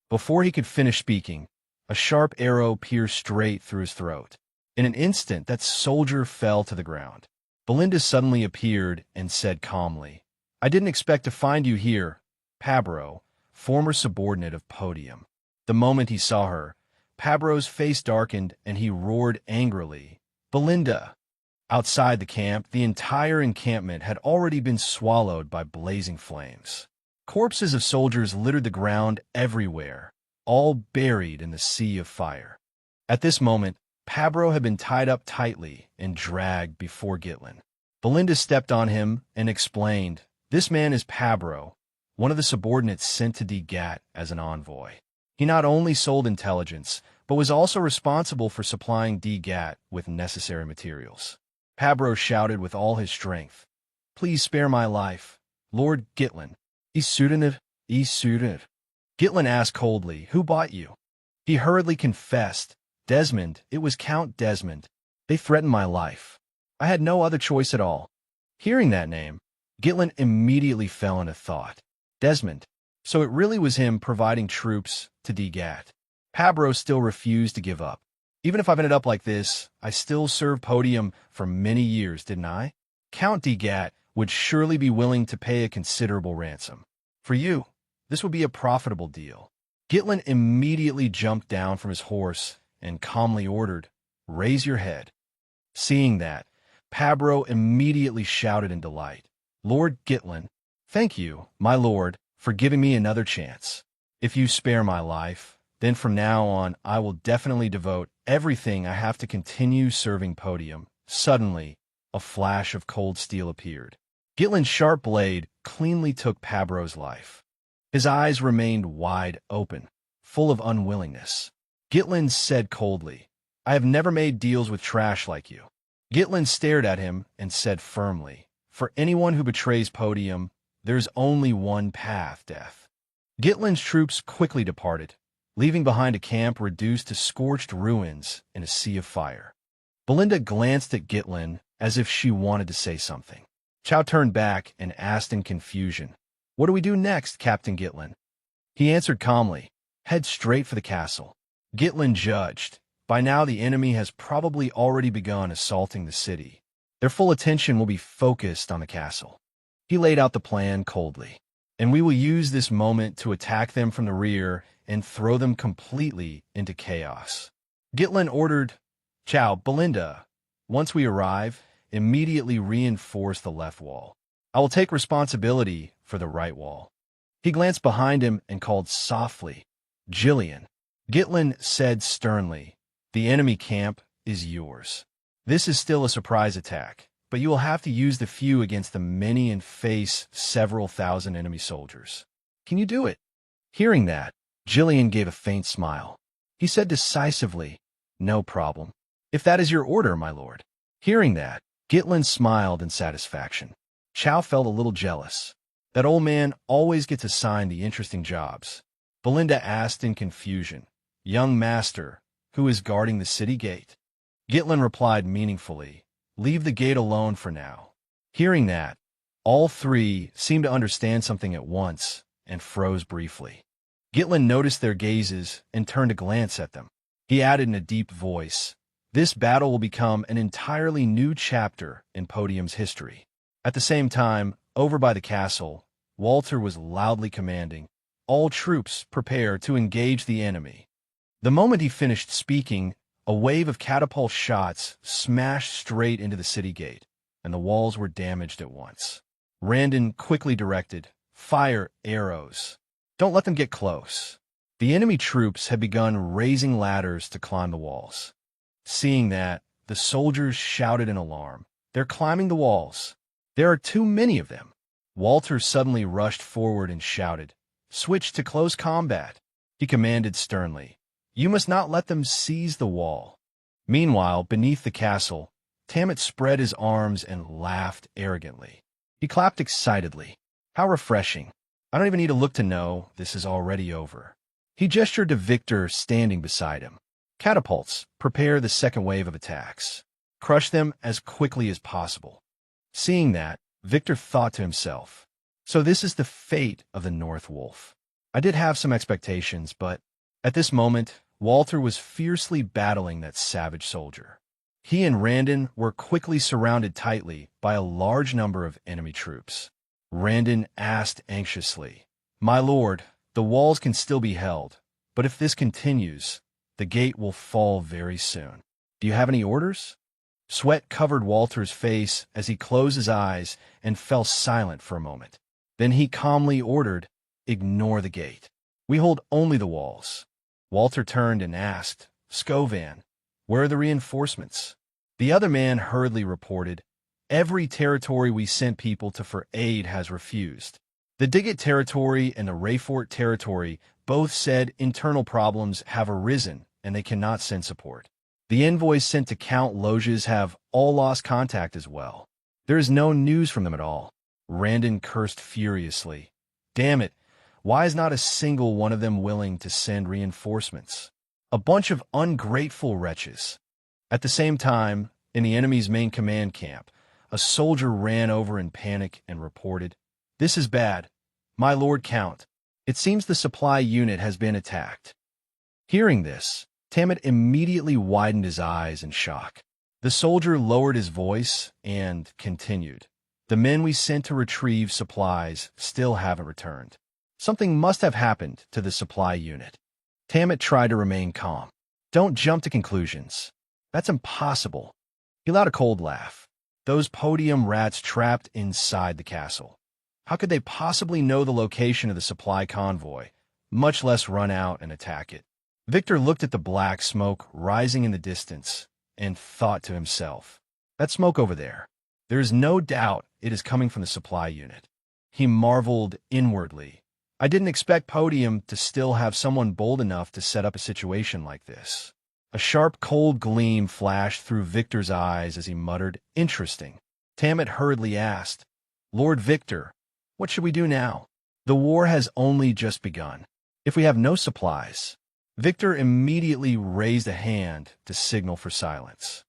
Before he could finish speaking, a sharp arrow pierced straight through his throat. In an instant, that soldier fell to the ground. Belinda suddenly appeared and said calmly, "I didn't expect to find you here, Pabro," former subordinate of Podium. The moment he saw her, Pabro's face darkened and he roared angrily, "Belinda!" Outside the camp, the entire encampment had already been swallowed by blazing flames. Corpses of soldiers littered the ground everywhere, all buried in the sea of fire. At this moment, Pabro had been tied up tightly and dragged before Gitlin. Belinda stepped on him and explained, "This man is Pabro, one of the subordinates sent to Gat as an envoy. He not only sold intelligence, but was also responsible for supplying Gat with necessary materials." Pabro shouted with all his strength, "Please spare my life, Lord Gitlin." Gitlin asked coldly, "Who bought you?" He hurriedly confessed, "Desmond, it was Count Desmond. They threatened my life. I had no other choice at all." Hearing that name, Gitlin immediately fell into thought. Desmond. So it really was him providing troops to Gat. Pabro still refused to give up. "Even if I've ended up like this, I still served Podium for many years, didn't I? Count Gat would surely be willing to pay a considerable ransom. For you, this would be a profitable deal." Gitlin immediately jumped down from his horse and calmly ordered, "Raise your head." Seeing that, Pabro immediately shouted in delight, "Lord Gitlin, thank you, my lord, for giving me another chance. If you spare my life, then from now on I will definitely devote everything I have to continue serving Podium." Suddenly, a flash of cold steel appeared. Gitlin's sharp blade cleanly took Pabro's life. His eyes remained wide open, full of unwillingness. Gitlin said coldly, "I have never made deals with trash like you." Gitlin stared at him and said firmly, "For anyone who betrays Podium, there's only one path, death." Gitlin's troops quickly departed, leaving behind a camp reduced to scorched ruins in a sea of fire. Belinda glanced at Gitlin as if she wanted to say something. Chow turned back and asked in confusion, "What do we do next, Captain Gitlin?" He answered calmly, "Head straight for the castle." Gitlin judged, by now the enemy has probably already begun assaulting the city. Their full attention will be focused on the castle. He laid out the plan coldly, "And we will use this moment to attack them from the rear and throw them completely into chaos." Gitlin ordered, "Chow, Belinda, once we arrive, immediately reinforce the left wall. I will take responsibility for the right wall." He glanced behind him and called softly, "Jillian." Gitlin said sternly, The enemy camp is yours. This is still a surprise attack, but you will have to use the few against the many and face several thousand enemy soldiers. Can you do it? Hearing that, Jillian gave a faint smile. He said decisively, "No problem. If that is your order, my lord." Hearing that, Gitlin smiled in satisfaction. Chow felt a little jealous. That old man always gets assigned the interesting jobs. Belinda asked in confusion, "Young master, who is guarding the city gate?" Gitlin replied meaningfully, "Leave the gate alone for now." Hearing that, all three seemed to understand something at once and froze briefly. Gitlin noticed their gazes and turned a glance at them. He added in a deep voice, "This battle will become an entirely new chapter in Podium's history." At the same time, over by the castle, Walter was loudly commanding, "All troops prepare to engage the enemy." The moment he finished speaking, a wave of catapult shots smashed straight into the city gate, and the walls were damaged at once. Randon quickly directed, "Fire arrows. Don't let them get close." The enemy troops had begun raising ladders to climb the walls. Seeing that, the soldiers shouted in alarm, "They're climbing the walls. There are too many of them." Walter suddenly rushed forward and shouted, "Switch to close combat." He commanded sternly, "You must not let them seize the wall." Meanwhile, beneath the castle, Tammet spread his arms and laughed arrogantly. He clapped excitedly. "How refreshing. I don't even need to look to know this is already over." He gestured to Victor standing beside him. "Catapults, prepare the second wave of attacks. Crush them as quickly as possible." Seeing that, Victor thought to himself, "So this is the fate of the North Wolf." I did have some expectations, but at this moment, Walter was fiercely battling that savage soldier. He and Randon were quickly surrounded tightly by a large number of enemy troops. Randon asked anxiously, "My lord, the walls can still be held, but if this continues, the gate will fall very soon. Do you have any orders?" Sweat covered Walter's face as he closed his eyes and fell silent for a moment. Then he calmly ordered, "Ignore the gate. We hold only the walls." Walter turned and asked, "Scovan, where are the reinforcements?" The other man hurriedly reported, "Every territory we sent people to for aid has refused. The Diggit territory and the Rayfort territory both said internal problems have arisen and they cannot send support. The envoys sent to Count Loges have all lost contact as well. There is no news from them at all." Randon cursed furiously. "Damn it, why is not a single one of them willing to send reinforcements? A bunch of ungrateful wretches." At the same time, in the enemy's main command camp, a soldier ran over in panic and reported, "This is bad. My Lord Count, it seems the supply unit has been attacked." Hearing this, Tammet immediately widened his eyes in shock. The soldier lowered his voice and continued, "The men we sent to retrieve supplies still haven't returned. Something must have happened to the supply unit." Tammet tried to remain calm. "Don't jump to conclusions. That's impossible." He let out a cold laugh. "Those podium rats trapped inside the castle. How could they possibly know the location of the supply convoy, much less run out and attack it?" Victor looked at the black smoke rising in the distance and thought to himself, "That smoke over there, there is no doubt it is coming from the supply unit." He marveled inwardly. "I didn't expect Podium to still have someone bold enough to set up a situation like this." A sharp, cold gleam flashed through Victor's eyes as he muttered, "Interesting." Tammet hurriedly asked, "Lord Victor, what should we do now? The war has only just begun. If we have no supplies—" Victor immediately raised a hand to signal for silence.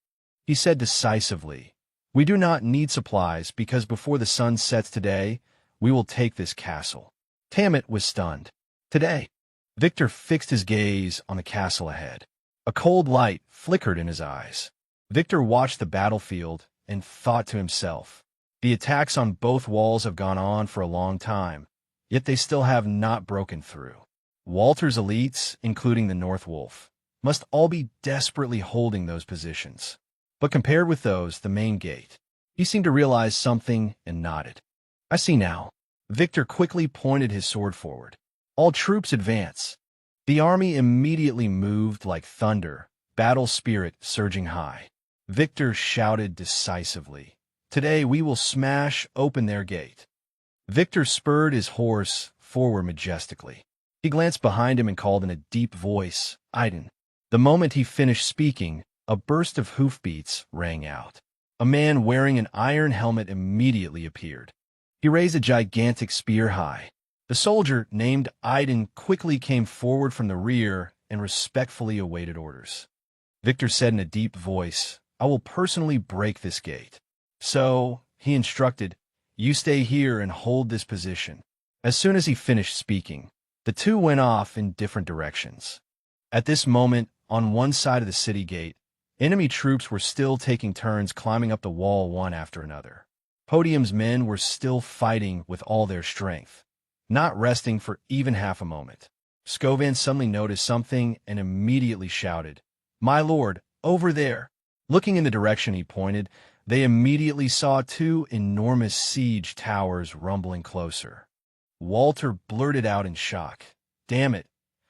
He said decisively, "We do not need supplies because before the sun sets today, we will take this castle." Tammet was stunned. "Today?" Victor fixed his gaze on the castle ahead. A cold light flickered in his eyes. Victor watched the battlefield and thought to himself, "The attacks on both walls have gone on for a long time, yet they still have not broken through. Walter's elites, including the North Wolf, must all be desperately holding those positions. But compared with those, the main gate." He seemed to realize something and nodded. "I see now." Victor quickly pointed his sword forward. "All troops advance." The army immediately moved like thunder, battle spirit surging high. Victor shouted decisively, "Today we will smash open their gate." Victor spurred his horse forward majestically. He glanced behind him and called in a deep voice, "Aiden." The moment he finished speaking, a burst of hoofbeats rang out. A man wearing an iron helmet immediately appeared. He raised a gigantic spear high. The soldier, named Aiden, quickly came forward from the rear and respectfully awaited orders. Victor said in a deep voice, "I will personally break this gate." "So," he instructed, "you stay here and hold this position." As soon as he finished speaking, the two went off in different directions. At this moment, on one side of the city gate, enemy troops were still taking turns climbing up the wall one after another. Podium's men were still fighting with all their strength, not resting for even half a moment. Scovan suddenly noticed something and immediately shouted, "My lord, over there!" Looking in the direction he pointed, they immediately saw two enormous siege towers rumbling closer. Walter blurted out in shock, "Damn it,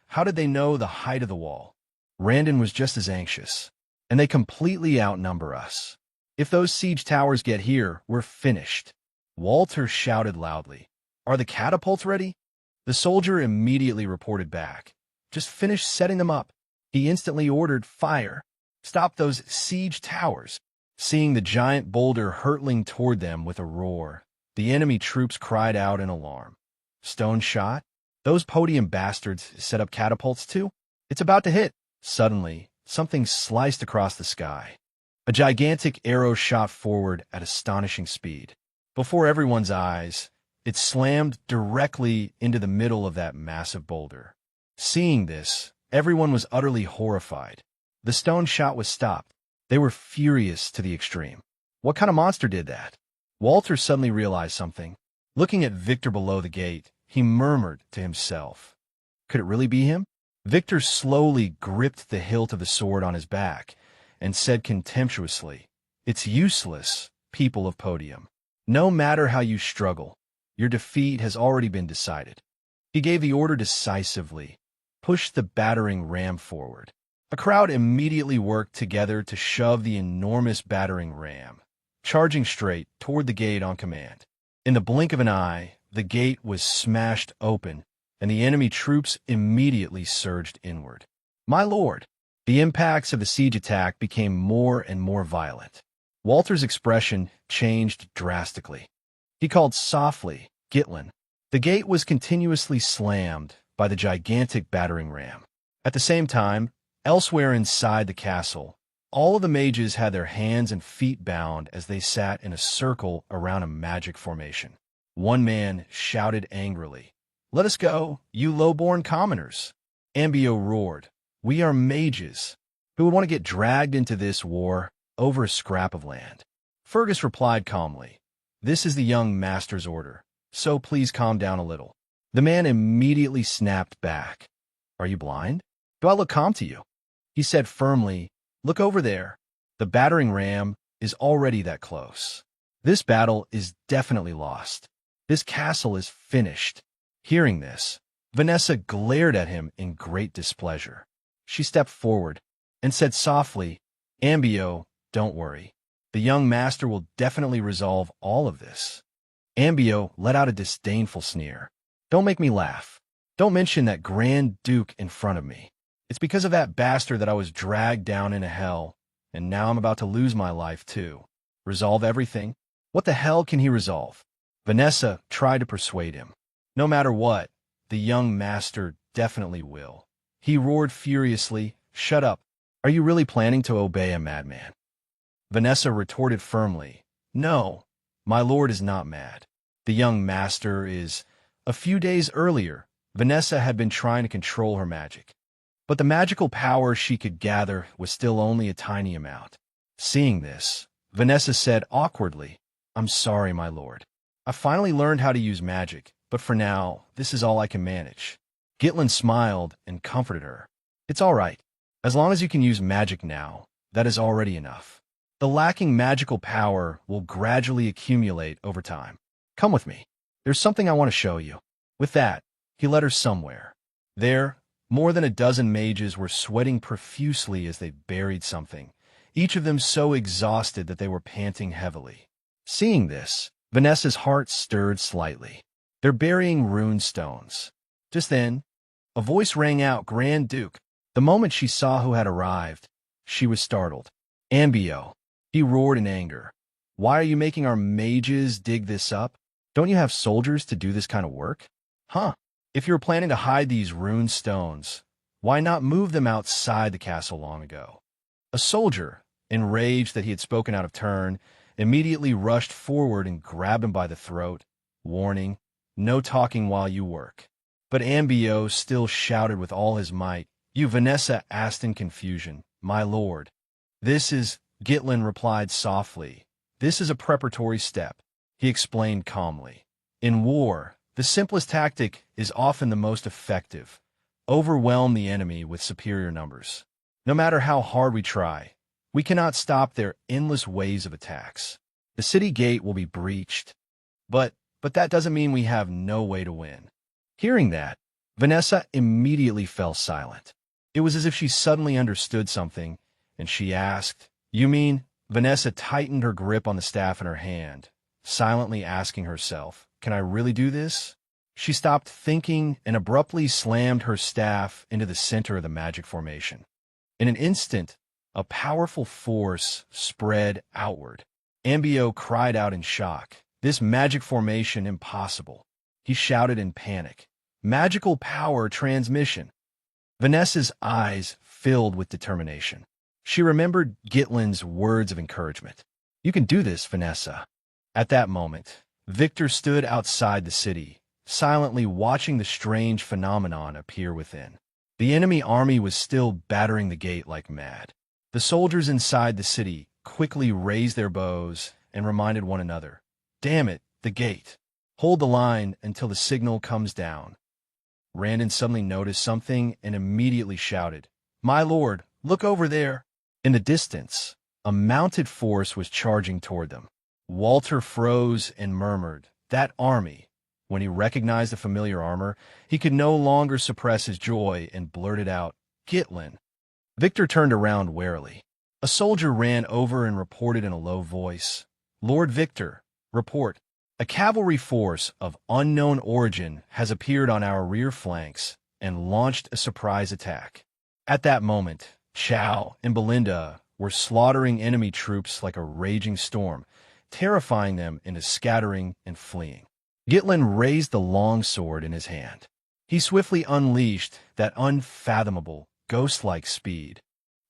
how did they know the height of the wall?" Randon was just as anxious. "And they completely outnumber us. If those siege towers get here, we're finished." Walter shouted loudly, "Are the catapults ready?" The soldier immediately reported back, "Just finished setting them up." He instantly ordered, "Fire! Stop those siege towers!" Seeing the giant boulder hurtling toward them with a roar, the enemy troops cried out in alarm. "Stone shot? Those podium bastards set up catapults too? It's about to hit!" Suddenly, something sliced across the sky. A gigantic arrow shot forward at astonishing speed. Before everyone's eyes, it slammed directly into the middle of that massive boulder. Seeing this, everyone was utterly horrified. The stone shot was stopped. They were furious to the extreme. What kind of monster did that? Walter suddenly realized something. Looking at Victor below the gate, he murmured to himself, "Could it really be him?" Victor slowly gripped the hilt of the sword on his back and said contemptuously, "It's useless, people of Podium. No matter how you struggle, your defeat has already been decided." He gave the order decisively, "Push the battering ram forward." A crowd immediately worked together to shove the enormous battering ram, charging straight toward the gate on command. In the blink of an eye, the gate was smashed open, and the enemy troops immediately surged inward. "My lord!" The impacts of the siege attack became more and more violent. Walter's expression changed drastically. He called softly, "Gitlin." The gate was continuously slammed by the gigantic battering ram. At the same time, elsewhere inside the castle, all of the mages had their hands and feet bound as they sat in a circle around a magic formation. One man shouted angrily, "Let us go, you low-born commoners." Ambio roared, "We are mages. Who would want to get dragged into this war over a scrap of land?" Fergus replied calmly, "This is the young master's order, so please calm down a little." The man immediately snapped back. "Are you blind? Do I look calm to you?" He said firmly, "Look over there. The battering ram is already that close. This battle is definitely lost. This castle is finished." Hearing this, Vanessa glared at him in great displeasure. She stepped forward and said softly, "Ambio, don't worry. The young master will definitely resolve all of this." Ambio let out a disdainful sneer. "Don't make me laugh. Don't mention that Grand Duke in front of me. It's because of that bastard that I was dragged down into hell, and now I'm about to lose my life too. Resolve everything? What the hell can he resolve?" Vanessa tried to persuade him. "No matter what, the young master definitely will." He roared furiously, "Shut up. Are you really planning to obey a madman?" Vanessa retorted firmly, "No, my lord is not mad. The young master is..." A few days earlier, Vanessa had been trying to control her magic, but the magical power she could gather was still only a tiny amount. Seeing this, Vanessa said awkwardly, "I'm sorry, my lord. I finally learned how to use magic, but for now, this is all I can manage." Gitlin smiled and comforted her. "It's all right. As long as you can use magic now, that is already enough. The lacking magical power will gradually accumulate over time. Come with me. There's something I want to show you." With that, he led her somewhere. There, More than a dozen mages were sweating profusely as they buried something, each of them so exhausted that they were panting heavily. Seeing this, Vanessa's heart stirred slightly. They're burying rune stones. Just then, a voice rang out, "Grand Duke." The moment she saw who had arrived, she was startled. "Ambio," he roared in anger. "Why are you making our mages dig this up? Don't you have soldiers to do this kind of work? Huh? If you were planning to hide these rune stones, why not move them outside the castle long ago?" A soldier, enraged that he had spoken out of turn, immediately rushed forward and grabbed him by the throat, warning, "No talking while you work." But Ambio still shouted with all his might. "You," Vanessa asked in confusion. "My lord." "This is," Gitlin replied softly. "This is a preparatory step," he explained calmly. "In war, the simplest tactic is often the most effective. Overwhelm the enemy with superior numbers. No matter how hard we try, we cannot stop their endless waves of attacks. The city gate will be breached, but that doesn't mean we have no way to win." Hearing that, Vanessa immediately fell silent. It was as if she suddenly understood something, and she asked, "You mean?" Vanessa tightened her grip on the staff in her hand, silently asking herself, "Can I really do this?" She stopped thinking and abruptly slammed her staff into the center of the magic formation. In an instant, a powerful force spread outward. Ambio cried out in shock. "This magic formation, impossible!" He shouted in panic. "Magical power transmission!" Vanessa's eyes filled with determination. She remembered Gitlin's words of encouragement. "You can do this, Vanessa." At that moment, Victor stood outside the city, silently watching the strange phenomenon appear within. The enemy army was still battering the gate like mad. The soldiers inside the city quickly raised their bows and reminded one another, "Damn it, the gate. Hold the line until the signal comes down." Randon suddenly noticed something and immediately shouted, "My lord, look over there." In the distance, a mounted force was charging toward them. Walter froze and murmured, "That army." When he recognized the familiar armor, he could no longer suppress his joy and blurted out, "Gitlin." Victor turned around warily. A soldier ran over and reported in a low voice, "Lord Victor, report. A cavalry force of unknown origin has appeared on our rear flanks and launched a surprise attack." At that moment, Chow and Belinda were slaughtering enemy troops like a raging storm, terrifying them into scattering and fleeing. Gitlin raised the long sword in his hand. He swiftly unleashed that unfathomable, ghost-like speed,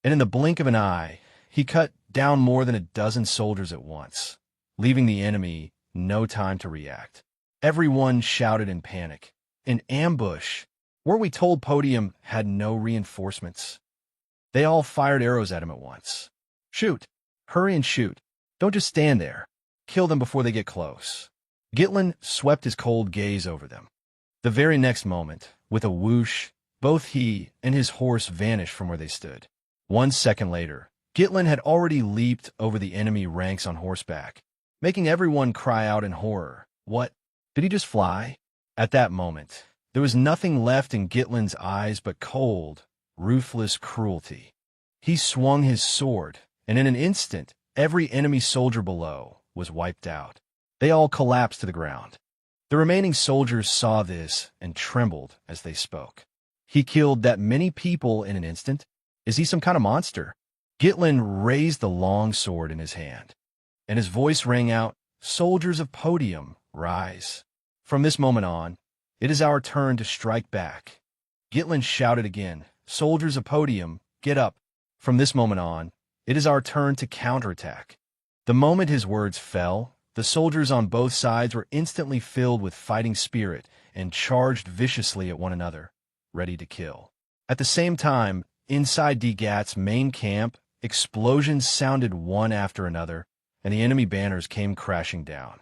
and in the blink of an eye, he cut down more than a dozen soldiers at once, leaving the enemy no time to react. Everyone shouted in panic, "An ambush! Were we told Podium had no reinforcements?" They all fired arrows at him at once. "Shoot! Hurry and shoot! Don't just stand there. Kill them before they get close." Gitlin swept his cold gaze over them. The very next moment, with a whoosh, both he and his horse vanished from where they stood. 1 second later, Gitlin had already leaped over the enemy ranks on horseback, making everyone cry out in horror. What? Did he just fly? At that moment, there was nothing left in Gitlin's eyes but cold, ruthless cruelty. He swung his sword, and in an instant, every enemy soldier below was wiped out. They all collapsed to the ground. The remaining soldiers saw this and trembled as they spoke. "He killed that many people in an instant? Is he some kind of monster?" Gitlin raised the long sword in his hand, and his voice rang out, "Soldiers of Podium, rise. From this moment on, it is our turn to strike back." Gitlin shouted again, "Soldiers of Podium, get up. From this moment on, it is our turn to counterattack." The moment his words fell, the soldiers on both sides were instantly filled with fighting spirit and charged viciously at one another, ready to kill. At the same time, inside Gat's main camp, explosions sounded one after another, and the enemy banners came crashing down.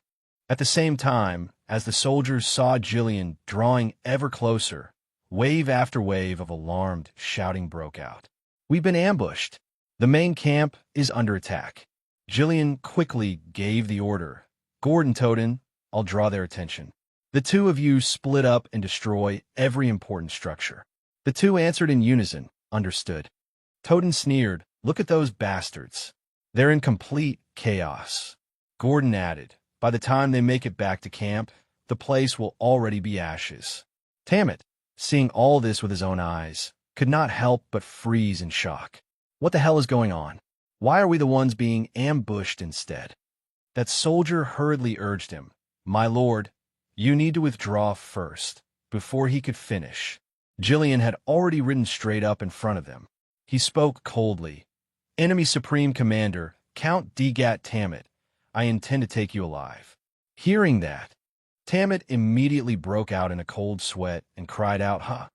At the same time, as the soldiers saw Jillian drawing ever closer, wave after wave of alarmed shouting broke out. "We've been ambushed. The main camp is under attack." Jillian quickly gave the order. "Gordon, Toden, I'll draw their attention. The two of you split up and destroy every important structure." The two answered in unison, understood. Toden sneered, look at those bastards. They're in complete chaos. Gordon added, by the time they make it back to camp, the place will already be ashes. Tammet, seeing all this with his own eyes, could not help but freeze in shock. What the hell is going on? Why are we the ones being ambushed instead? That soldier hurriedly urged him, my lord, you need to withdraw first. Before he could finish, Jillian had already ridden straight up in front of them. He spoke coldly. Enemy Supreme Commander, Count Dgat Tammet, I intend to take you alive. Hearing that, Tammet immediately broke out in a cold sweat and cried out, huh?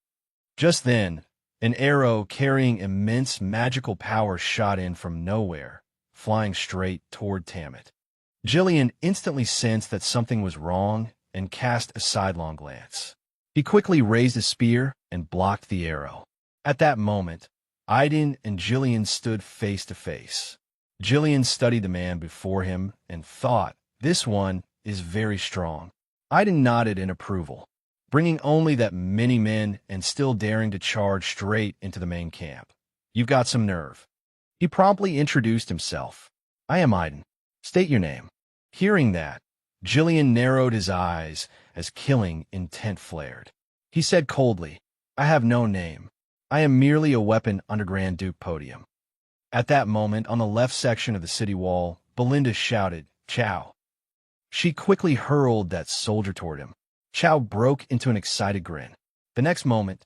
Just then, an arrow carrying immense magical power shot in from nowhere, flying straight toward Tammet. Jillian instantly sensed that something was wrong and cast a sidelong glance. He quickly raised his spear and blocked the arrow. At that moment, Aiden and Jillian stood face to face. Jillian studied the man before him and thought, this one is very strong. Aiden nodded in approval. Bringing only that many men and still daring to charge straight into the main camp. You've got some nerve. He promptly introduced himself. I am Aiden. State your name. Hearing that, Jillian narrowed his eyes as killing intent flared. He said coldly, I have no name. I am merely a weapon under Grand Duke Podium. At that moment, on the left section of the city wall, Belinda shouted, Chow. She quickly hurled that soldier toward him. Chow broke into an excited grin. The next moment,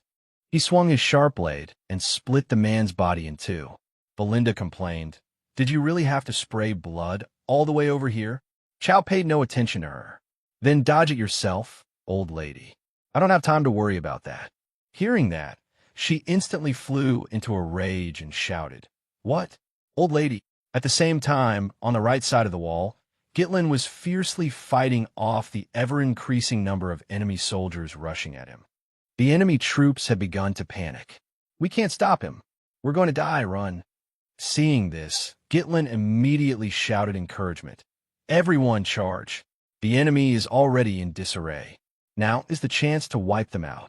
he swung his sharp blade and split the man's body in two. Belinda complained, did you really have to spray blood all the way over here? Chow paid no attention to her. Then dodge it yourself, old lady. I don't have time to worry about that. Hearing that, she instantly flew into a rage and shouted, what? Old lady. At the same time, on the right side of the wall, Gitlin was fiercely fighting off the ever-increasing number of enemy soldiers rushing at him. The enemy troops had begun to panic. We can't stop him. We're going to die, run. Seeing this, Gitlin immediately shouted encouragement. Everyone charge. The enemy is already in disarray. Now is the chance to wipe them out.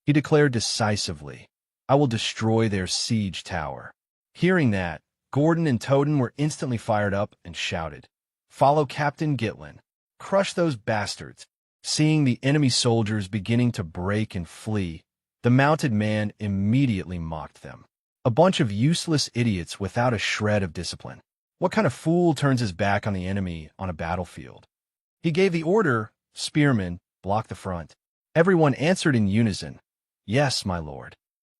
He declared decisively, I will destroy their siege tower. Hearing that, Gordon and Toden were instantly fired up and shouted, follow Captain Gitlin. Crush those bastards. Seeing the enemy soldiers beginning to break and flee, the mounted man immediately mocked them. A bunch of useless idiots without a shred of discipline. What kind of fool turns his back on the enemy on a battlefield? He gave the order, spearmen, block the front. Everyone answered in unison, yes, my lord.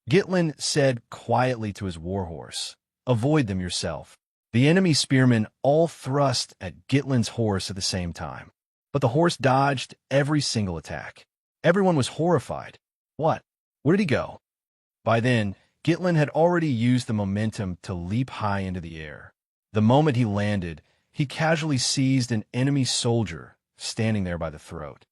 Gitlin said quietly to his warhorse, avoid them yourself. The enemy spearmen all thrust at Gitlin's horse at the same time. But the horse dodged every single attack. Everyone was horrified. What? Where did he go? By then, Gitlin had already used the momentum to leap high into the air. The moment he landed, he casually seized an enemy soldier standing there by the throat.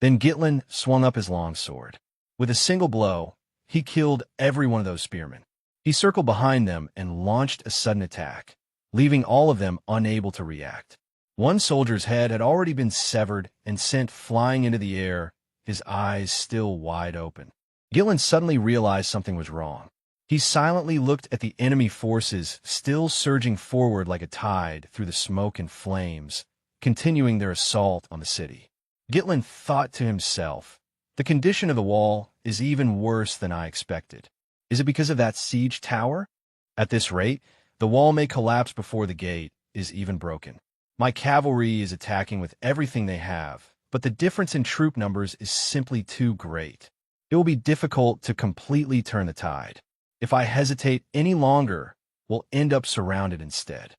Then Gitlin swung up his longsword. With a single blow, he killed every one of those spearmen. He circled behind them and launched a sudden attack, leaving all of them unable to react. One soldier's head had already been severed and sent flying into the air, his eyes still wide open. Gitlin suddenly realized something was wrong. He silently looked at the enemy forces still surging forward like a tide through the smoke and flames, continuing their assault on the city. Gitlin thought to himself, the condition of the wall is even worse than I expected. Is it because of that siege tower? At this rate, the wall may collapse before the gate is even broken. My cavalry is attacking with everything they have, but the difference in troop numbers is simply too great. It will be difficult to completely turn the tide. If I hesitate any longer, we'll end up surrounded instead.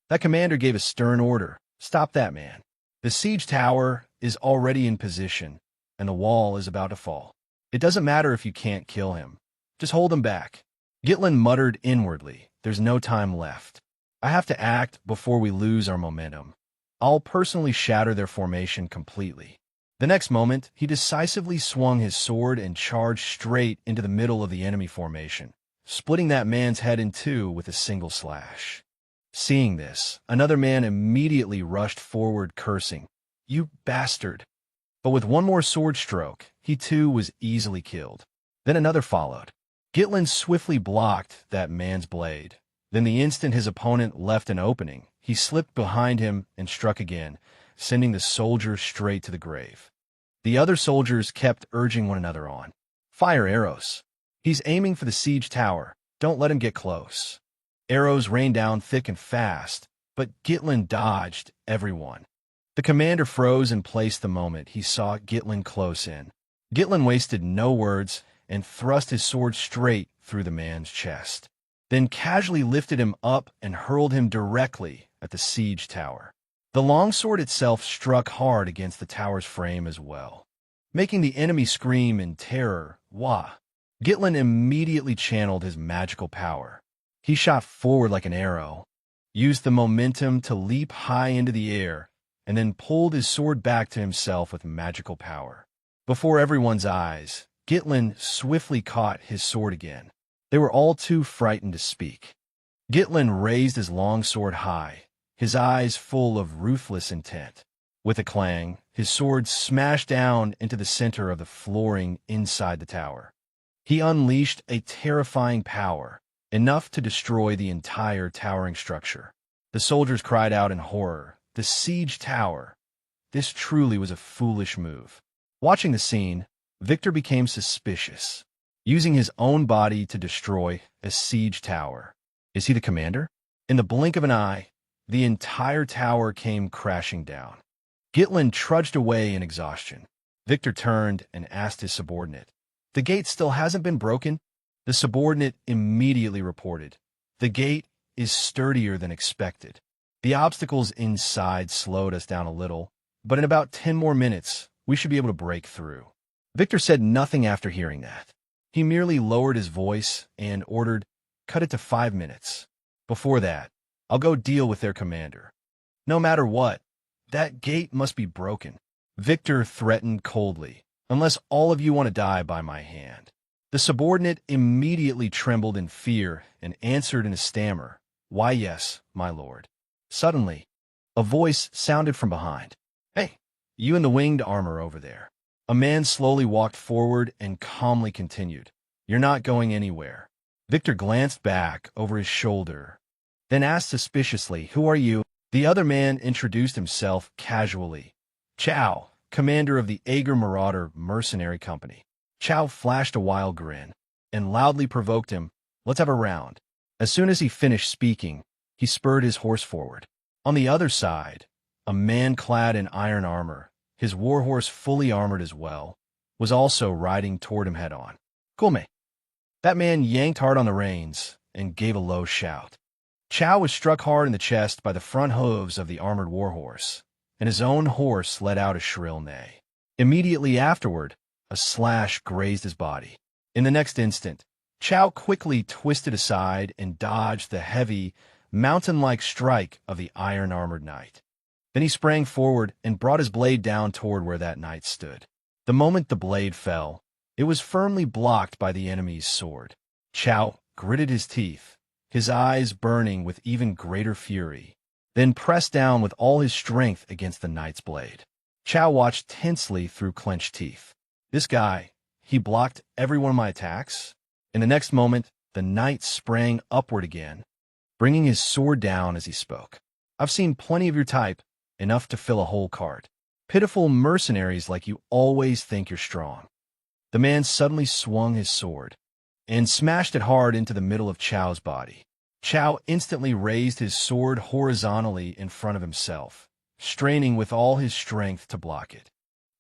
That commander gave a stern order. Stop that man. The siege tower is already in position, and the wall is about to fall. It doesn't matter if you can't kill him. Just hold him back. Gitlin muttered inwardly, there's no time left. I have to act before we lose our momentum. I'll personally shatter their formation completely. The next moment, he decisively swung his sword and charged straight into the middle of the enemy formation, splitting that man's head in two with a single slash. Seeing this, another man immediately rushed forward cursing, you bastard! But with one more sword stroke, he too was easily killed. Then another followed. Gitlin swiftly blocked that man's blade. Then the instant his opponent left an opening, he slipped behind him and struck again, sending the soldier straight to the grave. The other soldiers kept urging one another on. Fire arrows. He's aiming for the siege tower. Don't let him get close. Arrows rained down thick and fast, but Gitlin dodged every one. The commander froze in place the moment he saw Gitlin close in. Gitlin wasted no words and thrust his sword straight through the man's chest, then casually lifted him up and hurled him directly at the siege tower. The longsword itself struck hard against the tower's frame as well, making the enemy scream in terror. Wah! Gitlin immediately channeled his magical power. He shot forward like an arrow, used the momentum to leap high into the air, and then pulled his sword back to himself with magical power. Before everyone's eyes, Gitlin swiftly caught his sword again. They were all too frightened to speak. Gitlin raised his long sword high, his eyes full of ruthless intent. With a clang, his sword smashed down into the center of the flooring inside the tower. He unleashed a terrifying power, enough to destroy the entire towering structure. The soldiers cried out in horror. The siege tower. This truly was a foolish move. Watching the scene, Victor became suspicious. Using his own body to destroy a siege tower. Is he the commander? In the blink of an eye, the entire tower came crashing down. Gitlin trudged away in exhaustion. Victor turned and asked his subordinate, "The gate still hasn't been broken?" The subordinate immediately reported, "The gate is sturdier than expected. The obstacles inside slowed us down a little, but in about 10 more minutes, we should be able to break through." Victor said nothing after hearing that. He merely lowered his voice and ordered, "Cut it to 5 minutes. Before that, I'll go deal with their commander. No matter what, that gate must be broken." Victor threatened coldly, "Unless all of you want to die by my hand." The subordinate immediately trembled in fear and answered in a stammer, "Why, yes, my lord." Suddenly, a voice sounded from behind. "Hey, you in the winged armor over there." A man slowly walked forward and calmly continued, "You're not going anywhere." Victor glanced back over his shoulder, then asked suspiciously, "Who are you?" The other man introduced himself casually. "Chow, commander of the Ager Marauder Mercenary Company." Chow flashed a wild grin and loudly provoked him, "Let's have a round." As soon as he finished speaking, he spurred his horse forward. On the other side, a man clad in iron armor, his warhorse fully armored as well, was also riding toward him head-on. "Kulme." That man yanked hard on the reins and gave a low shout. Chow was struck hard in the chest by the front hooves of the armored warhorse, and his own horse let out a shrill neigh. Immediately afterward, a slash grazed his body. In the next instant, Chow quickly twisted aside and dodged the heavy, mountain-like strike of the iron-armored knight. Then he sprang forward and brought his blade down toward where that knight stood. The moment the blade fell, it was firmly blocked by the enemy's sword. Chow gritted his teeth, his eyes burning with even greater fury, then pressed down with all his strength against the knight's blade. Chow watched tensely through clenched teeth. This guy, he blocked every one of my attacks? In the next moment, the knight sprang upward again, bringing his sword down as he spoke. "I've seen plenty of your type, enough to fill a whole cart. Pitiful mercenaries like you always think you're strong." The man suddenly swung his sword and smashed it hard into the middle of Chow's body. Chow instantly raised his sword horizontally in front of himself, straining with all his strength to block it.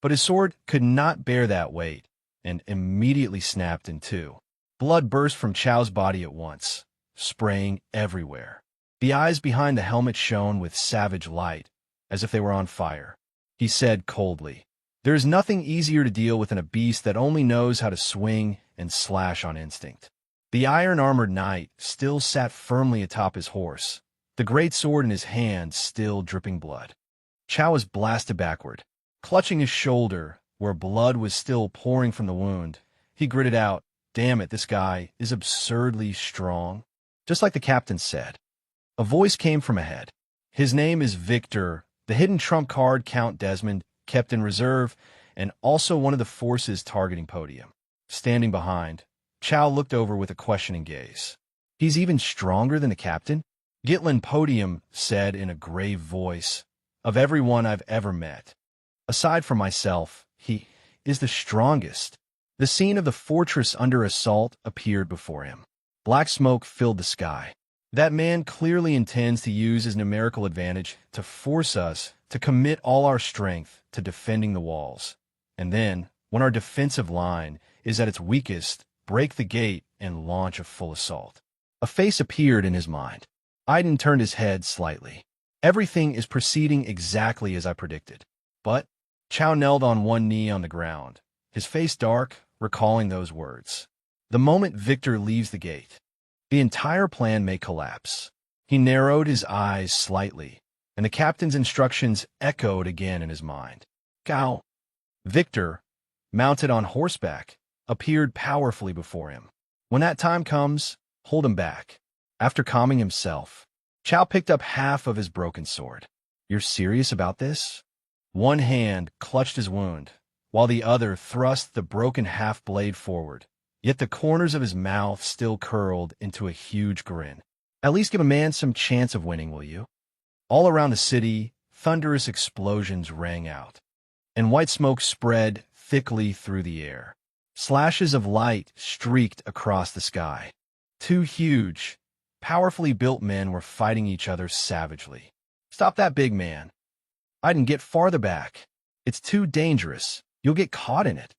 But his sword could not bear that weight and immediately snapped in two. Blood burst from Chow's body at once, spraying everywhere. The eyes behind the helmet shone with savage light, as if they were on fire. He said coldly, "There is nothing easier to deal with than a beast that only knows how to swing and slash on instinct." The iron-armored knight still sat firmly atop his horse, the great sword in his hand still dripping blood. Chow was blasted backward. Clutching his shoulder, where blood was still pouring from the wound, he gritted out, "Damn it, this guy is absurdly strong." Just like the captain said. A voice came from ahead. "His name is Victor, the hidden trump card Count Desmond kept in reserve, and also one of the forces targeting Podium." standing behind, Chow looked over with a questioning gaze. He's even stronger than the captain? Gitlin Podium said in a grave voice, of everyone I've ever met, aside from myself, he is the strongest. The scene of the fortress under assault appeared before him. Black smoke filled the sky. That man clearly intends to use his numerical advantage to force us to commit all our strength to defending the walls. And then, when our defensive line is at its weakest, break the gate and launch a full assault. A face appeared in his mind. Aiden turned his head slightly. Everything is proceeding exactly as I predicted. But Chow knelt on one knee on the ground, his face dark, recalling those words. The moment Victor leaves the gate, the entire plan may collapse. He narrowed his eyes slightly, and the captain's instructions echoed again in his mind. Gao. Victor, mounted on horseback, appeared powerfully before him. When that time comes, hold him back. After calming himself, Chow picked up half of his broken sword. You're serious about this? One hand clutched his wound, while the other thrust the broken half-blade forward, yet the corners of his mouth still curled into a huge grin. At least give a man some chance of winning, will you? All around the city, thunderous explosions rang out, and white smoke spread thickly through the air. Slashes of light streaked across the sky. Two huge, powerfully built men were fighting each other savagely. Stop that, big man. Aiden, get farther back. It's too dangerous. You'll get caught in it.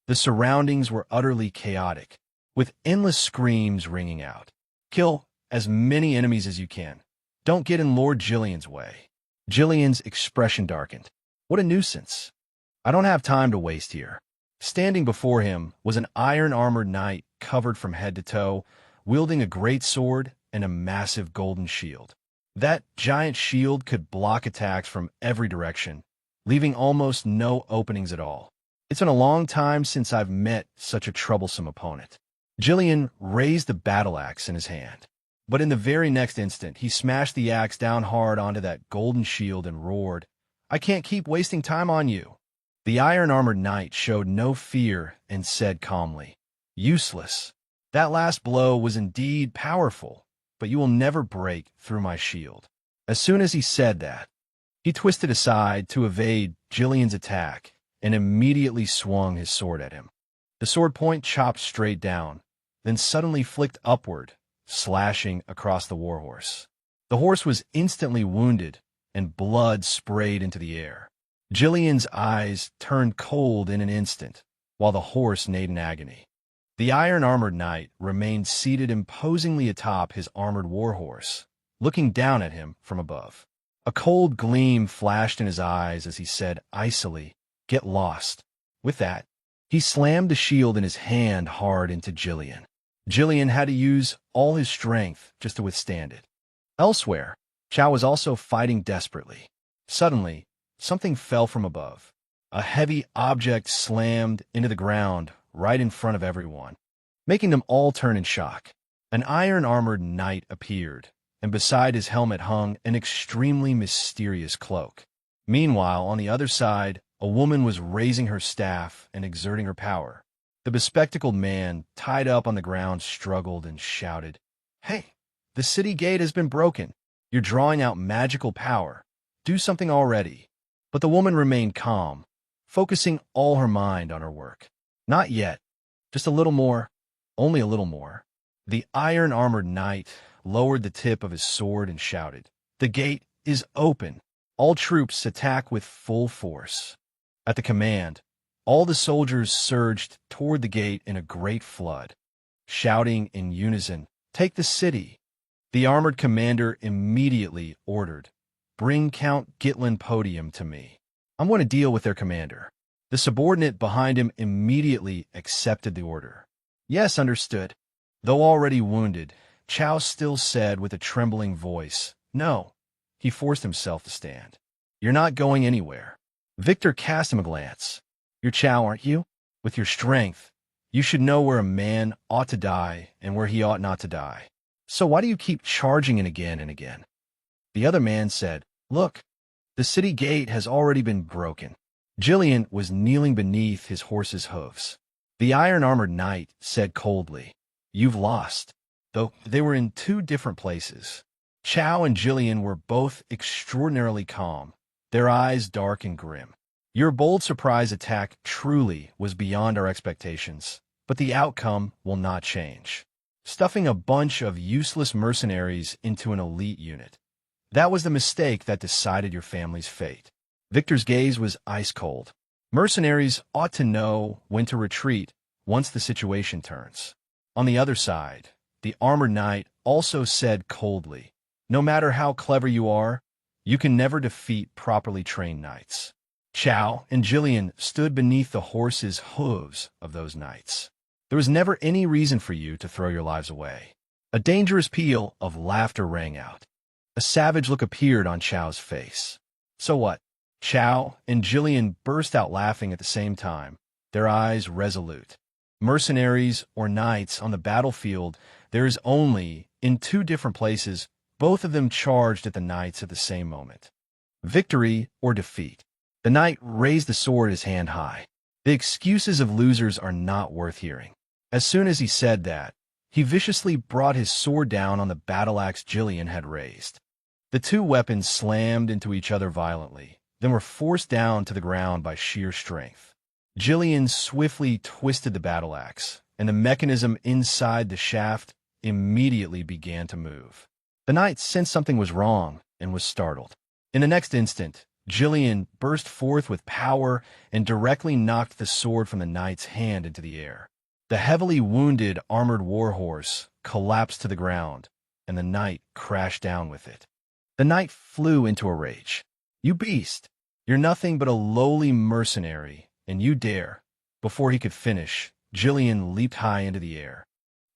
The surroundings were utterly chaotic, with endless screams ringing out. Kill as many enemies as you can. Don't get in Lord Jillian's way. Jillian's expression darkened. What a nuisance. I don't have time to waste here. Standing before him was an iron-armored knight covered from head to toe, wielding a great sword and a massive golden shield. That giant shield could block attacks from every direction, leaving almost no openings at all. It's been a long time since I've met such a troublesome opponent. Jillian raised the battle axe in his hand, but in the very next instant, he smashed the axe down hard onto that golden shield and roared, I can't keep wasting time on you. The iron-armored knight showed no fear and said calmly, useless. That last blow was indeed powerful, but you will never break through my shield. As soon as he said that, he twisted aside to evade Jillian's attack and immediately swung his sword at him. The sword point chopped straight down, then suddenly flicked upward, slashing across the warhorse. The horse was instantly wounded, and blood sprayed into the air. Jillian's eyes turned cold in an instant, while the horse neighed in agony. The iron-armored knight remained seated imposingly atop his armored warhorse, looking down at him from above. A cold gleam flashed in his eyes as he said icily, Get lost. With that, he slammed the shield in his hand hard into Jillian. Jillian had to use all his strength just to withstand it. Elsewhere, Chow was also fighting desperately. Suddenly, something fell from above. A heavy object slammed into the ground right in front of everyone, making them all turn in shock. An iron-armored knight appeared, and beside his helmet hung an extremely mysterious cloak. Meanwhile, on the other side, a woman was raising her staff and exerting her power. The bespectacled man, tied up on the ground, struggled and shouted, Hey, the city gate has been broken. You're drawing out magical power. Do something already. But the woman remained calm, focusing all her mind on her work. Not yet. Just a little more. Only a little more. The iron-armored knight lowered the tip of his sword and shouted, The gate is open. All troops attack with full force. At the command, all the soldiers surged toward the gate in a great flood, shouting in unison, Take the city. The armored commander immediately ordered, Bring Count Gitlin Podium to me. I'm going to deal with their commander. The subordinate behind him immediately accepted the order. Yes, understood. Though already wounded, Chow still said with a trembling voice, No. He forced himself to stand. You're not going anywhere. Victor cast him a glance. You're Chow, aren't you? With your strength, you should know where a man ought to die and where he ought not to die. So why do you keep charging in again and again? The other man said, Look, the city gate has already been broken. Jillian was kneeling beneath his horse's hoofs. The iron-armored knight said coldly, "You've lost." Though they were in two different places. Chow and Jillian were both extraordinarily calm, their eyes dark and grim. "Your bold surprise attack truly was beyond our expectations, but the outcome will not change. Stuffing a bunch of useless mercenaries into an elite unit. That was the mistake that decided your family's fate." Victor's gaze was ice-cold. Mercenaries ought to know when to retreat once the situation turns. On the other side, the armored knight also said coldly, "No matter how clever you are, you can never defeat properly trained knights." Chow and Jillian stood beneath the horses' hooves of those knights. "There was never any reason for you to throw your lives away." A dangerous peal of laughter rang out. A savage look appeared on Chow's face. "So what?" Chow and Jillian burst out laughing at the same time, their eyes resolute. Mercenaries or knights on the battlefield, there is only, in two different places, both of them charged at the knights at the same moment. Victory or defeat. The knight raised the sword his hand high. The excuses of losers are not worth hearing. As soon as he said that, he viciously brought his sword down on the battle axe Jillian had raised. The two weapons slammed into each other violently, then were forced down to the ground by sheer strength. Jillian swiftly twisted the battle axe, and the mechanism inside the shaft immediately began to move. The knight sensed something was wrong and was startled. In the next instant, Jillian burst forth with power and directly knocked the sword from the knight's hand into the air. The heavily wounded armored warhorse collapsed to the ground, and the knight crashed down with it. The knight flew into a rage. "You beast! You're nothing but a lowly mercenary, and you dare." Before he could finish, Jillian leaped high into the air.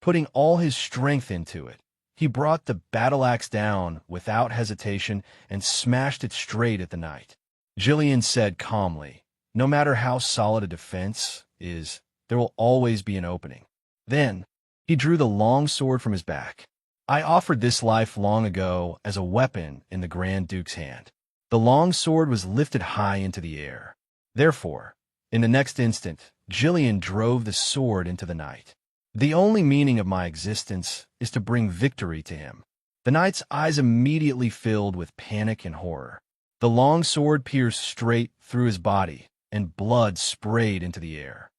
Putting all his strength into it, he brought the battle axe down without hesitation and smashed it straight at the knight. Jillian said calmly, "No matter how solid a defense is, there will always be an opening." Then, he drew the long sword from his back. "I offered this life long ago as a weapon in the Grand Duke's hand." The long sword was lifted high into the air. Therefore, in the next instant, Jillian drove the sword into the knight. "The only meaning of my existence is to bring victory to him." The knight's eyes immediately filled with panic and horror. The long sword pierced straight through his body, and blood sprayed into the air.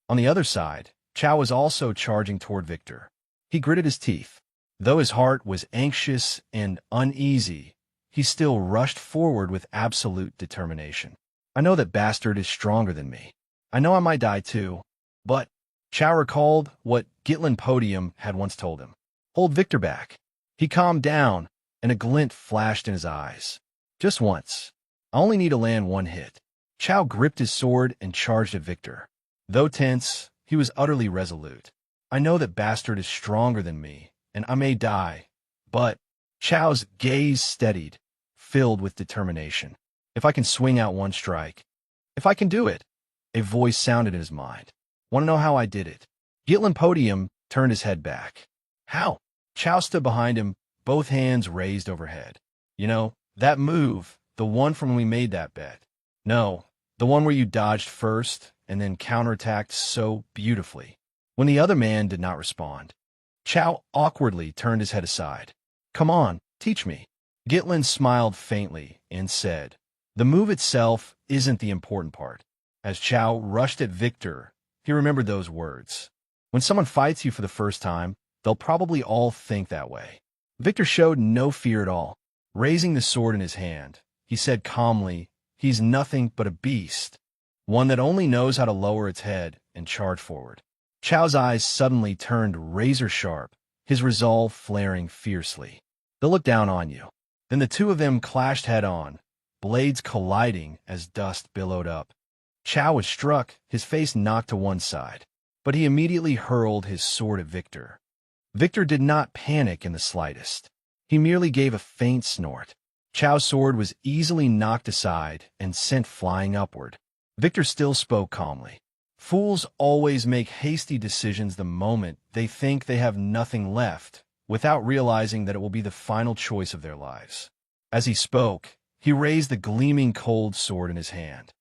On the other side, Chow was also charging toward Victor. He gritted his teeth. Though his heart was anxious and uneasy, he still rushed forward with absolute determination. "I know that bastard is stronger than me. I know I might die too, but..." Chow recalled what Gitlin Podium had once told him. "Hold Victor back." He calmed down, and a glint flashed in his eyes. "Just once. I only need to land one hit." Chow gripped his sword and charged at Victor. Though tense, he was utterly resolute. "I know that bastard is stronger than me, and I may die, but..." Chow's gaze steadied, filled with determination. "If I can swing out one strike, if I can do it." A voice sounded in his mind. "Want to know how I did it?" Gitlin Podium turned his head back. "How?" Chow stood behind him, both hands raised overhead. "You know, that move, the one from when we made that bet." "No, the one where you dodged first and then counterattacked so beautifully." When the other man did not respond, Chow awkwardly turned his head aside. "Come on, teach me." Gitlin smiled faintly and said, "The move itself isn't the important part." As Chow rushed at Victor, he remembered those words. When someone fights you for the first time, they'll probably all think that way. Victor showed no fear at all. Raising the sword in his hand, he said calmly, "He's nothing but a beast, one that only knows how to lower its head and charge forward." Chow's eyes suddenly turned razor-sharp, his resolve flaring fiercely. "They'll look down on you." Then the two of them clashed head-on, blades colliding as dust billowed up. Chow was struck, his face knocked to one side, but he immediately hurled his sword at Victor. Victor did not panic in the slightest. He merely gave a faint snort. Chow's sword was easily knocked aside and sent flying upward. Victor still spoke calmly. "Fools always make hasty decisions the moment they think they have nothing left, without realizing that it will be the final choice of their lives." As he spoke, he raised the gleaming cold sword in his hand.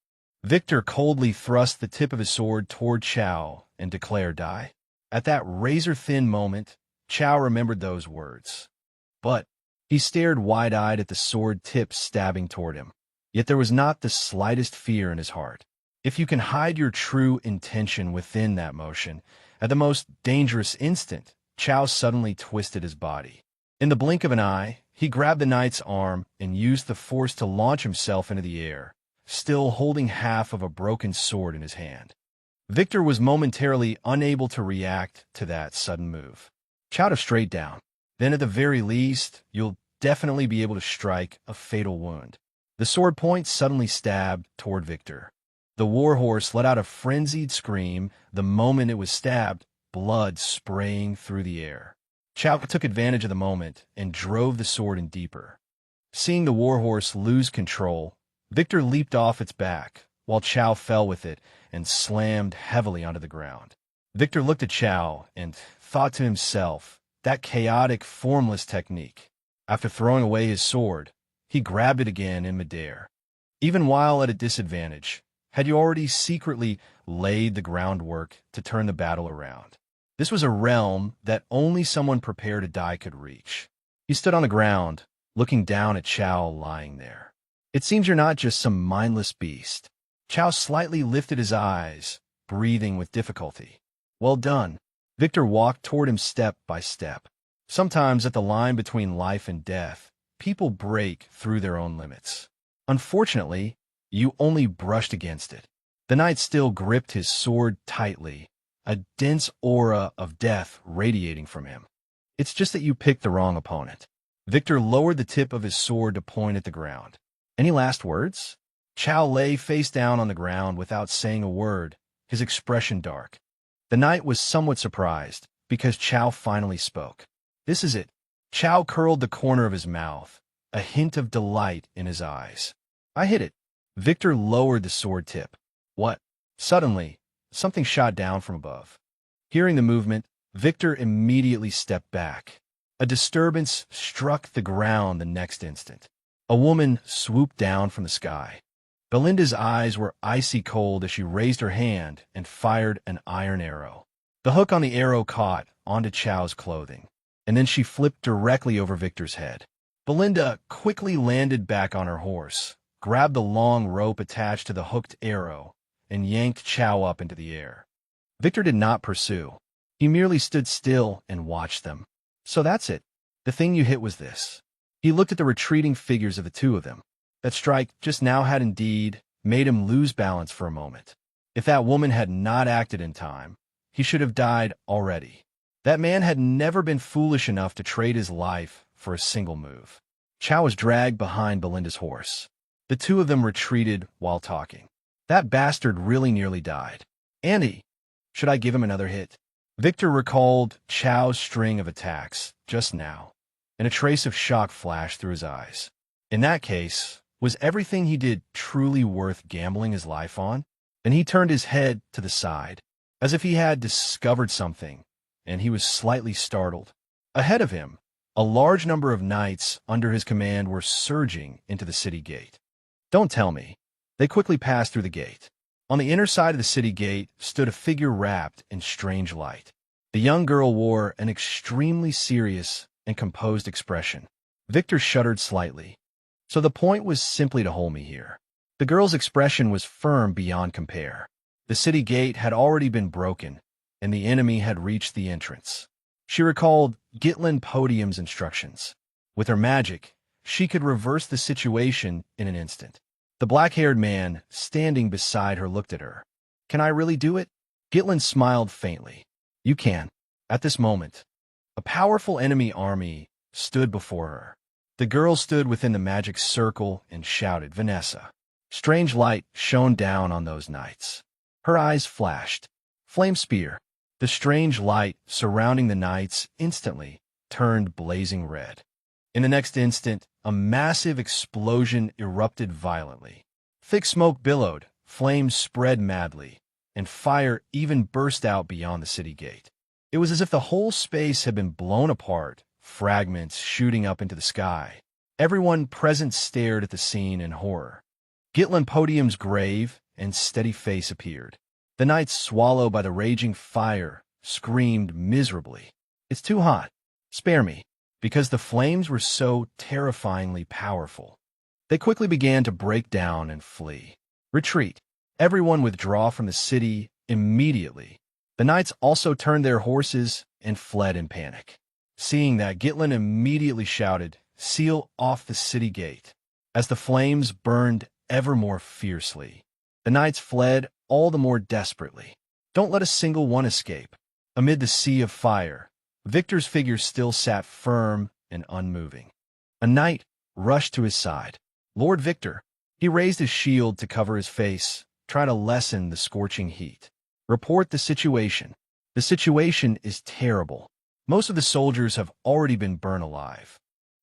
Victor coldly thrust the tip of his sword toward Chow and declare die? At that razor-thin moment, Chow remembered those words. But he stared wide-eyed at the sword tip stabbing toward him. Yet there was not the slightest fear in his heart. If you can hide your true intention within that motion, at the most dangerous instant, Chow suddenly twisted his body. In the blink of an eye, he grabbed the knight's arm and used the force to launch himself into the air, still holding half of a broken sword in his hand. Victor was momentarily unable to react to that sudden move. Chowed straight down. Then at the very least, you'll definitely be able to strike a fatal wound. The sword point suddenly stabbed toward Victor. The warhorse let out a frenzied scream the moment it was stabbed, blood spraying through the air. Chow took advantage of the moment and drove the sword in deeper. Seeing the warhorse lose control, Victor leaped off its back, while Chow fell with it and slammed heavily onto the ground. Victor looked at Chow and thought to himself, that chaotic, formless technique. After throwing away his sword, he grabbed it again in midair. Even while at a disadvantage, had you already secretly laid the groundwork to turn the battle around? This was a realm that only someone prepared to die could reach. He stood on the ground, looking down at Chow lying there. It seems you're not just some mindless beast. Chow slightly lifted his eyes, breathing with difficulty. Well done. Victor walked toward him step by step. Sometimes at the line between life and death, people break through their own limits. Unfortunately, you only brushed against it. The knight still gripped his sword tightly, a dense aura of death radiating from him. It's just that you picked the wrong opponent. Victor lowered the tip of his sword to point at the ground. Any last words? Chow lay face down on the ground without saying a word, his expression dark. The knight was somewhat surprised, because Chow finally spoke. This is it. Chow curled the corner of his mouth, a hint of delight in his eyes. I hit it. Victor lowered the sword tip. What? Suddenly, something shot down from above. Hearing the movement, Victor immediately stepped back. A disturbance struck the ground the next instant. A woman swooped down from the sky. Belinda's eyes were icy cold as she raised her hand and fired an iron arrow. The hook on the arrow caught onto Chow's clothing, and then she flipped directly over Victor's head. Belinda quickly landed back on her horse, grabbed the long rope attached to the hooked arrow, and yanked Chow up into the air. Victor did not pursue. He merely stood still and watched them. So that's it. The thing you hit was this. He looked at the retreating figures of the two of them. That strike just now had indeed made him lose balance for a moment. If that woman had not acted in time, he should have died already. That man had never been foolish enough to trade his life for a single move. Chow was dragged behind Belinda's horse. The two of them retreated while talking. That bastard really nearly died. Andy, should I give him another hit? Victor recalled Chow's string of attacks just now, and a trace of shock flashed through his eyes. In that case, was everything he did truly worth gambling his life on? Then he turned his head to the side, as if he had discovered something, and he was slightly startled. Ahead of him, a large number of knights under his command were surging into the city gate. Don't tell me. They quickly passed through the gate. On the inner side of the city gate stood a figure wrapped in strange light. The young girl wore an extremely serious and composed expression. Victor shuddered slightly. So the point was simply to hold me here. The girl's expression was firm beyond compare. The city gate had already been broken, and the enemy had reached the entrance. She recalled Gitlin Podium's instructions. With her magic, she could reverse the situation in an instant. The black-haired man standing beside her looked at her. Can I really do it? Gitlin smiled faintly. You can. At this moment, a powerful enemy army stood before her. The girl stood within the magic circle and shouted, Vanessa. Strange light shone down on those knights. Her eyes flashed. Flame spear. The strange light surrounding the knights instantly turned blazing red. In the next instant, a massive explosion erupted violently. Thick smoke billowed, flames spread madly, and fire even burst out beyond the city gate. It was as if the whole space had been blown apart, fragments shooting up into the sky. Everyone present stared at the scene in horror. Gitlin Podium's grave and steady face appeared. The knights, swallowed by the raging fire, screamed miserably. "It's too hot. Spare me," because the flames were so terrifyingly powerful. They quickly began to break down and flee. "Retreat. Everyone withdraw from the city immediately." The knights also turned their horses and fled in panic. Seeing that, Gitlin immediately shouted, "Seal off the city gate." As the flames burned ever more fiercely, the knights fled all the more desperately. "Don't let a single one escape." Amid the sea of fire, Victor's figure still sat firm and unmoving. A knight rushed to his side. "Lord Victor." He raised his shield to cover his face, trying to lessen the scorching heat. "Report the situation." "The situation is terrible. Most of the soldiers have already been burned alive.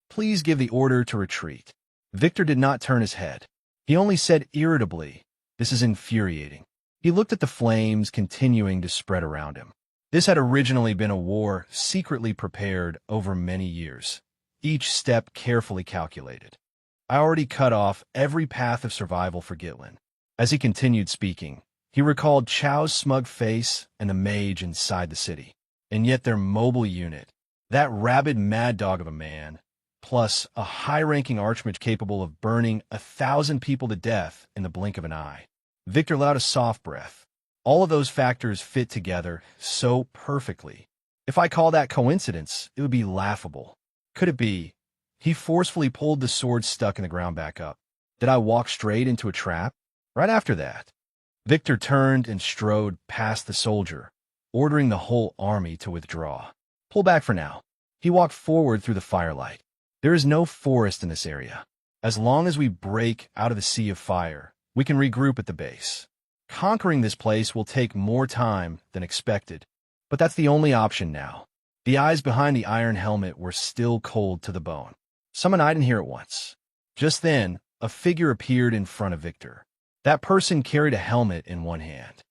Please give the order to retreat." Victor did not turn his head. He only said irritably, "This is infuriating." He looked at the flames continuing to spread around him. This had originally been a war secretly prepared over many years, each step carefully calculated. "I already cut off every path of survival for Gitlin." As he continued speaking, he recalled Chao's smug face and the mage inside the city. And yet their mobile unit, that rabid mad dog of a man, plus a high-ranking archmage capable of burning 1,000 people to death in the blink of an eye. Victor allowed a soft breath. All of those factors fit together so perfectly. If I call that coincidence, it would be laughable. Could it be? He forcefully pulled the sword stuck in the ground back up. Did I walk straight into a trap? Right after that, Victor turned and strode past the soldier, ordering the whole army to withdraw. "Pull back for now." He walked forward through the firelight. "There is no forest in this area. As long as we break out of the sea of fire, we can regroup at the base. Conquering this place will take more time than expected, but that's the only option now." The eyes behind the iron helmet were still cold to the bone. "Summon Iden here at once." Just then, a figure appeared in front of Victor. That person carried a helmet in one hand.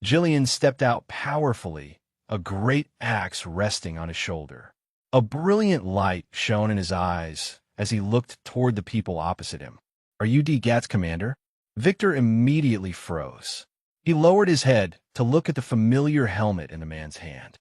Jillian stepped out powerfully, a great axe resting on his shoulder. A brilliant light shone in his eyes as he looked toward the people opposite him. "Are you D. Gat's commander?" Victor immediately froze. He lowered his head to look at the familiar helmet in the man's hand,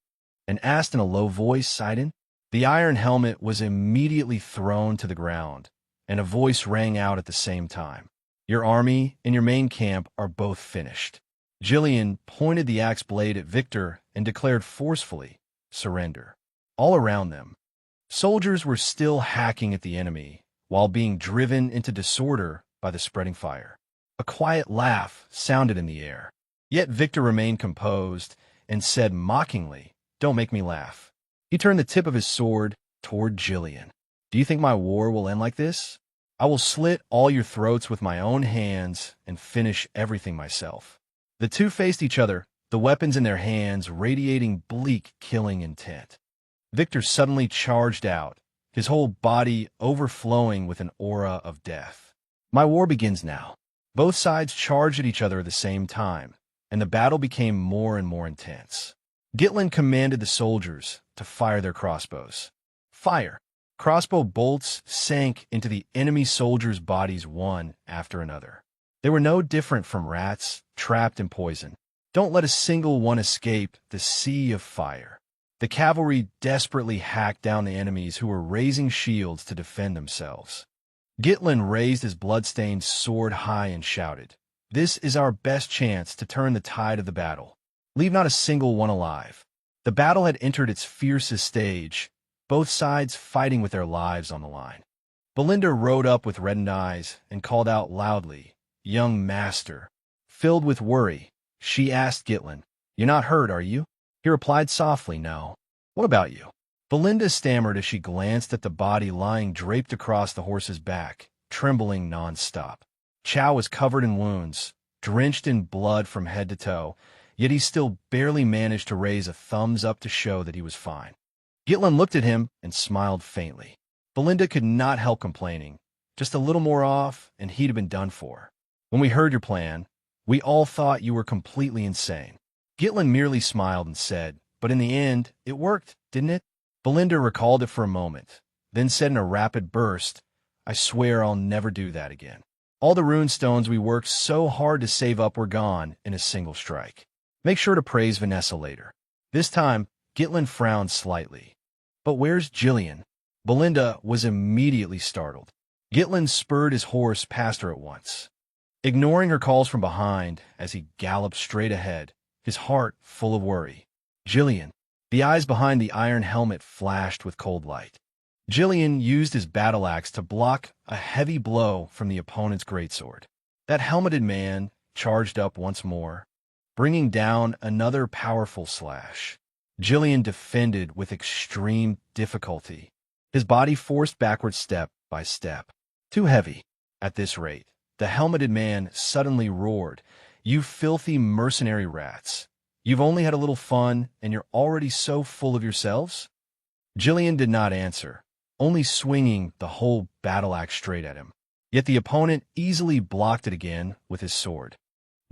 and asked in a low voice, "Sidon?" The iron helmet was immediately thrown to the ground, and a voice rang out at the same time. "Your army and your main camp are both finished." Jillian pointed the axe blade at Victor and declared forcefully, "Surrender." All around them, soldiers were still hacking at the enemy while being driven into disorder by the spreading fire. A quiet laugh sounded in the air. Yet Victor remained composed and said mockingly, "Don't make me laugh." He turned the tip of his sword toward Jillian. "Do you think my war will end like this? I will slit all your throats with my own hands and finish everything myself." The two faced each other, the weapons in their hands radiating bleak, killing intent. Victor suddenly charged out, his whole body overflowing with an aura of death. "My war begins now." Both sides charged at each other at the same time, and the battle became more and more intense. Gitlin commanded the soldiers to fire their crossbows. Fire! Crossbow bolts sank into the enemy soldiers' bodies one after another. They were no different from rats trapped in poison. Don't let a single one escape the sea of fire. The cavalry desperately hacked down the enemies who were raising shields to defend themselves. Gitlin raised his blood-stained sword high and shouted, "This is our best chance to turn the tide of the battle. Leave not a single one alive." The battle had entered its fiercest stage, both sides fighting with their lives on the line. Belinda rode up with reddened eyes and called out loudly, "Young master." Filled with worry, she asked Gitlin, "You're not hurt, are you?" He replied softly, "No." "What about you?" Belinda stammered as she glanced at the body lying draped across the horse's back, trembling non-stop. Chao was covered in wounds, drenched in blood from head to toe, yet he still barely managed to raise a thumbs up to show that he was fine. Gitlin looked at him and smiled faintly. Belinda could not help complaining. Just a little more off, and he'd have been done for. "When we heard your plan, we all thought you were completely insane." Gitlin merely smiled and said, "But in the end, it worked, didn't it?" Belinda recalled it for a moment, then said in a rapid burst, "I swear I'll never do that again. All the rune stones we worked so hard to save up were gone in a single strike." Make sure to praise Vanessa later. This time, Gitlin frowned slightly. But where's Jillian? Belinda was immediately startled. Gitlin spurred his horse past her at once, ignoring her calls from behind as he galloped straight ahead, his heart full of worry. Jillian. The eyes behind the iron helmet flashed with cold light. Jillian used his battle axe to block a heavy blow from the opponent's greatsword. That helmeted man charged up once more, bringing down another powerful slash. Jillian defended with extreme difficulty, his body forced backward step by step. Too heavy. At this rate, the helmeted man suddenly roared, "You filthy mercenary rats! You've only had a little fun, and you're already so full of yourselves?" Jillian did not answer, only swinging the whole battle axe straight at him. Yet the opponent easily blocked it again with his sword.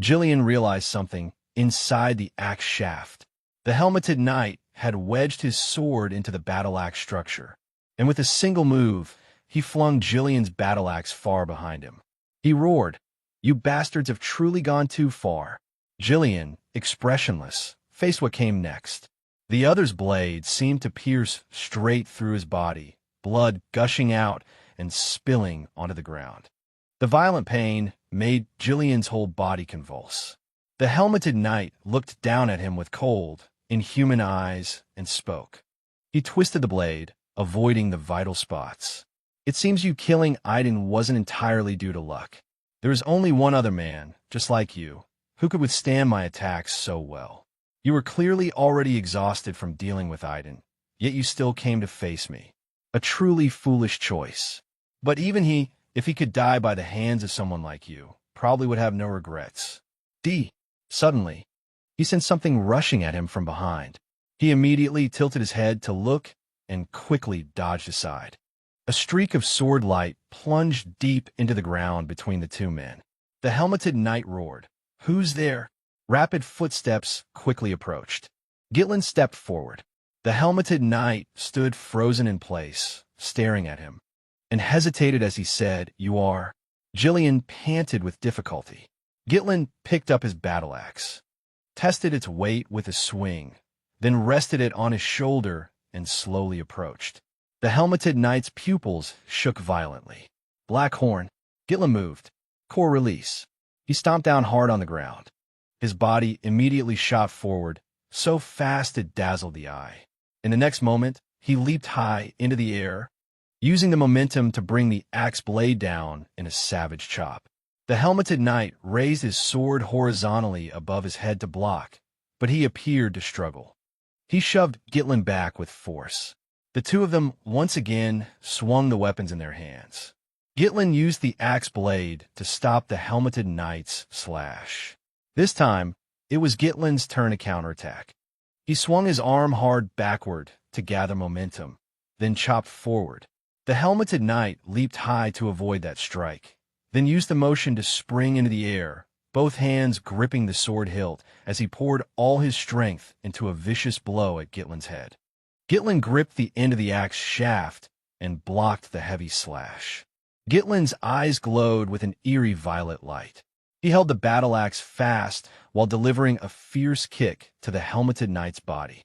Jillian realized something inside the axe shaft. The helmeted knight had wedged his sword into the battle axe structure, and with a single move, he flung Jillian's battle axe far behind him. He roared, "You bastards have truly gone too far." Jillian, expressionless, faced what came next. The other's blade seemed to pierce straight through his body, blood gushing out and spilling onto the ground. The violent pain made Jillian's whole body convulse. The helmeted knight looked down at him with cold, inhuman eyes and spoke. He twisted the blade, avoiding the vital spots. "It seems you killing Aiden wasn't entirely due to luck. There is only one other man, just like you, who could withstand my attacks so well. You were clearly already exhausted from dealing with Aiden, yet you still came to face me. A truly foolish choice. But even he, if he could die by the hands of someone like you, probably would have no regrets." Suddenly, he sensed something rushing at him from behind. He immediately tilted his head to look and quickly dodged aside. A streak of sword light plunged deep into the ground between the two men. The helmeted knight roared, "Who's there?" Rapid footsteps quickly approached. Gitlin stepped forward. The helmeted knight stood frozen in place, staring at him, and hesitated as he said, "You are?" Jillian panted with difficulty. Gitlin picked up his battle axe, tested its weight with a swing, then rested it on his shoulder and slowly approached. The helmeted knight's pupils shook violently. Black horn. Gitlin moved. Core release. He stomped down hard on the ground. His body immediately shot forward, so fast it dazzled the eye. In the next moment, he leaped high into the air, using the momentum to bring the axe blade down in a savage chop. The helmeted knight raised his sword horizontally above his head to block, but he appeared to struggle. He shoved Gitlin back with force. The two of them once again swung the weapons in their hands. Gitlin used the axe blade to stop the helmeted knight's slash. This time, it was Gitlin's turn to counterattack. He swung his arm hard backward to gather momentum, then chopped forward. The helmeted knight leaped high to avoid that strike, then used the motion to spring into the air, both hands gripping the sword hilt as he poured all his strength into a vicious blow at Gitlin's head. Gitlin gripped the end of the axe shaft and blocked the heavy slash. Gitlin's eyes glowed with an eerie violet light. He held the battle axe fast while delivering a fierce kick to the helmeted knight's body.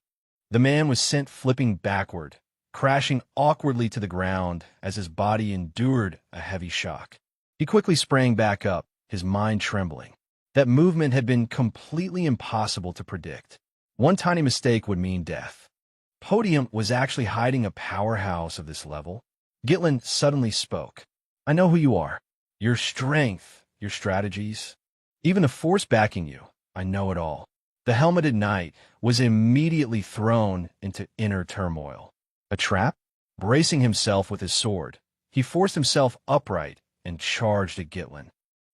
The man was sent flipping backward, crashing awkwardly to the ground as his body endured a heavy shock. He quickly sprang back up, his mind trembling. That movement had been completely impossible to predict. One tiny mistake would mean death. Podium was actually hiding a powerhouse of this level. Gitlin suddenly spoke. "I know who you are. Your strength, your strategies, even the force backing you. I know it all." The helmeted knight was immediately thrown into inner turmoil. A trap? Bracing himself with his sword, he forced himself upright and charged at Gitlin.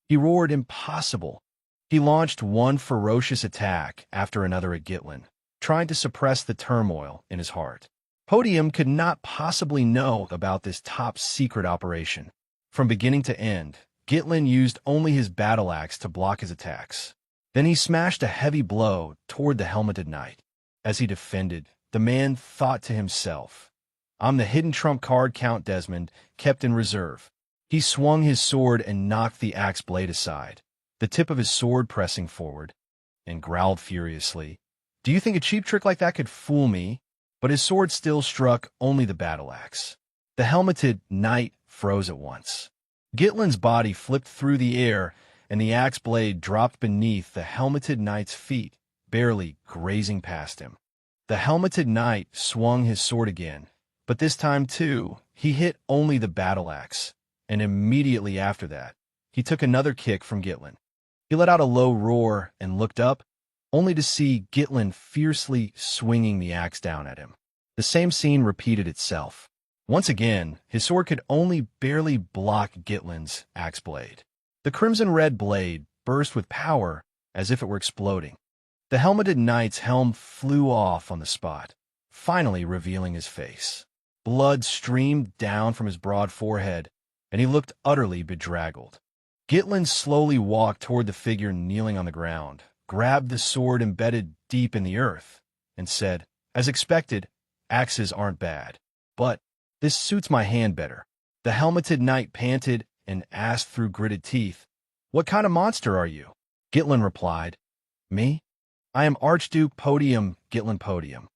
He roared, "Impossible!" He launched one ferocious attack after another at Gitlin, trying to suppress the turmoil in his heart. Podium could not possibly know about this top-secret operation. From beginning to end, Gitlin used only his battle axe to block his attacks. Then he smashed a heavy blow toward the helmeted knight. As he defended, the man thought to himself, "I'm the hidden trump card Count Desmond, kept in reserve." He swung his sword and knocked the axe blade aside, the tip of his sword pressing forward. and growled furiously. Do you think a cheap trick like that could fool me? But his sword still struck only the battle axe. The helmeted knight froze at once. Gitlin's body flipped through the air, and the axe blade dropped beneath the helmeted knight's feet, barely grazing past him. The helmeted knight swung his sword again, but this time, too, he hit only the battle axe, and immediately after that, he took another kick from Gitlin. He let out a low roar and looked up, only to see Gitlin fiercely swinging the axe down at him. The same scene repeated itself. Once again, his sword could only barely block Gitlin's axe blade. The crimson-red blade burst with power as if it were exploding. The helmeted knight's helm flew off on the spot, finally revealing his face. Blood streamed down from his broad forehead, and he looked utterly bedraggled. Gitlin slowly walked toward the figure kneeling on the ground, grabbed the sword embedded deep in the earth, and said, "As expected, axes aren't bad, but this suits my hand better." The helmeted knight panted and asked through gritted teeth, "What kind of monster are you?" Gitlin replied, "Me? I am Archduke Podium Gitlin Podium."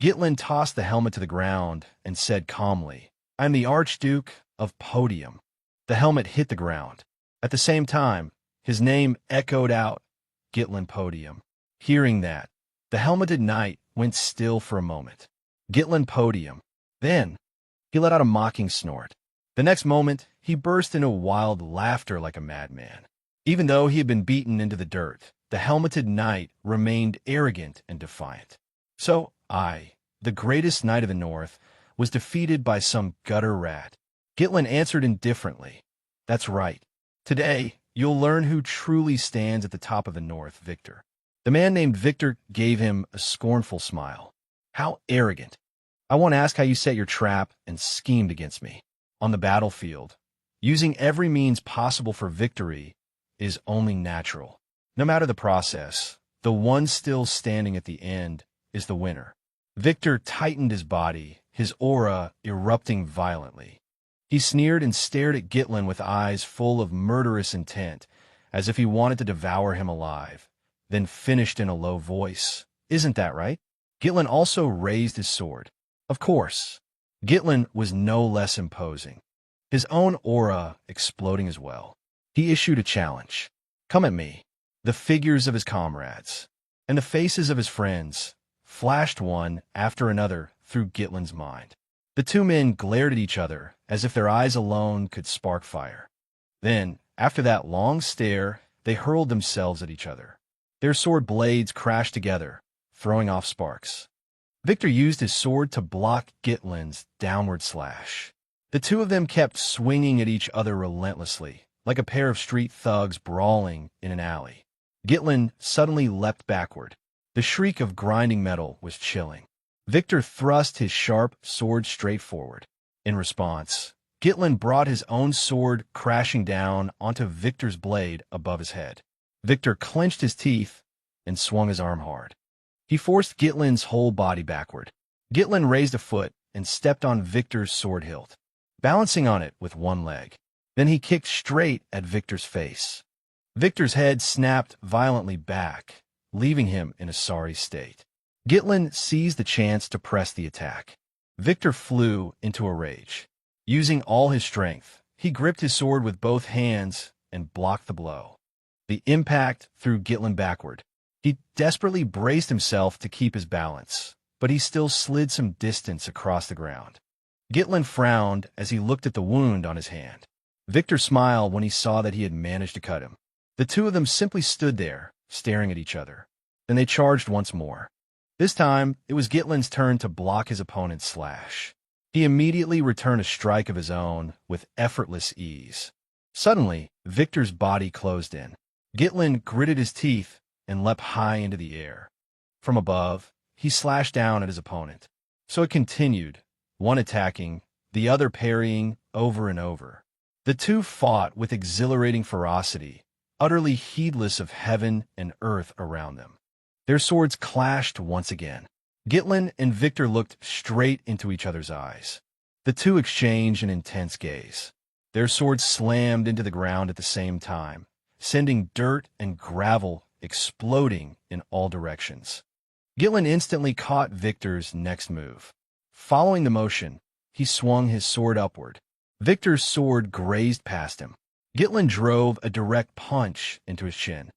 Gitlin tossed the helmet to the ground and said calmly, "I am the Archduke of Podium." The helmet hit the ground. At the same time, his name echoed out, Gitlin Podium. Hearing that, the helmeted knight went still for a moment. Gitlin Podium. Then, he let out a mocking snort. The next moment, he burst into wild laughter like a madman. Even though he had been beaten into the dirt, the helmeted knight remained arrogant and defiant. So I, the greatest knight of the North, was defeated by some gutter rat. Gitlin answered indifferently, "That's right. Today, you'll learn who truly stands at the top of the North, Victor." The man named Victor gave him a scornful smile. "How arrogant. I won't ask how you set your trap and schemed against me. On the battlefield, using every means possible for victory is only natural. No matter the process, the one still standing at the end is the winner." Victor tightened his body, his aura erupting violently. He sneered and stared at Gitlin with eyes full of murderous intent, as if he wanted to devour him alive, then finished in a low voice, "Isn't that right?" Gitlin also raised his sword. Of course, Gitlin was no less imposing, his own aura exploding as well. He issued a challenge. "Come at me." The figures of his comrades and the faces of his friends flashed one after another through Gitlin's mind. The two men glared at each other as if their eyes alone could spark fire. Then, after that long stare, they hurled themselves at each other. Their sword blades crashed together, throwing off sparks. Victor used his sword to block Gitlin's downward slash. The two of them kept swinging at each other relentlessly, like a pair of street thugs brawling in an alley. Gitlin suddenly leapt backward. The shriek of grinding metal was chilling. Victor thrust his sharp sword straight forward. In response, Gitlin brought his own sword crashing down onto Victor's blade above his head. Victor clenched his teeth and swung his arm hard. He forced Gitlin's whole body backward. Gitlin raised a foot and stepped on Victor's sword hilt, balancing on it with one leg. Then he kicked straight at Victor's face. Victor's head snapped violently back, leaving him in a sorry state. Gitlin seized the chance to press the attack. Victor flew into a rage. Using all his strength, he gripped his sword with both hands and blocked the blow. The impact threw Gitlin backward. He desperately braced himself to keep his balance, but he still slid some distance across the ground. Gitlin frowned as he looked at the wound on his hand. Victor smiled when he saw that he had managed to cut him. The two of them simply stood there, staring at each other. Then they charged once more. This time, it was Gitlin's turn to block his opponent's slash. He immediately returned a strike of his own with effortless ease. Suddenly, Victor's body closed in. Gitlin gritted his teeth and leapt high into the air. From above, he slashed down at his opponent. So it continued, one attacking, the other parrying over and over. The two fought with exhilarating ferocity, utterly heedless of heaven and earth around them. Their swords clashed once again. Gitlin and Victor looked straight into each other's eyes. The two exchanged an intense gaze. Their swords slammed into the ground at the same time, sending dirt and gravel exploding in all directions. Gitlin instantly caught Victor's next move. Following the motion, he swung his sword upward. Victor's sword grazed past him. Gitlin drove a direct punch into his chin.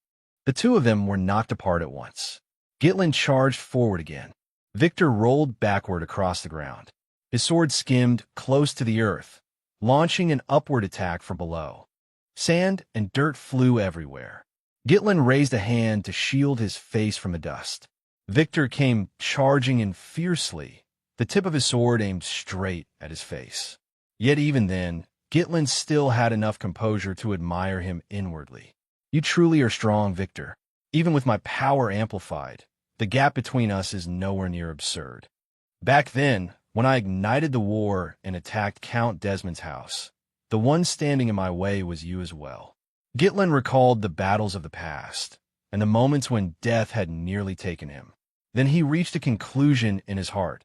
The two of them were knocked apart at once. Gitlin charged forward again. Victor rolled backward across the ground. His sword skimmed close to the earth, launching an upward attack from below. Sand and dirt flew everywhere. Gitlin raised a hand to shield his face from the dust. Victor came charging in fiercely, the tip of his sword aimed straight at his face. Yet even then, Gitlin still had enough composure to admire him inwardly. You truly are strong, Victor. Even with my power amplified, the gap between us is nowhere near absurd. Back then, when I ignited the war and attacked Count Desmond's house, the one standing in my way was you as well. Gitlin recalled the battles of the past, and the moments when death had nearly taken him. Then he reached a conclusion in his heart.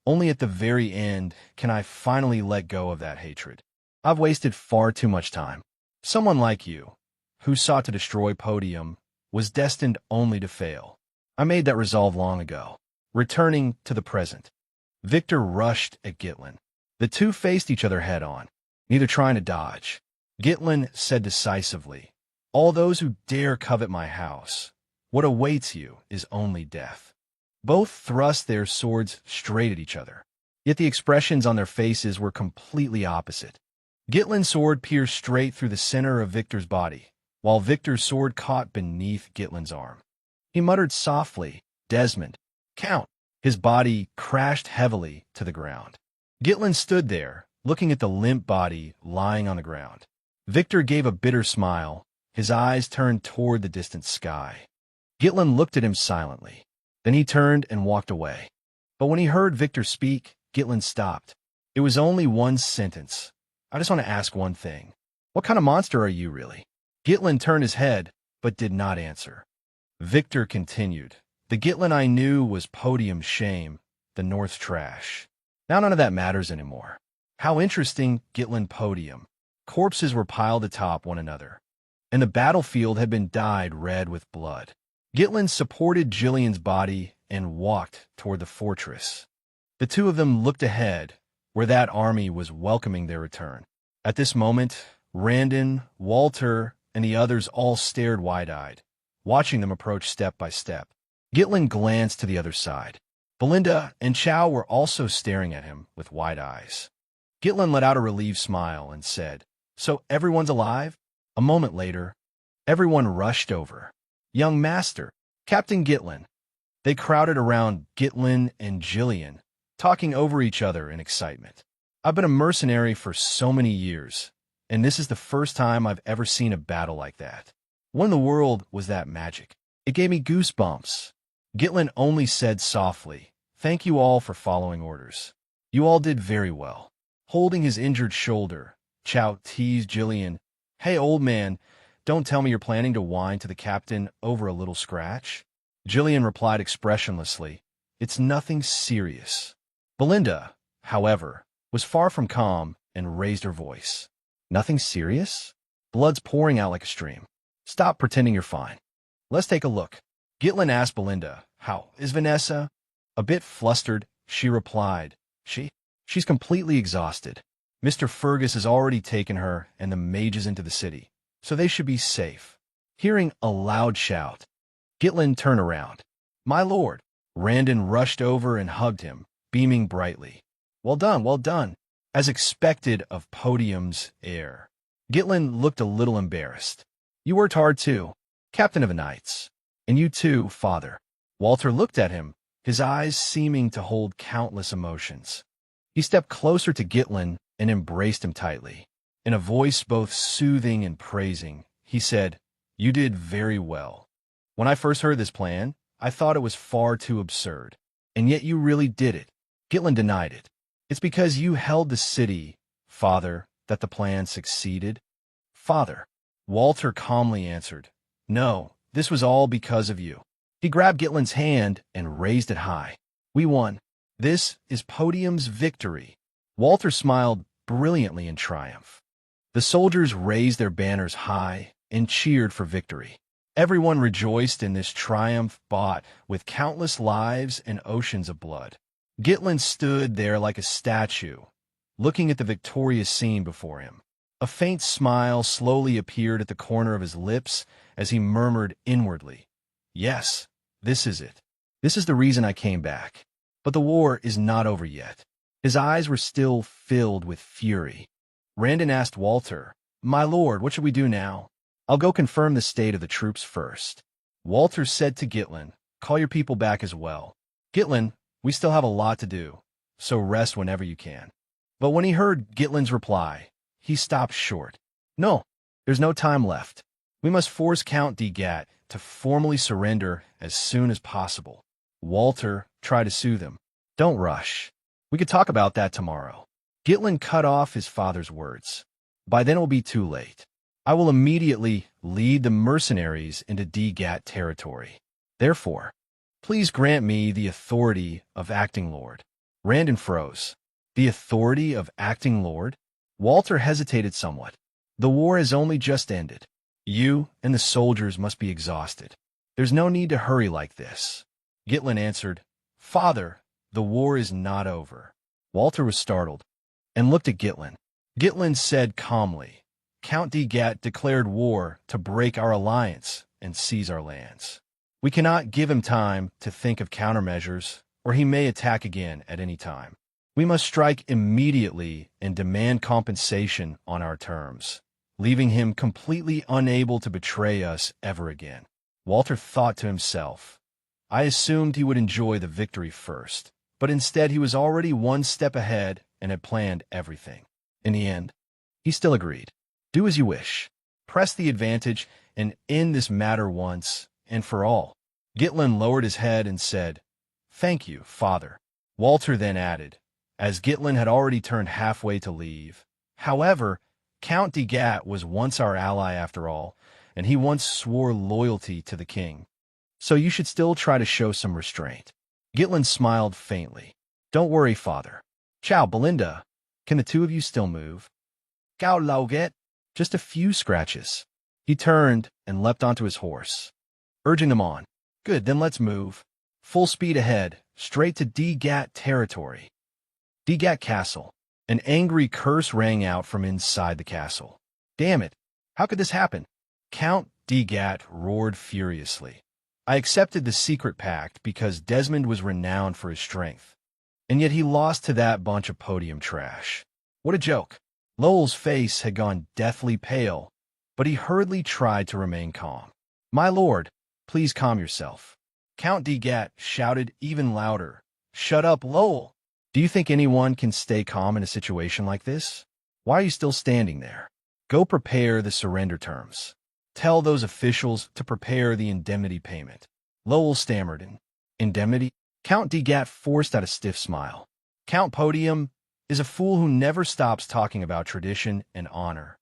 Only at the very end can I finally let go of that hatred. I've wasted far too much time. Someone like you, who sought to destroy Podium, was destined only to fail. I made that resolve long ago. Returning to the present, Victor rushed at Gitlin. The two faced each other head-on, neither trying to dodge. Gitlin said decisively, "All those who dare covet my house, what awaits you is only death." Both thrust their swords straight at each other, yet the expressions on their faces were completely opposite. Gitlin's sword pierced straight through the center of Victor's body, while Victor's sword caught beneath Gitlin's arm. He muttered softly, "Desmond, Count." His body crashed heavily to the ground. Gitlin stood there, looking at the limp body lying on the ground. Victor gave a bitter smile, his eyes turned toward the distant sky. Gitlin looked at him silently. Then he turned and walked away. But when he heard Victor speak, Gitlin stopped. It was only one sentence. "I just want to ask one thing. What kind of monster are you, really?" Gitlin turned his head, but did not answer. Victor continued. "The Gitlin I knew was Podium's shame, the North's trash. Now none of that matters anymore. How interesting, Gitlin Podium. Corpses were piled atop one another, and the battlefield had been dyed red with blood." Gitlin supported Jillian's body and walked toward the fortress. The two of them looked ahead, where that army was welcoming their return. At this moment, Randon, Walter, and the others all stared wide-eyed, watching them approach step by step. Gitlin glanced to the other side. Belinda and Chow were also staring at him with wide eyes. Gitlin let out a relieved smile and said, "So everyone's alive?" A moment later, everyone rushed over. "Young Master, Captain Gitlin." They crowded around Gitlin and Jillian, talking over each other in excitement. "I've been a mercenary for so many years, and this is the first time I've ever seen a battle like that. What in the world was that magic? It gave me goosebumps." Gitlin only said softly, "Thank you all for following orders. You all did very well." Holding his injured shoulder, Chow teased Jillian, "Hey, old man, don't tell me you're planning to whine to the captain over a little scratch." Jillian replied expressionlessly, "It's nothing serious." Belinda, however, was far from calm and raised her voice. "Nothing serious? Blood's pouring out like a stream. Stop pretending you're fine. Let's take a look." Gitlin asked Belinda, "How is Vanessa?" A bit flustered, she replied, She's completely exhausted. Mr. Fergus has already taken her and the mages into the city, so they should be safe." Hearing a loud shout, Gitlin turned around. "My lord!" Randon rushed over and hugged him, beaming brightly. Well done, well done." As expected of Podium's heir, Gitlin looked a little embarrassed. "You worked hard too, Captain of the Knights. And you too, Father." Walter looked at him, his eyes seeming to hold countless emotions. He stepped closer to Gitlin and embraced him tightly. In a voice both soothing and praising, he said, "You did very well. When I first heard this plan, I thought it was far too absurd. And yet you really did it." Gitlin denied it. "It's because you held the city, Father, that the plan succeeded." "Father," Walter calmly answered, "No, this was all because of you." He grabbed Gitlin's hand and raised it high. "We won. This is Podium's victory." Walter smiled brilliantly in triumph. The soldiers raised their banners high and cheered for victory. Everyone rejoiced in this triumph bought with countless lives and oceans of blood. Gitlin stood there like a statue, looking at the victorious scene before him. A faint smile slowly appeared at the corner of his lips as he murmured inwardly, "Yes, this is it. This is the reason I came back. But the war is not over yet." His eyes were still filled with fury. Randon asked Walter, "My lord, what should we do now?" "I'll go confirm the state of the troops first." Walter said to Gitlin, "Call your people back as well. Gitlin, we still have a lot to do, so rest whenever you can." But when he heard Gitlin's reply, he stopped short. "No, there's no time left. We must force Count Degat to formally surrender as soon as possible." Walter tried to soothe him. "Don't rush. We could talk about that tomorrow." Gitlin cut off his father's words. "By then it will be too late. I will immediately lead the mercenaries into Degat territory. Therefore, please grant me the authority of acting lord." Randon froze. The authority of acting lord? Walter hesitated somewhat. "The war has only just ended. You and the soldiers must be exhausted. There's no need to hurry like this." Gitlin answered, "Father, the war is not over." Walter was startled and looked at Gitlin. Gitlin said calmly, "Count Degat declared war to break our alliance and seize our lands. We cannot give him time to think of countermeasures, or he may attack again at any time. We must strike immediately and demand compensation on our terms, leaving him completely unable to betray us ever again." Walter thought to himself, "I assumed he would enjoy the victory first, but instead he was already one step ahead and had planned everything." In the end, he still agreed. "Do as you wish. Press the advantage and end this matter once and for all." Gitlin lowered his head and said, "Thank you, father." Walter then added, as Gitlin had already turned halfway to leave, "However, Count Degat was once our ally after all, and he once swore loyalty to the king. So you should still try to show some restraint." Gitlin smiled faintly. "Don't worry, father. Ciao, Belinda. Can the two of you still move?" "Gao Lauget." "Just a few scratches." He turned and leapt onto his horse, urging them on. "Good, then let's move. Full speed ahead, straight to Degat territory." Degat Castle. An angry curse rang out from inside the castle. "Damn it! How could this happen?" Count Degat roared furiously. "I accepted the secret pact because Desmond was renowned for his strength, and yet he lost to that bunch of podium trash. What a joke!" Lowell's face had gone deathly pale, but he hurriedly tried to remain calm. "My lord, please calm yourself." Count Degat shouted even louder, "Shut up, Lowell! Do you think anyone can stay calm in a situation like this? Why are you still standing there? Go prepare the surrender terms. Tell those officials to prepare the indemnity payment." Lowell stammered, "Indemnity?" Count Degat forced out a stiff smile. "Count Podium is a fool who never stops talking about tradition and honor.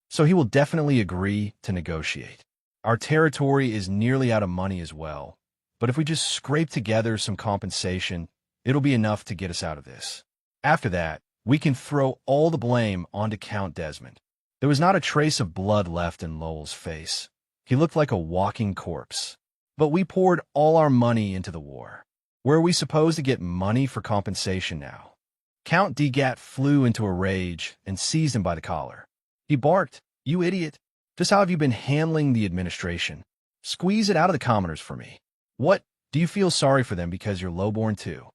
So he will definitely agree to negotiate. Our territory is nearly out of money as well, but if we just scrape together some compensation, it'll be enough to get us out of this. After that, we can throw all the blame onto Count Desmond." There was not a trace of blood left in Lowell's face. He looked like a walking corpse. "But we poured all our money into the war. Where are we supposed to get money for compensation now?" Count Degat flew into a rage and seized him by the collar. He barked, "You idiot! Just how have you been handling the administration? Squeeze it out of the commoners for me. What, do you feel sorry for them because you're lowborn too?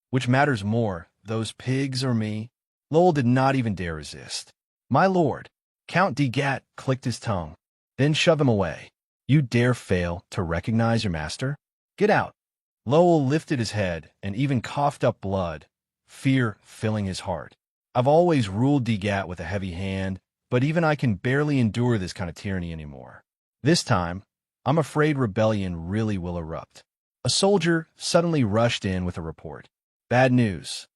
Which matters more, those pigs or me?" Lowell did not even dare resist. "My lord." Count Degat clicked his tongue, then shoved him away. "You dare fail to recognize your master? Get out." Lowell lifted his head and even coughed up blood, fear filling his heart. "I've always ruled Degat with a heavy hand, but even I can barely endure this kind of tyranny anymore. This time, I'm afraid rebellion really will erupt." A soldier suddenly rushed in with a report. "Bad news.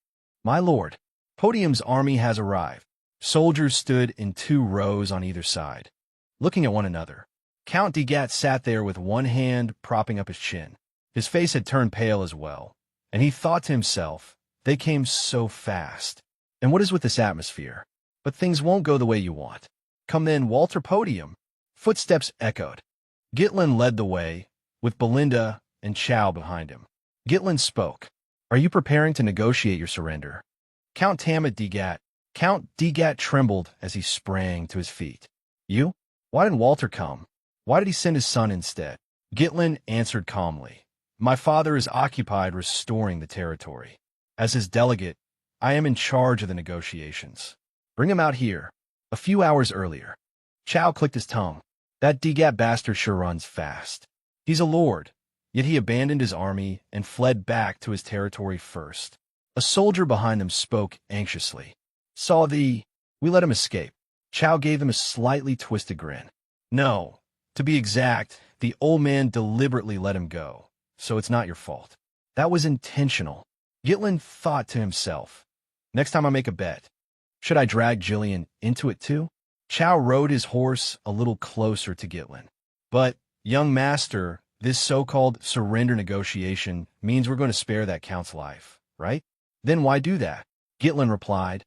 My lord, Podium's army has arrived." Soldiers stood in 2 rows on either side, looking at one another. Count Degat sat there with one hand propping up his chin. His face had turned pale as well, and he thought to himself, they came so fast. And what is with this atmosphere? But things won't go the way you want. "Come in, Walter Podium." Footsteps echoed. Gitlin led the way, with Belinda and Chow behind him. Gitlin spoke. Are you preparing to negotiate your surrender? Count Tamat Degat. Count Degat trembled as he sprang to his feet. You? Why didn't Walter come? Why did he send his son instead? Gitlin answered calmly. My father is occupied restoring the territory. As his delegate, I am in charge of the negotiations. Bring him out here. A few hours earlier. Chow clicked his tongue. That Degat bastard sure runs fast. He's a lord, yet he abandoned his army and fled back to his territory first. A soldier behind them spoke anxiously. We let him escape. Chow gave him a slightly twisted grin. No, to be exact, the old man deliberately let him go, so it's not your fault. That was intentional. Gitlin thought to himself, next time I make a bet, should I drag Jillian into it too? Chow rode his horse a little closer to Gitlin. But, young master, this so-called surrender negotiation means we're going to spare that count's life, right? Then why do that? Gitlin replied.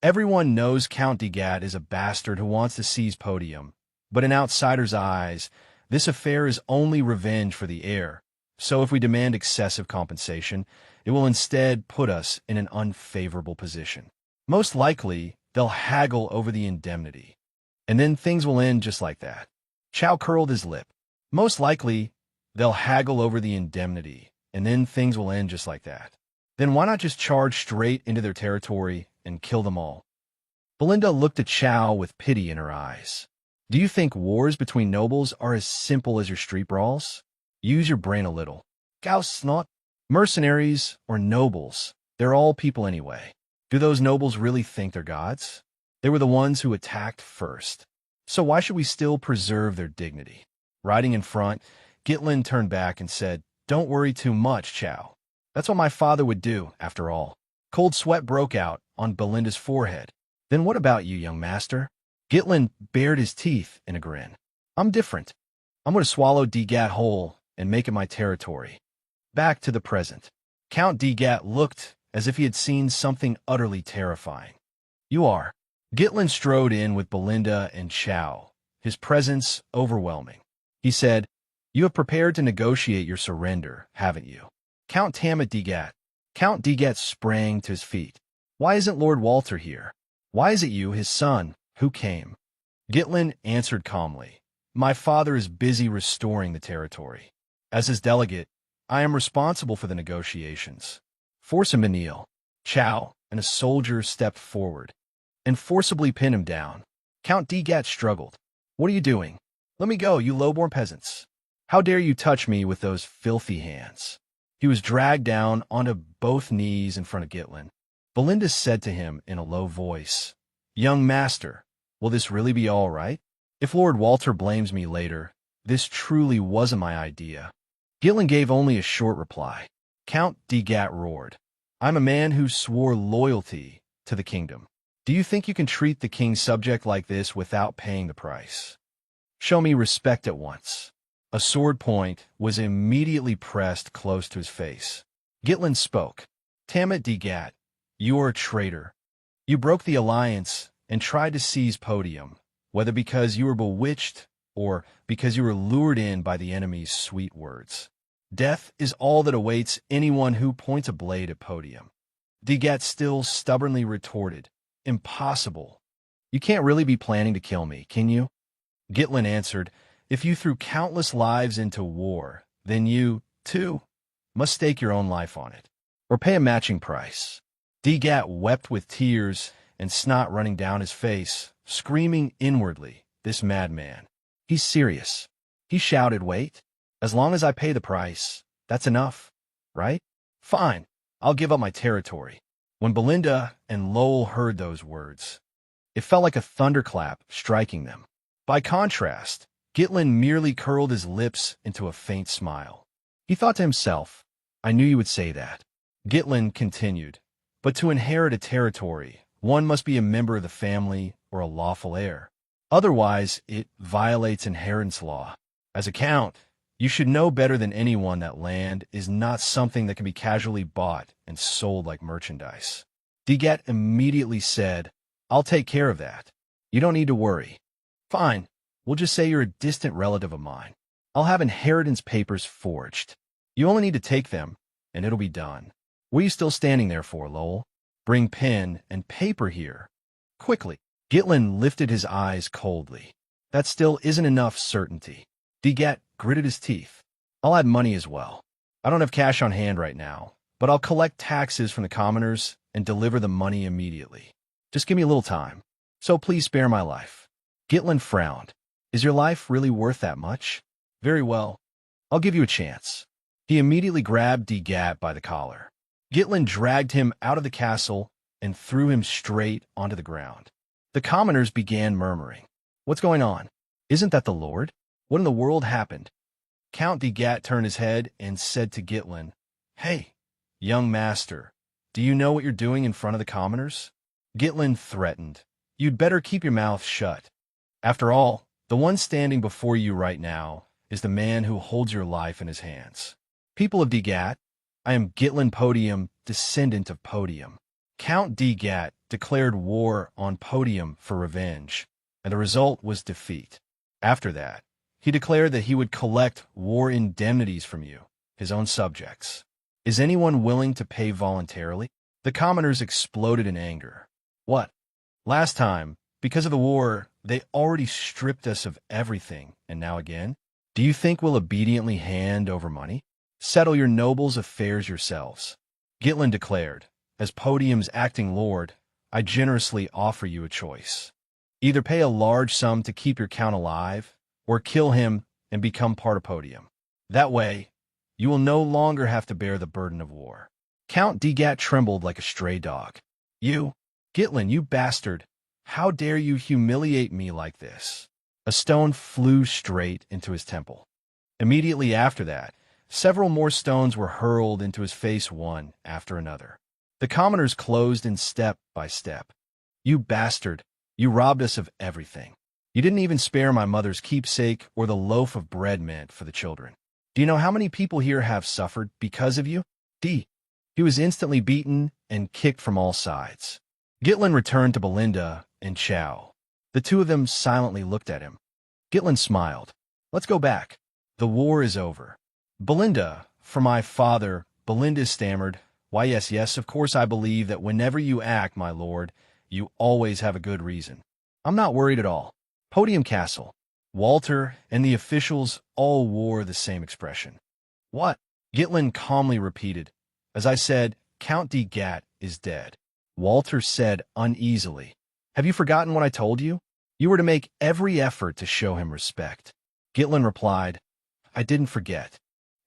Everyone knows Count Degat is a bastard who wants to seize Podium, but in outsiders' eyes, this affair is only revenge for the heir. So if we demand excessive compensation, it will instead put us in an unfavorable position. Most likely, they'll haggle over the indemnity. And then things will end just like that. Chow curled his lip. Most likely, they'll haggle over the indemnity, and then things will end just like that. Then why not just charge straight into their territory and kill them all? Belinda looked at Chow with pity in her eyes. Do you think wars between nobles are as simple as your street brawls? Use your brain a little. Gauss not. Mercenaries or nobles, they're all people anyway. Do those nobles really think they're gods? They were the ones who attacked first. So why should we still preserve their dignity? Riding in front, Gitlin turned back and said, Don't worry too much, Chow. That's what my father would do, after all. Cold sweat broke out on Belinda's forehead. Then what about you, young master? Gitlin bared his teeth in a grin. I'm different. I'm going to swallow Degat whole and make it my territory. Back to the present. Count Degat looked as if he had seen something utterly terrifying. You are. Gitlin strode in with Belinda and Chow, his presence overwhelming. He said, You have prepared to negotiate your surrender, haven't you? Count Tamat Degat. Count Degat sprang to his feet. Why isn't Lord Walter here? Why is it you, his son, who came? Gitlin answered calmly. My father is busy restoring the territory. As his delegate, I am responsible for the negotiations. Force him to kneel. Chow and a soldier stepped forward and forcibly pinned him down. Count Degat struggled. What are you doing? Let me go, you low-born peasants. How dare you touch me with those filthy hands? He was dragged down onto both knees in front of Gitlin. Belinda said to him in a low voice, Young master, will this really be all right? If Lord Walter blames me later, this truly wasn't my idea. Gitlin gave only a short reply. Count Degat roared. I'm a man who swore loyalty to the kingdom. Do you think you can treat the king's subject like this without paying the price? Show me respect at once. A sword point was immediately pressed close to his face. Gitlin spoke. Tamat Degat, you are a traitor. You broke the alliance and tried to seize Podium, whether because you were bewitched or because you were lured in by the enemy's sweet words. Death is all that awaits anyone who points a blade at Podium. Degat still stubbornly retorted, Impossible. You can't really be planning to kill me, can you? Gitlin answered, If you threw countless lives into war, then you, too, must stake your own life on it, or pay a matching price. Degat wept with tears and snot running down his face, screaming inwardly, This madman. He's serious. He shouted, Wait. As long as I pay the price, that's enough, right? Fine, I'll give up my territory. When Belinda and Lowell heard those words, it felt like a thunderclap striking them. By contrast, Gitlin merely curled his lips into a faint smile. He thought to himself, I knew you would say that. Gitlin continued, But to inherit a territory, one must be a member of the family or a lawful heir. Otherwise, it violates inheritance law. As a count, you should know better than anyone that land is not something that can be casually bought and sold like merchandise. Degat immediately said, I'll take care of that. You don't need to worry. Fine, We'll just say you're a distant relative of mine. I'll have inheritance papers forged. You only need to take them, and it'll be done. What are you still standing there for, Lowell? Bring pen and paper here. Quickly. Gitlin lifted his eyes coldly. That still isn't enough certainty. Degat gritted his teeth. I'll add money as well. I don't have cash on hand right now, but I'll collect taxes from the commoners and deliver the money immediately. Just give me a little time. So please spare my life. Gitlin frowned. Is your life really worth that much? Very well. I'll give you a chance. He immediately grabbed Degat by the collar. Gitlin dragged him out of the castle and threw him straight onto the ground. The commoners began murmuring. What's going on? Isn't that the Lord? What in the world happened? Count Degat turned his head and said to Gitlin, Hey, young master, do you know what you're doing in front of the commoners? Gitlin threatened. You'd better keep your mouth shut. After all, the one standing before you right now is the man who holds your life in his hands. People of Degat, I am Gitlin Podium, descendant of Podium. Count Degat declared war on Podium for revenge, and the result was defeat. After that, he declared that he would collect war indemnities from you, his own subjects. Is anyone willing to pay voluntarily? The commoners exploded in anger. What? Last time, because of the war, they already stripped us of everything, and now again? Do you think we'll obediently hand over money? Settle your nobles' affairs yourselves. Gitlin declared, as Podium's acting lord, I generously offer you a choice. Either pay a large sum to keep your count alive, or kill him and become part of Podium. That way, you will no longer have to bear the burden of war. Count Degat trembled like a stray dog. You, Gitlin, you bastard, how dare you humiliate me like this? A stone flew straight into his temple. Immediately after that, several more stones were hurled into his face one after another. The commoners closed in step by step. You bastard, you robbed us of everything. You didn't even spare my mother's keepsake or the loaf of bread meant for the children. Do you know how many people here have suffered because of you? He was instantly beaten and kicked from all sides. Gitlin returned to Belinda and Chow. The two of them silently looked at him. Gitlin smiled. Let's go back. The war is over. Belinda, for my father, Belinda stammered. Why, yes, of course I believe that whenever you act, my lord, you always have a good reason. I'm not worried at all. Podium Castle. Walter and the officials all wore the same expression. What? Gitlin calmly repeated. As I said, Count Degat is dead. Walter said uneasily. Have you forgotten what I told you? You were to make every effort to show him respect. Gitlin replied, I didn't forget.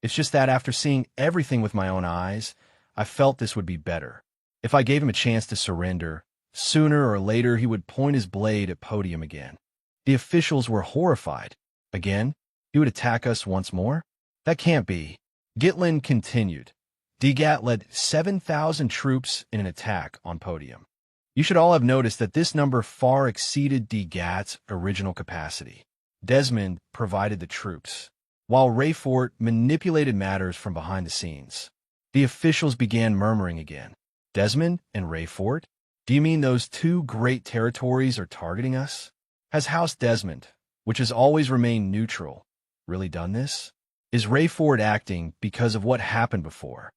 It's just that after seeing everything with my own eyes, I felt this would be better. If I gave him a chance to surrender, sooner or later he would point his blade at Podium again. The officials were horrified. Again? He would attack us once more? That can't be. Gitlin continued. Degat led 7,000 troops in an attack on Podium. You should all have noticed that this number far exceeded Degat's original capacity. Desmond provided the troops, while Rayfort manipulated matters from behind the scenes. The officials began murmuring again. Desmond and Rayfort? Do you mean those two great territories are targeting us? Has House Desmond, which has always remained neutral, really done this? Is Rayfort acting because of what happened before?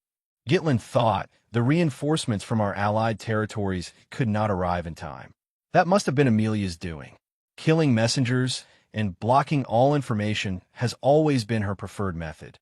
Gitlin thought the reinforcements from our allied territories could not arrive in time. That must have been Amelia's doing. Killing messengers and blocking all information has always been her preferred method,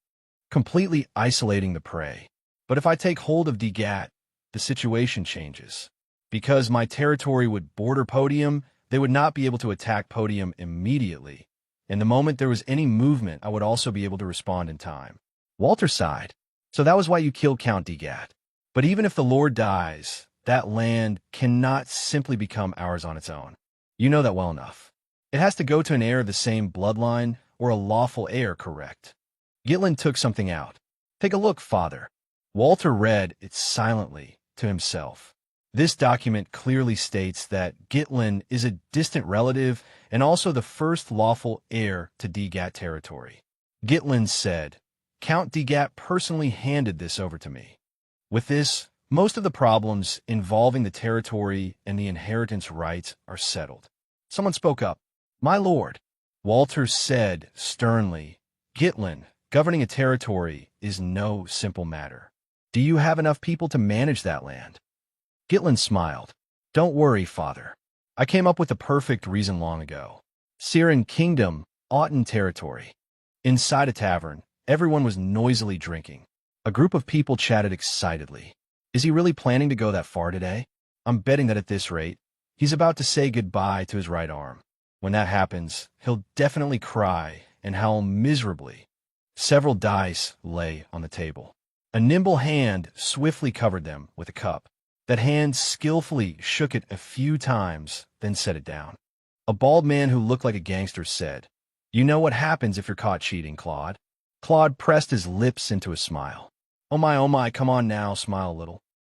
completely isolating the prey. But if I take hold of Degat, the situation changes. Because my territory would border Podium, they would not be able to attack Podium immediately. And the moment there was any movement, I would also be able to respond in time. Walter sighed. So that was why you killed Count Degat. But even if the Lord dies, that land cannot simply become ours on its own. You know that well enough. It has to go to an heir of the same bloodline or a lawful heir, correct? Gitlin took something out. Take a look, father. Walter read it silently to himself. This document clearly states that Gitlin is a distant relative and also the first lawful heir to Degat territory. Gitlin said, Count Degat personally handed this over to me. With this, most of the problems involving the territory and the inheritance rights are settled. Someone spoke up. My lord, Walter said sternly, Gitlin, governing a territory is no simple matter. Do you have enough people to manage that land? Gitlin smiled. Don't worry, father. I came up with the perfect reason long ago. Siren Kingdom, Auten territory. Inside a tavern, everyone was noisily drinking. A group of people chatted excitedly. Is he really planning to go that far today? I'm betting that at this rate, he's about to say goodbye to his right arm. When that happens, he'll definitely cry and howl miserably. Several dice lay on the table. A nimble hand swiftly covered them with a cup. That hand skillfully shook it a few times, then set it down. A bald man who looked like a gangster said, You know what happens if you're caught cheating, Claude? Claude pressed his lips into a smile. Oh my, come on now, smile a little.